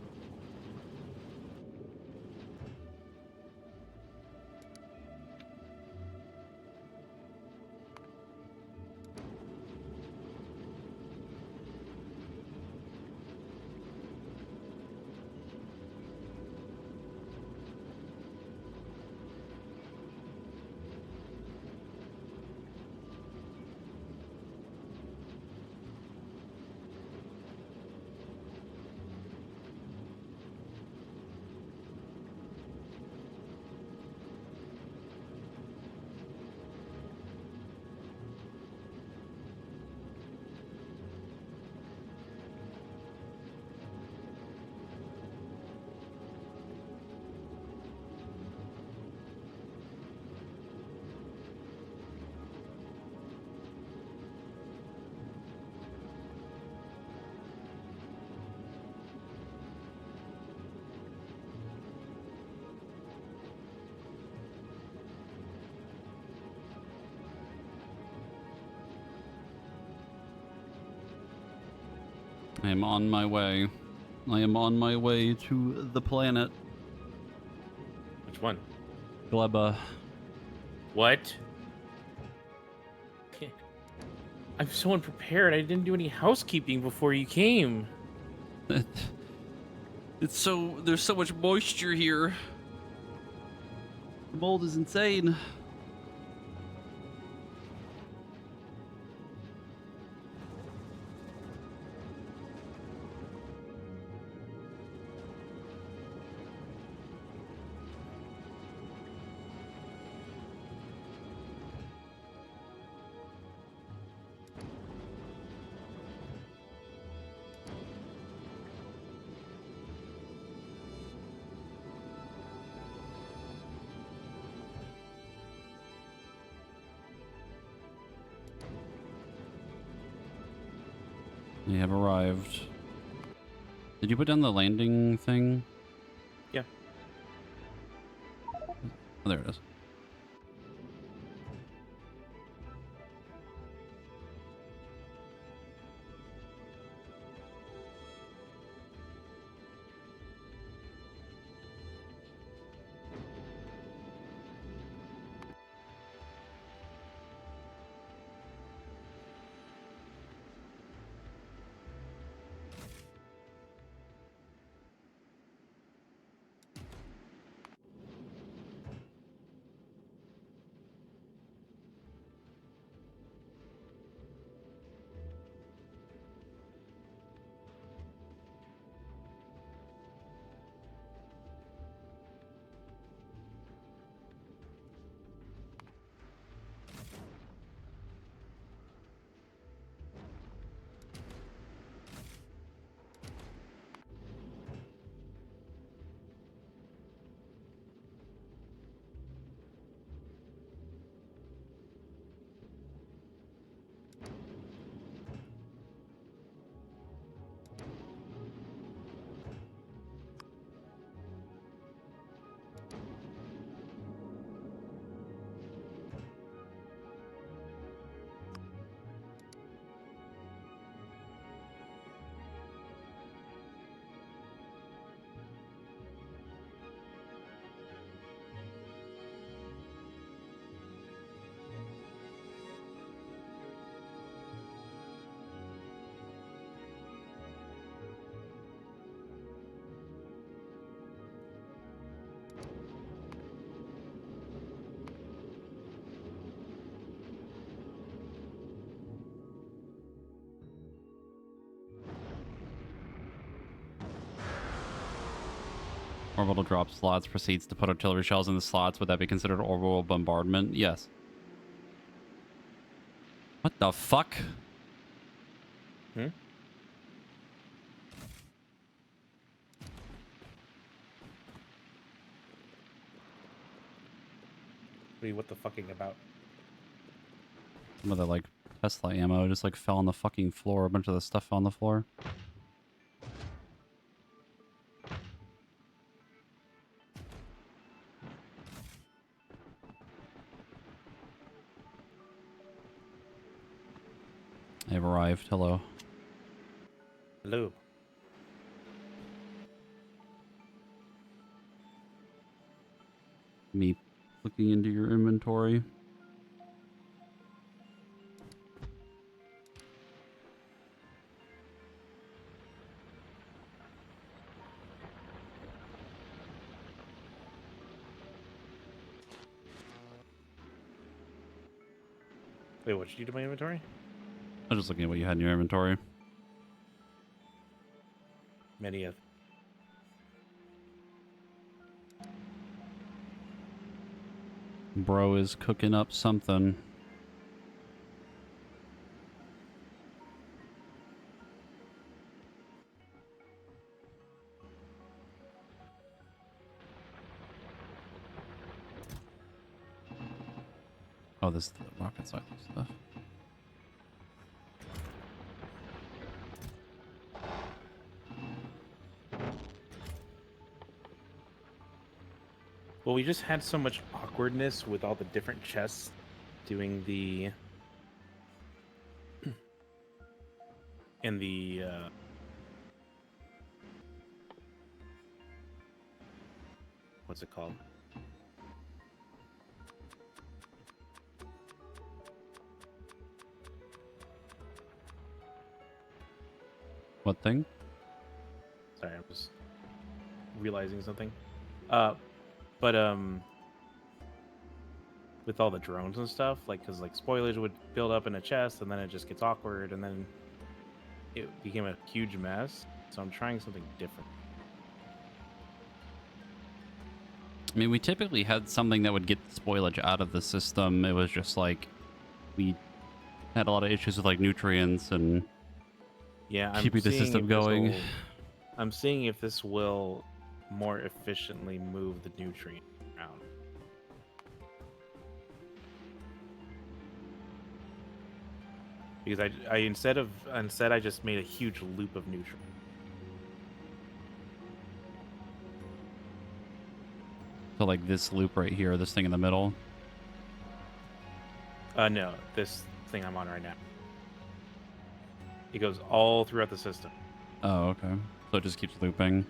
I am on my way. I am on my way to the planet. Which one? Gleba. What? I'm so unprepared. I didn't do any housekeeping before you came. It's so... There's so much moisture here. The mold is insane. They have arrived. Did you put down the landing thing? Yeah. Oh, there it is. Orbital drop slots, proceeds to put artillery shells in the slots. Would that be considered orbital bombardment? Yes. What the fuck? Hmm? What the fucking about? Some of the like Tesla ammo just like fell on the fucking floor. A bunch of the stuff fell on the floor. They've arrived. Hello. Hello. Me looking into your inventory. Wait, what did you do to my inventory? I was just looking at what you had in your inventory. Many of. Bro is cooking up something. Oh, this is the rocket silo stuff. Well, we just had so much awkwardness with all the different chests doing the and the what's it called? What thing? Sorry, I was realizing something. But with all the drones and stuff, like, because like spoilage would build up in a chest, and then it just gets awkward, and then it became a huge mess. So I'm trying something different. I mean, we typically had something that would get spoilage out of the system. It was just like we had a lot of issues with like nutrients and Yeah, I'm keeping the seeing system if going. I'm seeing if this will more efficiently move the nutrient around. Because I instead I just made a huge loop of nutrient. So like this loop right here, this thing in the middle. No, this thing I'm on right now. It goes all throughout the system. Oh, okay. So it just keeps looping.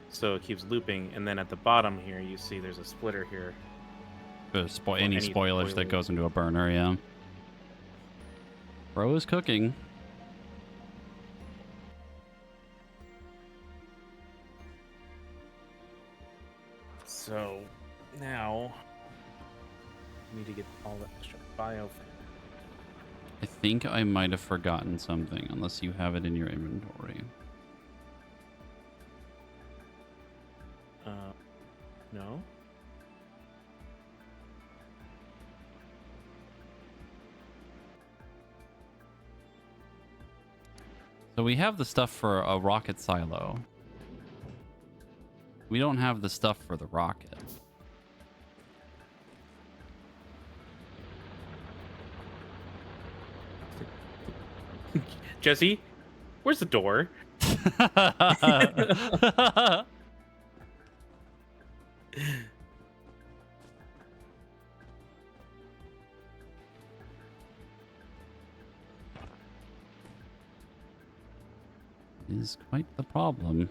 So it keeps looping, and then at the bottom here, you see there's a splitter here. Any spoilage that goes into a burner, yeah. Bro is cooking. So now I need to get all the extra bio. I think I might have forgotten something, unless you have it in your inventory. No. So we have the stuff for a rocket silo. We don't have the stuff for the rocket. Jesse, where's the door? Is quite the problem.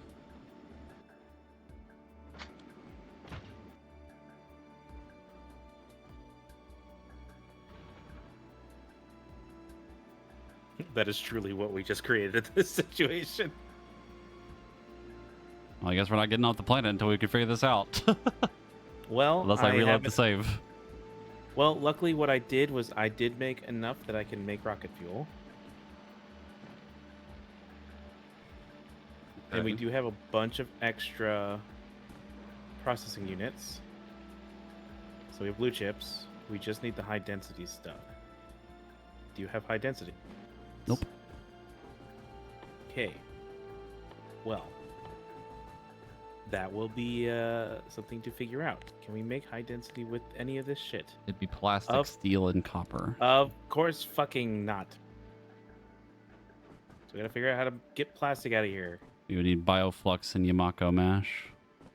That is truly what we just created this situation. Well, I guess we're not getting off the planet until we can figure this out. Well, Unless I reload the save. Well, luckily what I did was I did make enough that I can make rocket fuel. And we do have a bunch of extra processing units. So we have blue chips. We just need the high density stuff. Do you have high density? Nope. Okay. Well, that will be something to figure out. Can we make high density with any of this shit? It'd be plastic, Of- steel, and copper. Of course, fucking not. So we gotta figure out how to get plastic out of here. You would need bioflux and Yamako mash.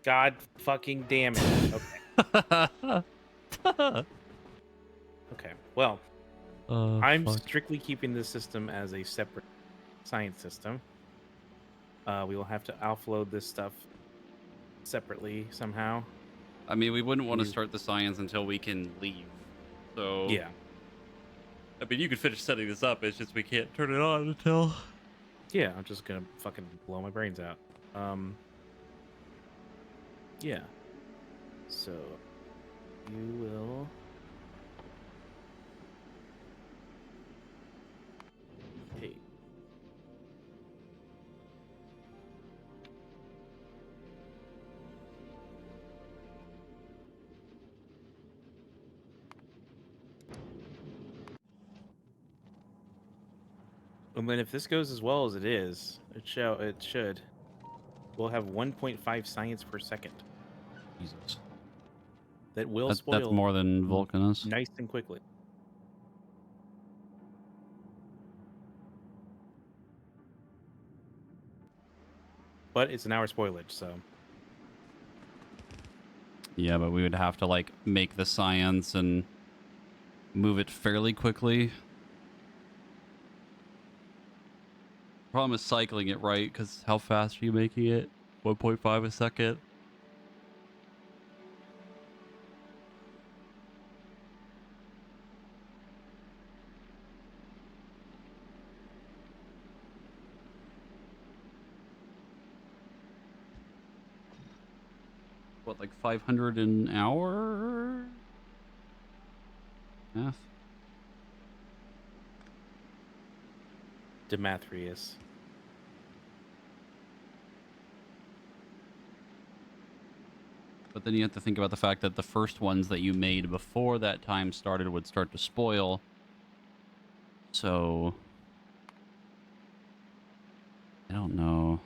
God fucking damn it. Okay. Okay. Well, I'm Fuck. strictly keeping this system as a separate science system. We will have to offload this stuff separately somehow. I mean, we wouldn't want to You- start the science until we can leave. So Yeah. I mean, you could finish setting this up. It's just we can't turn it on until. Yeah, I'm just gonna fucking blow my brains out. Yeah. So you will. Hey. And then if this goes as well as it is, it should. We'll have 1.5 science per second. Jesus. That will That's spoil more than Vulcan is. nice and quickly. But it's an hour spoilage, so Yeah, but we would have to like make the science and move it fairly quickly. Problem is cycling it right, because how fast are you making it? 1.5 a second. What, like 500 an hour? Math? Demetrius. But then you have to think about the fact that the first ones that you made before that time started would start to spoil. So I don't know.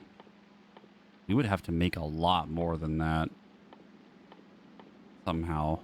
We would have to make a lot more than that somehow.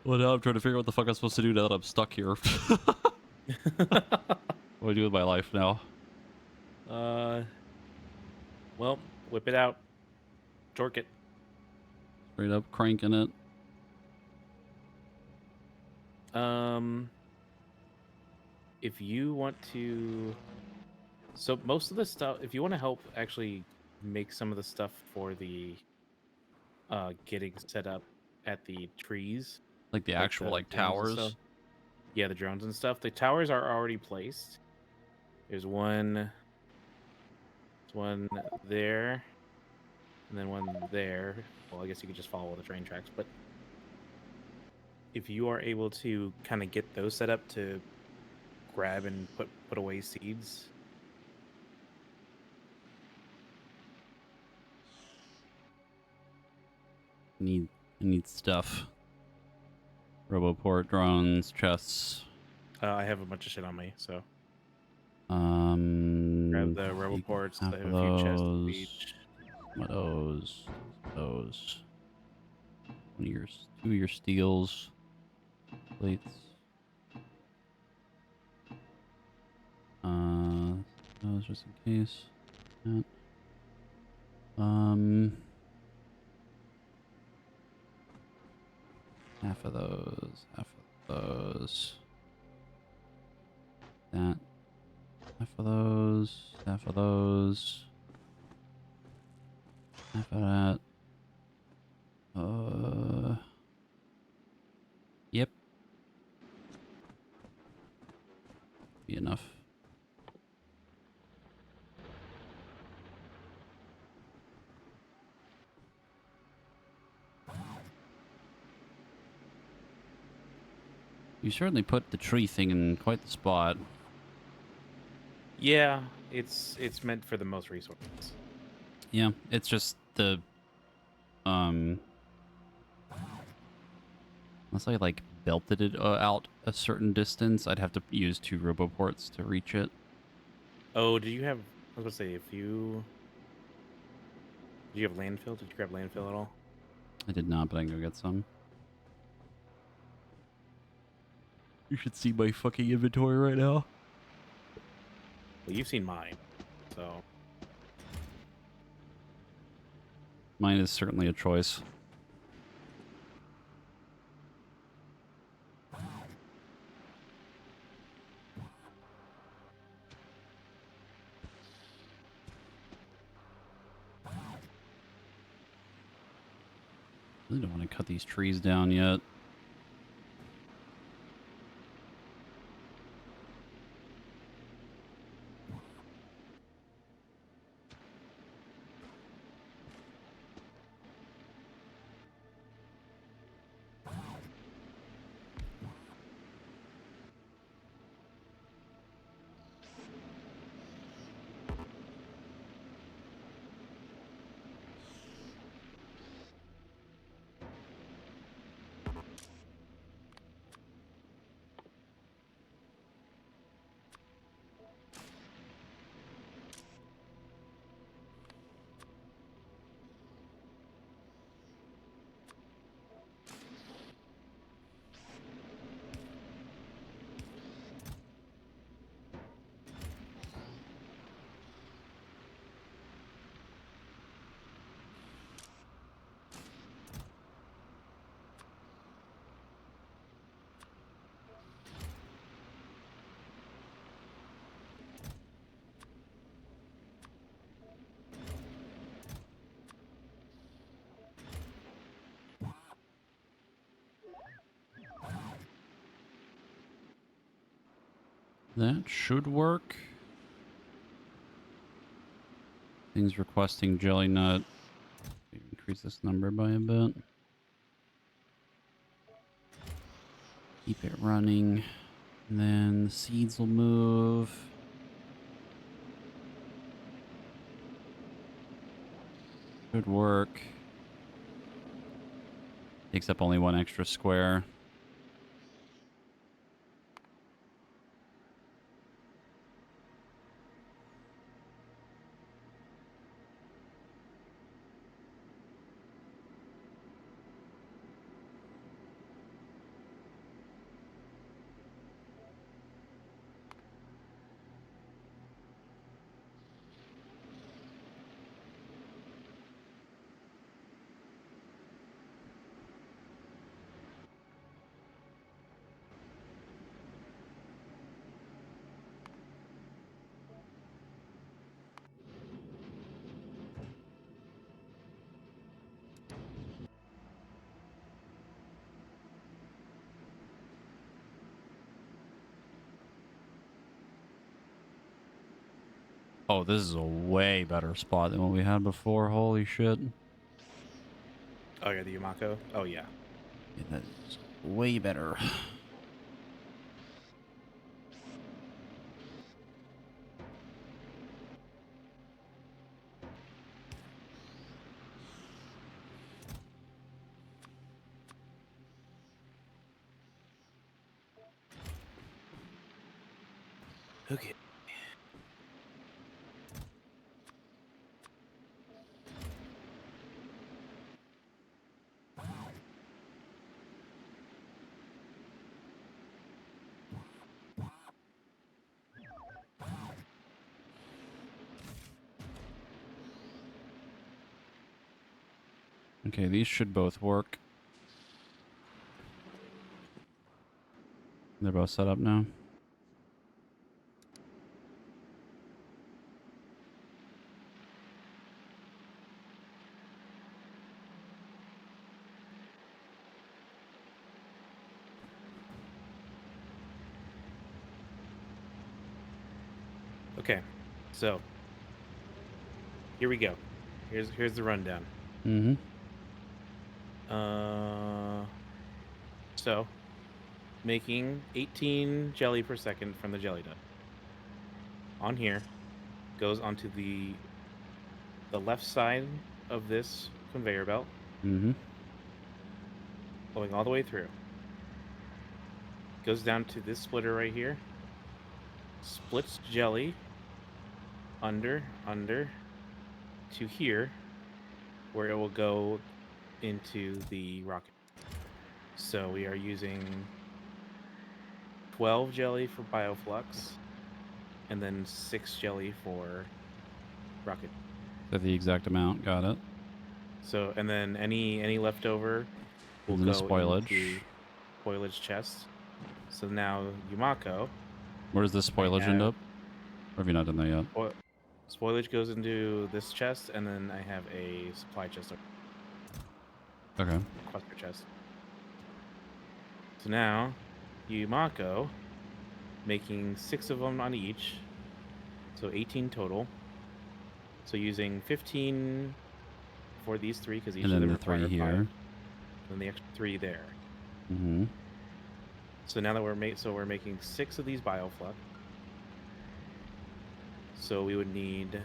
Well, now I'm trying to figure out what the fuck I'm supposed to do now that I'm stuck here. What do I do with my life now? Well, whip it out. Torque it. Straight up cranking it. If you want to, so most of the stuff, if you want to help actually make some of the stuff for the getting set up at the trees, Like the actual like drones and towers. stuff. Yeah, the drones and stuff. The towers are already placed. There's one there, and then one there. Well, I guess you could just follow the train tracks, but if you are able to kind of get those set up to grab and put away seeds. I need stuff. Roboport, drones, chests. I have a bunch of shit on me, so Um, grab the roboports. half I have of a few chests of those. each. Some of those. One of your, two of your steels, plates. Those just in case. That. Um, half of those, half of those. That, half of those, half of those, half of that. Yep. Be enough. You certainly put the tree thing in quite the spot. Yeah, it's meant for the most resources. Yeah, it's just the um unless I like belted it out a certain distance, I'd have to use 2 roboports to reach it. Oh, do you have? I was gonna say, if you do you have landfill? Did you grab landfill at all? I did not, but I can go get some. You should see my fucking inventory right now. Well, you've seen mine, so Mine is certainly a choice. I really don't want to cut these trees down yet. That should work. Things requesting jelly nut. Increase this number by a bit. Keep it running. And then the seeds will move. Should work. Takes up only 1 extra square. Oh, this is a way better spot than what we had before. Holy shit. oh yeah, the Yamako. Oh yeah. Yeah, that is way better. Okay. Okay, these should both work. They're both set up now. Okay, so here we go. Here's the rundown. Mm-hmm. So making 18 jelly per second from the jelly duck. On here goes onto the left side of this conveyor belt, Mm-hmm. going all the way through. Goes down to this splitter right here. Splits jelly under to here, where it will go into the rocket. So we are using 12 jelly for bioflux, and then 6 jelly for rocket. They're the exact amount. Got it. So, and then any leftover will And then the go spoilage. into spoilage chest. So now Yumako, Where does this spoilage end have- up? Or have you not done that yet? spoilage goes into this chest, and then I have a supply chest, Okay. cluster chest. So now Yumako, making 6 of them on each, so 18 total. So using 15 for these 3 because each And of then them the 3 require here. 5, and the extra 3 there. Mm-hmm. So now that we're making 6 of these bioflux. So we would need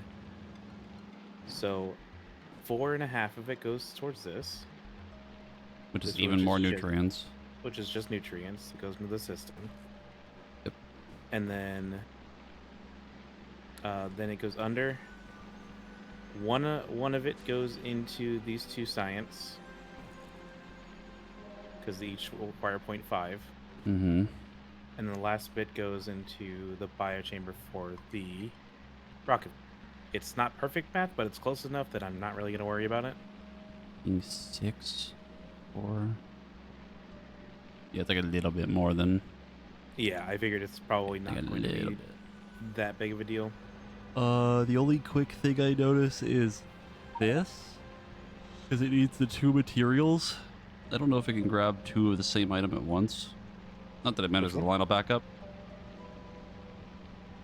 4.5 of it goes towards this, Which is This even was more just- nutrients. which is just nutrients. It goes into the system. Yep. And then it goes under. One of it goes into these 2 science because they each will require 0.5. Mm-hmm. And then the last bit goes into the biochamber for the rocket. It's not perfect math, but it's close enough that I'm not really going to worry about it. 6, 4. Yeah, it's like a little bit more than Yeah, I figured it's probably not like a going to little be bit. that big of a deal. The only quick thing I notice is this, because it needs the 2 materials. I don't know if it can grab 2 of the same item at once. Not that it matters, the line will back up.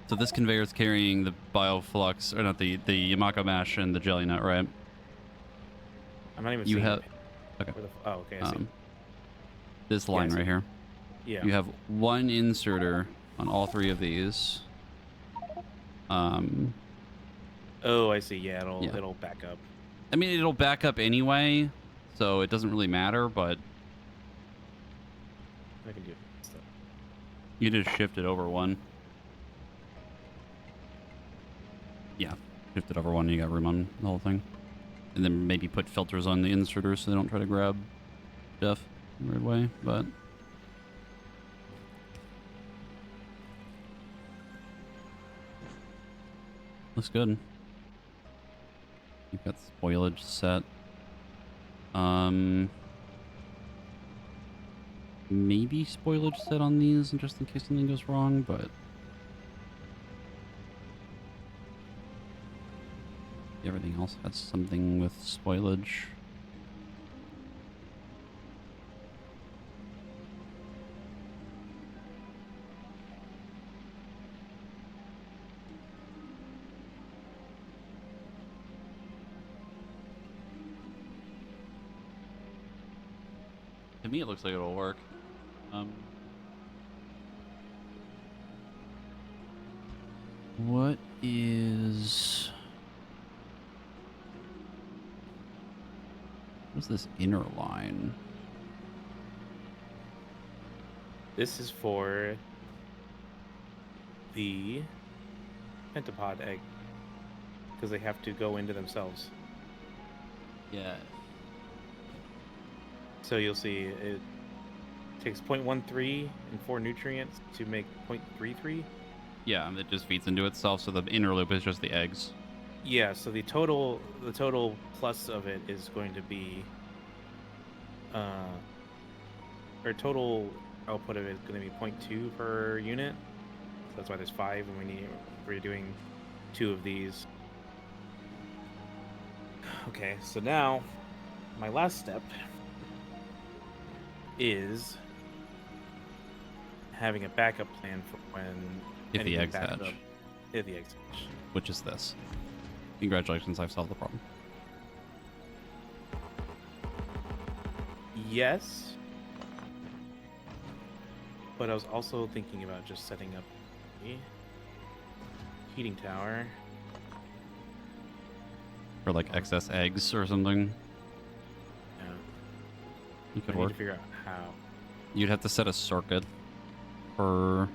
So this conveyor is carrying the bioflux, or not the Yamako mash and the jelly nut, right? I'm not even You seeing have it. okay. Oh, okay, I see. This line I see. right here. Yeah. You have 1 inserter on all 3 of these. Oh, I see. Yeah, Yeah. it'll back up. I mean, it'll back up anyway, so it doesn't really matter, but I can do it. you just shift it over 1. Yeah, shift it over 1, you got room on the whole thing. And then maybe put filters on the inserters so they don't try to grab stuff in a weird way, but... looks good. You've got spoilage set. Maybe spoilage set on these just in case something goes wrong, but everything else has something with spoilage. To me, it looks like it'll work. What is... what's this inner line? This is for the pentapod egg because they have to go into themselves. Yeah. So you'll see it takes 0.13 and 4 nutrients to make 0.33. Yeah, it just feeds into itself, so the inner loop is just the eggs. Yeah, so the total plus of it is going to be Our total output of it is going to be 0.2 per unit. So that's why there's 5, and we're doing 2 of these. Okay, so now my last step is having a backup plan for when If the anything eggs backs hatch. up. If the eggs hatch. Which is this. Congratulations, I've solved the problem. Yes. But I was also thinking about just setting up a heating tower. For like excess eggs or something. Yeah. You could I need work. to figure out how. You'd have to set a circuit for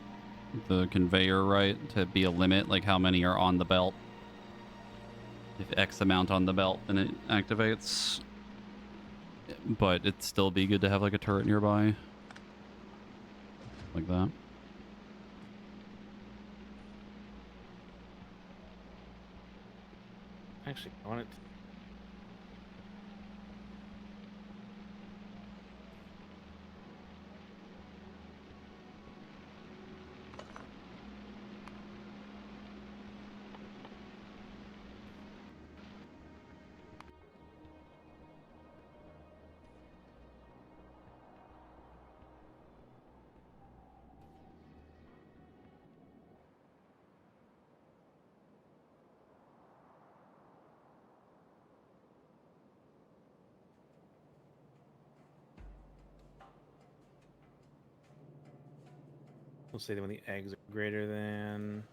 the conveyor, right? To be a limit, like how many are on the belt. If X amount on the belt, then it activates. But it'd still be good to have like a turret nearby. Like that. Actually, I want it. We'll say that when the eggs are greater than.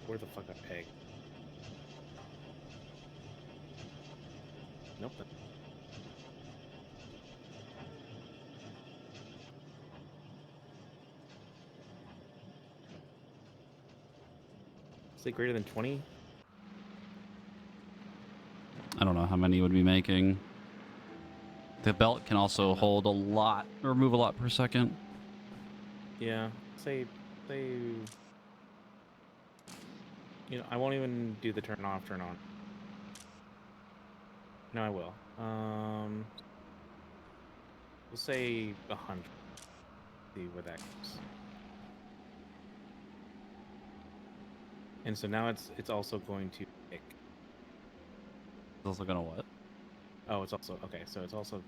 Where the fuck are eggs? Nope. Say greater than 20. I don't know how many you would be making. The belt can also hold a lot, or move a lot per second. Yeah. Say. I won't even do the turn off, turn on. No, I will. We'll say 100. See where that goes. And so now it's also going to pick. It's also gonna what? Oh, it's also okay. So it's also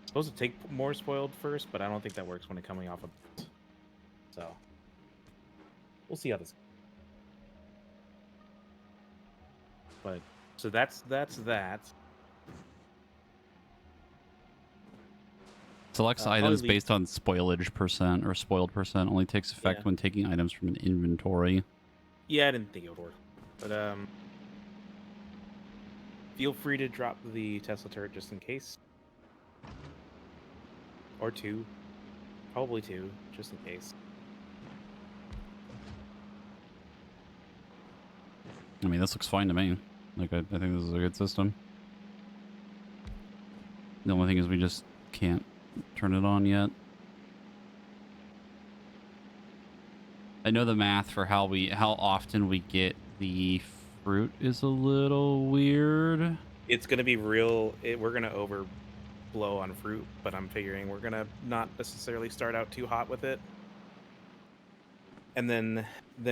supposed to take more spoiled first, but I don't think that works when it's coming off of. So we'll see how this. But so that's that. Selects items based on spoilage percent or spoiled percent. Only takes effect when taking items from an inventory. Yeah, I didn't think it would work. But feel free to drop the Tesla turret just in case. Or 2. Probably 2, just in case. I mean, this looks fine to me. Like, I think this is a good system. The only thing is we just can't turn it on yet. I know the math for how often we get the fruit is a little weird. It's going to be we're going to overblow on fruit, but I'm figuring we're going to not necessarily start out too hot with it. And then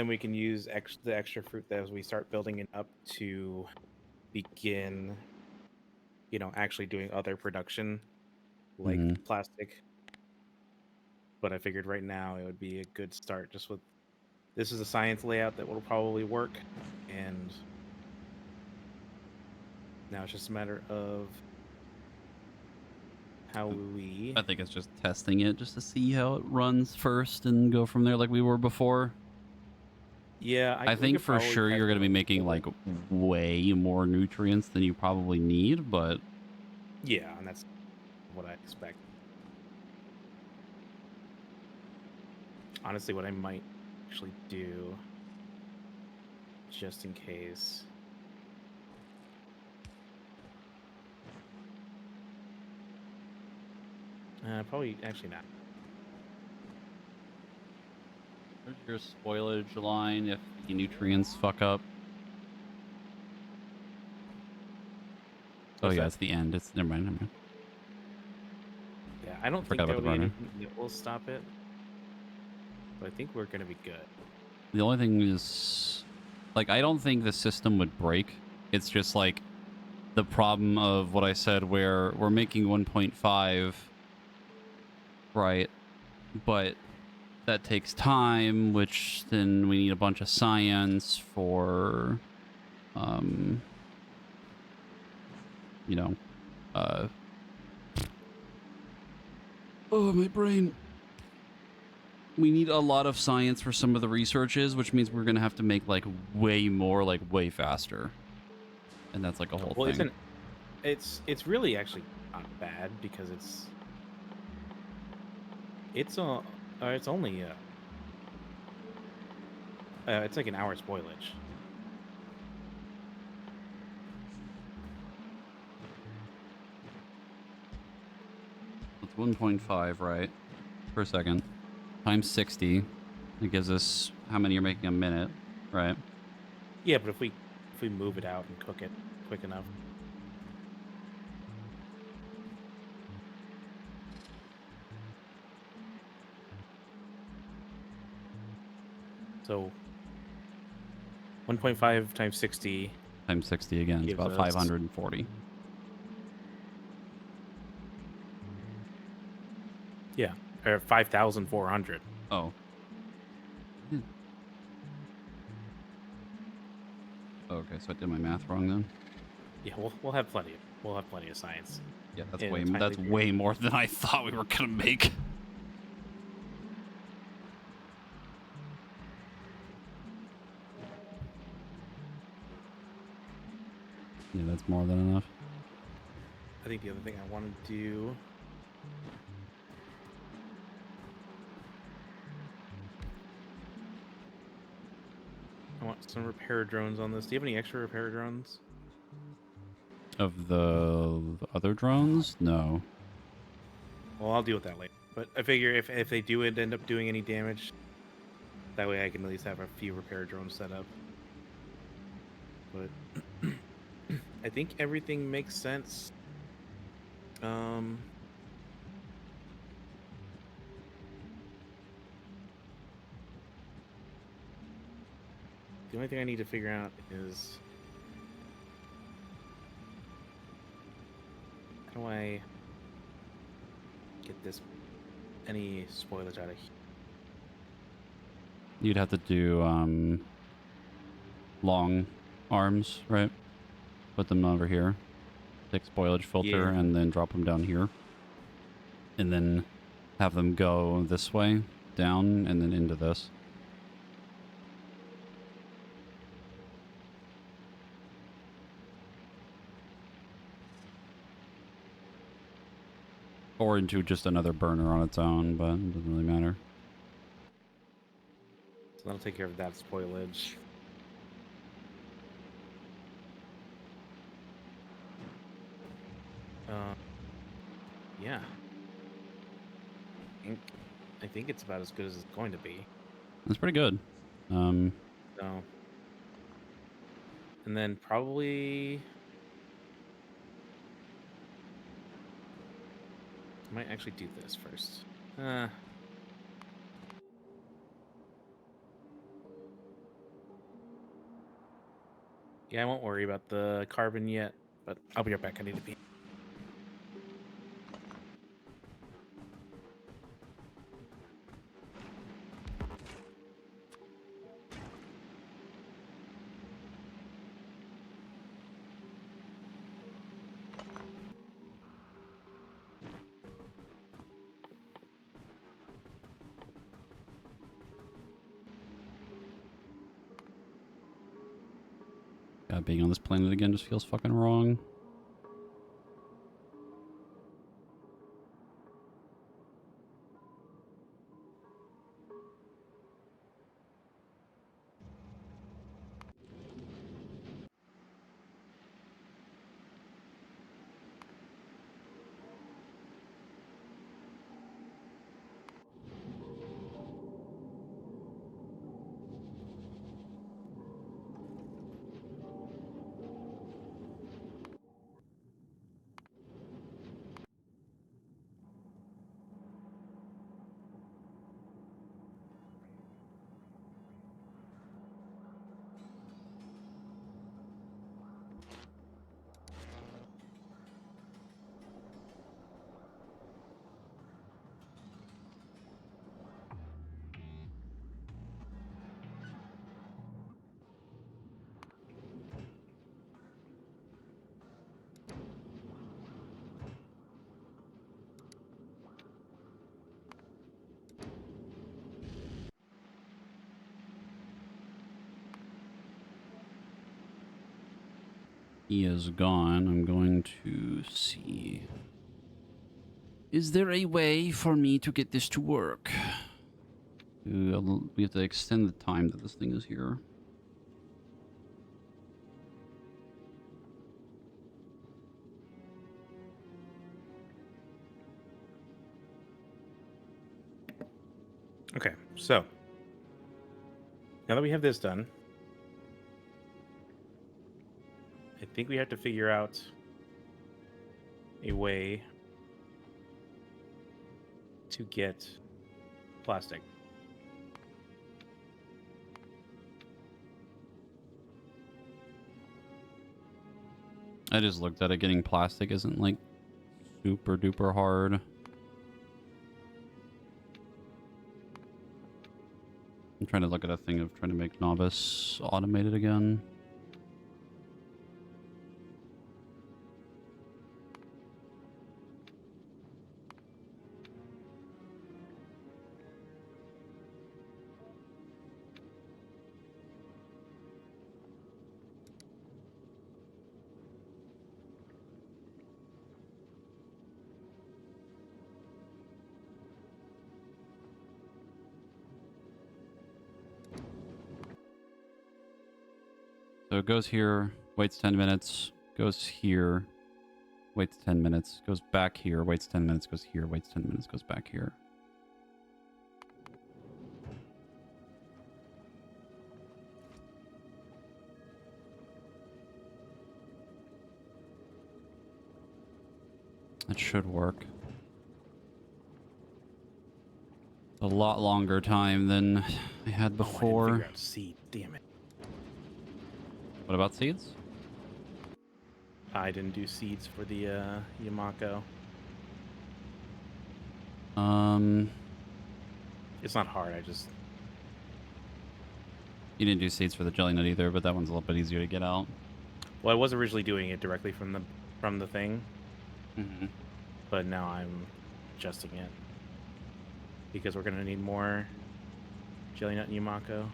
we can use the extra fruit that as we start building it up to begin, actually doing other production like plastic. But I figured right now it would be a good start just with this is a science layout that will probably work, and now it's just a matter of how we. I think it's just testing it just to see how it runs first and go from there like we were before. Yeah, I think for sure you're going to be making like way more nutrients than you probably need, but yeah, and that's what I expect. Honestly, what I might actually do, just in case. Probably actually not. there's your spoilage line if the nutrients fuck up. Oh What's yeah, that? it's the end. It's never mind. Never mind. Yeah, I don't think Forgot about there'll the be burner. anything that will stop it. But I think we're gonna be good. The only thing is, like, I don't think the system would break. It's just like the problem of what I said, where we're making 1.5, right? But that takes time, which then we need a bunch of science for, you know, uh, oh, my brain. We need a lot of science for some of the researches, which means we're going to have to make like way more, like way faster. And that's like a whole Well, thing. it's really actually not bad because it's only it's like an hour spoilage. It's 1.5, right? Per second. Times 60. It gives us how many you're making a minute, right? Yeah, but if we move it out and cook it quick enough. So 1.5 times 60 Times 60 again. It's gives about us 540. yeah, or 5,400. Oh. Okay, so I did my math wrong then. Yeah, we'll have plenty of science Yeah, that's in way a timely period. way more than I thought we were gonna make. Yeah, that's more than enough. I think the other thing I want to do I want some repair drones on this. Do you have any extra repair drones? Of the other drones? No. Well, I'll deal with that later. But I figure if they do end up doing any damage, that way I can at least have a few repair drones set up. But I think everything makes sense. The only thing I need to figure out is how do I get this any spoilage out of here? You'd have to do long arms, right? Put them over here. Take spoilage filter Yeah. and then drop them down here. And then have them go this way, down, and then into this. Or into just another burner on its own, but it doesn't really matter. So that'll take care of that spoilage. Yeah. I think it's about as good as it's going to be. That's pretty good. So, and then probably I might actually do this first. Yeah, I won't worry about the carbon yet, but I'll be right back. I need to pee. God, being on this planet again just feels fucking wrong. he is gone, I'm going to see. Is there a way for me to get this to work? We have to extend the time that this thing is here. Okay, so now that we have this done, I think we have to figure out a way to get plastic. I just looked at it. Getting plastic isn't like super duper hard. I'm trying to look at a thing of trying to make novice automated again. So it goes here, waits 10 minutes, goes here, waits 10 minutes, goes back here, waits 10 minutes, goes here, waits 10 minutes, goes back here. That should work. A lot longer time than I had Oh, I didn't before. figure out seed. Damn it. What about seeds? I didn't do seeds for the Yamako. It's not hard. You didn't do seeds for the jelly nut either, but that one's a little bit easier to get out. Well, I was originally doing it directly from the thing, Mm-hmm. but now I'm adjusting it because we're gonna need more jelly nut and Yamako.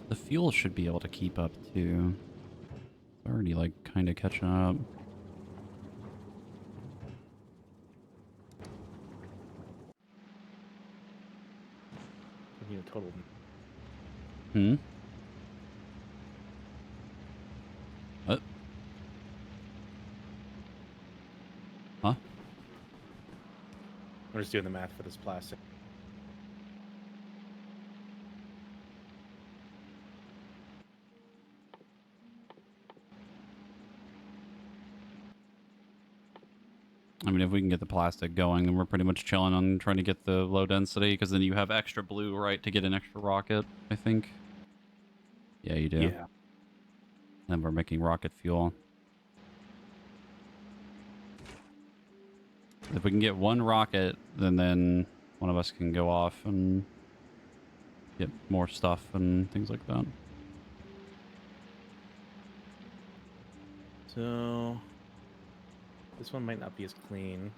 The fuel should be able to keep up too. It's already like kind of catching up. I need a total. Hmm? What? Huh? I'm just doing the math for this plastic. I mean, if we can get the plastic going, then we're pretty much chilling on trying to get the low density, because then you have extra blue, right, to get an extra rocket, I think. Yeah, you do. Yeah. And we're making rocket fuel. If we can get one rocket, then one of us can go off and get more stuff and things like that. So this one might not be as clean,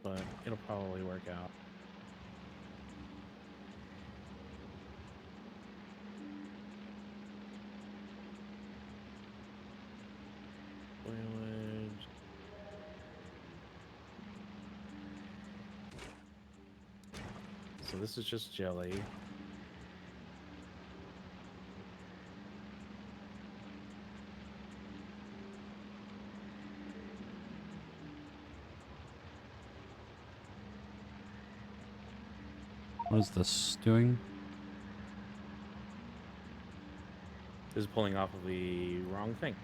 but it'll probably work out. Spoilage. So this is just jelly. What is this doing? This is pulling off of the wrong thing.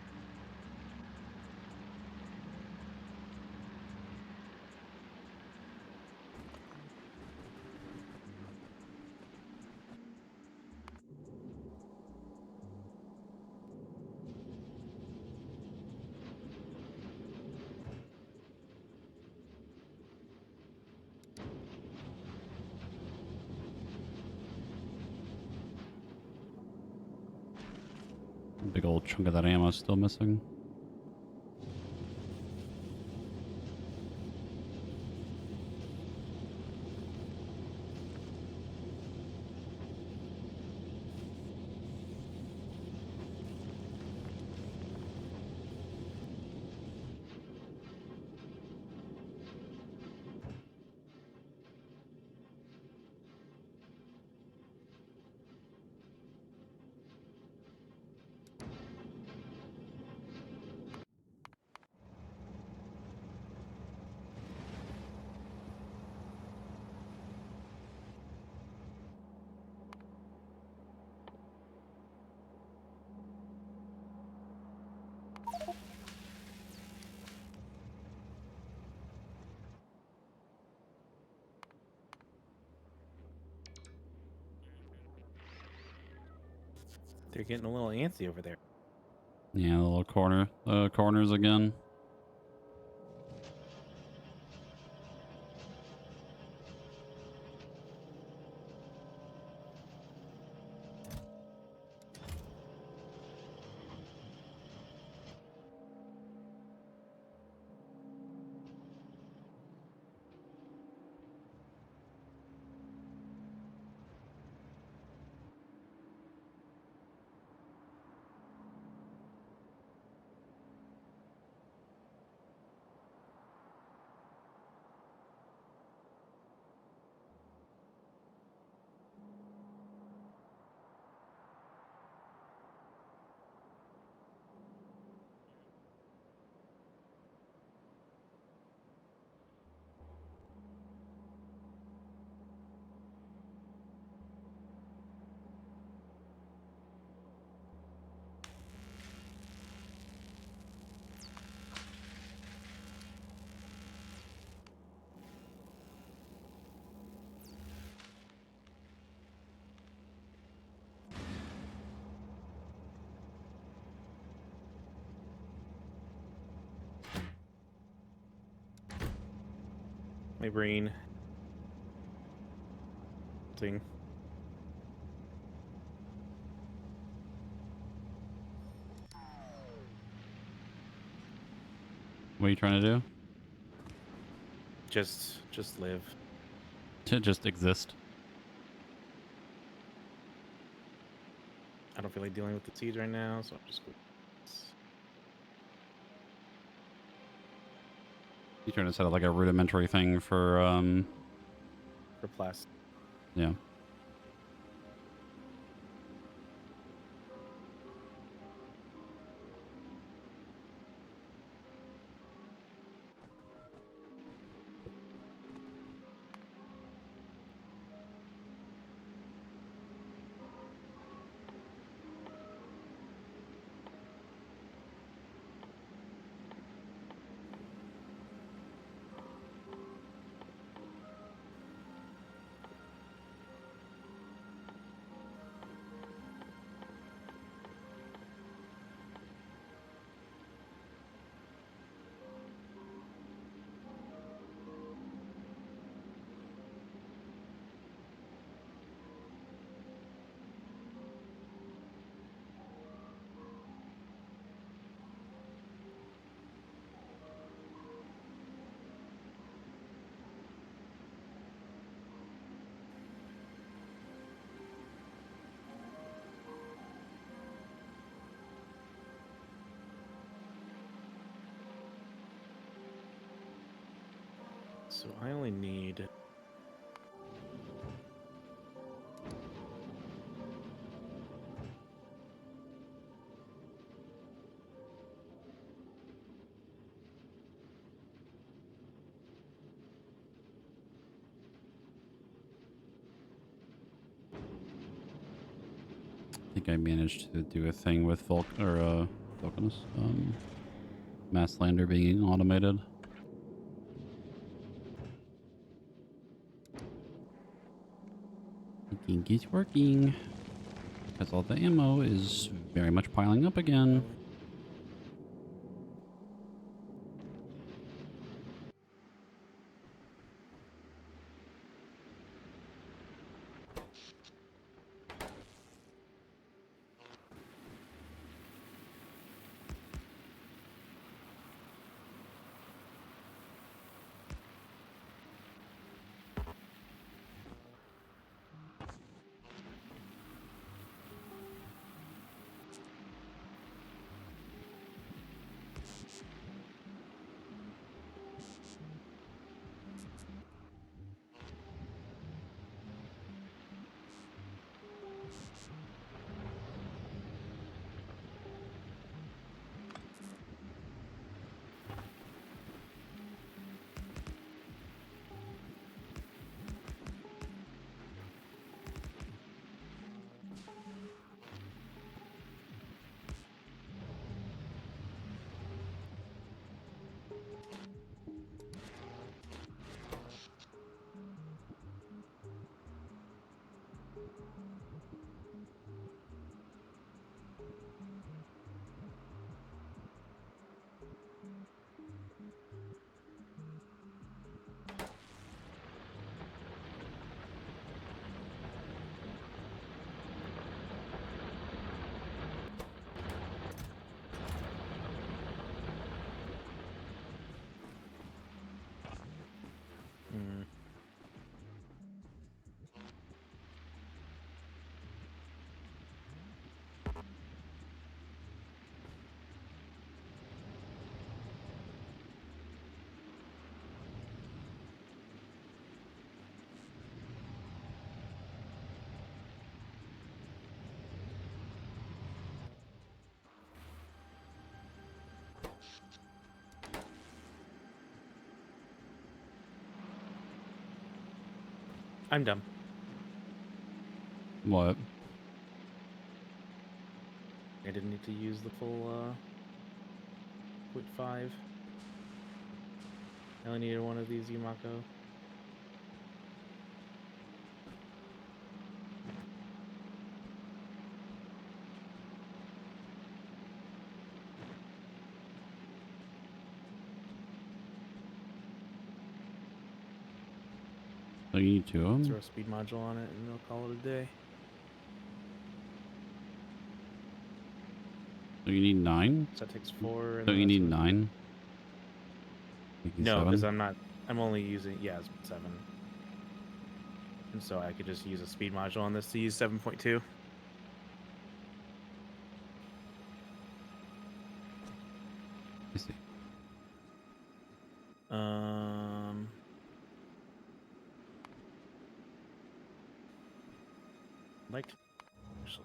big old chunk of that ammo still missing. They're getting a little antsy over there. Yeah, the little corners again. My brain. Thing. What are you trying to do? Just live. To just exist. I don't feel like dealing with the seeds right now, so I'm just going. You trying to set up like a rudimentary thing for For plastic. yeah. So I only need. I think I managed to do a thing with Vulcanus. Mass Lander being automated. I think it's working. Because all the ammo is very much piling up again. I'm dumb. What? I didn't need to use the full 0.5. I only needed one of these Yumako. So you need two of them? Throw a speed module on it and they'll call it a day. So you need 9? So that takes 4. And So then you that's need what- 9? No, because I'm only using, yeah, it's 7. And so I could just use a speed module on this to use 7.2. I see. Like to actually.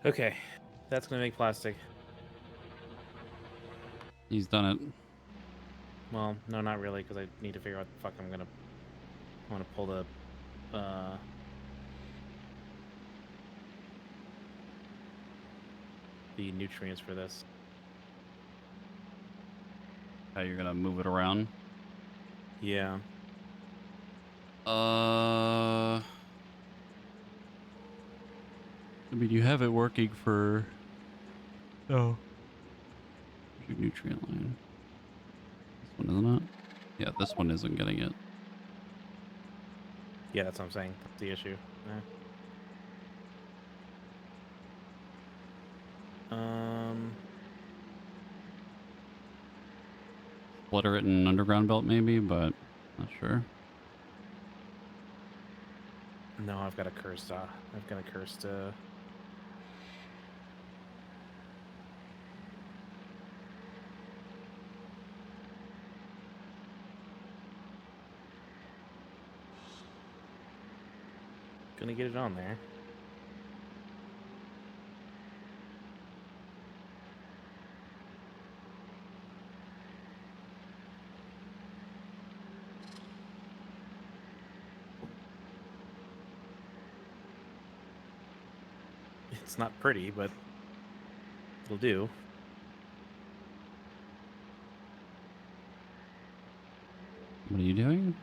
Okay, that's gonna make plastic. He's done it. Well, no, not really, because I need to figure out what the fuck I'm gonna pull the nutrients for this. How you're gonna move it around? Yeah. I mean, you have it working for... Oh. Your nutrient line. This one, isn't it? Yeah, this one isn't getting it. Yeah, that's what I'm saying. That's the issue. Splitter it in an underground belt, maybe, but not sure. No, I've got a cursed. I've got a cursed. Gonna get it on there. It's not pretty, but it'll do. What are you doing?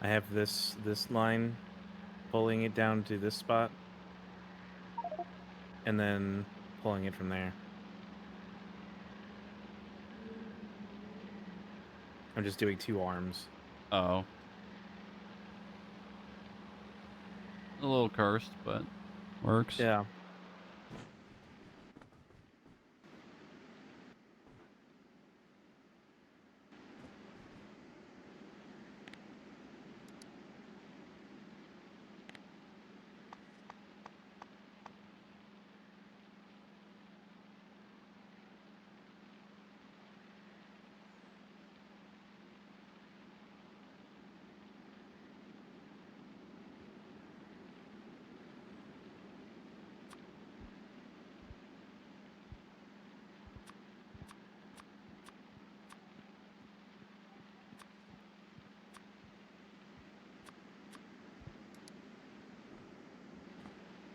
I have this line pulling it down to this spot and then pulling it from there. I'm just doing 2 arms. Oh. A little cursed, but works. Yeah.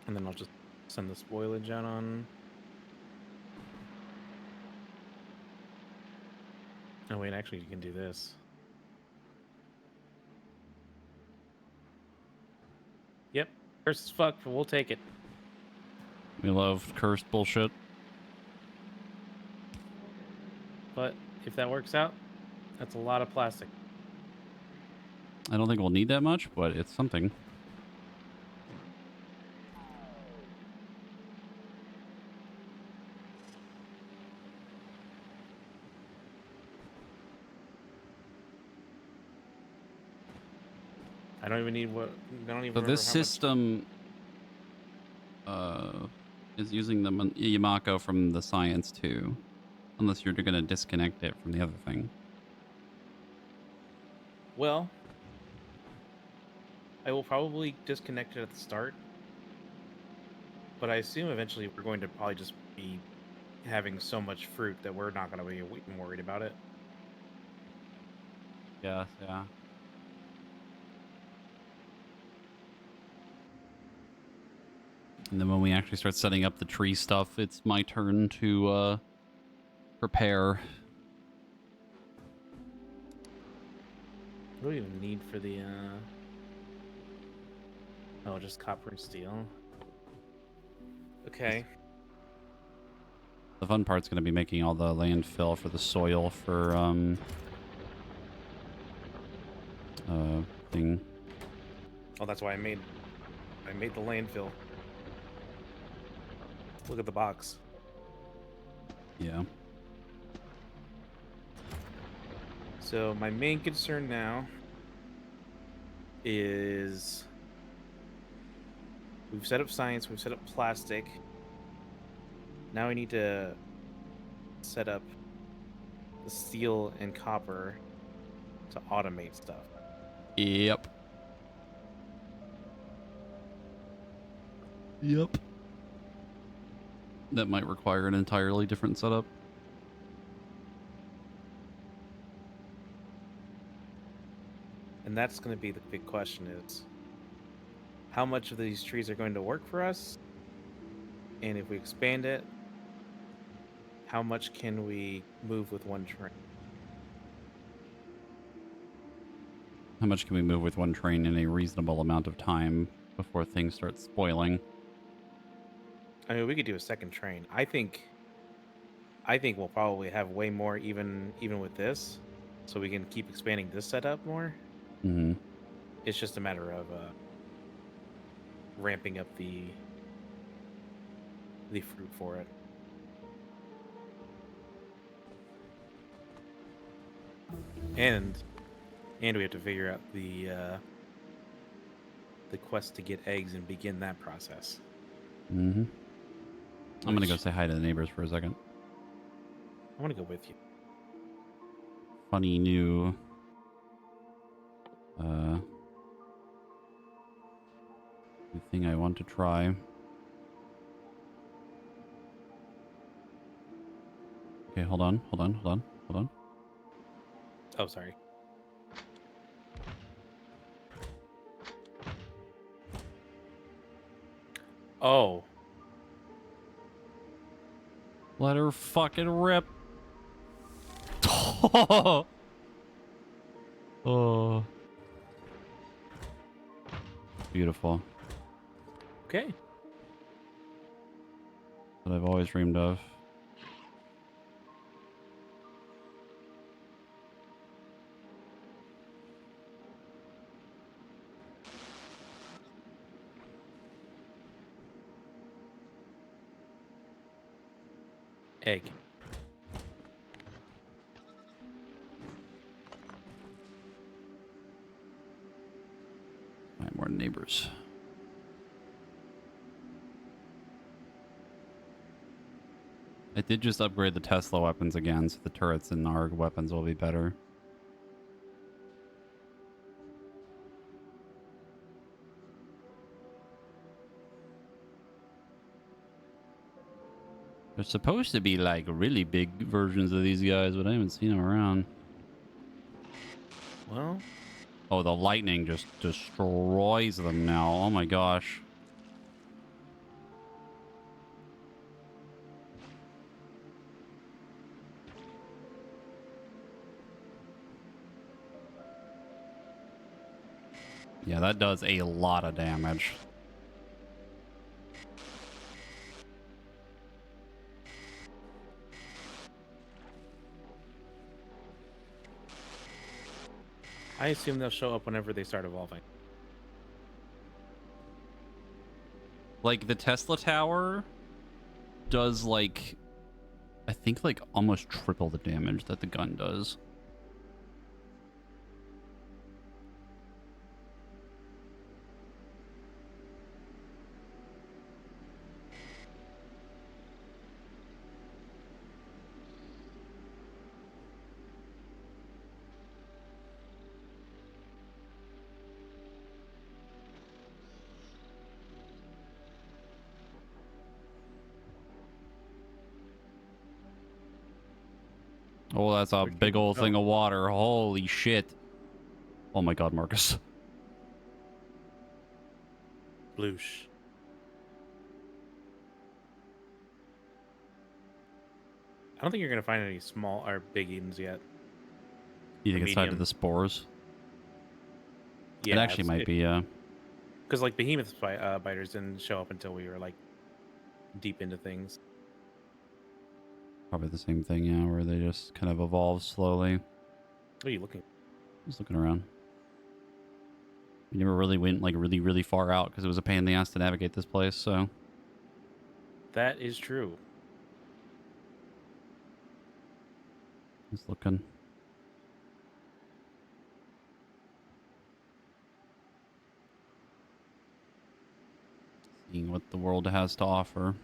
And then I'll just send the spoilage out on. Oh wait, actually you can do this. Yep. Cursed as fuck, but we'll take it. We love cursed bullshit. But if that works out, that's a lot of plastic. I don't think we'll need that much, but it's something. I don't even need what. I don't even So remember this how much. system is using the Yamako from the science too, unless you're going to disconnect it from the other thing. Well, I will probably disconnect it at the start, but I assume eventually we're going to probably just be having so much fruit that we're not going to be even worried about it. Yes, yeah. And then when we actually start setting up the tree stuff, it's my turn to prepare. What do we even need for the? Oh, just copper and steel. Okay. The fun part's going to be making all the landfill for the soil for thing. Oh, that's why I made the landfill. Look at the box. Yeah. So my main concern now is we've set up science, we've set up plastic. Now we need to set up the steel and copper to automate stuff. Yep. Yep. That might require an entirely different setup. And that's going to be the big question is how much of these trees are going to work for us? And if we expand it, how much can we move with one train? How much can we move with one train in a reasonable amount of time before things start spoiling? I mean, we could do a second train. I think we'll probably have way more even with this, so we can keep expanding this setup more. Mm-hmm. It's just a matter of ramping up the fruit for it. And we have to figure out the quest to get eggs and begin that process. Mm-hmm. I'm gonna go say hi to the neighbors for a second. I want to go with you. Funny new new thing I want to try. Okay, hold on. Oh, sorry. Oh. Let her fucking rip. Oh. Beautiful. Okay. That I've always dreamed of. Egg. All right, more neighbors. I did just upgrade the Tesla weapons again, so the turrets and ARG weapons will be better. There's supposed to be like really big versions of these guys, but I haven't seen them around. Well, Oh, the lightning just destroys them now. Oh my gosh. Yeah, that does a lot of damage. I assume they'll show up whenever they start evolving. Like the Tesla tower does like, I think like almost triple the damage that the gun does. Oh, that's a Where'd big you old go? thing of water. Holy shit. Oh my god, Marcus. Bloosh. I don't think you're gonna find any small or big Edens yet. You Or think it's tied to medium. the spores? It Yeah, actually might be, because like behemoth biters didn't show up until we were like deep into things. probably the same thing, yeah, where they just kind of evolve slowly. What are you looking? Just looking around. We never really went, like, really, really far out because it was a pain in the ass to navigate this place, so... That is true. Just looking. Seeing what the world has to offer.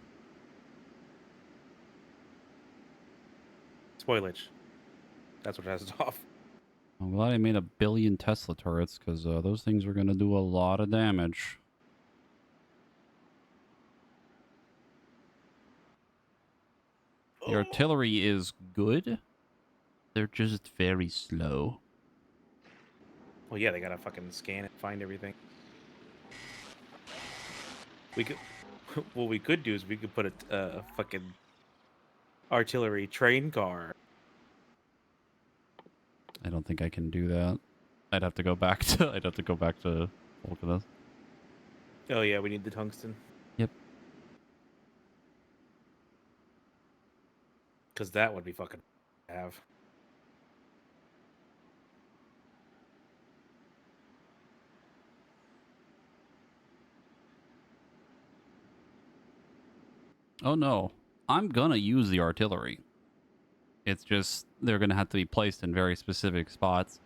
Spoilage. That's what it has to off. I'm glad I made a billion Tesla turrets because those things are going to do a lot of damage. The artillery is good. They're just very slow. Well, yeah, they gotta fucking scan and find everything. We could, what we could do is we could put a fucking artillery train car. I don't think I can do that. I'd have to go back to Volcanos. Oh yeah, we need the tungsten. Yep. Because that would be fucking have. Oh no. I'm gonna use the artillery. It's just they're gonna have to be placed in very specific spots.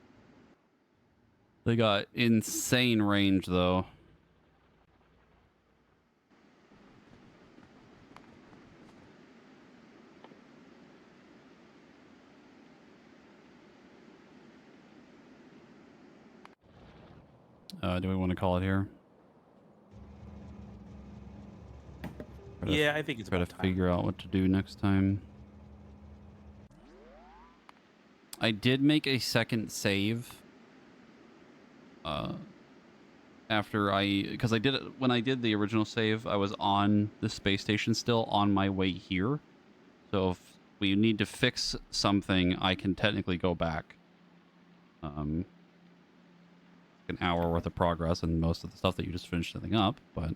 They got insane range though. Do we want to call it here? Yeah, I think it's Try to about time. figure out what to do next time. I did make a second save. After because I did it when I did the original save, I was on the space station still on my way here. So if we need to fix something, I can technically go back. An hour worth of progress and most of the stuff that you just finished setting up, but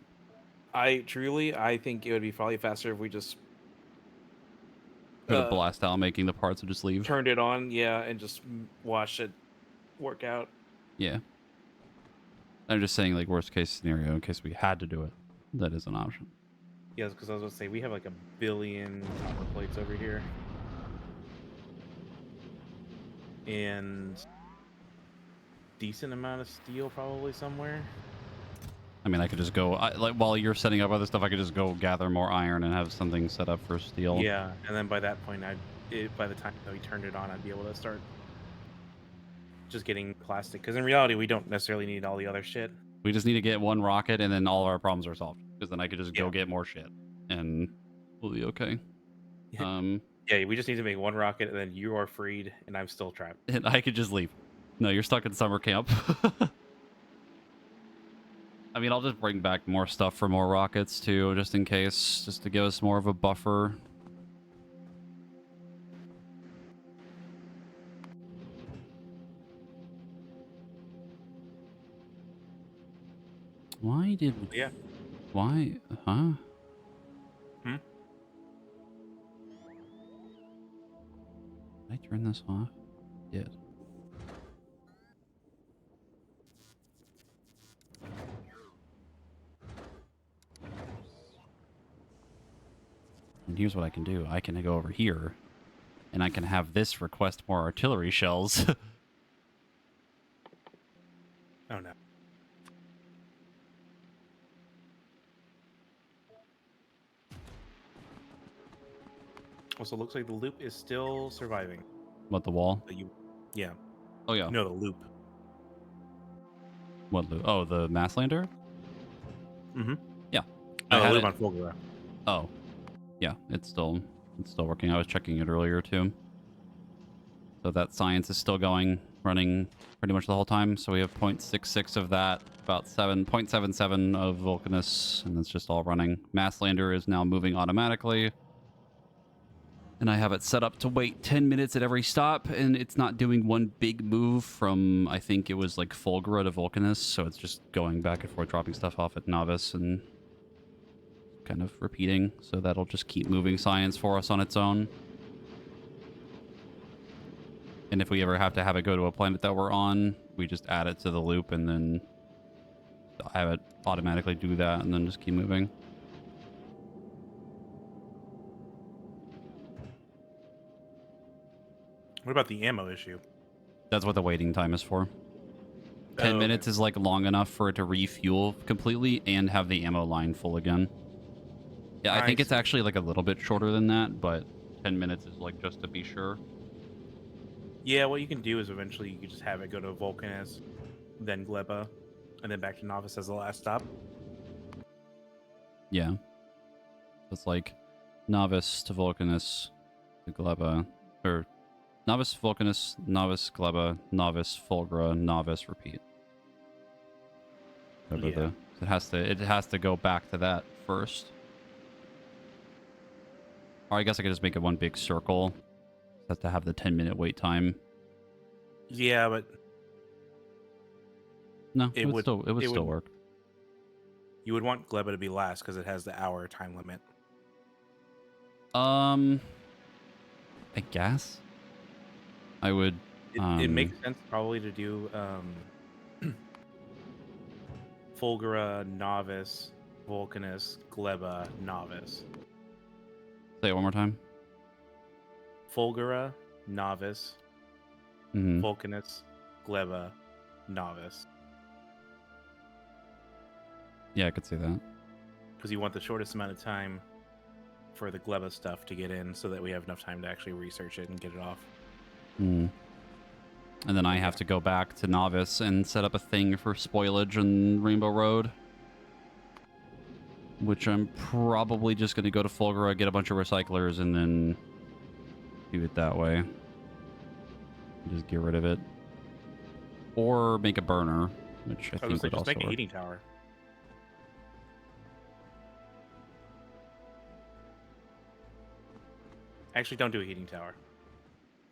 I think it would be probably faster if we just could have blast out making the parts and just leave. turned it on, yeah, and just watch it work out. Yeah. I'm just saying, like, worst case scenario, in case we had to do it, that is an option. Yes, because I was going to say, we have like 1 billion copper plates over here. And decent amount of steel probably somewhere. I mean, I could just go, like, while you're setting up other stuff, I could just go gather more iron and have something set up for steel. Yeah, and then by that point, by the time that we turned it on, I'd be able to start just getting plastic. Because in reality, we don't necessarily need all the other shit. We just need to get one rocket and then all of our problems are solved. Because then I could just go get more shit and we'll be okay. Yeah, we just need to make one rocket and then you are freed and I'm still trapped. And I could just leave. No, you're stuck in summer camp. I mean, I'll just bring back more stuff for more rockets too, just in case, just to give us more of a buffer. Why did... Yeah. Why? Huh? Hmm? Did I turn this off? I did. And here's what I can do. I can go over here, and I can have this request more artillery shells. Oh, no. Also, looks like the loop is still surviving. What, the wall? Yeah. Oh, yeah. No, the loop. What loop? Oh, the mass lander? Mm-hmm. Yeah. No, I the had loop it. on Fulgura. Oh. Yeah, it's still working. I was checking it earlier, too. So that science is still going, running pretty much the whole time. So we have 0.66 of that, about 0.77 of Vulcanus, and it's just all running. Mass lander is now moving automatically. And I have it set up to wait 10 minutes at every stop, and it's not doing one big move from, I think it was like Fulgura to Vulcanus, so it's just going back and forth, dropping stuff off at Novice and kind of repeating. So that'll just keep moving science for us on its own. And if we ever have to have it go to a planet that we're on, we just add it to the loop and then have it automatically do that and then just keep moving. What about the ammo issue? That's what the waiting time is for. 10 okay. minutes is like long enough for it to refuel completely and have the ammo line full again. Yeah, I think it's actually like a little bit shorter than that, but 10 minutes is like just to be sure. Yeah, what you can do is eventually you can just have it go to Vulcanus, then Gleba, and then back to Novice as the last stop. Yeah. It's like Novice to Vulcanus to Gleba, or Novice Vulcanus, Novice Gleba, Novice Fulgura, Novice repeat. Yeah. It has to go back to that first. Or I guess I could just make it one big circle. It has to have the 10-minute wait time. Yeah, but No, it would still work. You would want Gleba to be last because it has the hour time limit. I guess I would. It makes sense probably to do Fulgura, Novice, Vulcanus, Gleba, Novice. Say it one more time. Fulgura, Novice, Vulcanus, Gleba, Novice. Yeah, I could see that. Because you want the shortest amount of time for the Gleba stuff to get in so that we have enough time to actually research it and get it off. And then I have to go back to Novice and set up a thing for spoilage and Rainbow Road. Which I'm probably just going to go to Fulgura, get a bunch of recyclers, and then do it that way. Just get rid of it. Or make a burner, which I think would also make a work. heating tower. Actually, don't do a heating tower.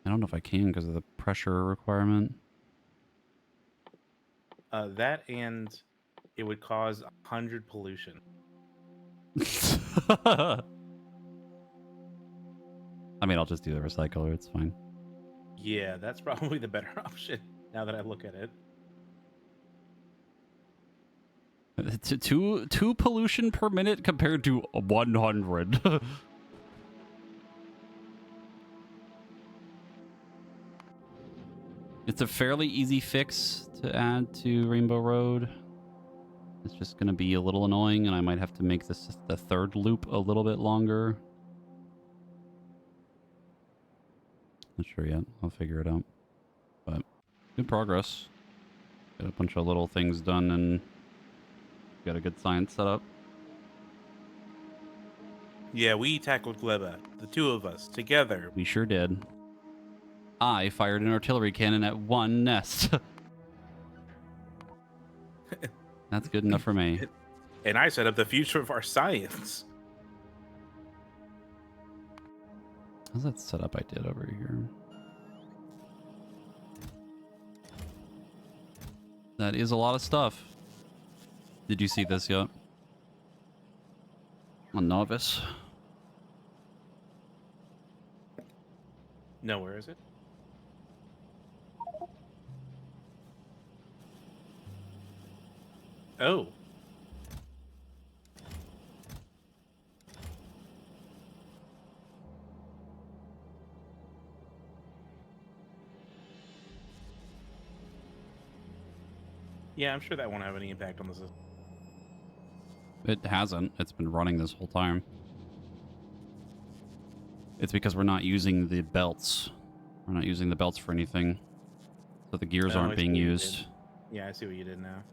I don't know if I can because of the pressure requirement. That and it would cause 100 pollution. I mean, I'll just do the recycler. It's fine. Yeah, that's probably the better option now that I look at it. Two pollution per minute compared to 100. It's a fairly easy fix to add to Rainbow Road. It's just going to be a little annoying, and I might have to make this the third loop a little bit longer. Not sure yet. I'll figure it out. But good progress. Got a bunch of little things done, and got a good science set up. Yeah, we tackled Gleba, the two of us, together. We sure did. I fired an artillery cannon at one nest. That's good enough for me. And I set up the future of our science. How's that setup I did over here? That is a lot of stuff. Did you see this yet? On Novice? No, where is it? Oh. Yeah, I'm sure that won't have any impact on the system. It hasn't. It's been running this whole time. It's because we're not using the belts. We're not using the belts for anything. So the gears aren't being used. Yeah, I see what you did now.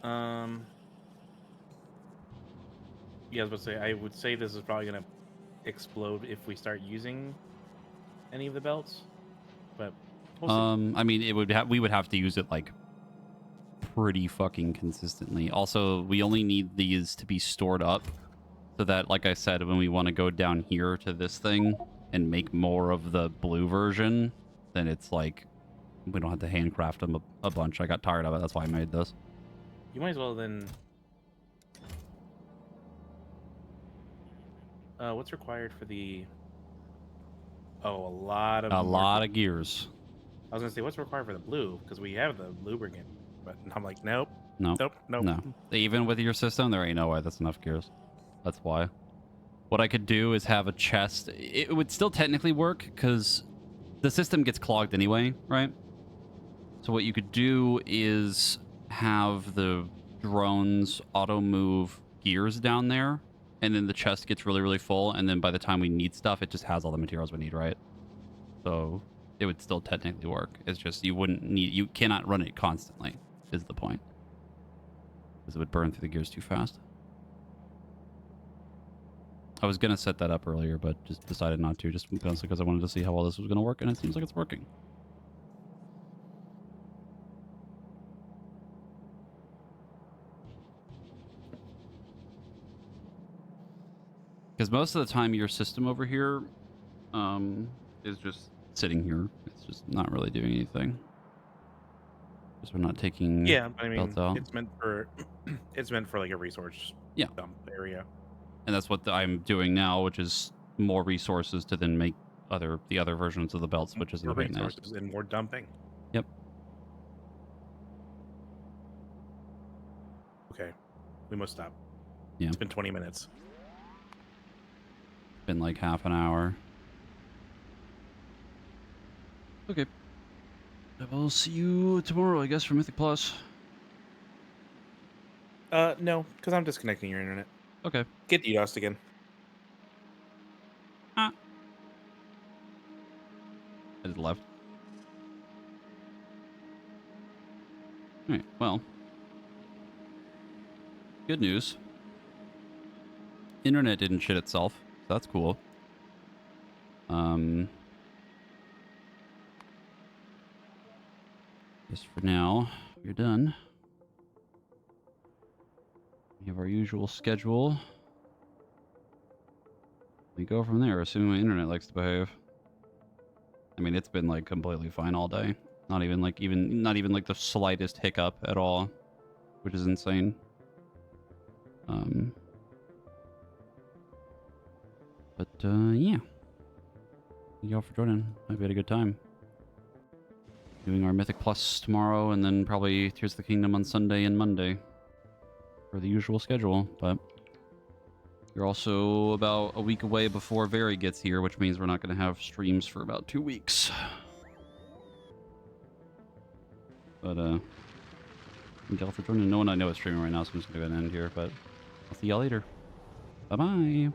Yeah, I was about to say, I would say this is probably going to explode if we start using any of the belts. We'll see. I mean, we would have to use it like pretty fucking consistently. Also, we only need these to be stored up so that, like I said, when we want to go down here to this thing and make more of the blue version, then it's like we don't have to handcraft them a bunch. I got tired of it. That's why I made this. You might as well then. What's required for the? Oh, a lot of. A lot of gears. I was gonna say what's required for the blue because we have the lubricant, but I'm like, nope, No. nope, nope. No. Even with your system, there ain't no way that's enough gears. That's why. What I could do is have a chest. It would still technically work because the system gets clogged anyway, right? So what you could do is have the drones auto move gears down there, and then the chest gets really, really full, and then by the time we need stuff, it just has all the materials we need, right? So it would still technically work. It's just you cannot run it constantly, is the point. Because it would burn through the gears too fast. I was going to set that up earlier, but just decided not to, just because I wanted to see how well this was going to work, and it seems like it's working. Because most of the time your system over here is just sitting here. It's just not really doing anything. Because we're not taking But I mean, belts out. it's meant for it's meant for like a resource dump area. And that's what I'm doing now, which is more resources to then make the other versions of the belt switches More and everything else. resources and more dumping. Yep. Okay, we must stop. Yeah. It's been 20 minutes. Been like half an hour. Okay. I will see you tomorrow, I guess, for Mythic Plus. No, because I'm disconnecting your internet. Okay. Get DDoSed again. I just left. Alright, well. Good news. Internet didn't shit itself. So that's cool. Just for now, you're done. We have our usual schedule. We go from there, assuming my internet likes to behave. I mean, it's been like completely fine all day. Not even like the slightest hiccup at all, which is insane. Yeah. Thank y'all for joining. Hope you had a good time. Doing our Mythic Plus tomorrow, and then probably Tears of the Kingdom on Sunday and Monday for the usual schedule. But you're also about a week away before Very gets here, which means we're not going to have streams for about 2 weeks. But thank y'all for joining. No one I know is streaming right now, so I'm just going to go ahead and end here. But I'll see y'all later. Bye-bye.